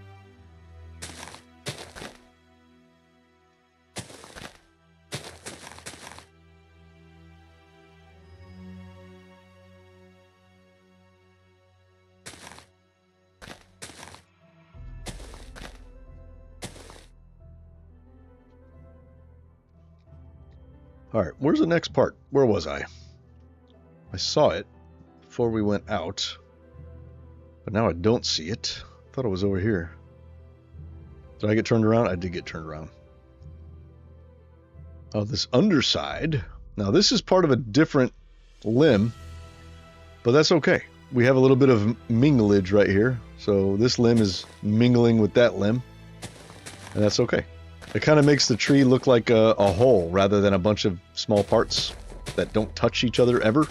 All right, where's the next part? Where was I? I saw it before we went out, but now I don't see it. I thought it was over here. Did I get turned around? I did get turned around. Oh, this underside. Now, this is part of a different limb, but that's okay. We have a little bit of minglage right here. So this limb is mingling with that limb, and that's okay. It kind of makes the tree look like a whole rather than a bunch of small parts that don't touch each other ever.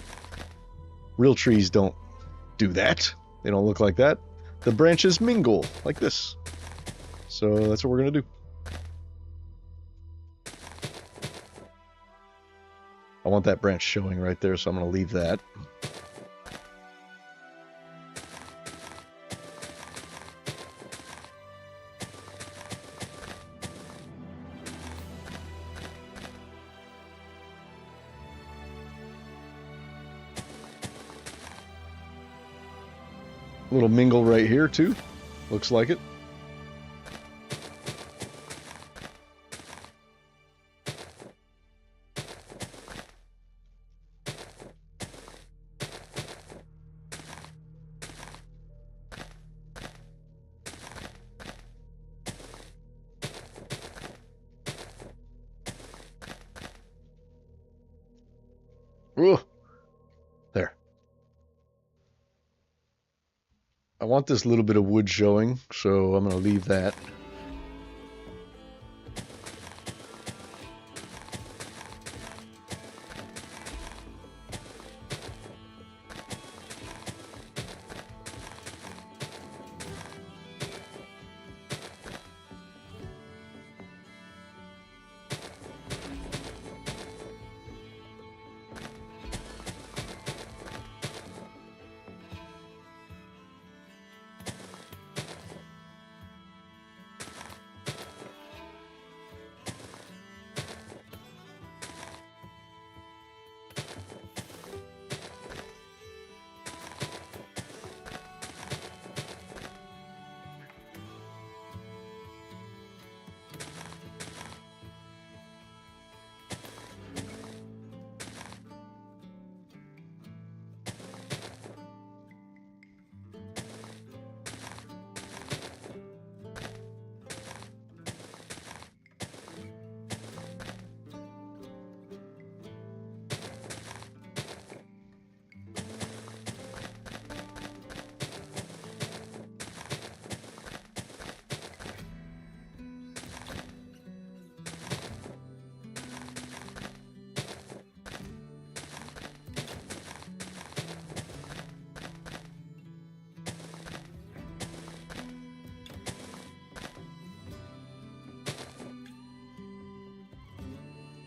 Real trees don't do that. They don't look like that. The branches mingle like this. So that's what we're going to do. I want that branch showing right there, so I'm going to leave that. A little mingle right here too. Looks like it. Ooh. There. I want this little bit of wood showing, so I'm going to leave that.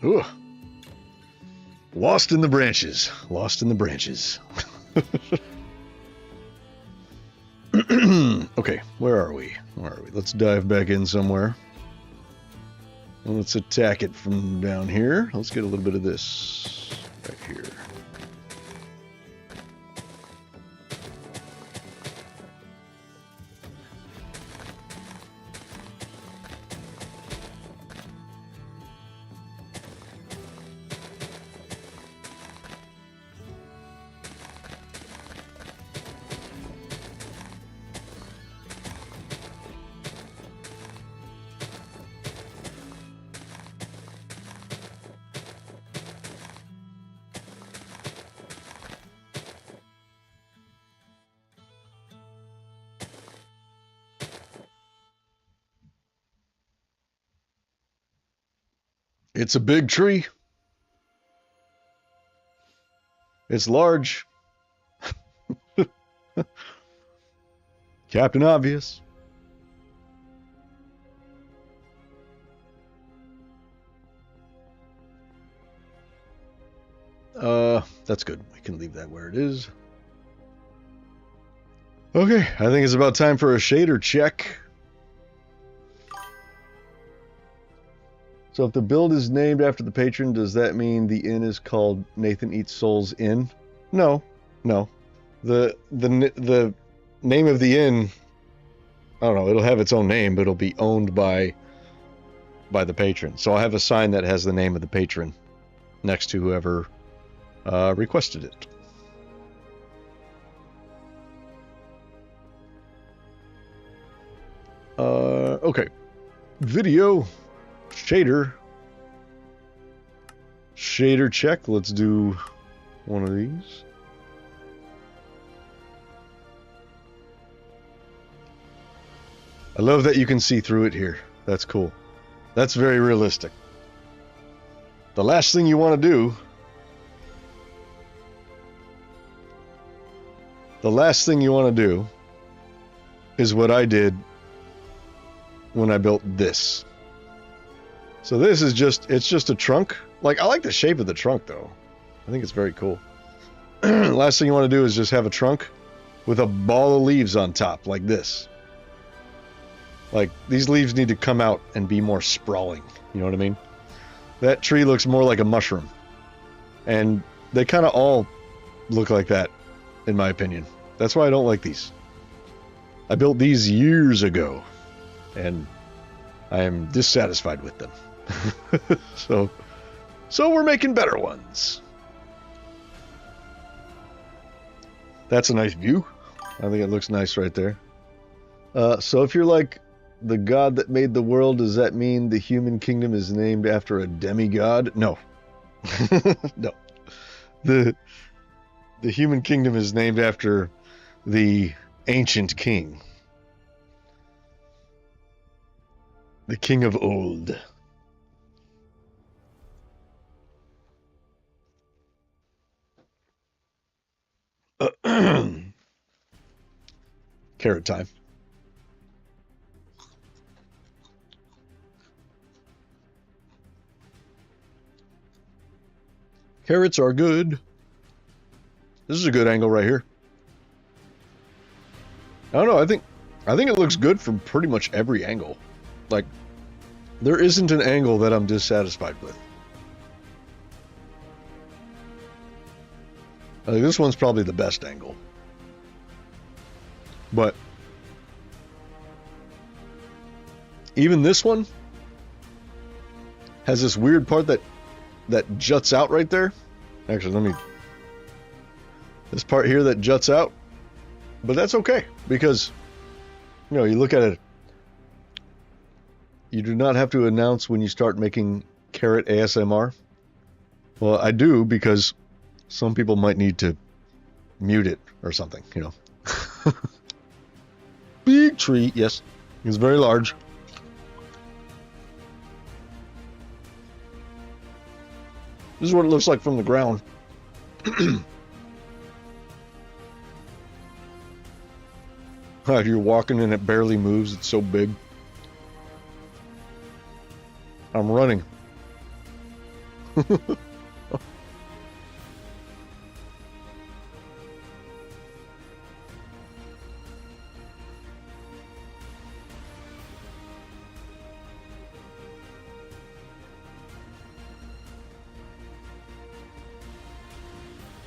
Ooh. Lost in the branches. Lost in the branches. Okay, where are we? Where are we? Let's dive back in somewhere. And let's attack it from down here. Let's get a little bit of this right here. It's a big tree. It's large. Captain Obvious. That's good. We can leave that where it is. Okay, I think it's about time for a shader check. So if the build is named after the patron, does that mean the inn is called Nathan Eats Souls Inn? No, no. The name of the inn, I don't know, it'll have its own name, but it'll be owned by the patron. So I'll have a sign that has the name of the patron next to whoever requested it. Okay. Video. Shader check. Let's do one of these. I love that you can see through it here. That's cool. That's very realistic. The last thing you want to do is what I did when I built this. So this is it's just a trunk. Like, I like the shape of the trunk, though. I think it's very cool. Last thing you want to do is just have a trunk with a ball of leaves on top, like this. Like, these leaves need to come out and be more sprawling. You know what I mean? That tree looks more like a mushroom. And they kind of all look like that, in my opinion. That's why I don't like these. I built these years ago, and I am dissatisfied with them. So we're making better ones. That's a nice view. I think it looks nice right there. So if you're like the god that made the world, does that mean the human kingdom is named after a demigod? No. No. The human kingdom is named after the ancient king. The king of old. Carrot time. Carrots are good. This is a good angle right here. I don't know, I think it looks good from pretty much every angle. Like, there isn't an angle that I'm dissatisfied with. I think this one's probably the best angle. But even this one has this weird part that juts out right there. Actually, this part here that juts out. But that's okay, because, you know, you look at it. You do not have to announce when you start making carrot ASMR. Well, I do, because some people might need to mute it or something, you know. Big tree, yes. It's very large. This is what it looks like from the ground. If you're walking and it barely moves, it's so big. I'm running.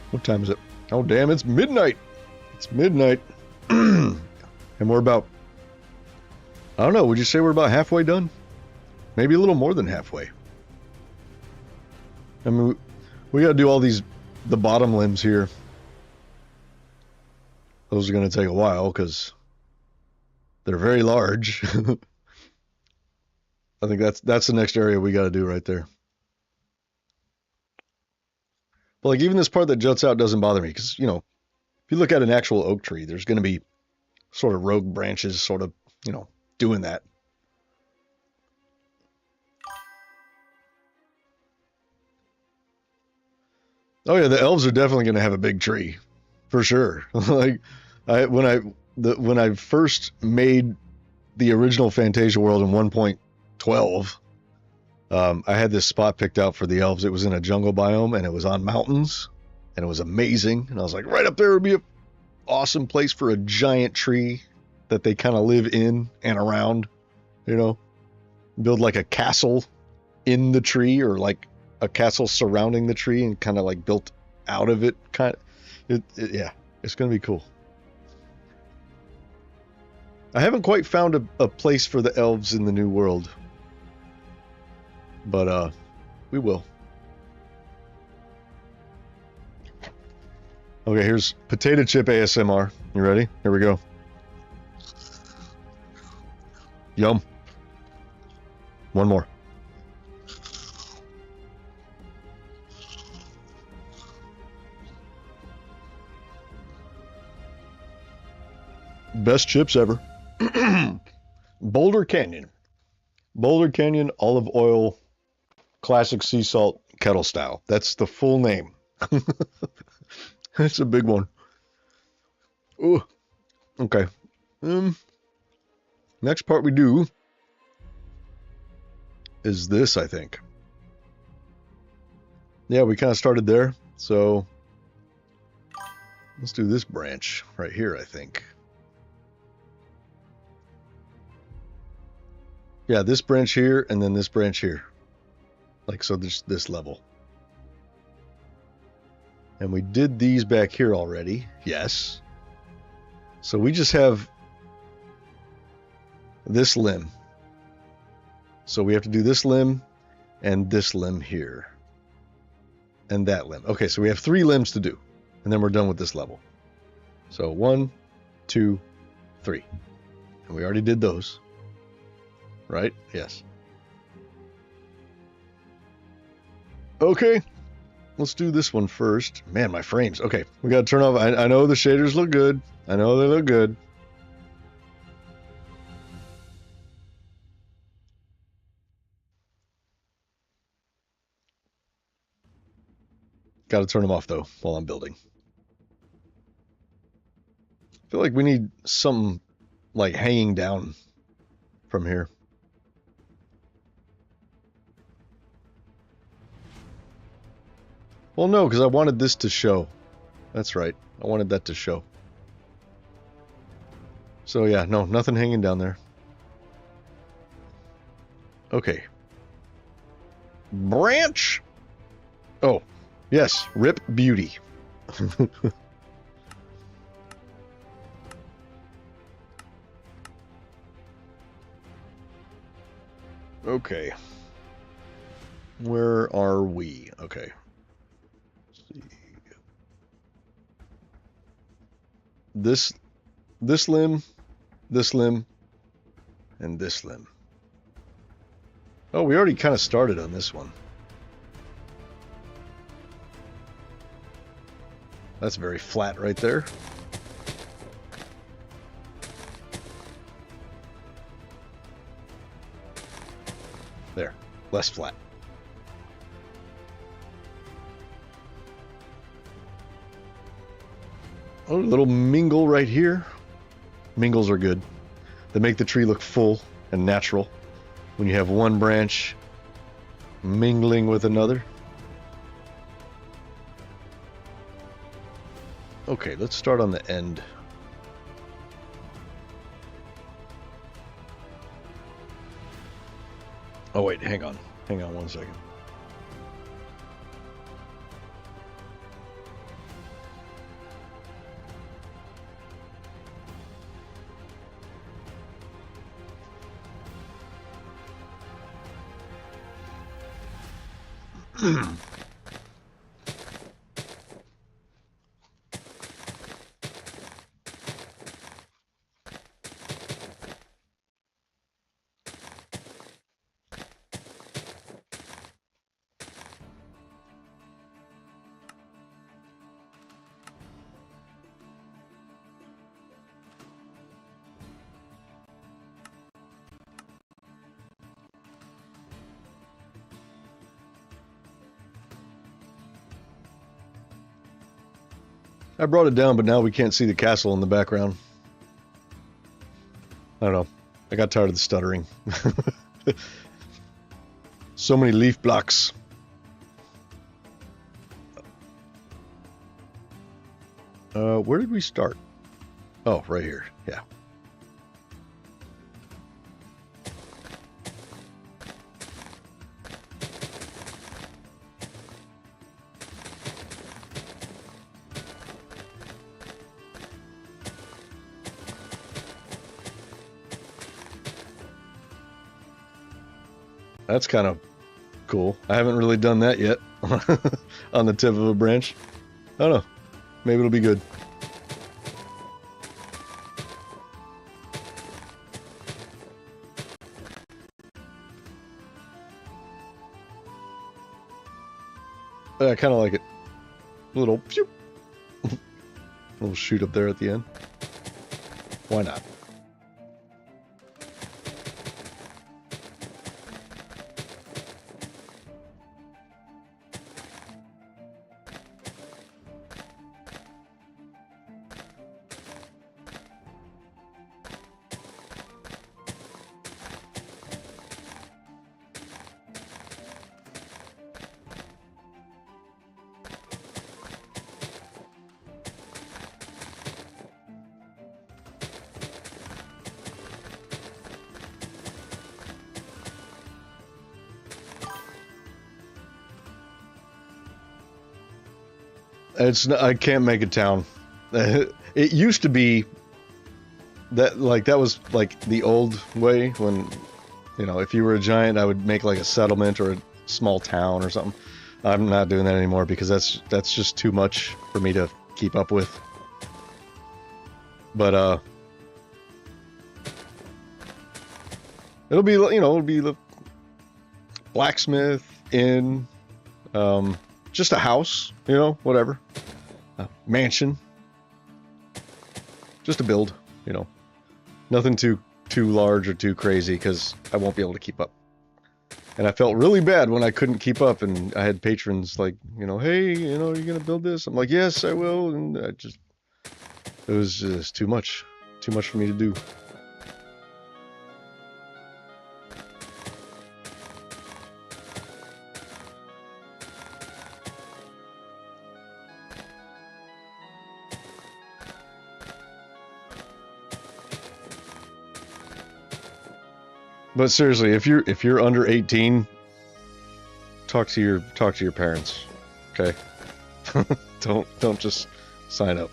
What time is it? Oh, damn, it's midnight. It's midnight. And we're about, I don't know, would you say we're about halfway done? Maybe a little more than halfway. I mean, we got to do all the bottom limbs here. Those are going to take a while because they're very large. I think that's the next area we got to do right there. But like, even this part that juts out doesn't bother me because, you know, if you look at an actual oak tree, there's going to be sort of rogue branches sort of, you know, doing that. Oh yeah, the elves are definitely going to have a big tree, for sure. Like, when when I first made the original Fantasia world in 1.12, I had this spot picked out for the elves. It was in a jungle biome, and it was on mountains, and it was amazing. And I was like, right up there would be an awesome place for a giant tree that they kind of live in and around, you know, build like a castle in the tree, or like a castle surrounding the tree and kind of like built out of it. Yeah, it's going to be cool. I haven't quite found a place for the elves in the new world, but we will. Okay, here's potato chip ASMR. You ready? Here we go. Yum. One more. Best chips ever. Boulder Canyon. Boulder Canyon olive oil classic sea salt kettle style. That's the full name. That's a big one. Ooh. Okay. Next part we do is this, I think. Yeah, we kind of started there. So let's do this branch right here, I think. Yeah, this branch here, and then this branch here. Like, so there's this level. And we did these back here already. Yes. So we just have this limb. So we have to do this limb and this limb here. And that limb. Okay, so we have 3 limbs to do. And then we're done with this level. So 1, 2, 3. And we already did those. Right? Yes. Okay. Let's do this one first. Man, my frames. Okay. We got to turn off. I know the shaders look good. I know they look good. Got to turn them off, though, while I'm building. I feel like we need something like hanging down from here. Well, no, because I wanted this to show. That's right. I wanted that to show. So yeah, no, nothing hanging down there. Okay. Branch. Oh, yes. Rip Beauty. Okay. Where are we? Okay. This limb, and this limb. Oh, we already kind of started on this one. That's very flat right there. There, less flat. Oh, a little mingle right here. Mingles are good. They make the tree look full and natural when you have one branch mingling with another. Okay, let's start on the end. Oh wait, hang on. Hang on one second. I brought it down, but now we can't see the castle in the background. don't know. I got tired of the stuttering. So many leaf blocks. Where did we start? Oh, right here. Yeah. That's kind of cool. I haven't really done that yet on the tip of a branch. I don't know. Maybe it'll be good. I kind of like it. Little phew, little shoot up there at the end. Why not? I can't make a town. It used to be that was like the old way when, you know, if you were a giant, I would make like a settlement or a small town or something. I'm not doing that anymore because that's just too much for me to keep up with. But it'll be, you know, it'll be the blacksmith, inn, just a house, you know, whatever. A mansion. Just a build, you know. Nothing too large or too crazy because I won't be able to keep up. And I felt really bad when I couldn't keep up and I had patrons like, you know, hey, you know, are you going to build this? I'm like, yes, I will. And it was just too much for me to do. But seriously, if you're under 18, talk to your parents, okay? don't just sign up.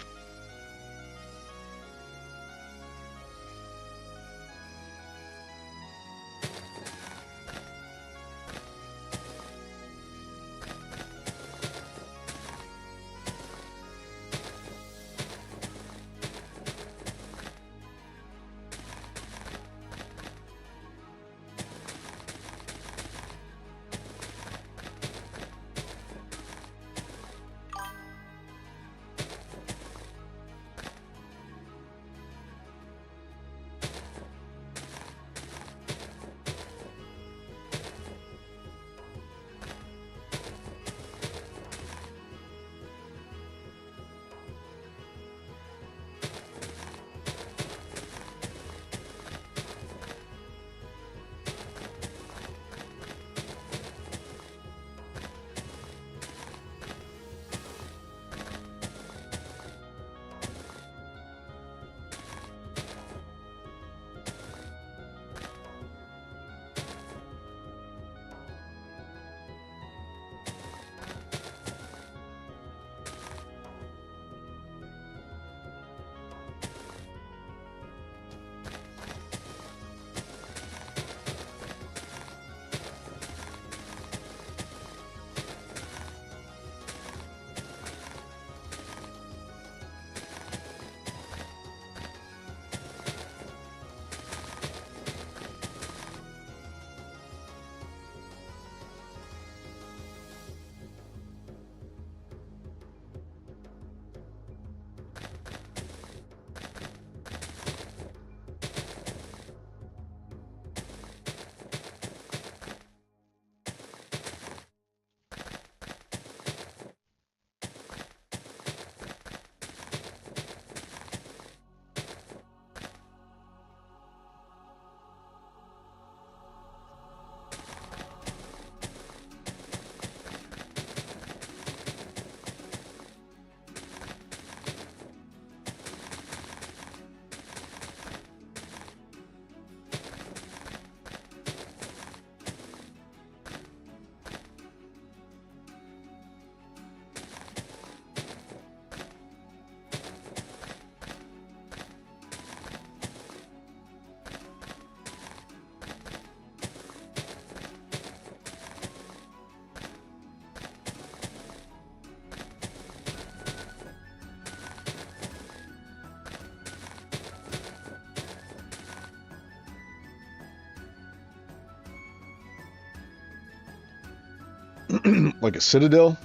like a citadel.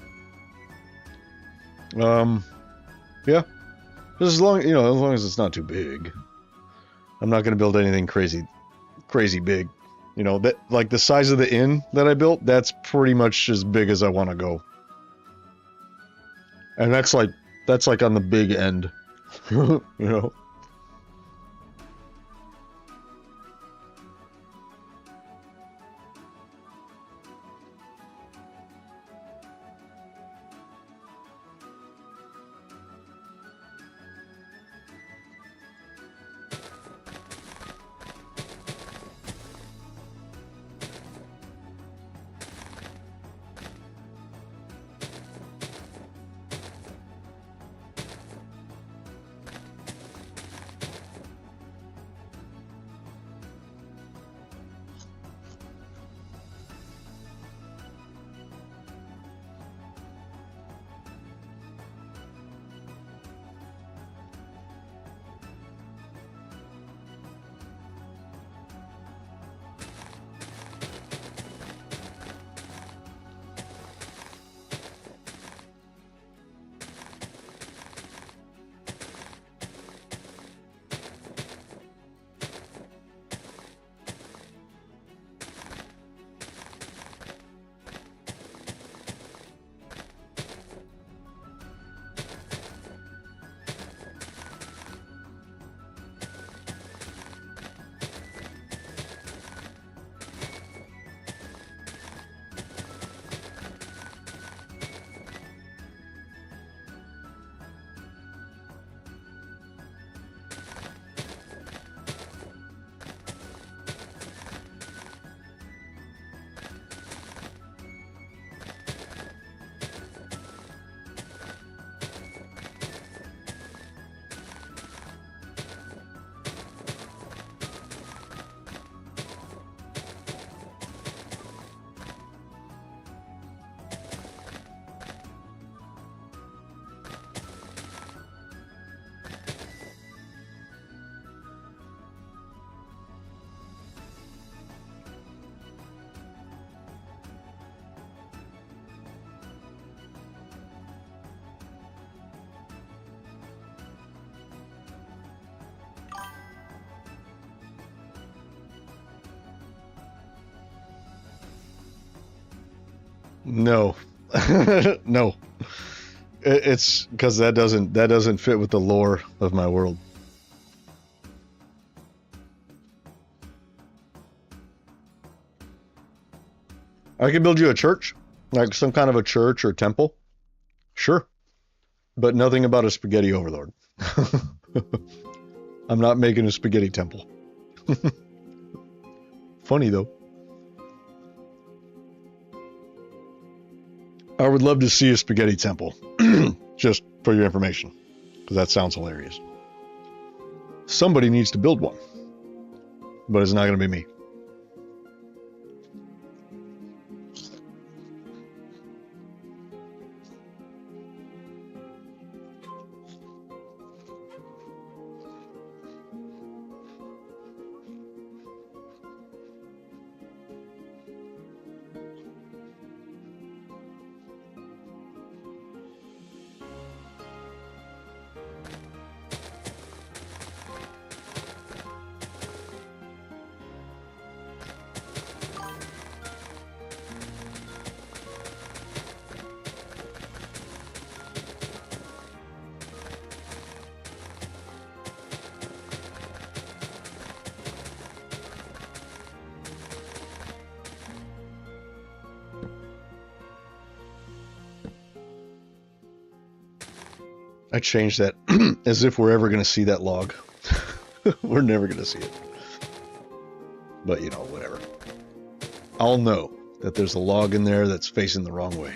Yeah. Just as long, as long as it's not too big. I'm not going to build anything crazy big. That like the size of the inn that I built, that's pretty much as big as I want to go. And that's like on the big end. No. No. It's because that doesn't fit with the lore of my world. I could build you a church, like some kind of a church or temple. Sure. But nothing about a spaghetti overlord. I'm not making a spaghetti temple. Funny though. I would love to see a spaghetti temple, just for your information, because that sounds hilarious. Somebody needs to build one, but it's not going to be me. I changed that as if we're ever going to see that log. We're never going to see it. But, whatever. I'll know that there's a log in there that's facing the wrong way.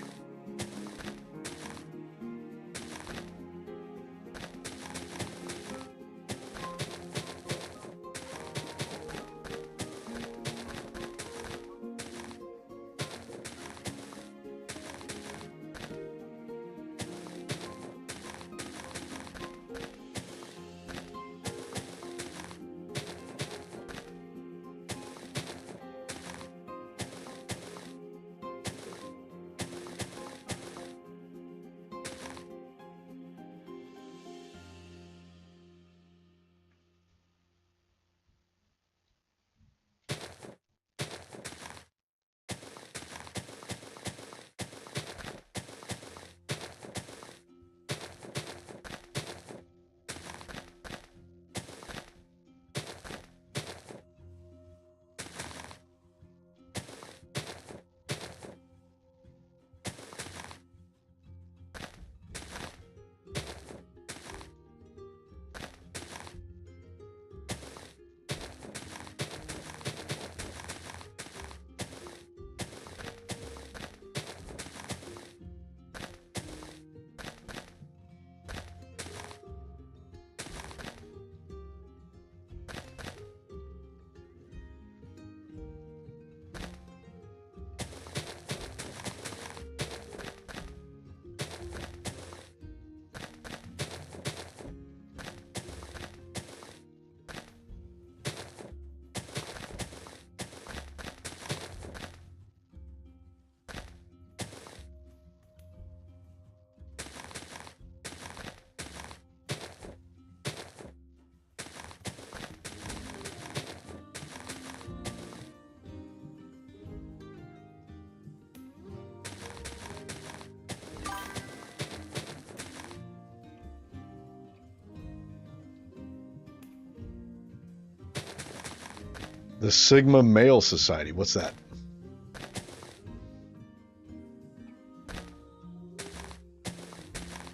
The Sigma Male Society. What's that?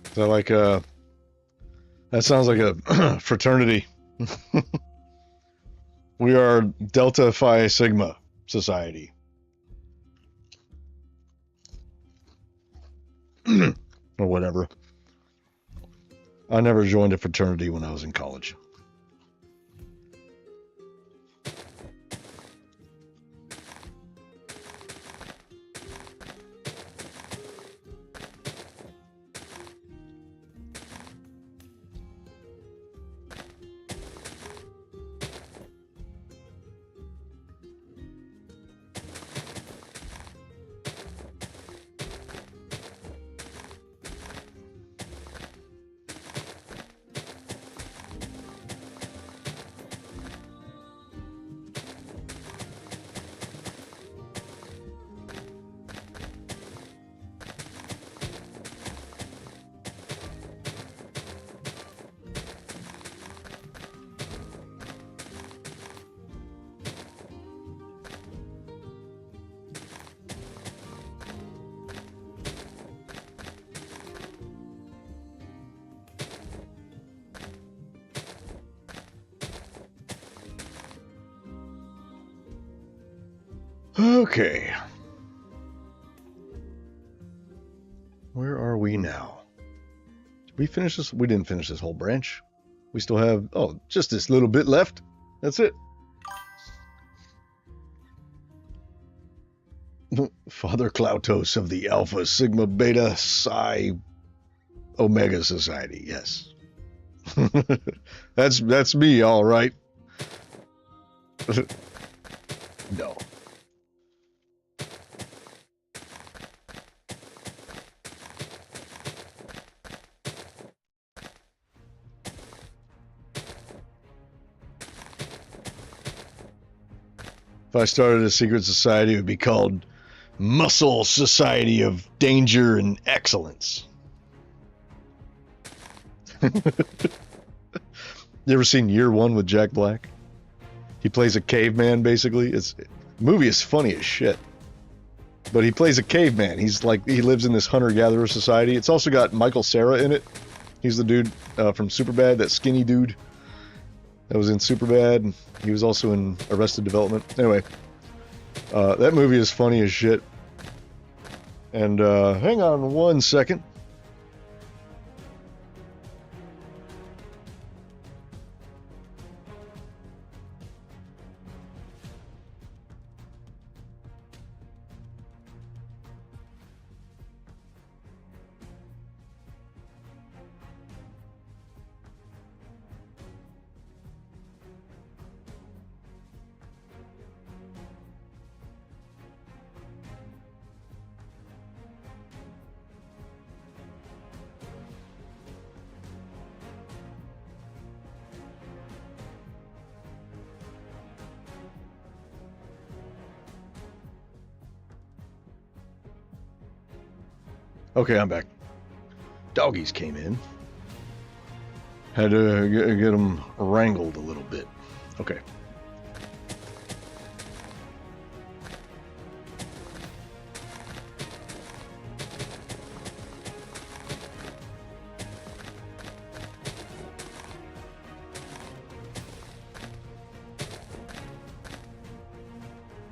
Is that like a... That sounds like a fraternity. We are Delta Phi Sigma Society. Or whatever. I never joined a fraternity when I was in college. Okay. Where are we now? Did we finish this? We didn't finish this whole branch. We still have, oh, just this little bit left. That's it. Father Klautos of the Alpha Sigma Beta Psi Omega Society. Yes. That's me, all right. No. If I started a secret society, it would be called Muscle Society of Danger and Excellence. You ever seen Year One with Jack Black? He plays a caveman, basically. The movie is funny as shit. But he plays a caveman. He's like, he lives in this hunter-gatherer society. It's also got Michael Cera in it. He's the dude from Superbad, that skinny dude that was in Superbad. He was also in Arrested Development. Anyway, that movie is funny as shit. And hang on one second. Okay, I'm back. Doggies came in. Had to get them wrangled a little bit. Okay.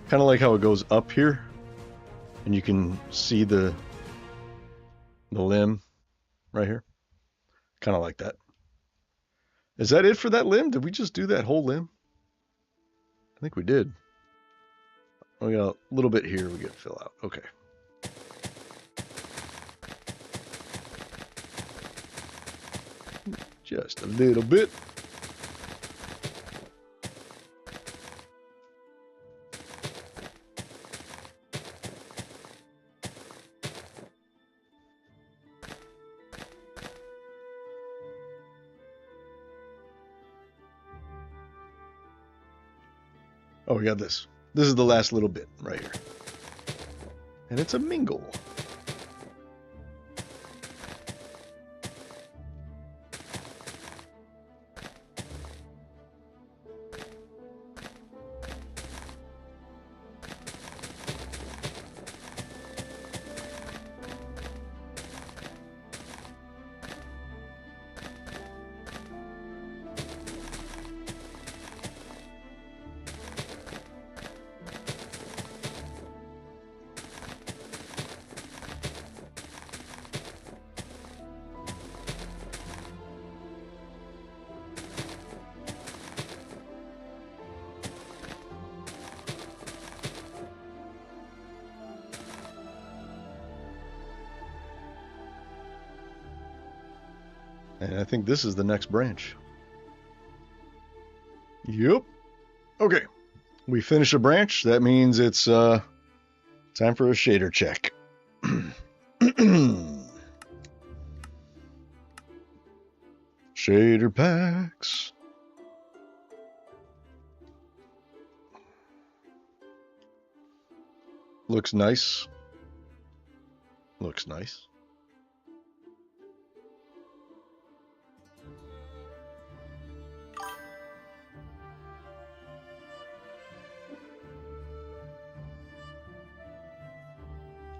Kind of like how it goes up here, and you can see the limb right here. Kind of like that. Is that it for that limb? Did we just do that whole limb? I think we did. We got a little bit here we get to fill out. Okay. Just a little bit. Oh, we got this. This is the last little bit right here. And it's a mingle. And I think this is the next branch. Yep. Okay. We finish a branch. That means it's time for a shader check. Shader packs. Looks nice. Looks nice.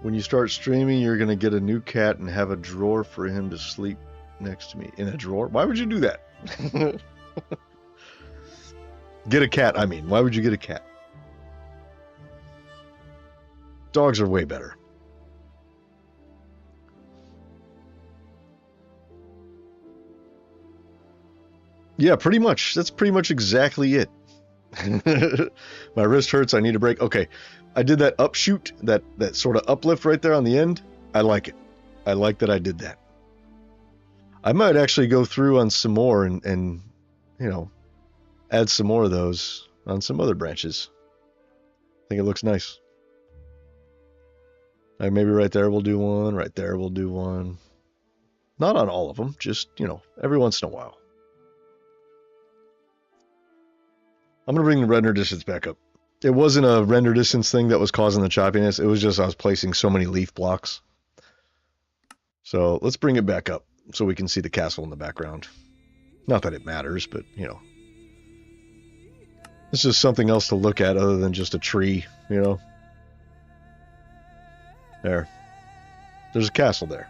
When you start streaming, you're going to get a new cat and have a drawer for him to sleep next to me. In a drawer? Why would you do that? Get a cat, I mean. Why would you get a cat? Dogs are way better. Yeah, pretty much. That's pretty much exactly it. My wrist hurts. I need a break. Okay. I did that upshoot, that sort of uplift right there on the end. I like it. I like that I did that. I might actually go through on some more and you know, add some more of those on some other branches. I think it looks nice. Like maybe right there we'll do one. Right there we'll do one. Not on all of them. Just, you know, every once in a while. I'm going to bring the render distance back up. It wasn't a render distance thing that was causing the choppiness. It was just I was placing so many leaf blocks. So let's bring it back up so we can see the castle in the background. Not that it matters, but, you know. It's just something else to look at other than just a tree, you know. There. There's a castle there.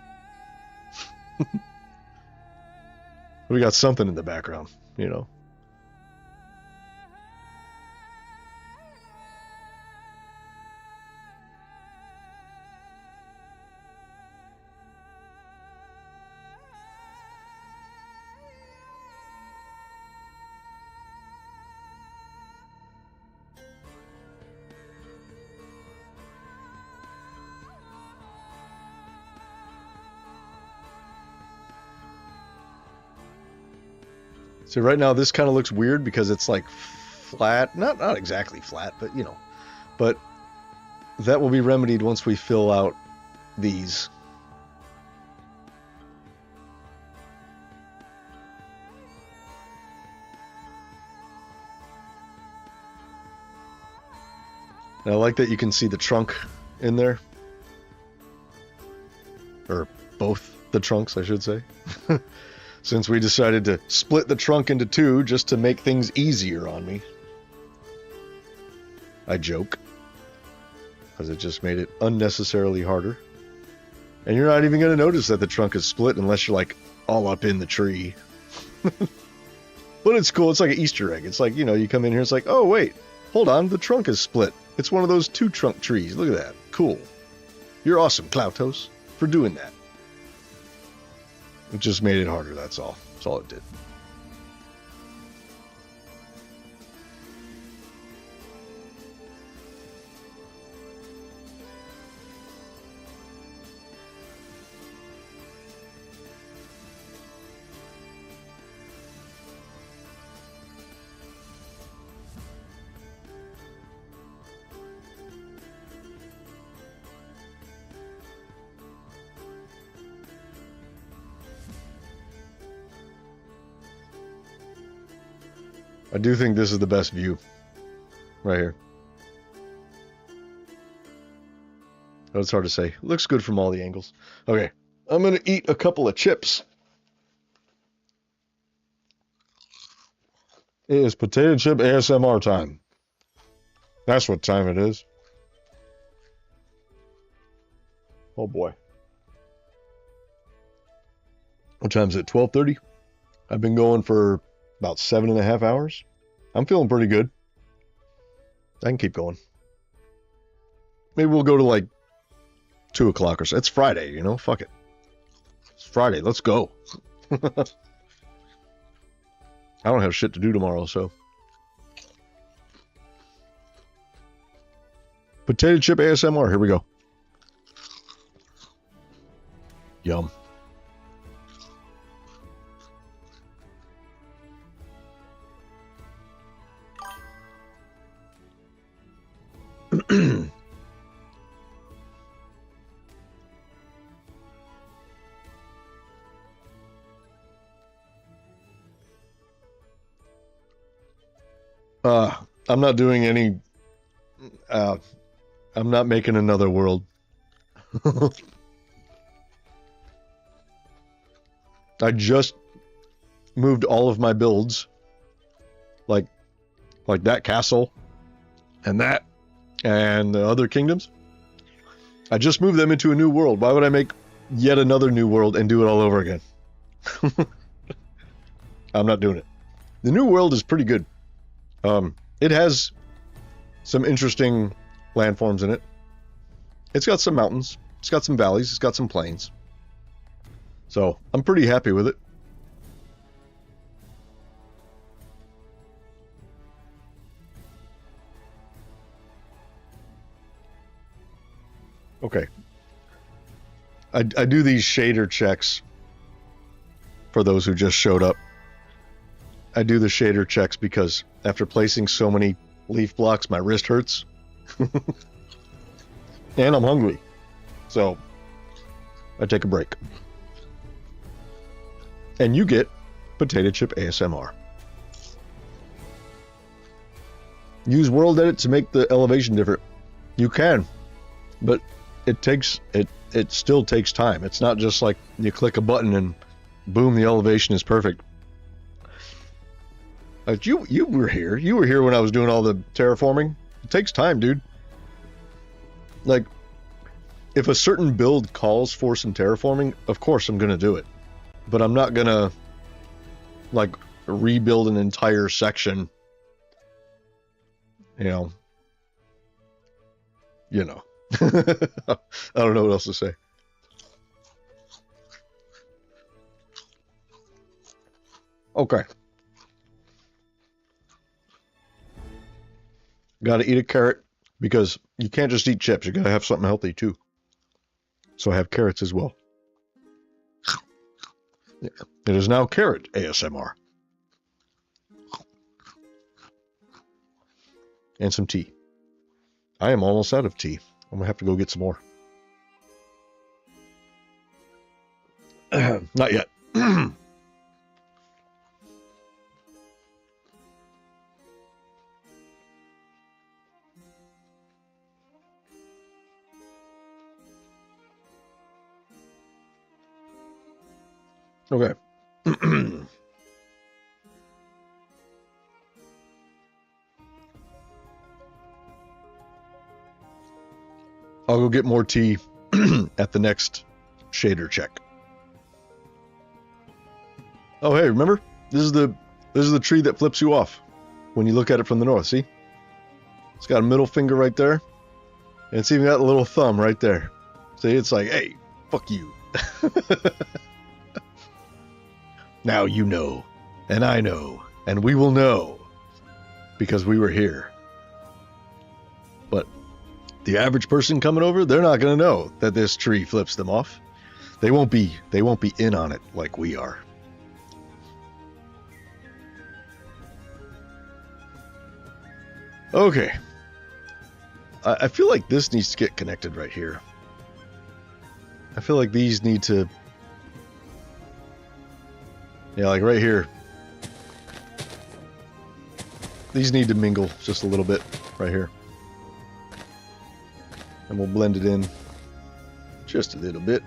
We got something in the background, you know. So right now this kind of looks weird because it's like flat, not exactly flat, but you know, but that will be remedied once we fill out these. And I like that you can see the trunk in there, or both the trunks, I should say. Since we decided to split the trunk into two just to make things easier on me. I joke. Because it just made it unnecessarily harder. And you're not even going to notice that the trunk is split unless you're like all up in the tree. But it's cool. It's like an Easter egg. It's like, you know, you come in here, it's like, oh wait, hold on, the trunk is split. It's one of those two trunk trees. Look at that. Cool. You're awesome, Cloutos, for doing that. It just made it harder, that's all. That's all it did. I do think this is the best view. Right here. Oh, it's hard to say. Looks good from all the angles. Okay. I'm going to eat a couple of chips. It is potato chip ASMR time. That's what time it is. Oh boy. What time is it? 12:30? I've been going for about 7.5 hours. I'm feeling pretty good. I can keep going. Maybe we'll go to like 2 o'clock or so. It's Friday, you know? Fuck it. It's Friday. Let's go. I don't have shit to do tomorrow, so. Potato chip ASMR. Here we go. Yum. I'm not doing any. I'm not making another world. I just moved all of my builds, like that castle, and that, and the other kingdoms. I just moved them into a new world. Why would I make yet another new world and do it all over again? I'm not doing it. The new world is pretty good. It has some interesting landforms in it. It's got some mountains. It's got some valleys. It's got some plains. So I'm pretty happy with it. Okay. I do these shader checks for those who just showed up. I do the shader checks because after placing so many leaf blocks, my wrist hurts. And I'm hungry. So I take a break. And you get potato chip ASMR. Use world edit to make the elevation different. You can, but it still takes time. It's not just like you click a button and boom, the elevation is perfect. Like you were here. You were here when I was doing all the terraforming. It takes time, dude. Like, if a certain build calls for some terraforming, of course I'm gonna do it. But I'm not gonna, like, rebuild an entire section. You know. I don't know what else to say. Okay. Gotta eat a carrot because you can't just eat chips. You gotta have something healthy too. So I have carrots as well. Yeah. It is now carrot ASMR. And some tea. I am almost out of tea. I'm gonna have to go get some more. Not yet. Okay. I'll go get more tea at the next shader check. Oh, hey, remember? This is the tree that flips you off when you look at it from the north, see? It's got a middle finger right there. And it's even got a little thumb right there. See, it's like, hey, fuck you. Now you know, and I know, and we will know, because we were here. But the average person coming over, they're not going to know that this tree flips them off. They won't be in on it like we are. Okay. I feel like this needs to get connected right here. I feel like these need to... Yeah, like right here. These need to mingle just a little bit right here. And we'll blend it in just a little bit.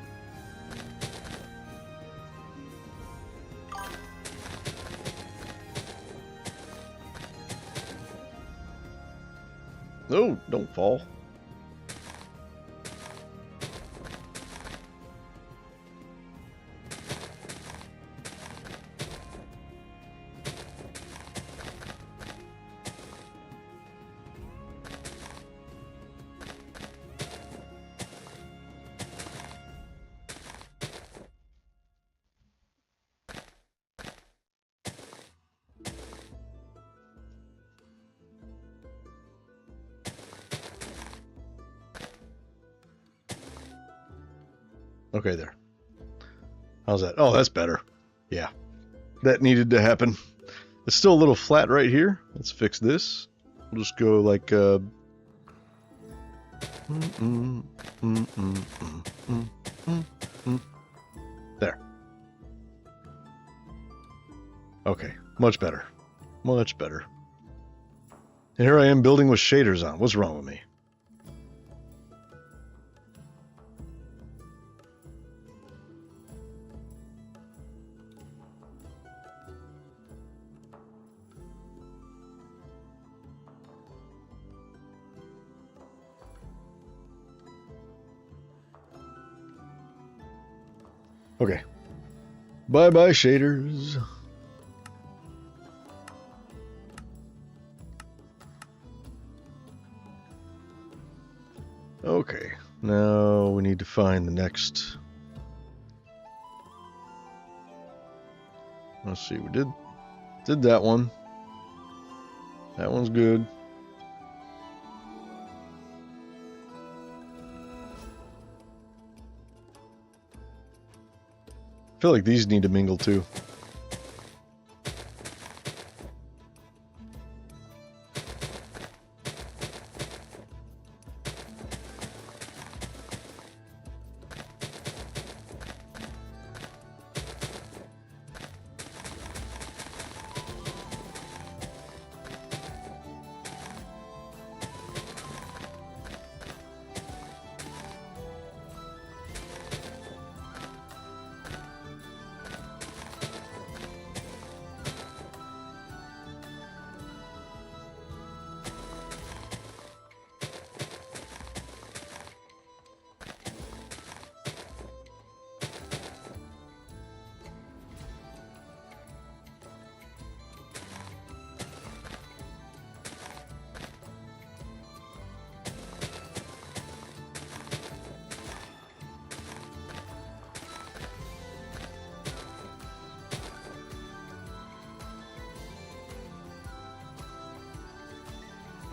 No, don't fall. Okay, there. How's that? Oh, that's better. Yeah. That needed to happen. It's still a little flat right here. Let's fix this. We'll just go like There. Okay, much better. Much better. And here I am building with shaders on. What's wrong with me? Okay. Bye-bye, shaders. Okay. Now we need to find the next... Let's see. We did that one. That one's good. I feel like these need to mingle too.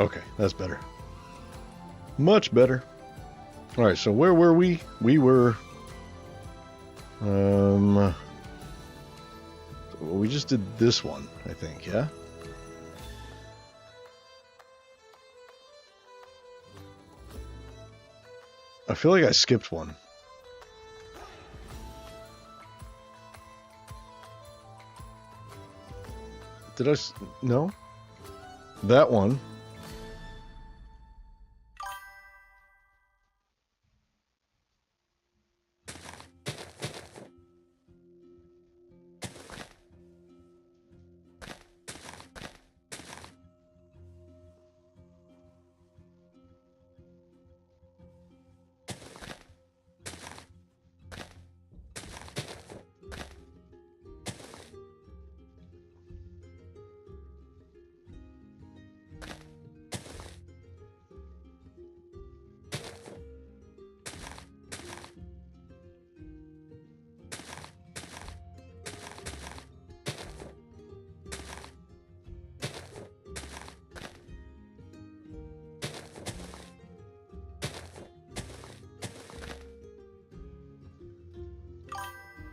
Okay, that's better. Much better. All right, so where were we? We were... we just did this one, I think, yeah? I feel like I skipped one. Did I... No? That one.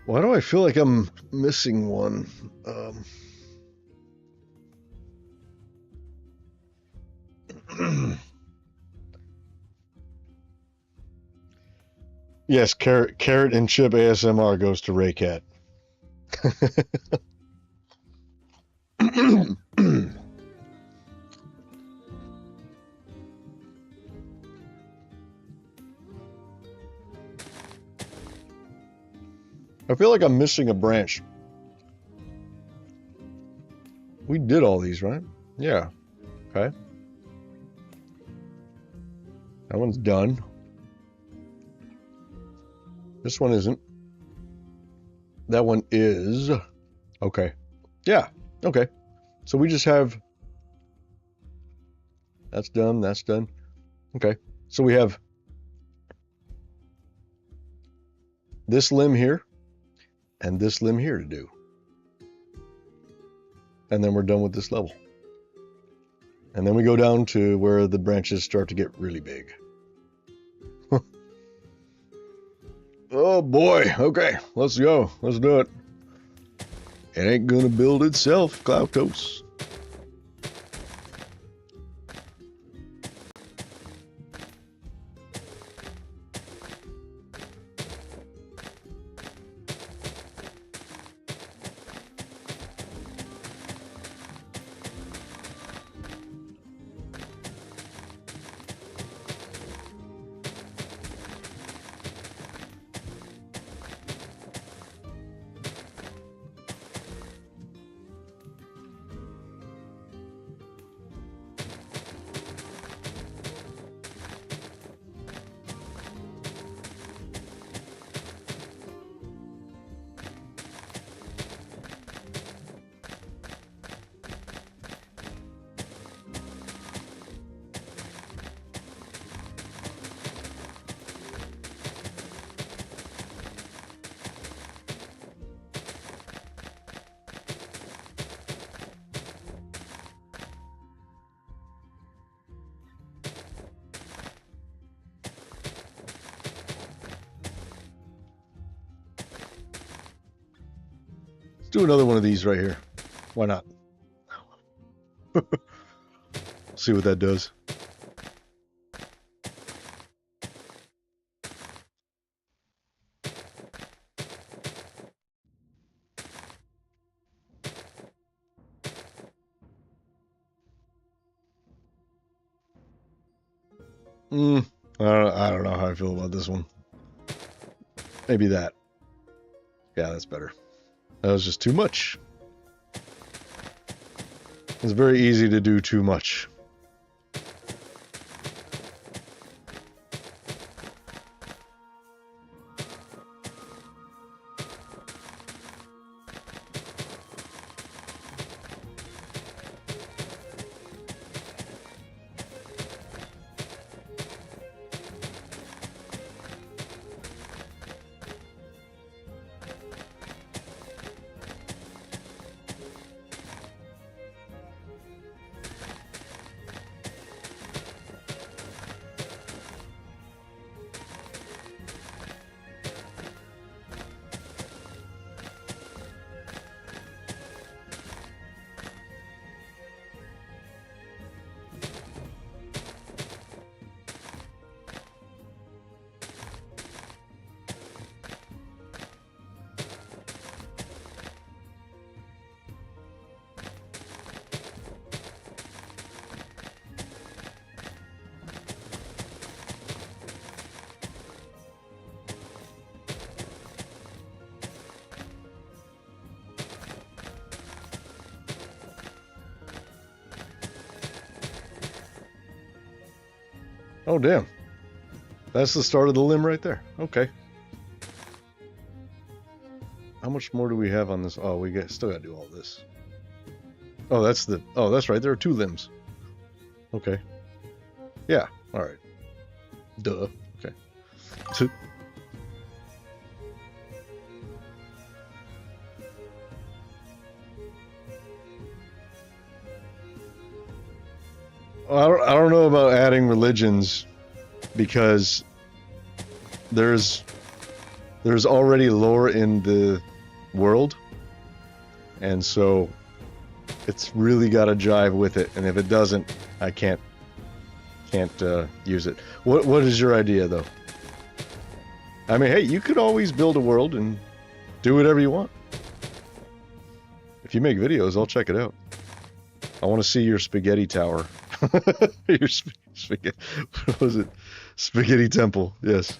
Why do I feel like I'm missing one? Yes, carrot and chip ASMR goes to Raycat. I feel like I'm missing a branch. We did all these, right? Yeah. Okay. That one's done. This one isn't. That one is. Okay. Yeah. Okay. So we just have... That's done. That's done. Okay. So we have this limb here and this limb here to do. And then we're done with this level. And then we go down to where the branches start to get really big. Oh boy. Okay, let's go. Let's do it. It ain't gonna build itself, Cloutos. do another one of these right here. Why not? See what that does. I don't know how I feel about this one. Maybe that. Yeah, that's better. That was just too much. It's very easy to do too much. Oh, damn. That's the start of the limb right there. Okay. How much more do we have on this? Oh, still got to do all this. Oh, that's right. There are 2 limbs. Okay. Yeah. All right. Duh. Okay. I don't know about adding religions because there's already lore in the world, and so it's really got to jive with it. And if it doesn't, I can't use it. What is your idea though? I mean, hey, you could always build a world and do whatever you want. If you make videos, I'll check it out. I want to see your spaghetti tower. Your spaghetti. What was it? Spaghetti temple. Yes.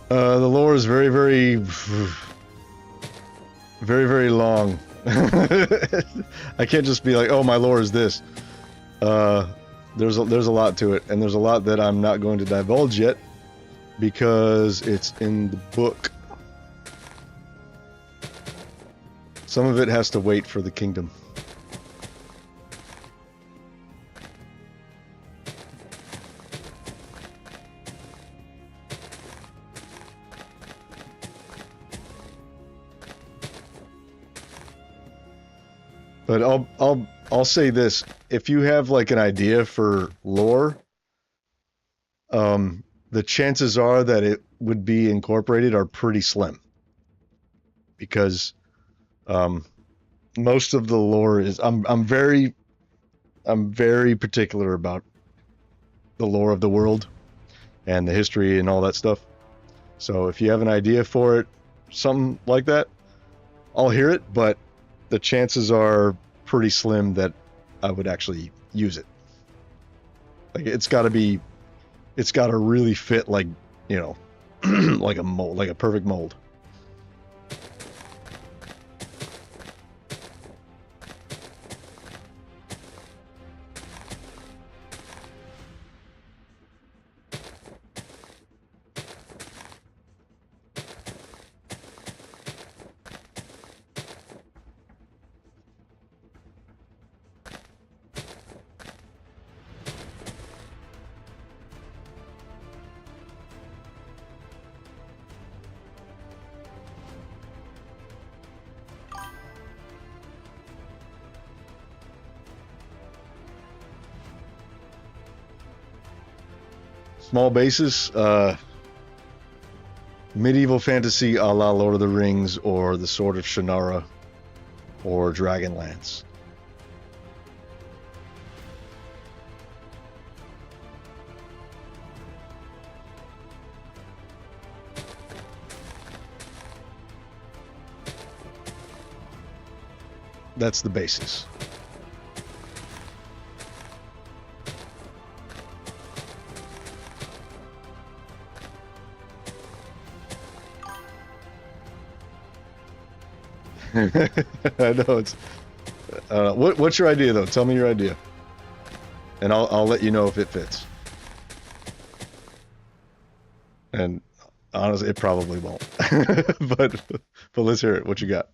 The lore is very, very, very, very long. I can't just be like, oh, my lore is this. There's a lot to it, and there's a lot that I'm not going to divulge yet because it's in the book. Some of it has to wait for the kingdom. But I'll say this: if you have like an idea for lore, the chances are that it would be incorporated are pretty slim because most of the lore is I'm very particular about the lore of the world and the history and all that stuff. So if you have an idea for it, something like that, I'll hear it, but the chances are pretty slim that I would actually use it. Like it's got to really fit like, you know, like a mold, like a perfect mold. Small bases, medieval fantasy a la Lord of the Rings or the Sword of Shannara or Dragonlance. That's the basis. I know it's. What's your idea though? Tell me your idea, and I'll let you know if it fits. And honestly, it probably won't. but but let's hear it. What you got?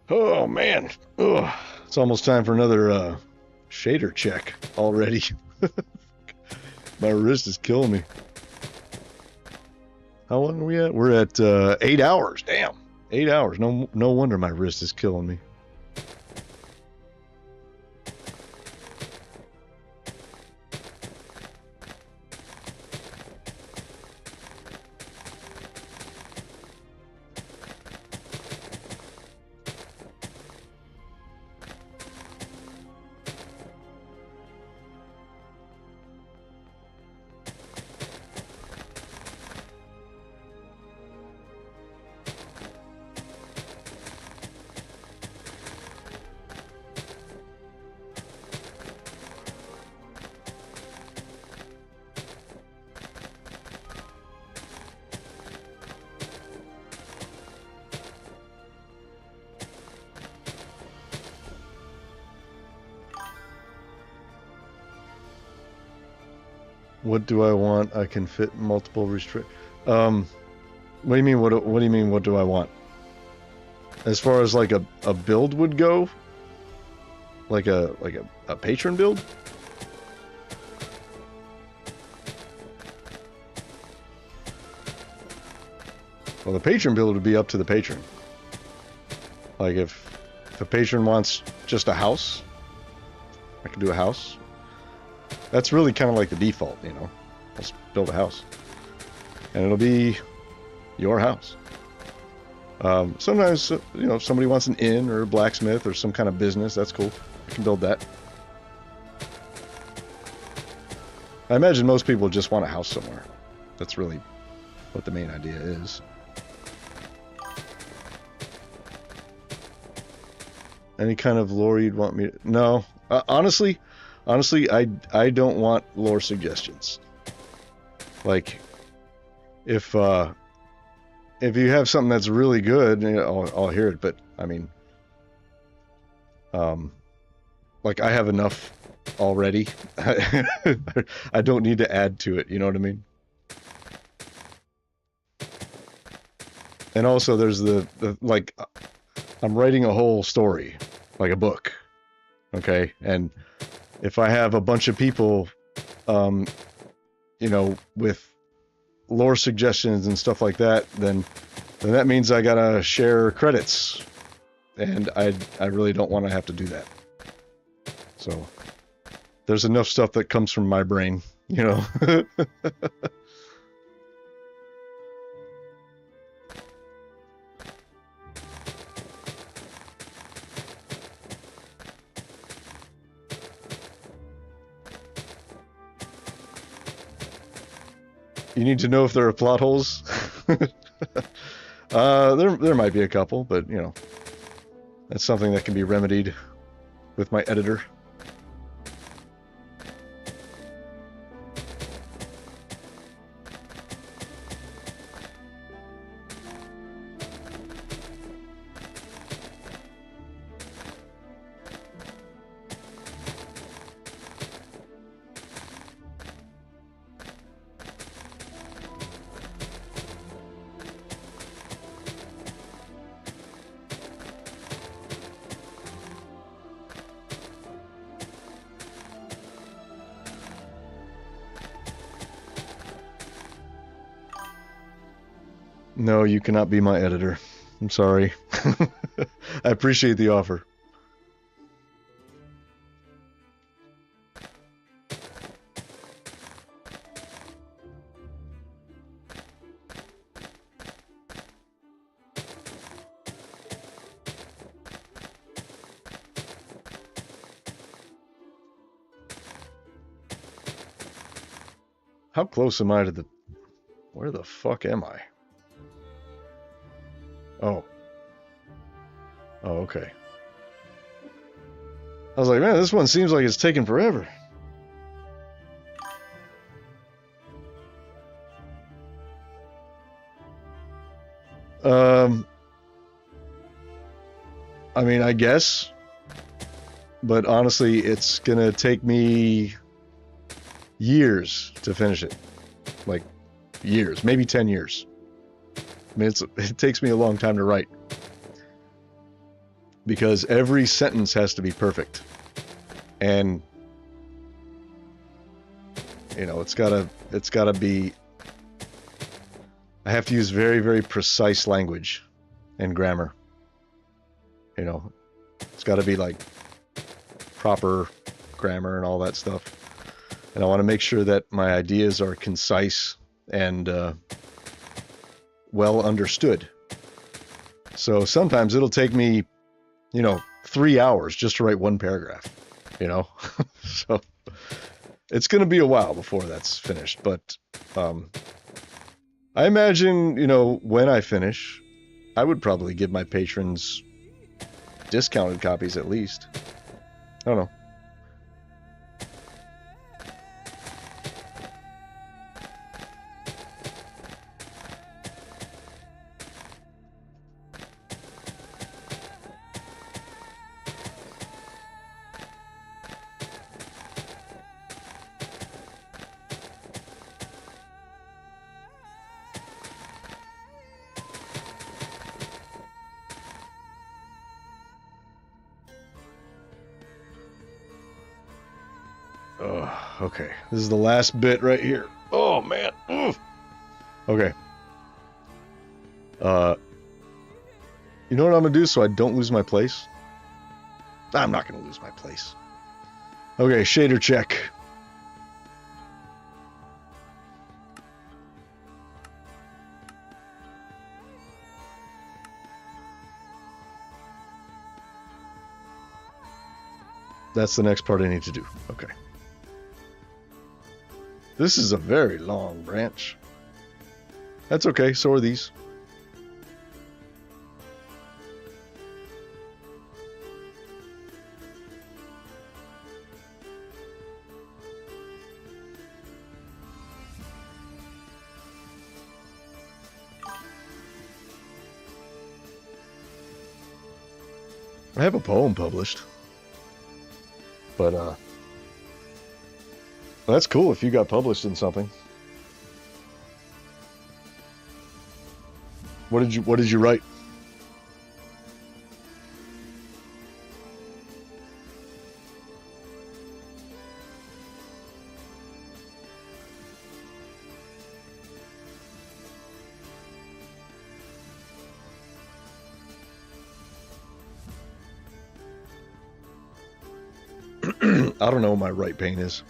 Oh man. Ugh. It's almost time for another shader check already. My wrist is killing me. How long are we at? We're at 8 hours. Damn. 8 hours. No wonder my wrist is killing me. What do I want? I can fit multiple restrict. What do you mean? What do you mean? What do I want? As far as like a build would go, like a patron build. Well, the patron build would be up to the patron. Like if a patron wants just a house, I can do a house. That's really kind of like the default, you know. Let's build a house. And it'll be your house. Sometimes, you know, if somebody wants an inn or a blacksmith or some kind of business, that's cool. I can build that. I imagine most people just want a house somewhere. That's really what the main idea is. Any kind of lore you'd want me to... No. Honestly, I don't want lore suggestions. Like, if you have something that's really good, you know, I'll hear it. But I mean, like I have enough already. I don't need to add to it. You know what I mean? And also, there's the like, I'm writing a whole story, like a book. Okay, and if I have a bunch of people, you know, with lore suggestions and stuff like that, then that means I gotta share credits, and I really don't want to have to do that. So there's enough stuff that comes from my brain, you know. You need to know if there are plot holes. There might be a couple, but you know, that's something that can be remedied with my editor. No, you cannot be my editor. I'm sorry. I appreciate the offer. How close am I to the... Where the fuck am I? Oh. Oh, okay. I was like, man, this one seems like it's taking forever. I mean, I guess. But honestly, it's gonna take me years to finish it. Like, years. Maybe 10 years. I mean, it takes me a long time to write. because every sentence has to be perfect. And you know, it's gotta be, I have to use very, very precise language and grammar. You know, it's gotta be like proper grammar and all that stuff. And I want to make sure that my ideas are concise and well understood. So sometimes it'll take me, you know, 3 hours just to write one paragraph, you know? So it's going to be a while before that's finished, but I imagine, you know, when I finish, I would probably give my patrons discounted copies at least. I don't know. Oh, okay. This is the last bit right here. Oh, man. Ugh. Okay. You know what I'm going to do so I don't lose my place? I'm not going to lose my place. Okay, shader check. That's the next part I need to do. Okay. This is a very long branch. That's okay, so are these. I have a poem published. But that's cool if you got published in something. What did you write? I don't know what my right pain is.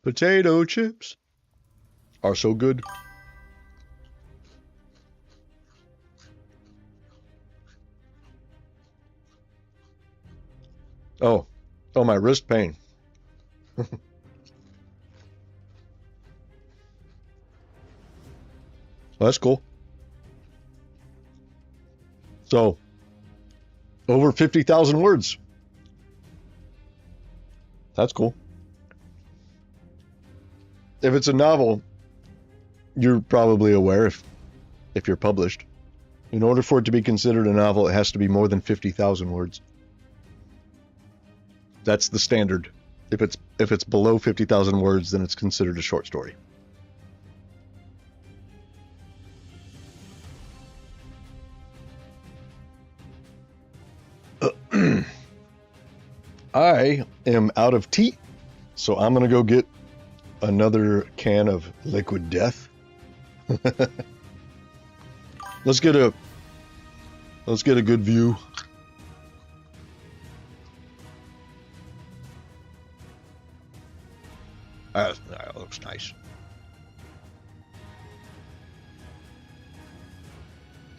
Potato chips are so good. Oh, my wrist pain. Well, that's cool. So, over 50,000 words. That's cool. If it's a novel, you're probably aware if you're published. In order for it to be considered a novel, it has to be more than 50,000 words. That's the standard. If it's below 50,000 words, then it's considered a short story. I am out of tea, so I'm gonna go get another can of liquid death. Let's get a good view. That looks nice.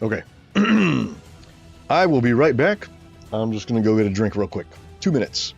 Okay. I will be right back. I'm just gonna go get a drink real quick. 2 minutes.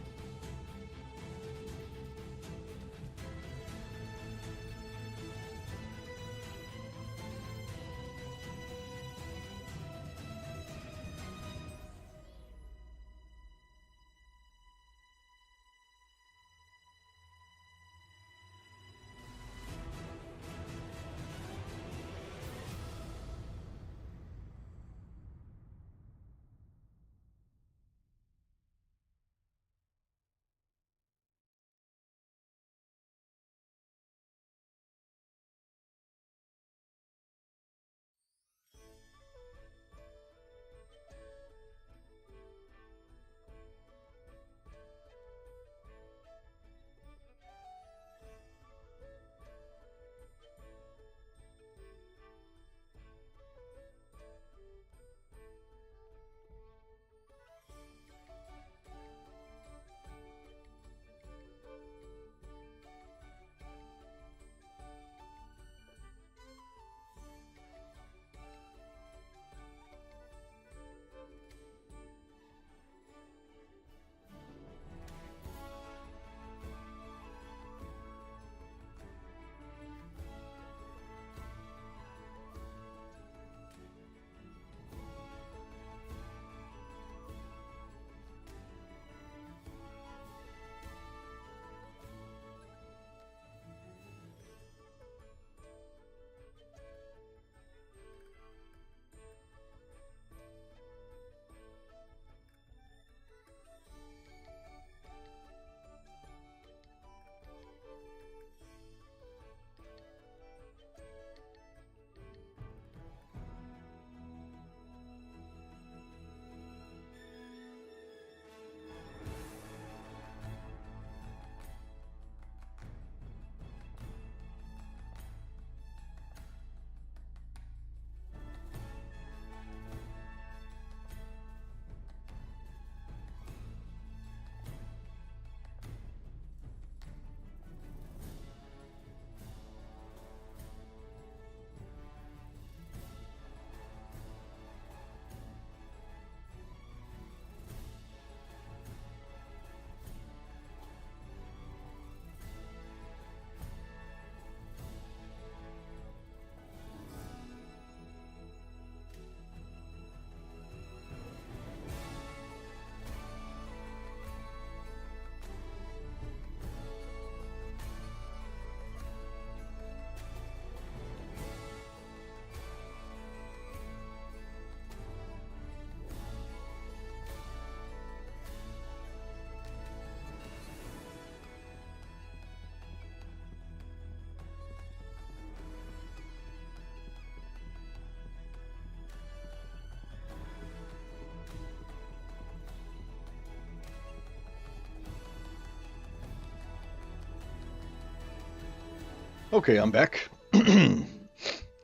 Okay, I'm back.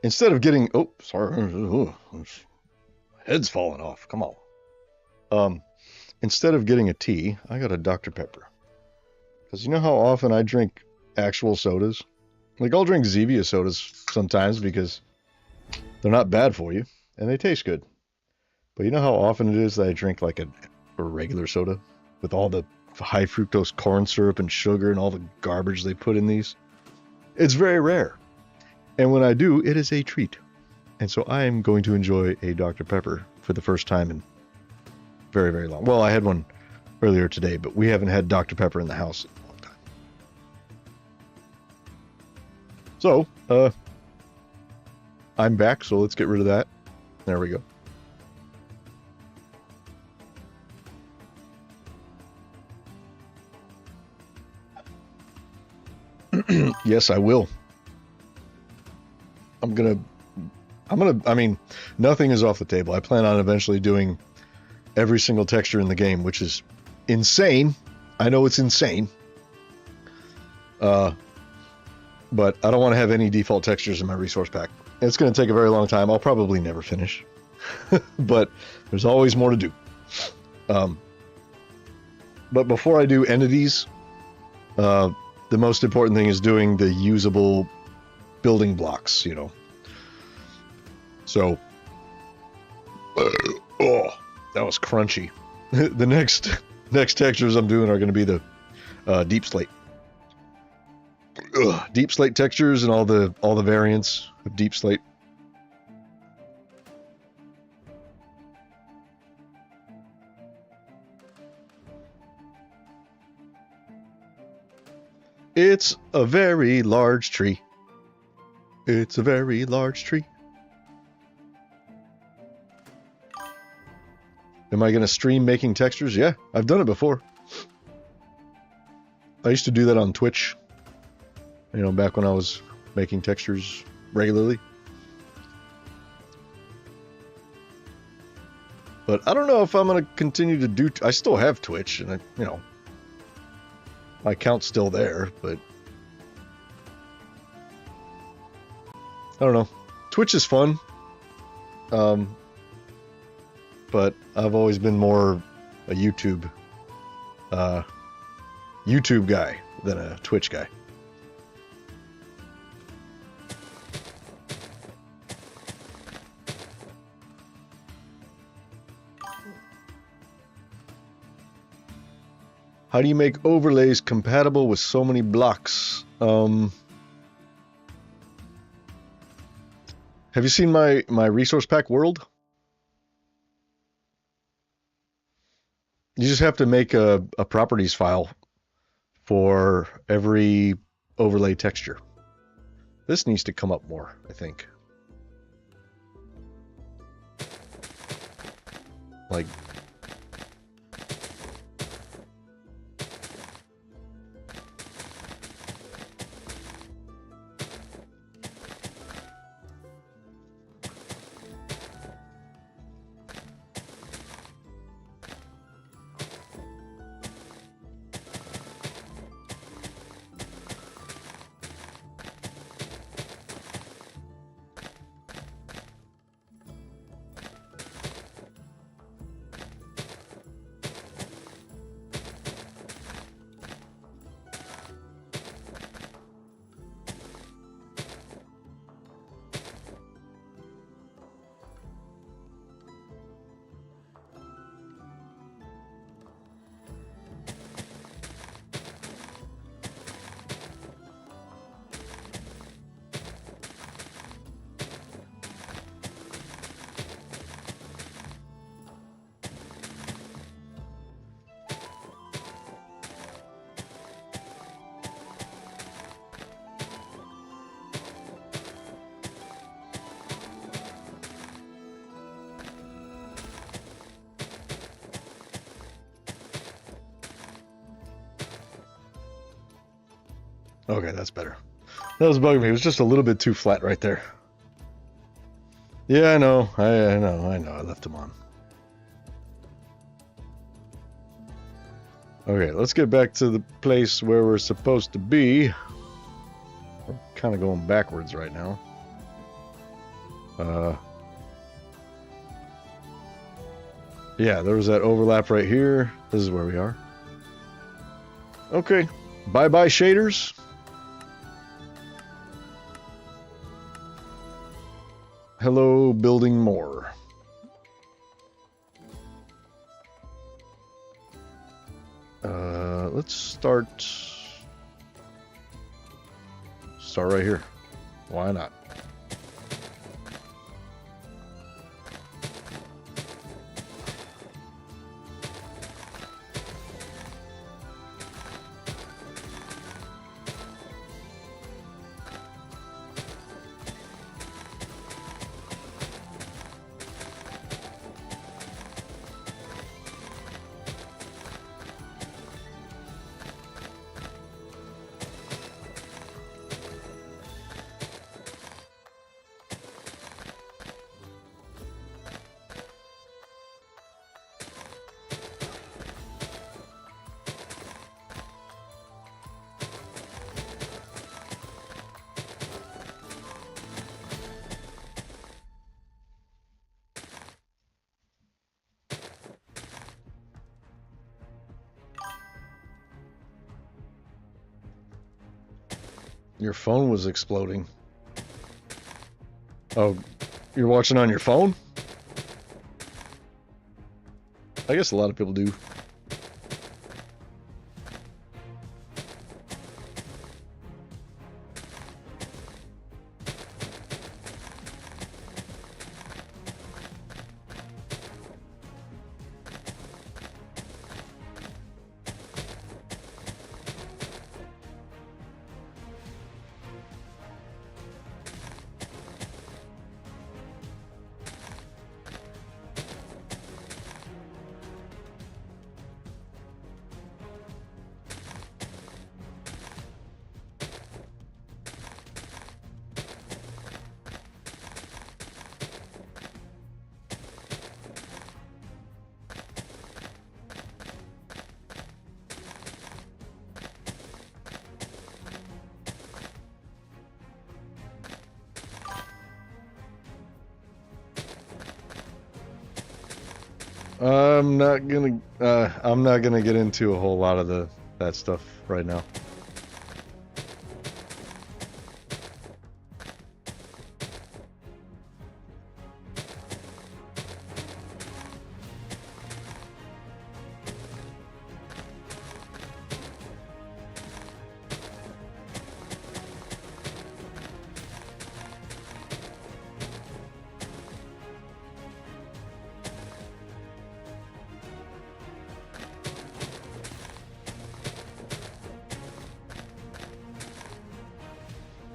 Instead of getting... Oh, sorry. Head's falling off. Come on. Instead of getting a tea, I got a Dr. Pepper. Because you know how often I drink actual sodas? Like, I'll drink Zevia sodas sometimes because they're not bad for you, and they taste good. But you know how often it is that I drink, like, a regular soda? With all the high fructose corn syrup and sugar and all the garbage they put in these? It's very rare. And when I do, it is a treat. And so I am going to enjoy a Dr. Pepper for the first time in very, very long. Well, I had one earlier today, but we haven't had Dr. Pepper in the house in a long time. So, I'm back, so let's get rid of that. There we go. Yes, I will. I mean, nothing is off the table. I plan on eventually doing every single texture in the game, which is insane. I know it's insane. But I don't want to have any default textures in my resource pack. It's going to take a very long time. I'll probably never finish. But there's always more to do. But before I do entities, the most important thing is doing the usable building blocks, you know. So, oh, that was crunchy. The next textures I'm doing are going to be the deep slate. Deep slate textures and all the variants of deep slate. It's a very large tree. It's a very large tree. Am I going to stream making textures? Yeah, I've done it before. I used to do that on Twitch. You know, back when I was making textures regularly. But I don't know if I'm going to continue to do... I still have Twitch, and you know, my account's still there, but... I don't know. Twitch is fun. But I've always been more a YouTube guy than a Twitch guy. How do you make overlays compatible with so many blocks? Have you seen my resource pack world? You just have to make a properties file for every overlay texture. This needs to come up more, I think. Like... Okay, that's better. That was bugging me. It was just a little bit too flat right there. Yeah, I know. I know. I left him on. Okay, let's get back to the place where we're supposed to be. We're kind of going backwards right now. Yeah, there was that overlap right here. This is where we are. Okay. Bye-bye, shaders. Hello, building more. Let's start right here. Why not? Your phone was exploding. Oh, you're watching on your phone? I guess a lot of people do. I'm not gonna get into a whole lot of that stuff right now.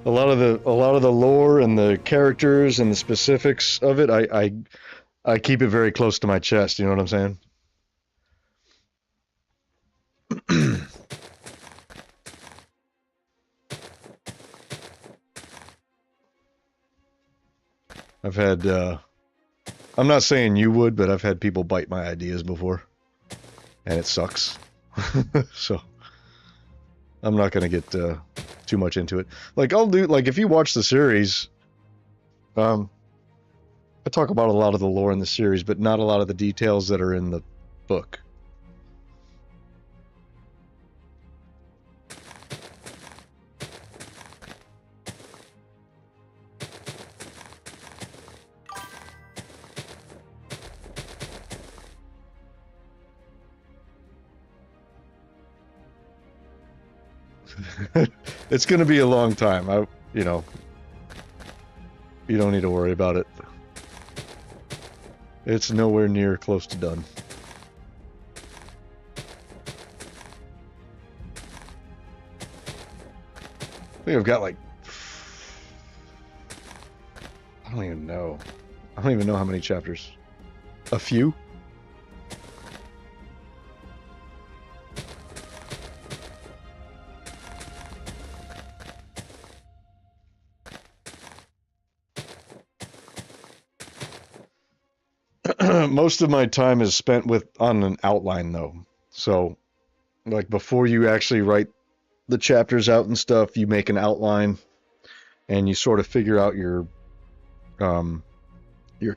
A lot of the lore and the characters and the specifics of it, I keep it very close to my chest. You know what I'm saying? I've had, I'm not saying you would, but I've had people bite my ideas before, and it sucks. So I'm not gonna get too much into it. Like if you watch the series, I talk about a lot of the lore in the series, but not a lot of the details that are in the book. It's going to be a long time. You don't need to worry about it. It's nowhere near close to done. I think I've got like, I don't even know. I don't even know how many chapters. A few? Most of my time is spent on an outline though. So like before you actually write the chapters out and stuff, you make an outline and you sort of figure out your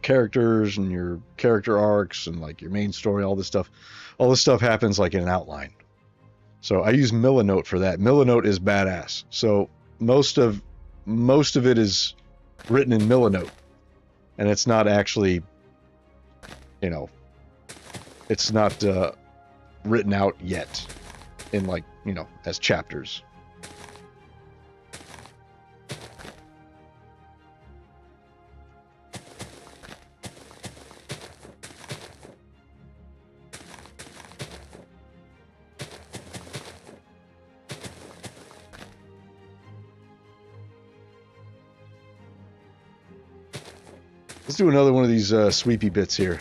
characters and your character arcs and like your main story, all this stuff. All this stuff happens like in an outline. So I use Milanote for that. Milanote is badass. So most of it is written in Milanote, and it's not actually, you know, it's not written out yet in like, you know, as chapters. Let's do another one of these sweepy bits here.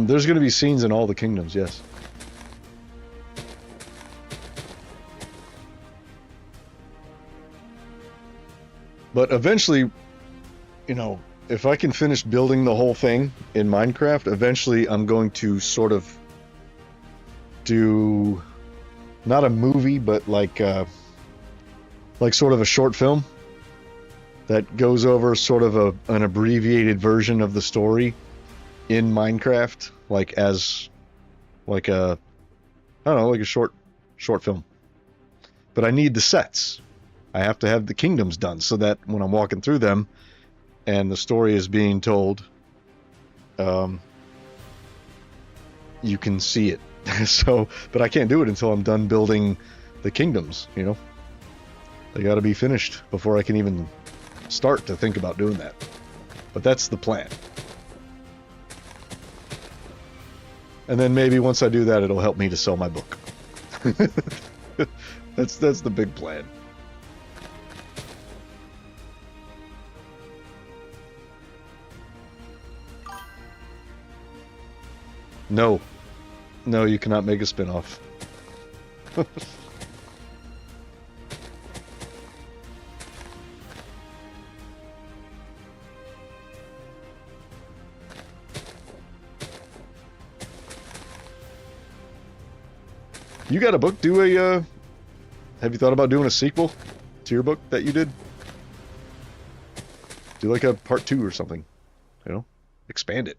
There's going to be scenes in all the kingdoms, yes. But eventually, you know, if I can finish building the whole thing in Minecraft, eventually I'm going to sort of do not a movie, but like sort of a short film that goes over sort of an abbreviated version of the story in Minecraft, like as like a, I don't know, like a short film. But I need the sets. I have to have the kingdoms done so that when I'm walking through them and the story is being told, you can see it. So, but I can't do it until I'm done building the kingdoms, you know? They got to be finished before I can even start to think about doing that. But that's the plan. And then maybe once I do that, it'll help me to sell my book. That's the big plan. No, you cannot make a spin-off. You got a book? Have you thought about doing a sequel to your book that you did? Do like a part 2 or something, you know? Expand it.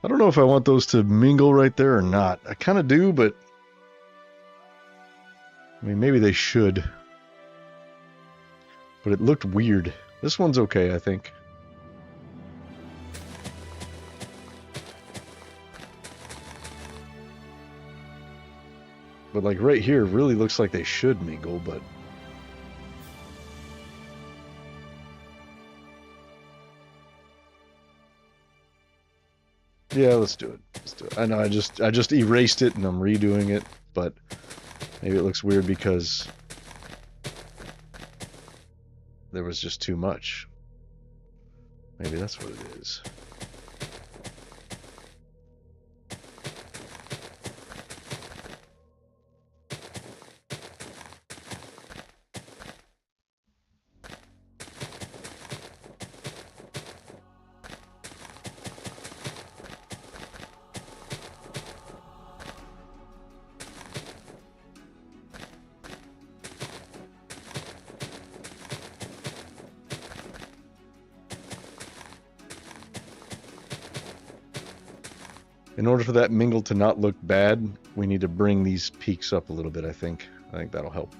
I don't know if I want those to mingle right there or not. I kind of do, but I mean, maybe they should. But it looked weird. This one's okay, I think. But like right here, really looks like they should mingle, but... Yeah, let's do it. Let's do it. I know I just erased it and I'm redoing it, but maybe it looks weird because there was just too much. Maybe that's what it is. In order for that mingle to not look bad, we need to bring these peaks up a little bit, I think. I think that'll help.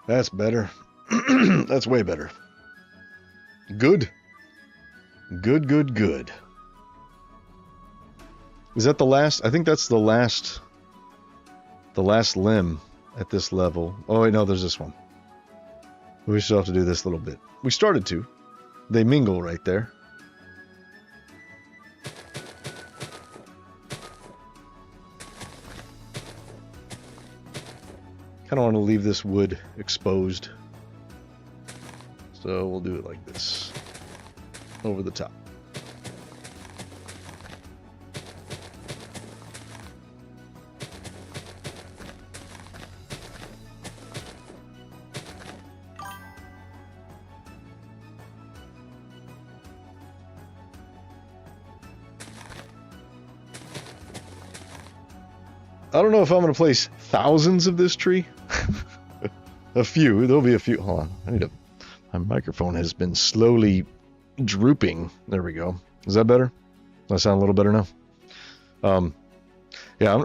That's better. That's way better. Good. Good, good, good. Is that the last? I think that's the last limb at this level. Oh, wait, no, there's this one. We still have to do this little bit. We started to. They mingle right there. Kind of want to leave this wood exposed. So we'll do it like this. Over the top. I don't know if I'm going to place thousands of this tree. A few. There'll be a few. Hold on. I need to... My microphone has been slowly drooping. There we go. Is that better? Does that sound a little better now? Yeah,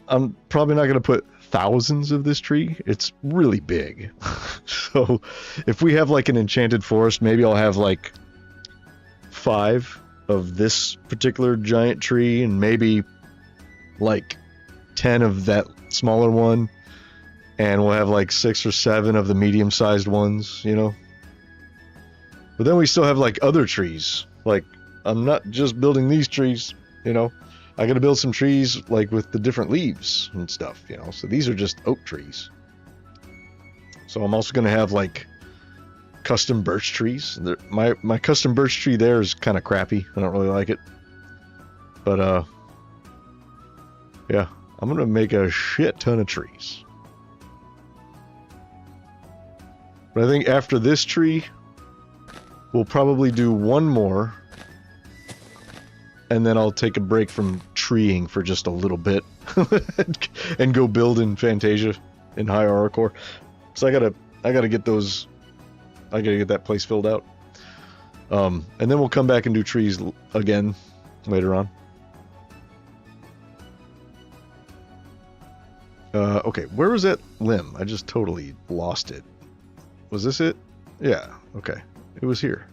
I'm probably not going to put thousands of this tree. It's really big. So if we have like an enchanted forest, maybe I'll have like 5 of this particular giant tree and maybe like 10 of that smaller one, and we'll have like 6 or 7 of the medium-sized ones, you know. But then we still have like other trees. Like, I'm not just building these trees, you know. I gotta build some trees like with the different leaves and stuff, you know. So these are just oak trees. So I'm also gonna have like custom birch trees. My custom birch tree there is kind of crappy. I don't really like it. But yeah, I'm gonna make a shit ton of trees. But I think after this tree, we'll probably do one more, and then I'll take a break from treeing for just a little bit and go build in Fantasia in High Auracore. So I gotta get those. I gotta get that place filled out. And then we'll come back and do trees again later on. Okay, where was that limb? I just totally lost it. Was this it? Yeah, okay. It was here.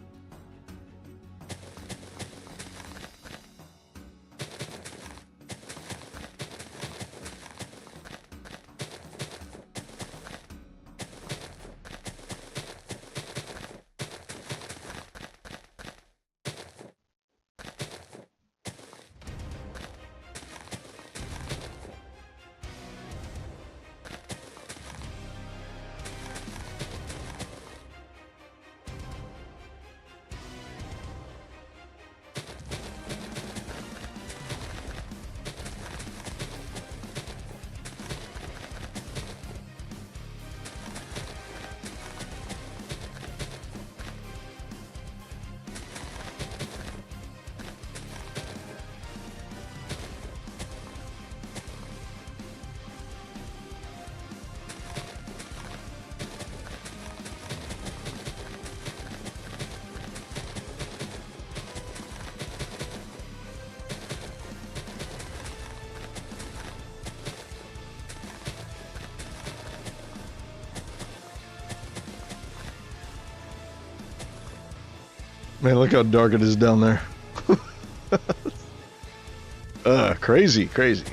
Man, look how dark it is down there. Crazy, crazy.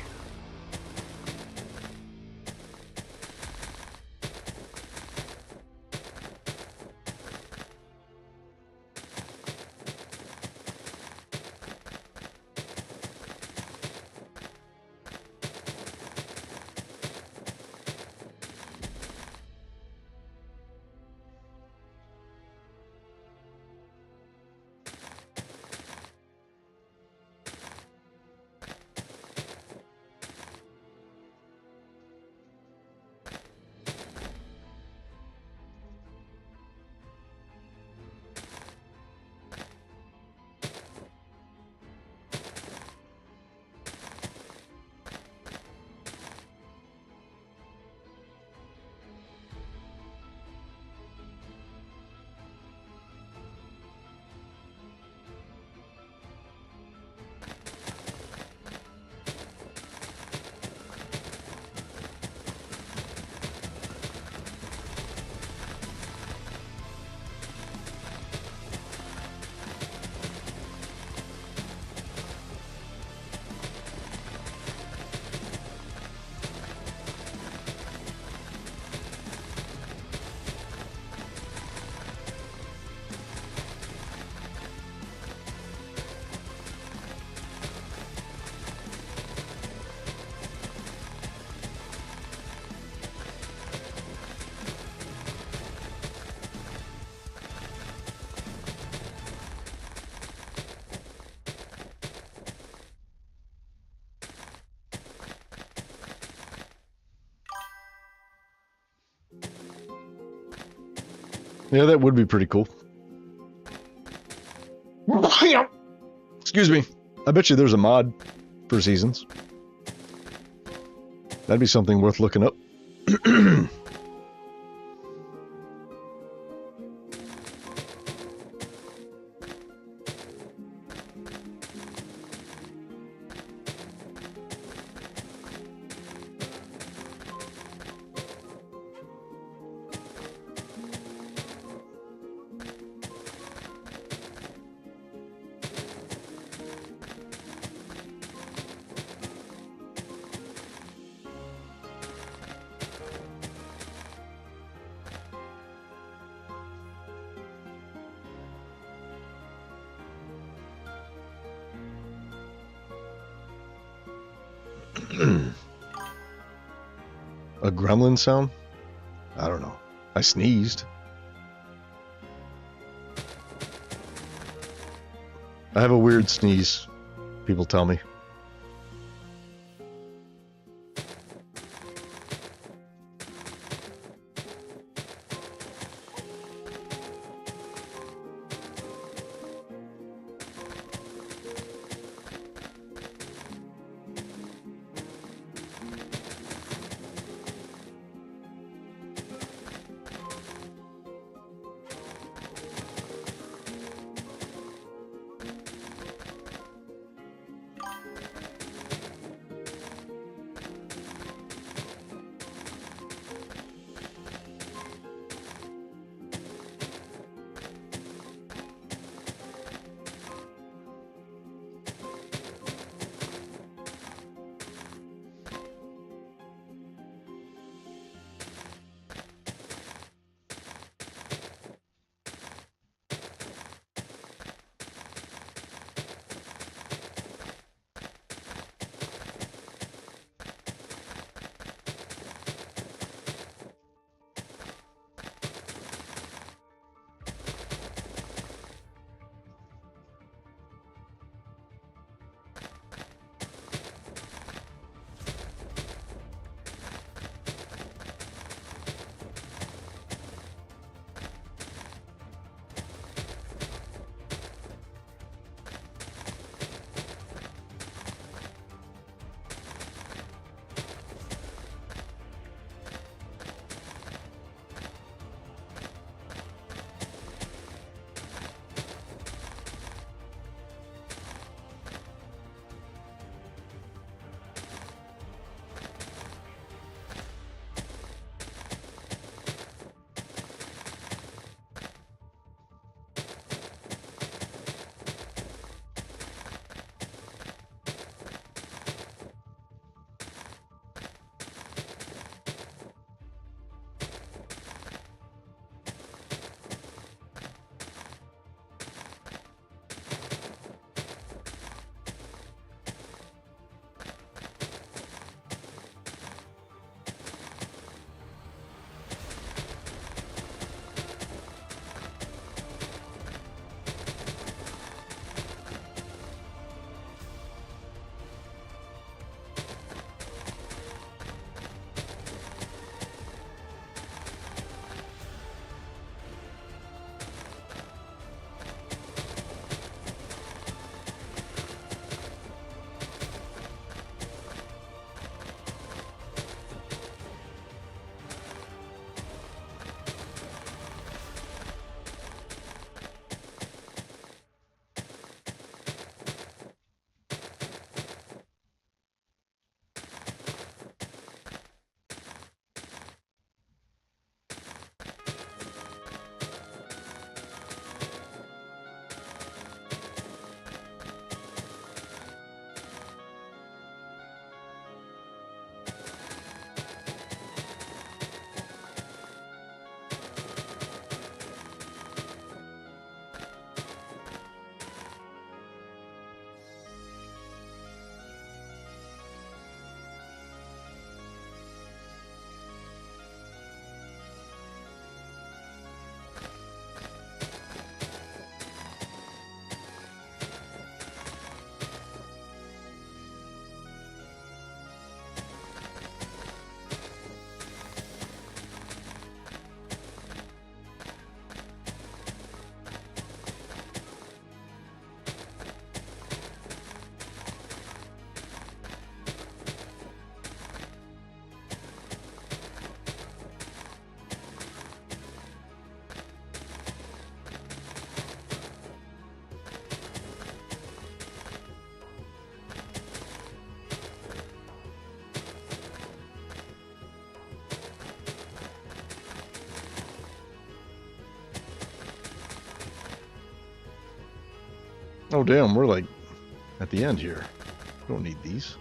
Yeah, that would be pretty cool. Excuse me. I bet you there's a mod for seasons. That'd be something worth looking up. A gremlin sound? I don't know. I sneezed. I have a weird sneeze, people tell me. Oh, damn, we're like at the end here. We don't need these.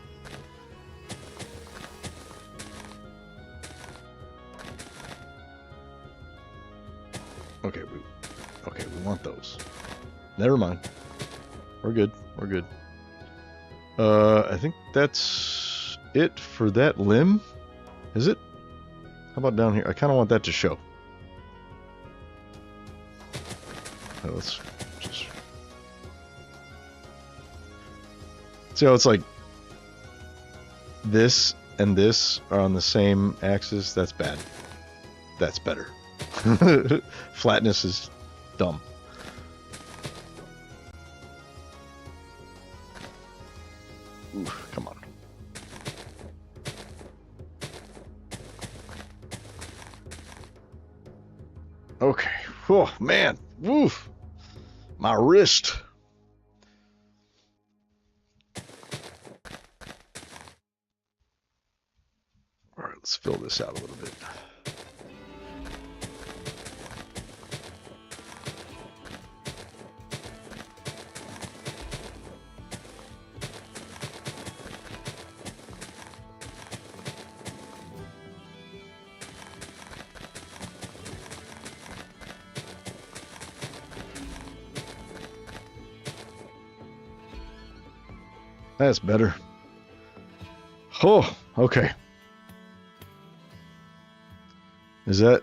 Okay, we want those. Never mind. We're good. We're good. I think that's it for that limb. Is it? How about down here? I kind of want that to show. Let's just see how it's like this and this are on the same axis. That's bad. That's better. Flatness is dumb. Oof, come on. Okay. Oh, man. Woof. My wrist. All right, let's fill this out a little bit. That's better. Oh, okay. Is that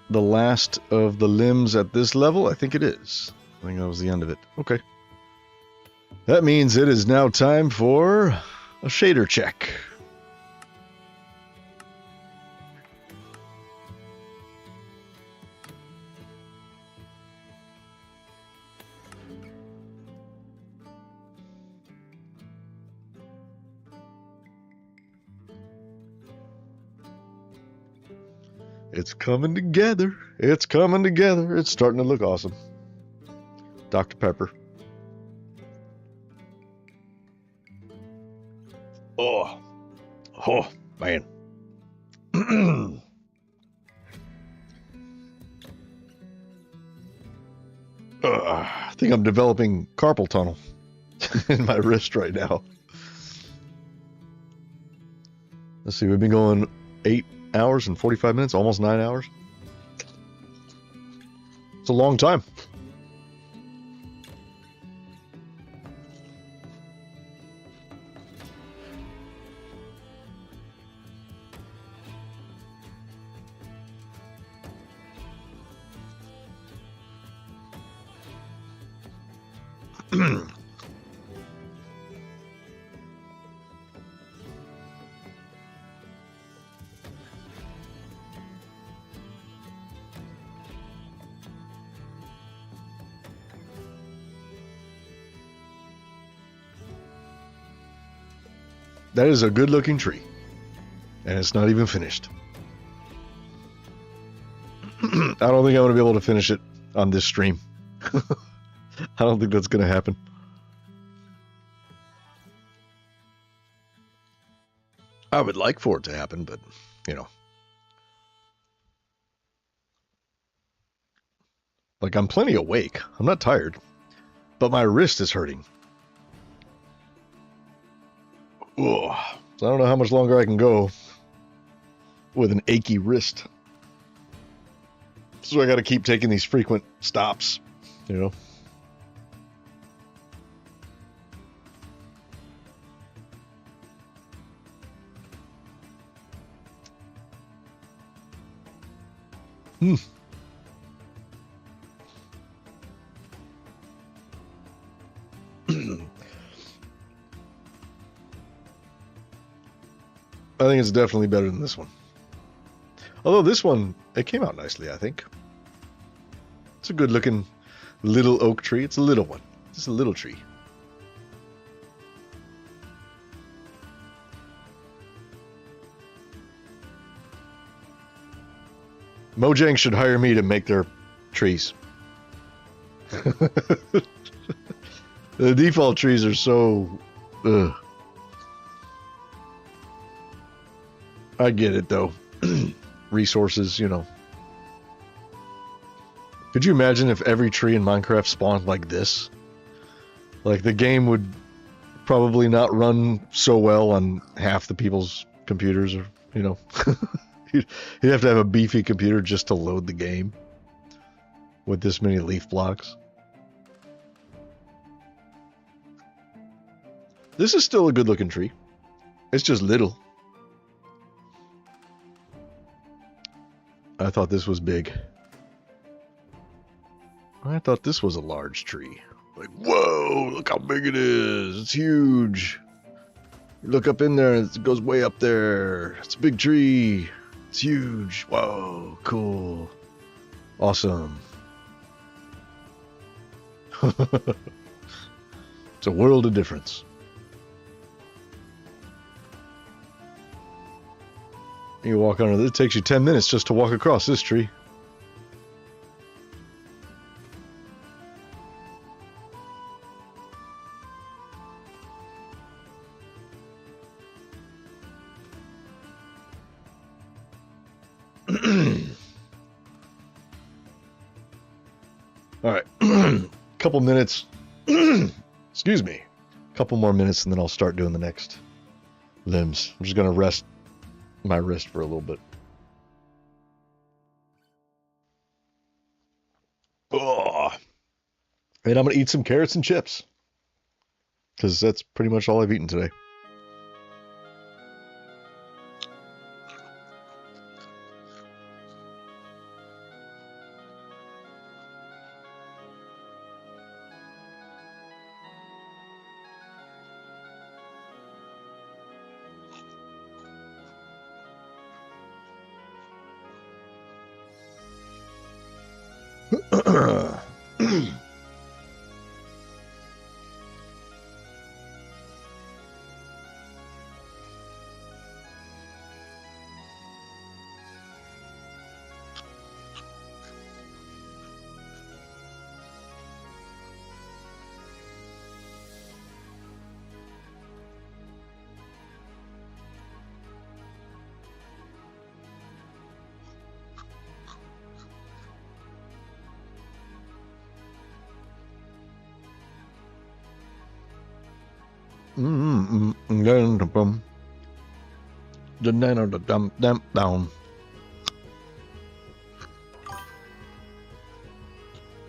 the last of the limbs at this level? I think it is. I think that was the end of it. Okay. That means it is now time for a shader check. It's coming together. It's coming together. It's starting to look awesome. Dr. Pepper. Oh. Oh, man. I think I'm developing carpal tunnel in my wrist right now. Let's see, we've been going 8 hours and 45 minutes, almost 9 hours. It's a long time. That is a good looking tree. And it's not even finished. I don't think I'm going to be able to finish it on this stream. I don't think that's going to happen. I would like for it to happen, but, you know. Like, I'm plenty awake. I'm not tired. But my wrist is hurting. Ugh. So I don't know how much longer I can go with an achy wrist. So I got to keep taking these frequent stops, you know. I think it's definitely better than this one. Although this one, it came out nicely, I think. It's a good looking little oak tree. It's a little one. Just a little tree. Mojang should hire me to make their trees. The default trees are so... Ugh. I get it, though. Resources, you know. Could you imagine if every tree in Minecraft spawned like this? Like, the game would probably not run so well on half the people's computers, or, you know. You'd have to have a beefy computer just to load the game with this many leaf blocks. This is still a good looking tree. It's just little. I thought this was big. I thought this was a large tree. Like, whoa, look how big it is. It's huge. You look up in there, it goes way up there. It's a big tree. It's huge. Whoa, cool. Awesome. It's a world of difference. You walk under it takes you 10 minutes just to walk across this tree. All right, couple minutes. Excuse me. Couple more minutes, and then I'll start doing the next limbs. I'm just gonna rest my wrist for a little bit. Oh, and I'm gonna eat some carrots and chips because that's pretty much all I've eaten today. Down.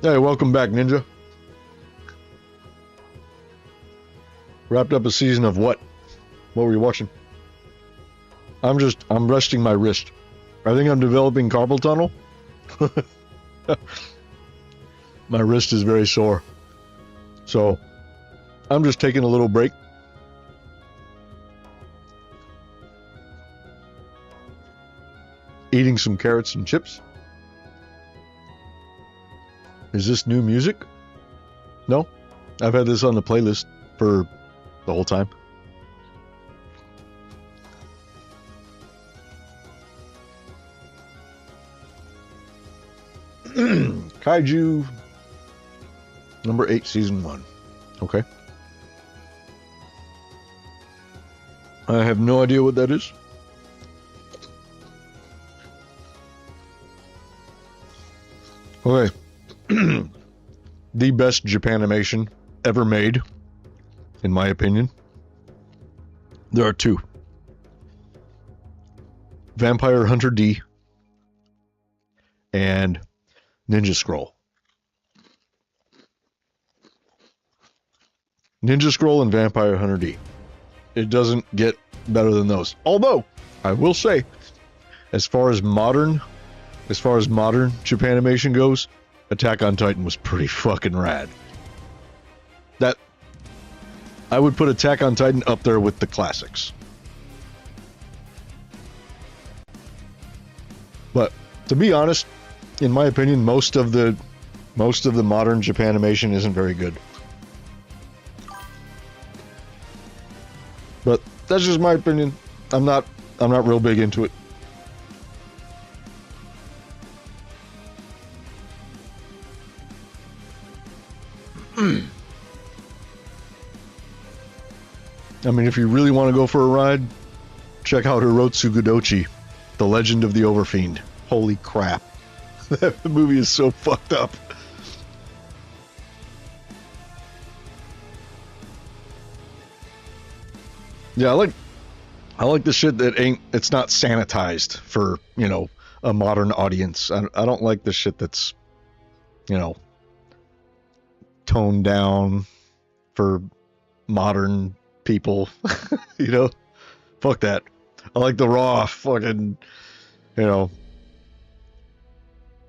Hey, welcome back, Ninja. Wrapped up a season of what? What were you watching? I'm resting my wrist. I think I'm developing carpal tunnel. My wrist is very sore. So, I'm just taking a little break. Eating some carrots and chips. Is this new music? No, I've had this on the playlist for the whole time. Kaiju number 8, season 1. Okay. I have no idea what that is. Okay. The best Japanimation ever made, in my opinion. There are two. Vampire Hunter D and Ninja Scroll. Ninja Scroll and Vampire Hunter D. It doesn't get better than those. Although, I will say, as far as modern Japanimation goes, Attack on Titan was pretty fucking rad. That, I would put Attack on Titan up there with the classics. But to be honest, in my opinion, most of the modern Japanimation isn't very good. But that's just my opinion. I'm not real big into it. I mean, if you really want to go for a ride, check out Hirotsu Godochi, The Legend of the Overfiend. Holy crap. That movie is so fucked up. Yeah, I like the shit that ain't, it's not sanitized for, you know, a modern audience. I don't like the shit that's, you know, toned down for modern people. You know, fuck that. I like the raw fucking, you know,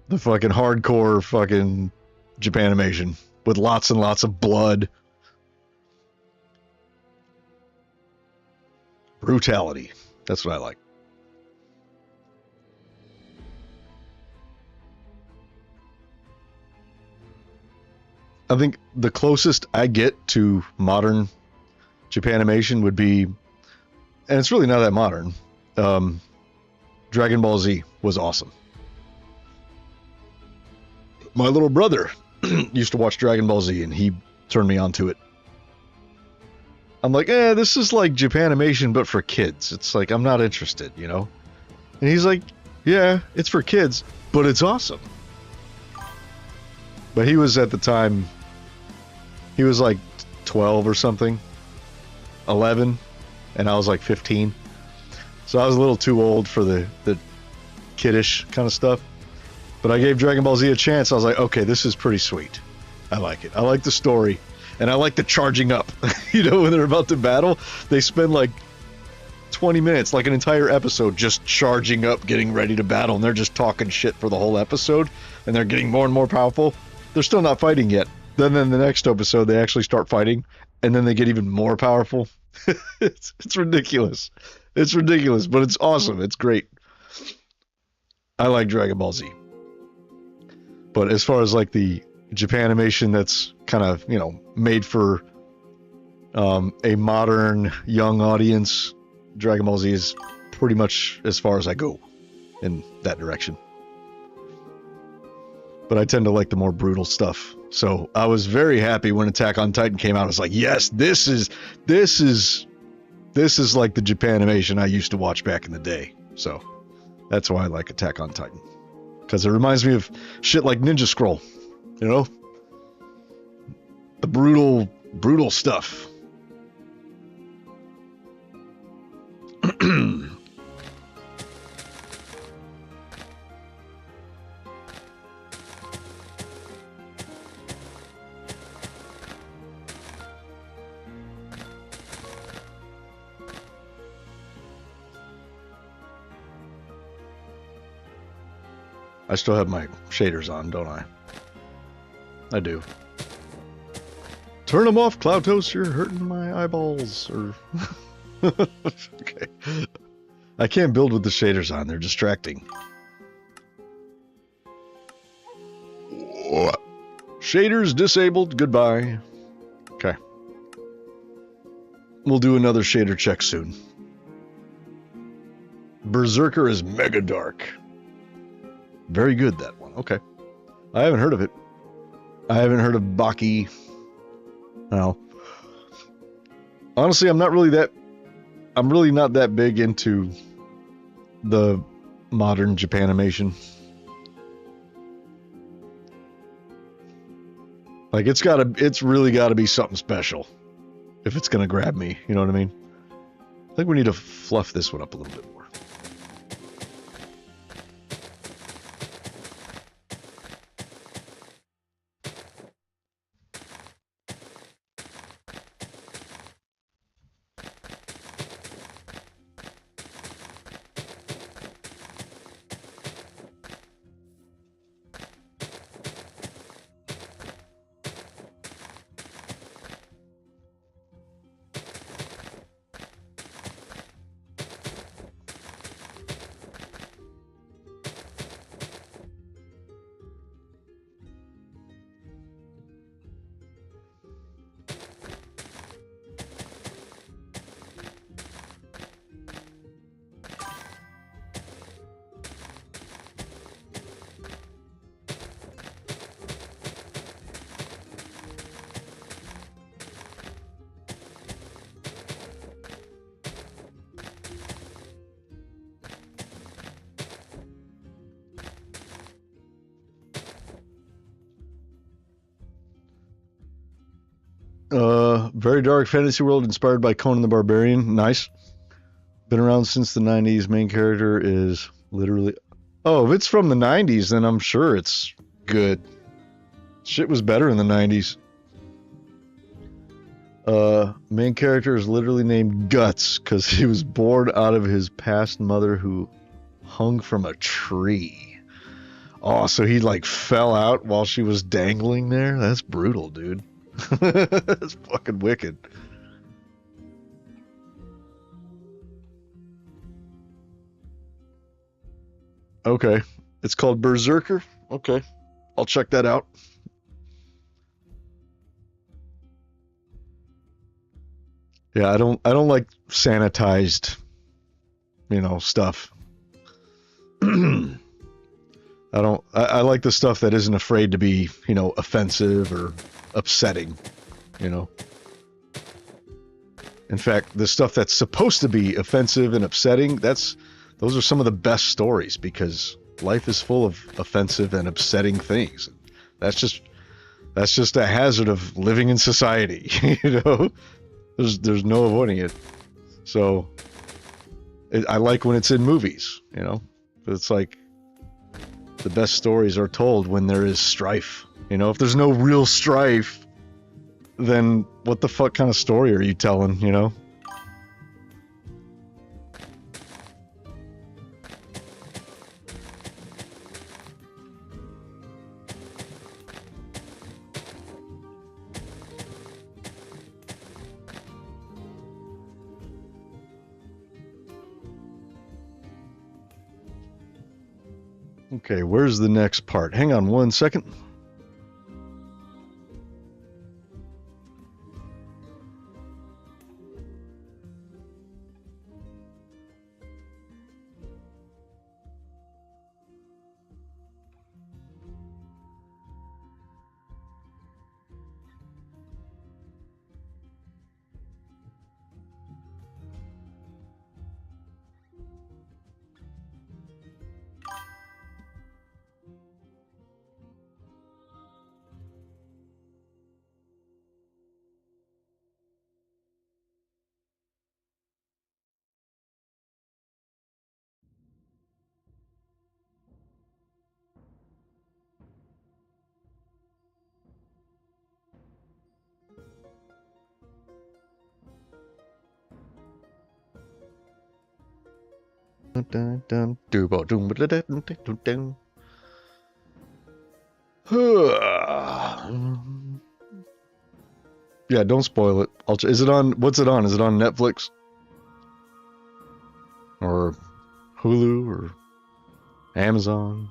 the fucking hardcore fucking Japanimation with lots and lots of blood, brutality. That's what I like. I think the closest I get to modern Japanimation would be, and it's really not that modern. Um, Dragon Ball Z was awesome. My little brother used to watch Dragon Ball Z, and he turned me onto it. I'm like, this is like Japanimation, but for kids. It's like, I'm not interested, you know? And he's like, yeah, it's for kids, but it's awesome. But he was at the time, he was like 12 or something, 11, and I was like 15. So I was a little too old for the kiddish kind of stuff. But I gave Dragon Ball Z a chance. I was like, okay, this is pretty sweet. I like it. I like the story. And I like the charging up. You know, when they're about to battle, they spend like 20 minutes, like an entire episode, just charging up, getting ready to battle. And they're just talking shit for the whole episode. And they're getting more and more powerful. They're still not fighting yet. Then in the next episode, they actually start fighting. And then they get even more powerful. It's ridiculous. It's ridiculous, but it's awesome. It's great. I like Dragon Ball Z. But as far as like the Japanimation that's kind of, you know, made for a modern young audience, Dragon Ball Z is pretty much as far as I go in that direction. But I tend to like the more brutal stuff. So I was very happy when Attack on Titan came out. I was like, yes, this is like the Japanimation I used to watch back in the day. So that's why I like Attack on Titan. Because it reminds me of shit like Ninja Scroll, you know? The brutal stuff. I still have my shaders on, don't I? I do. Turn them off, Cloud Toast. You're hurting my eyeballs. Or okay. I can't build with the shaders on. They're distracting. Shaders disabled. Goodbye. Okay. We'll do another shader check soon. Berserker is mega dark. Very good, that one. Okay. I haven't heard of it. I haven't heard of Baki. No. Honestly, I'm really not that big into the modern Japanimation. Like, it's really gotta be something special if it's gonna grab me, you know what I mean? I think we need to fluff this one up a little bit more. Very dark fantasy world inspired by Conan the Barbarian. Nice. Been around since the 90s. Main character is literally... Oh, if it's from the 90s, then I'm sure it's good. Shit was better in the 90s. Main character is literally named Guts because he was born out of his past mother who hung from a tree. Oh, so he like fell out while she was dangling there? That's brutal, dude. That's fucking wicked. Okay. It's called Berserker. Okay. I'll check that out. Yeah, I don't like sanitized, stuff. I like the stuff that isn't afraid to be, offensive or upsetting, you know. In fact, the stuff that's supposed to be offensive and upsetting, those are some of the best stories because life is full of offensive and upsetting things. That's just a hazard of living in society, you know. There's no avoiding it. So I like when it's in movies, you know. It's like the best stories are told when there is strife. You know, if there's no real strife, then what the fuck kind of story are you telling, you know? Okay, where's the next part? Hang on one second. Yeah, don't spoil it. Is it on? What's it on? Is it on Netflix or Hulu or Amazon?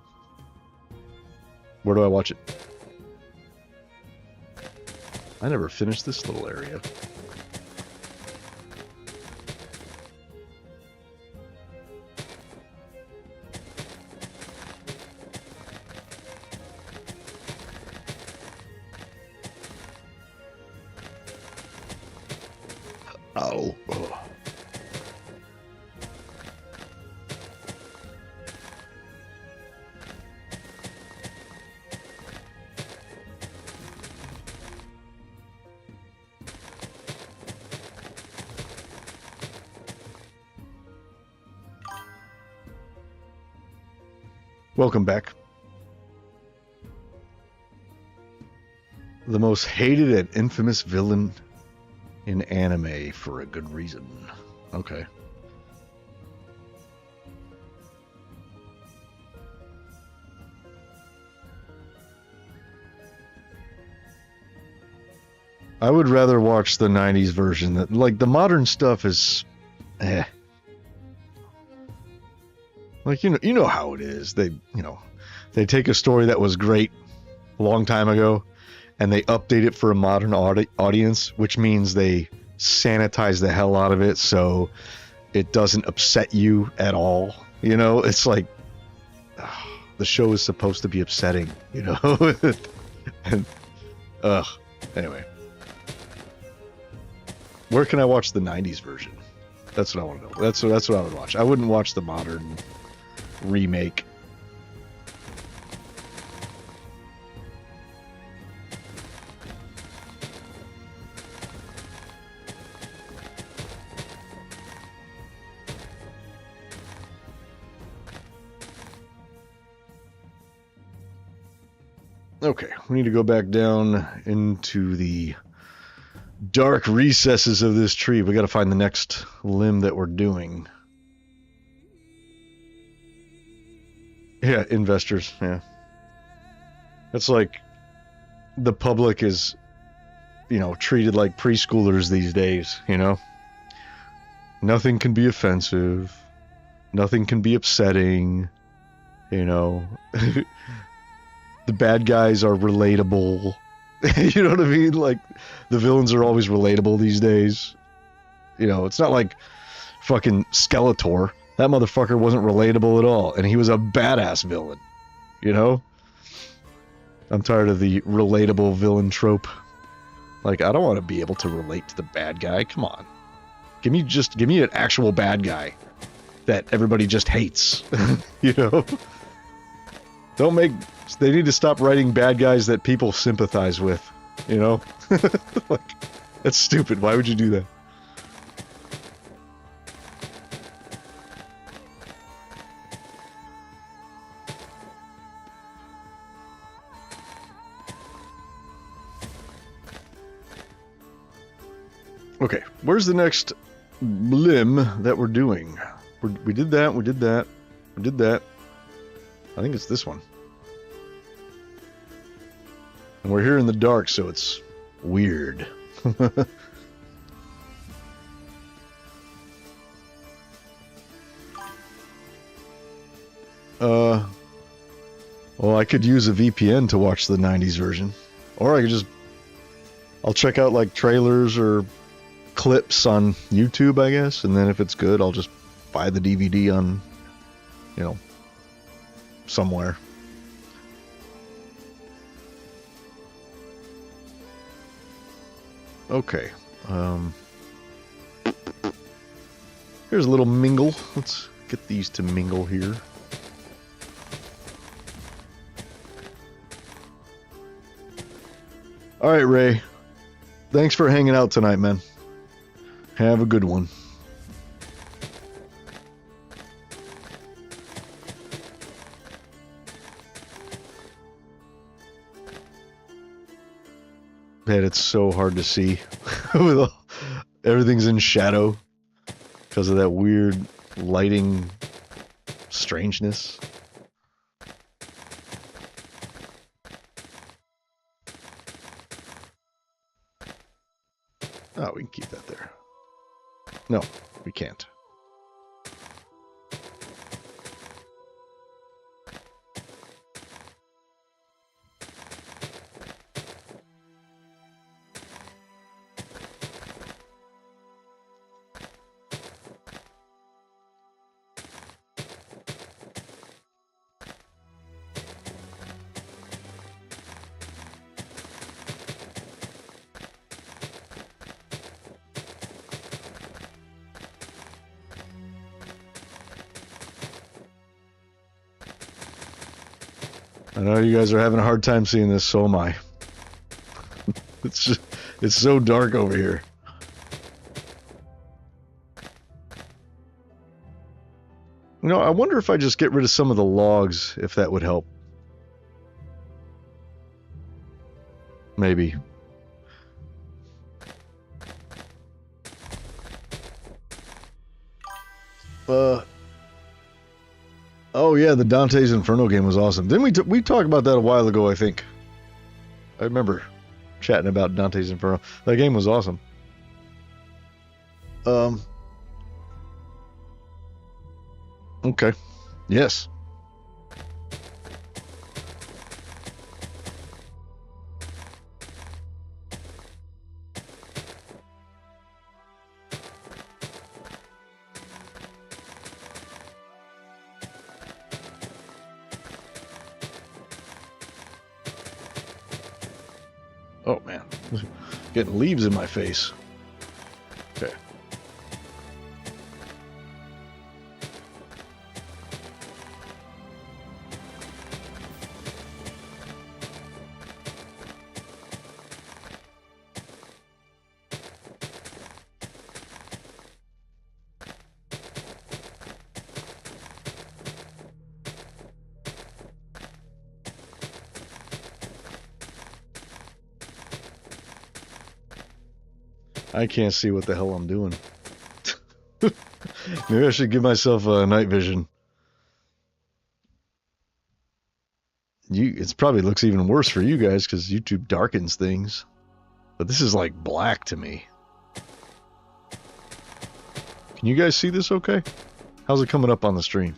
Where do I watch it? I never finished this little area. Oh. Welcome back. The most hated and infamous villain in anime for a good reason. Okay. I would rather watch the 90s version. That like the modern stuff is like you know how it is. They take a story that was great a long time ago and they update it for a modern audience, which means they sanitize the hell out of it so it doesn't upset you at all. You know, it's like the show is supposed to be upsetting, you know. And anyway, where can I watch the 90s version? That's what I want to know. That's what I would watch. I wouldn't watch the modern remake. Okay, we need to go back down into the dark recesses of this tree. We got to find the next limb that we're doing. Yeah, investors, yeah. It's like the public is, treated like preschoolers these days, Nothing can be offensive. Nothing can be upsetting, The bad guys are relatable. You know what I mean? Like, the villains are always relatable these days. It's not like fucking Skeletor. That motherfucker wasn't relatable at all, and he was a badass villain, I'm tired of the relatable villain trope. Like, I don't want to be able to relate to the bad guy. Come on. Give me an actual bad guy that everybody just hates. They need to stop writing bad guys that people sympathize with, Like, that's stupid. Why would you do that? Okay, where's the next limb that we're doing? We did that, we did that, we did that. I think it's this one. And we're here in the dark, so it's weird. Well, I could use a VPN to watch the 90s version. Or I could I'll check out like trailers or clips on YouTube, I guess, and then if it's good, I'll just buy the DVD on, somewhere. Okay. Here's a little mingle. Let's get these to mingle here. All right, Ray. Thanks for hanging out tonight, man. Have a good one. Man, it's so hard to see. Everything's in shadow because of that weird lighting strangeness. Oh, we can keep that there. No, we can't. I know you guys are having a hard time seeing this, so am I. It's so dark over here. I wonder if I just get rid of some of the logs, if that would help. Maybe. Oh yeah, the Dante's Inferno game was awesome. Didn't we talked about that a while ago, I think. I remember chatting about Dante's Inferno. That game was awesome. Okay. Yes. Oh man, getting leaves in my face. Okay. I can't see what the hell I'm doing. Maybe I should give myself night vision. It probably looks even worse for you guys because YouTube darkens things. But this is like black to me. Can you guys see this okay? How's it coming up on the stream?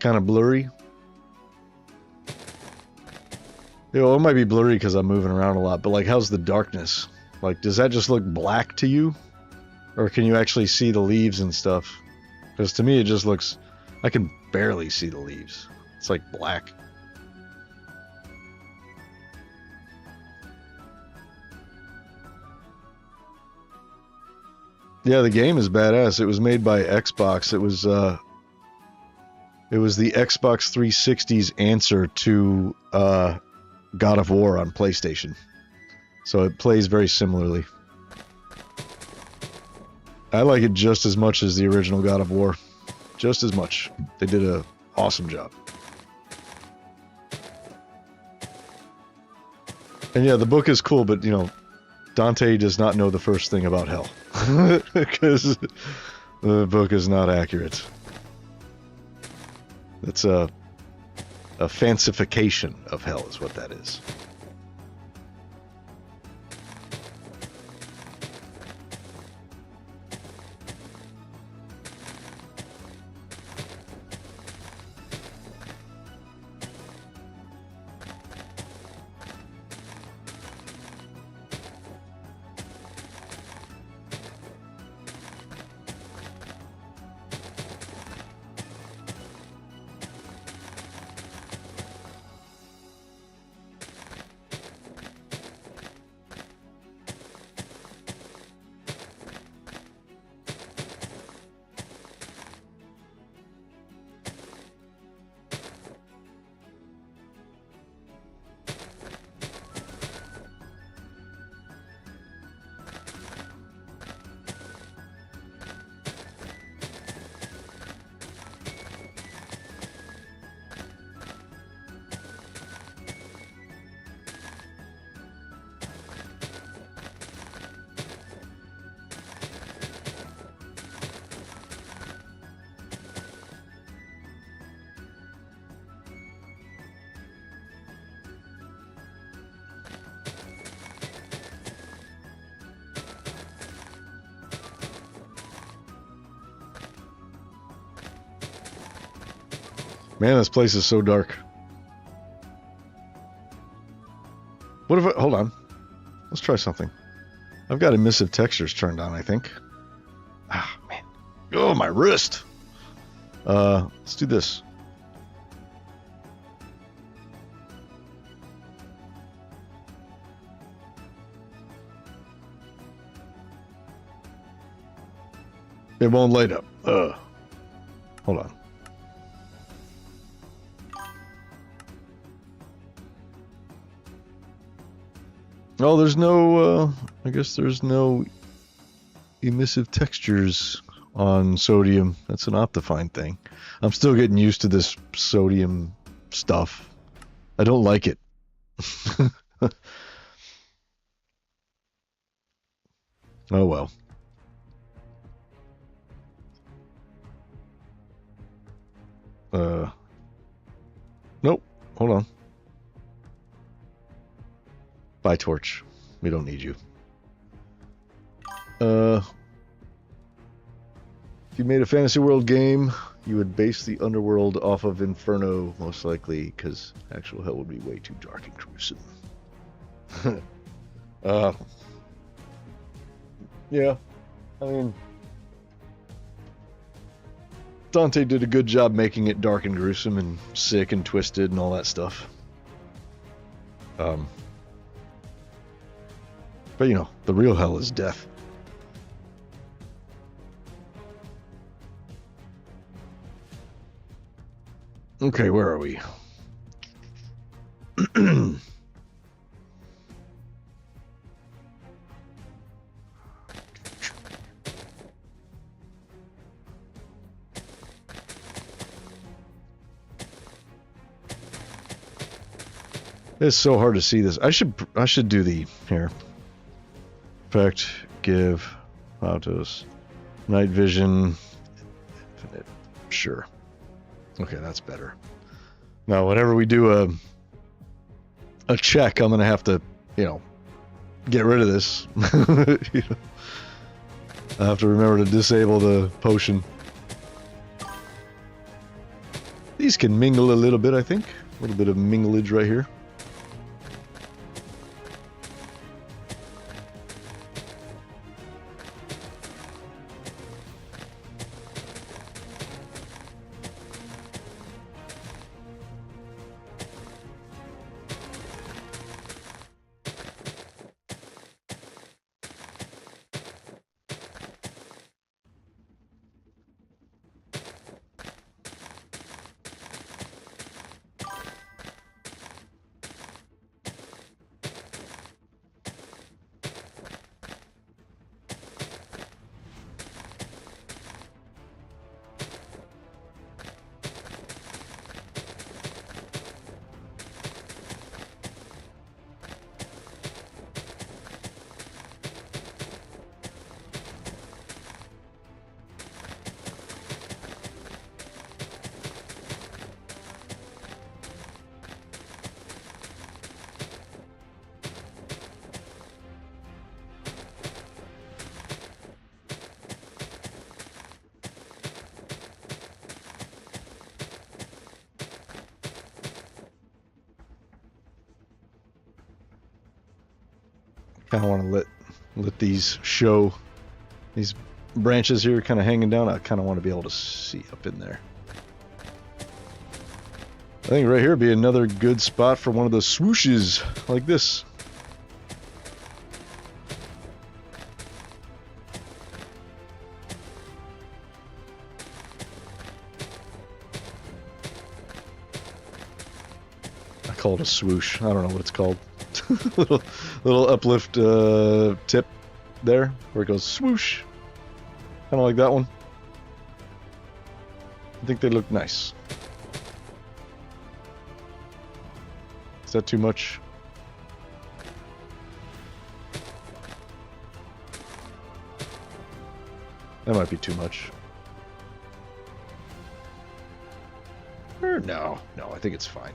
Kind of blurry. You know, it might be blurry because I'm moving around a lot, but like, how's the darkness? Like, does that just look black to you? Or can you actually see the leaves and stuff? Because to me, it just looks... I can barely see the leaves. It's like black. Yeah, the game is badass. It was made by Xbox. It was the Xbox 360's answer to God of War on PlayStation. So it plays very similarly. I like it just as much as the original God of War. Just as much. They did an awesome job. And yeah, the book is cool, but, you know, Dante does not know the first thing about hell. Because the book is not accurate. It's a fancification of hell is what that is. Man, this place is so dark. What if I... Hold on. Let's try something. I've got emissive textures turned on, I think. Ah, man. Oh, my wrist! Let's do this. It won't light up. Hold on. Oh, there's no, I guess there's no emissive textures on sodium. That's an Optifine thing. I'm still getting used to this sodium stuff. I don't like it. Oh well. Nope. Hold on. Bye, Torch. We don't need you. If you made a Fantasy World game, you would base the underworld off of Inferno, most likely, because actual hell would be way too dark and gruesome. Yeah. I mean, Dante did a good job making it dark and gruesome and sick and twisted and all that stuff. But you know, the real hell is death. Okay, where are we? It's so hard to see this. I should do the here. Effect, give, autos, night vision, infinite. Sure. Okay, that's better. Now, whenever we do a check, I'm gonna have to, get rid of this. I have to remember to disable the potion. These can mingle a little bit, I think. A little bit of minglage right here. Kind of want to let these show, these branches here kind of hanging down. I kind of want to be able to see up in there. I think right here would be another good spot for one of the swooshes like this. I call it a swoosh. I don't know what it's called. little uplift tip there where it goes swoosh, kind of like that one. I think they look nice. Is that too much? That might be too much. Or no, I think it's fine.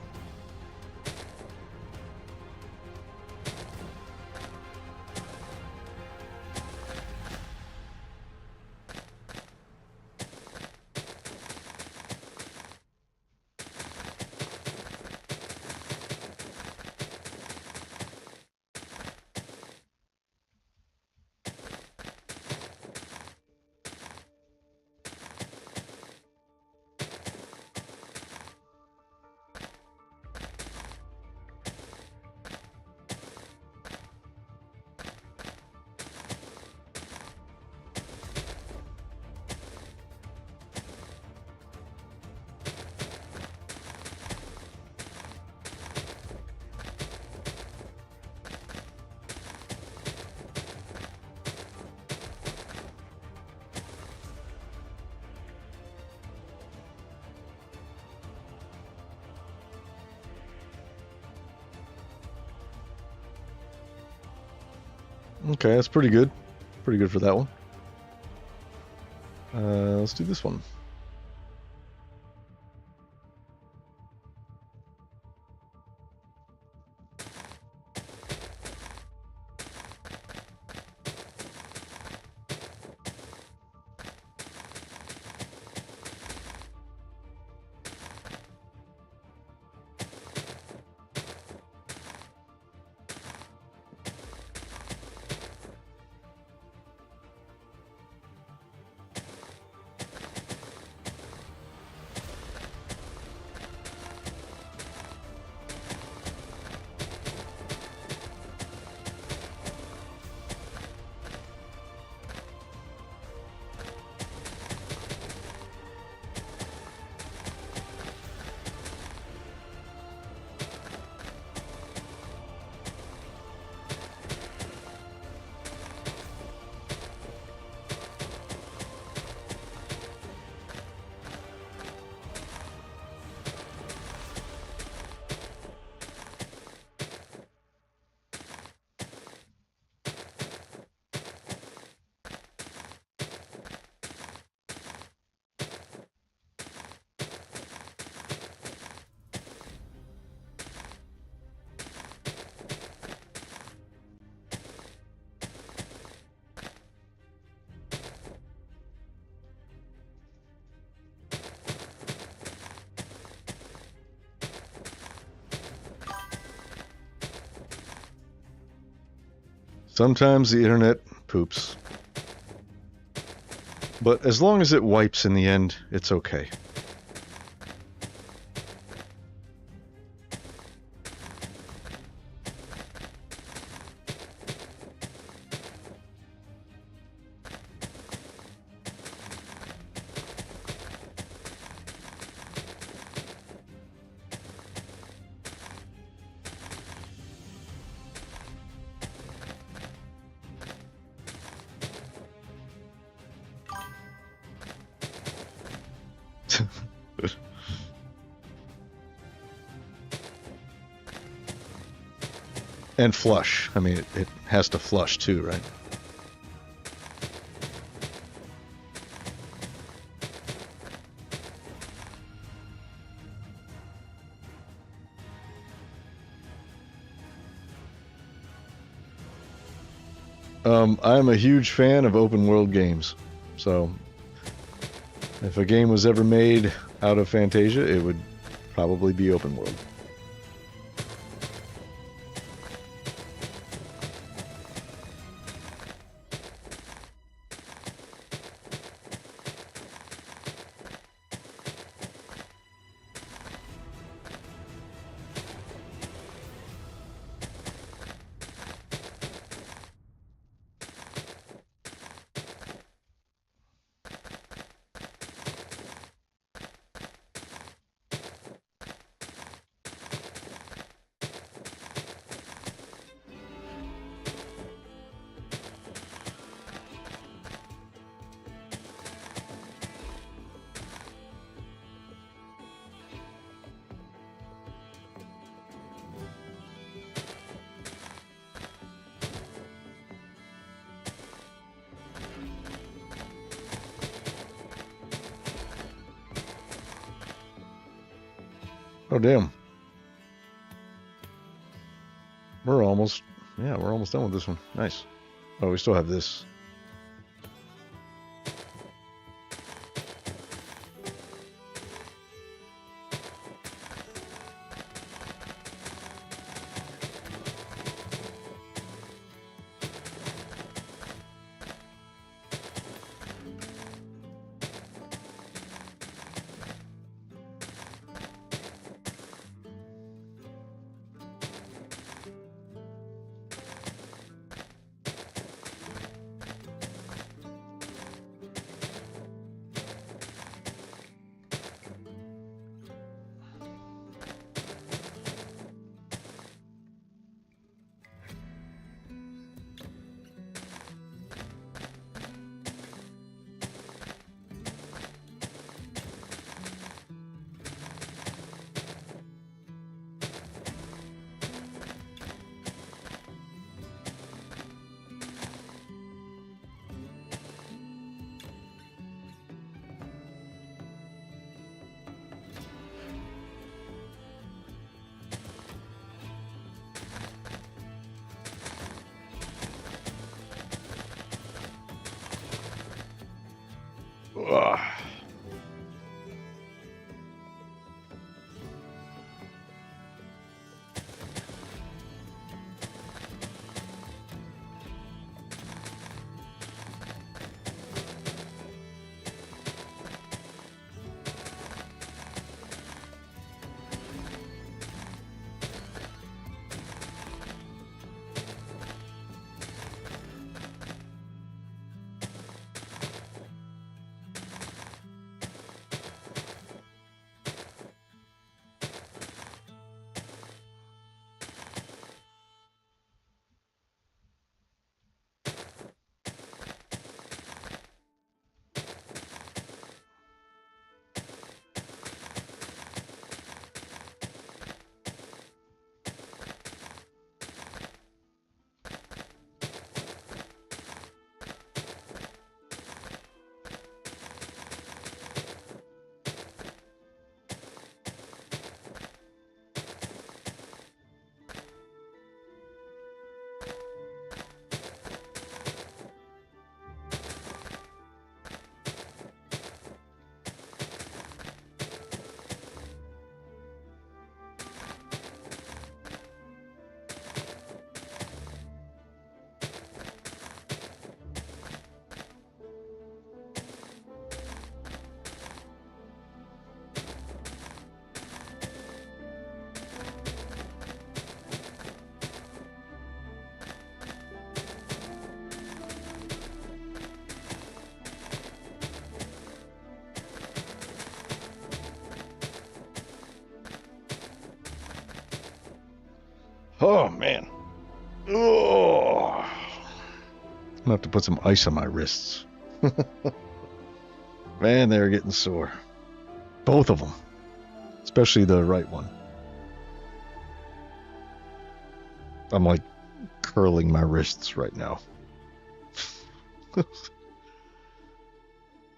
Okay, that's pretty good. Pretty good for that one. Let's do this one. Sometimes the internet poops. But as long as it wipes in the end, it's okay. And flush. I mean, it has to flush too, right? I'm a huge fan of open world games. So, if a game was ever made out of Fantasia, it would probably be open world. Oh, damn. We're almost done with this one. Nice. Oh, we still have this. Ugh. Oh, man. Oh. I'm gonna have to put some ice on my wrists. Man, they're getting sore. Both of them. Especially the right one. I'm like curling my wrists right now.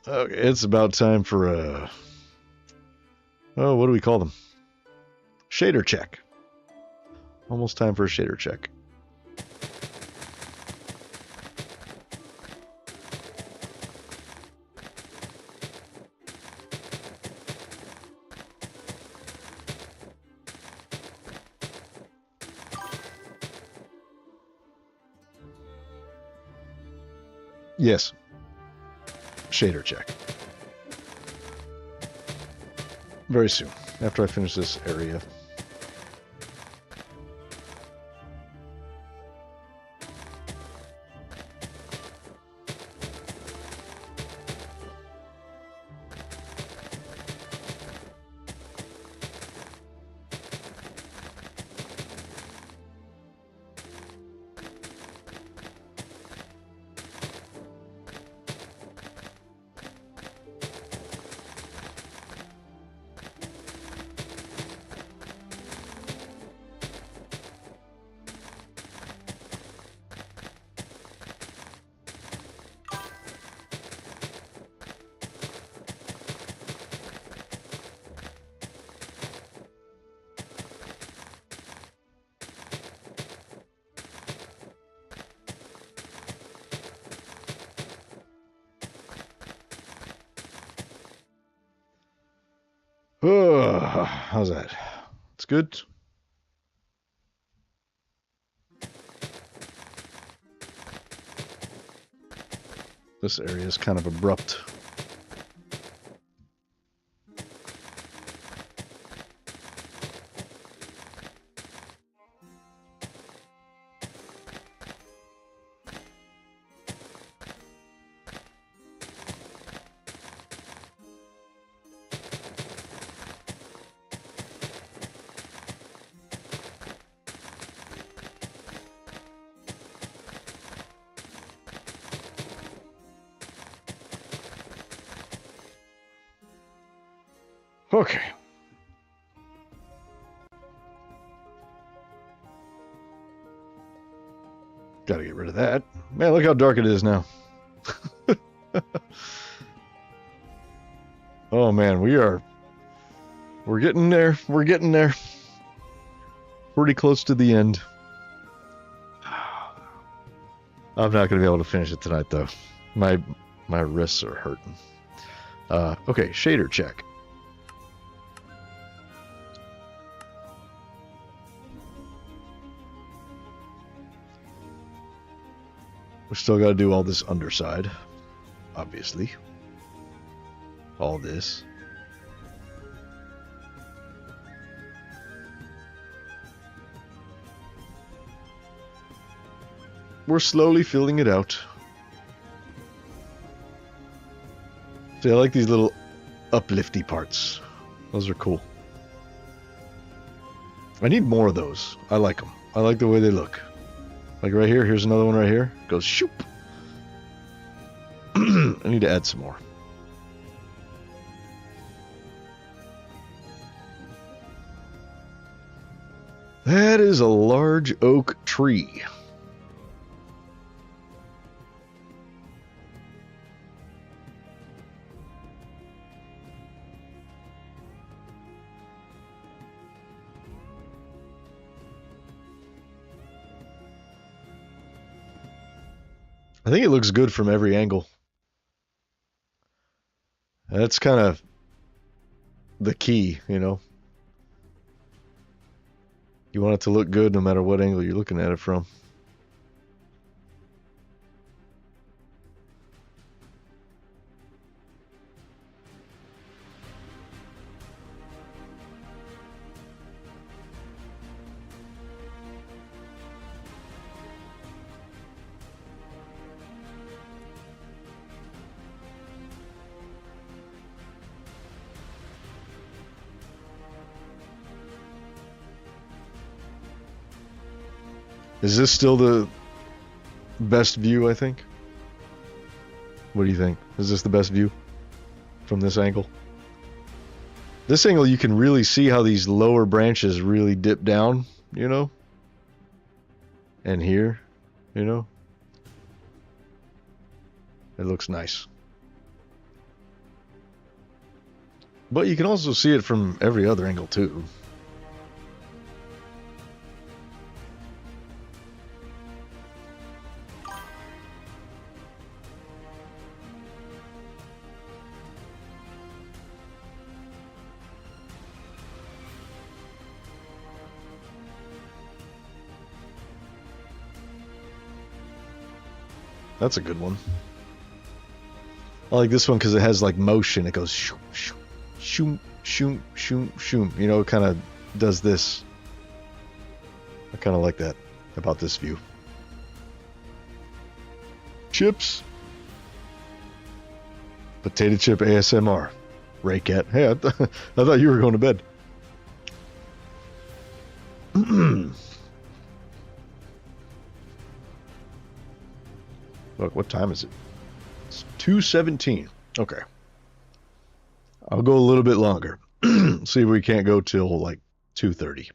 Okay, it's about time for a... Oh, what do we call them? Shader check. Almost time for a shader check. Yes. Shader check. Very soon, after I finish this area. Oh, how's that? It's good. This area is kind of abrupt. Okay. Gotta get rid of that. Man, look how dark it is now. Oh man, we're getting there. We're getting there. Pretty close to the end. I'm not gonna be able to finish it tonight though. My wrists are hurting. Okay, shader check. We still got to do all this underside, obviously. All this. We're slowly filling it out. See, I like these little uplifty parts. Those are cool. I need more of those. I like them. I like the way they look. Like right here, here's another one right here. Goes shoop. I need to add some more. That is a large oak tree. I think it looks good from every angle. That's kind of the key, you know. You want it to look good no matter what angle you're looking at it from. Is this still the best view, I think? What do you think? Is this the best view from this angle? This angle, you can really see how these lower branches really dip down, you know? And here, you know? It looks nice. But you can also see it from every other angle, too. That's a good one. I like this one because it has like motion. It goes shoom, shoom, shoom, shoom, shoom, shoom. You know, it kind of does this. I kind of like that about this view. Chips. Potato chip ASMR. Ray Cat. Hey, I thought you were going to bed. Look, what time is it? It's 2:17. Okay. I'll go a little bit longer. See if we can't go till like 2:30.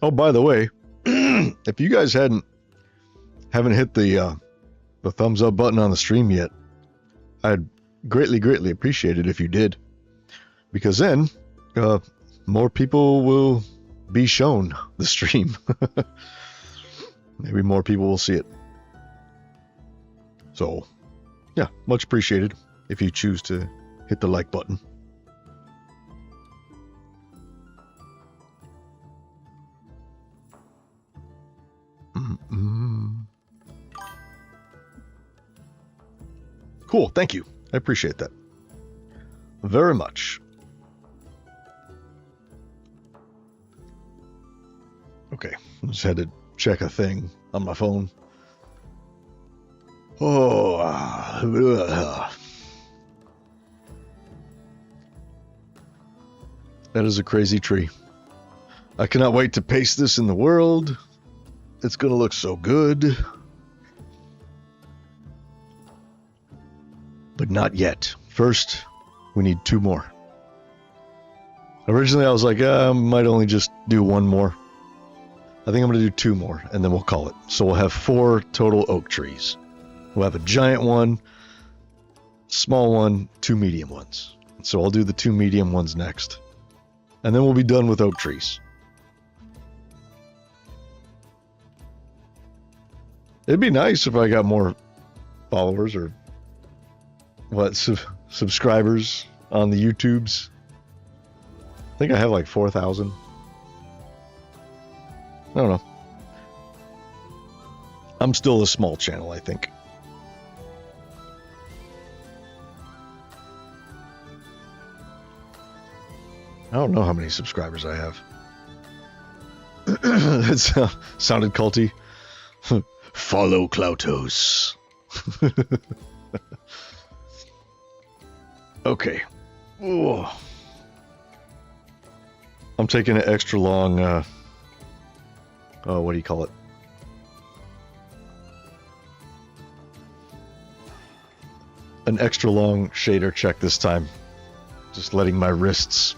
Oh, by the way, if you guys haven't hit the thumbs up button on the stream yet, I'd greatly appreciate it if you did, because then more people will be shown the stream. Maybe more people will see it. So yeah, much appreciated if you choose to hit the like button. Cool, thank you. I appreciate that very much. Okay, just had to check a thing on my phone. Oh, that is a crazy tree. I cannot wait to paste this in the world. It's gonna look so good. But not yet. First, we need 2 more. Originally, I was like, I might only just do 1 more. I think I'm going to do 2 more, and then we'll call it. So we'll have 4 total oak trees. We'll have a giant one, small one, 2 medium ones. So I'll do the 2 medium ones next. And then we'll be done with oak trees. It'd be nice if I got more followers or subscribers on the YouTubes. I think I have like 4,000. I don't know. I'm still a small channel, I think. I don't know how many subscribers I have. It sounded culty. Follow Cloutos. Okay. Ooh. I'm taking an extra long, what do you call it? An extra long shader check this time. Just letting my wrists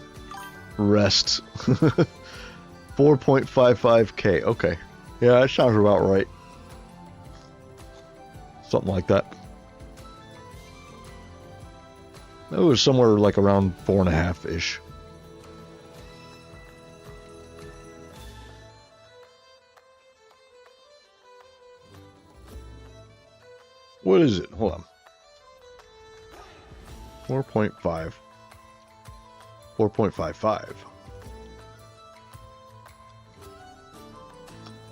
rest. 4.55K. Okay. Yeah, that sounds about right. Something like that. It was somewhere like around 4.5-ish. What is it? Hold on. 4.5. 4.55.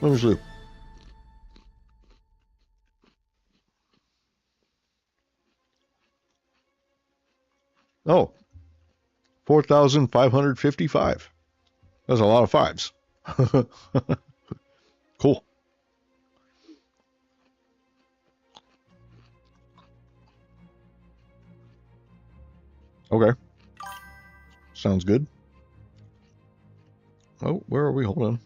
Let me see. Oh, 4,555. That's a lot of 5s. Cool. Okay. Sounds good. Oh, where are we? Hold on.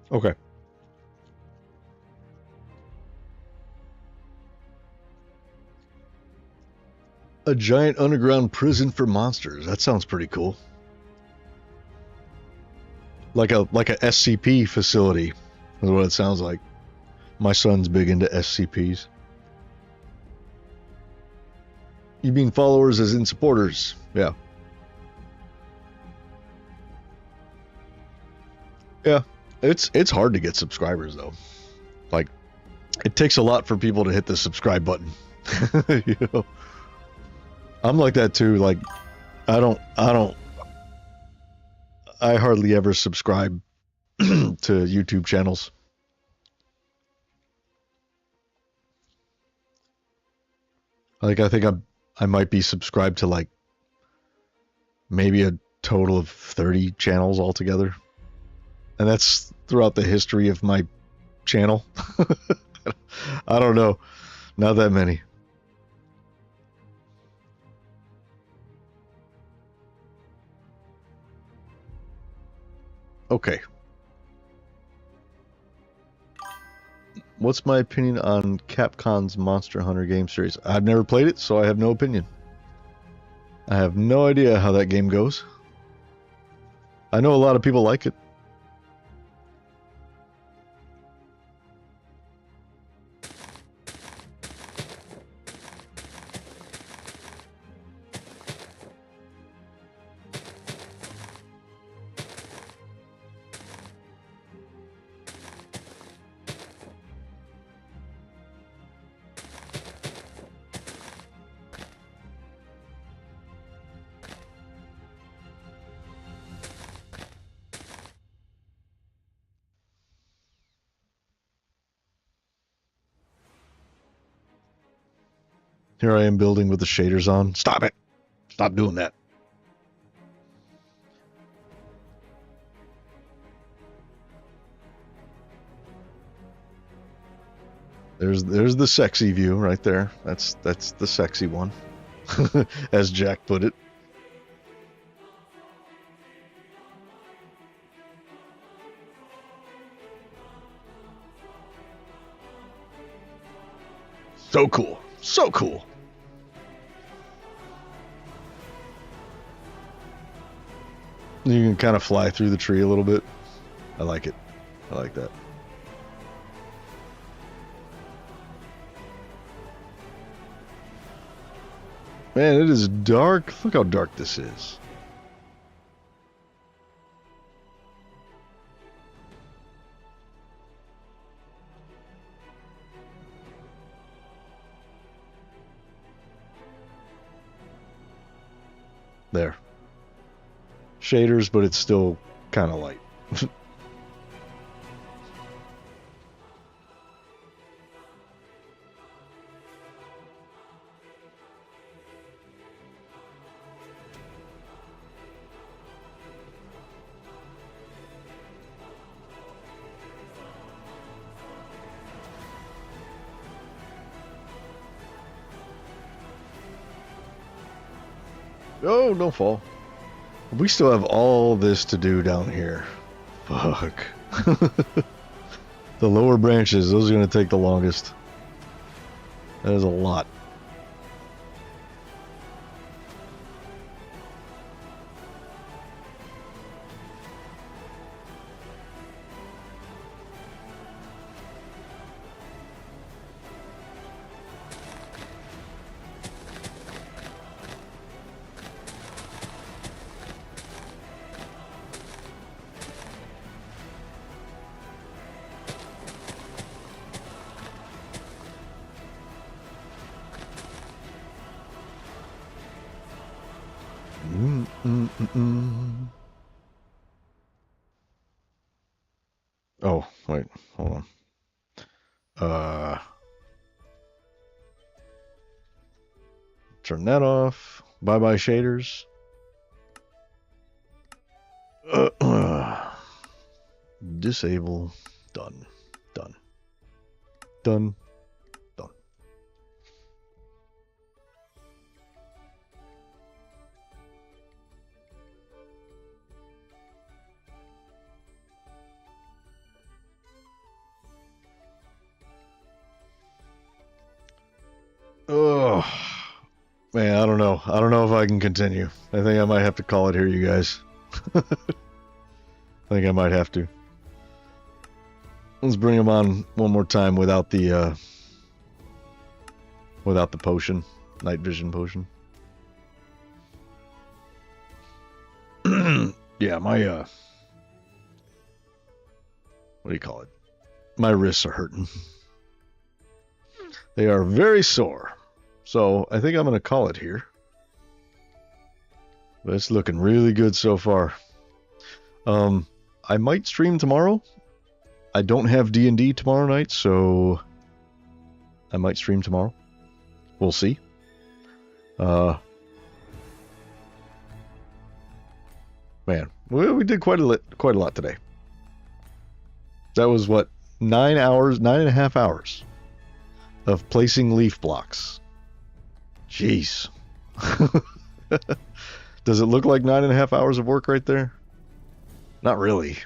Okay. A giant underground prison for monsters. That sounds pretty cool. Like a SCP facility is what it sounds like. My son's big into SCPs. You mean followers as in supporters? Yeah. Yeah. It's hard to get subscribers though. Like it takes a lot for people to hit the subscribe button. You know. I'm like that too. Like I hardly ever subscribe to YouTube channels. Like I think I might be subscribed to like maybe a total of 30 channels altogether. And that's throughout the history of my channel. I don't know. Not that many. Okay. What's my opinion on Capcom's Monster Hunter game series? I've never played it, so I have no opinion. I have no idea how that game goes. I know a lot of people like it. Here I am building with the shaders on. Stop it. Stop doing that. There's the sexy view right there. That's the sexy one. As Jack put it. So cool. So cool. You can kind of fly through the tree a little bit. I like it. I like that. Man, it is dark. Look how dark this is. There. Shaders, but it's still kind of light. Oh, don't fall. We still have all this to do down here. Fuck. The lower branches, those are going to take the longest. That is a lot. Oh, wait, hold on. Turn that off. Bye bye shaders. Disable. Done. Done. Done. Done. Oh, man, I don't know. I don't know if I can continue. I think I might have to call it here, you guys. I think I might have to. Let's bring him on one more time without the potion, night vision potion. Yeah, my what do you call it? My wrists are hurting. They are very sore. So I think I'm gonna call it here. But it's looking really good so far. I might stream tomorrow. I don't have D&D tomorrow night, so I might stream tomorrow. We'll see. Man, we did quite a lot today. That was what, 9.5 hours of placing leaf blocks. Jeez. Does it look like 9.5 hours of work right there? Not really.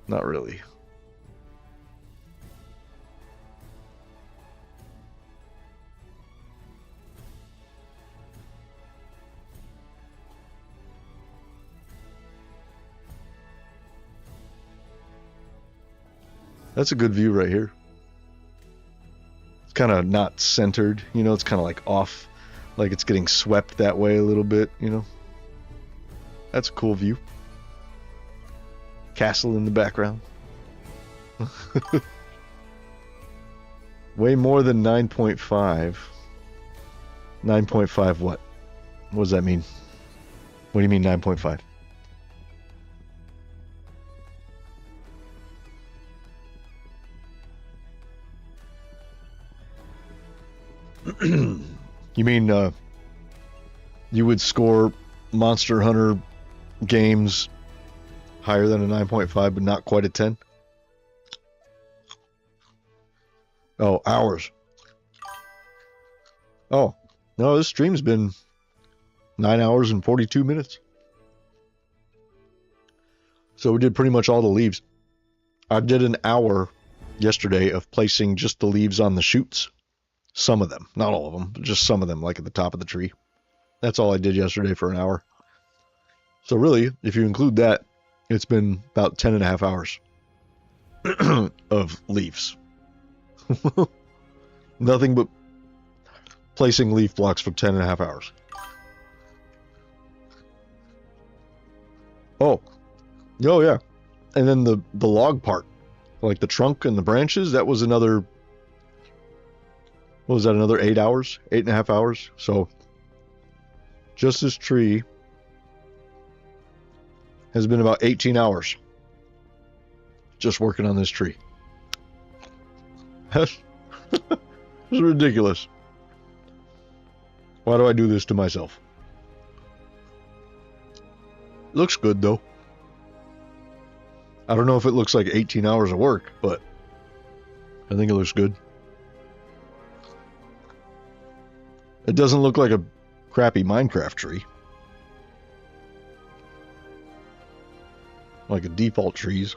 Not really. That's a good view right here. It's kind of not centered, you know, it's kind of like off, like it's getting swept that way a little bit, you know. That's a cool view. Castle in the background. Way more than 9.5. 9.5 what? What does that mean? What do you mean 9.5? You mean you would score Monster Hunter games higher than a 9.5 but not quite a 10? Oh, hours. Oh, no, this stream's been 9 hours and 42 minutes. So we did pretty much all the leaves. I did an hour yesterday of placing just the leaves on the shoots. Some of them, not all of them, but just some of them, like at the top of the tree. That's all I did yesterday for an hour. So really, if you include that, it's been about 10.5 hours of leaves. Nothing but placing leaf blocks for 10.5 hours. Oh yeah. And then the log part, like the trunk and the branches, that was another, what was that, another 8 hours? 8.5 hours? So just this tree has been about 18 hours just working on this tree. That's ridiculous. Why do I do this to myself? Looks good though. I don't know if it looks like 18 hours of work, but I think it looks good. It doesn't look like a crappy Minecraft tree. Like a default trees.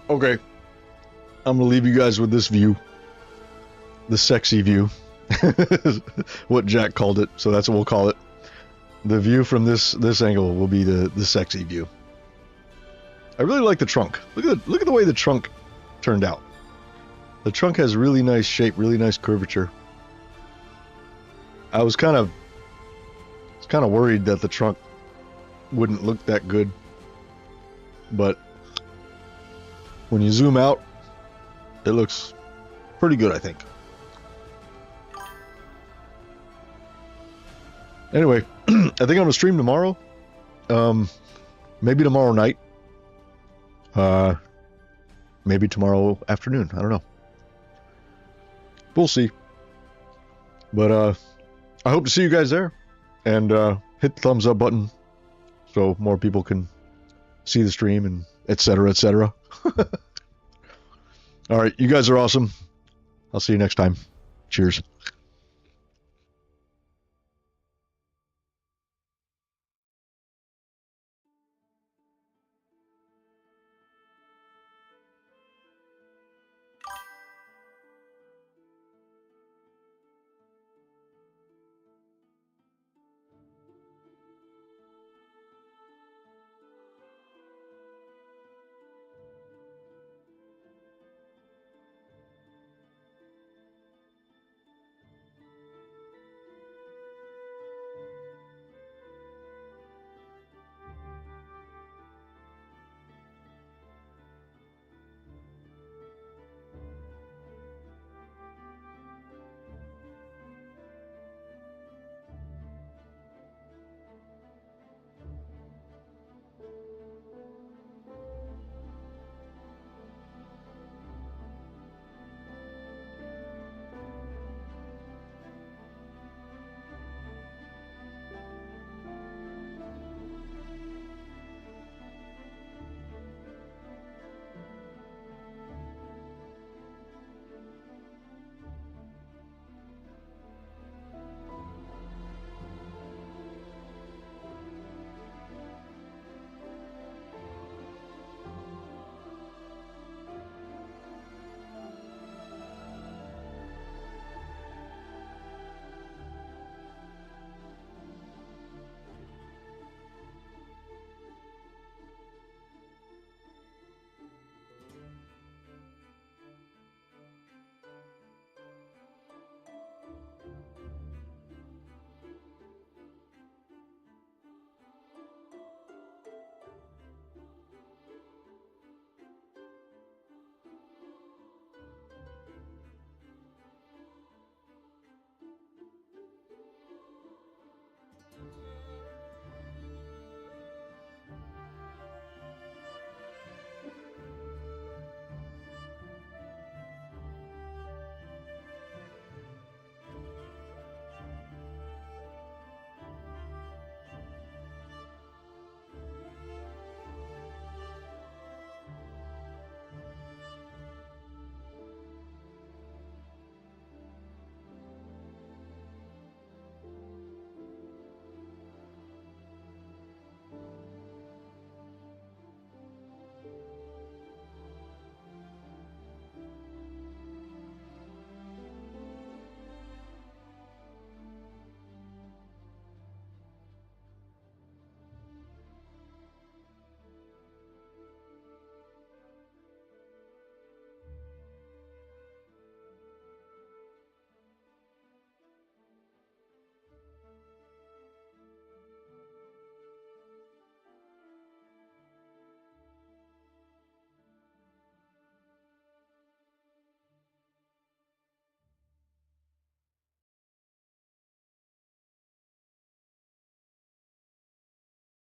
Okay. I'm gonna leave you guys with this view. The sexy view. What Jack called it, so that's what we'll call it. The view from this angle will be the sexy view. I really like the trunk. Look at the way the trunk turned out. The trunk has really nice shape, really nice curvature. I was kind of worried that the trunk wouldn't look that good, but when you zoom out, it looks pretty good, I think. Anyway, I think I'm gonna stream tomorrow. Maybe tomorrow night. Maybe tomorrow afternoon. I don't know. We'll see. But I hope to see you guys there, and hit the thumbs up button so more people can see the stream and etc. etc. All right, you guys are awesome. I'll see you next time. Cheers.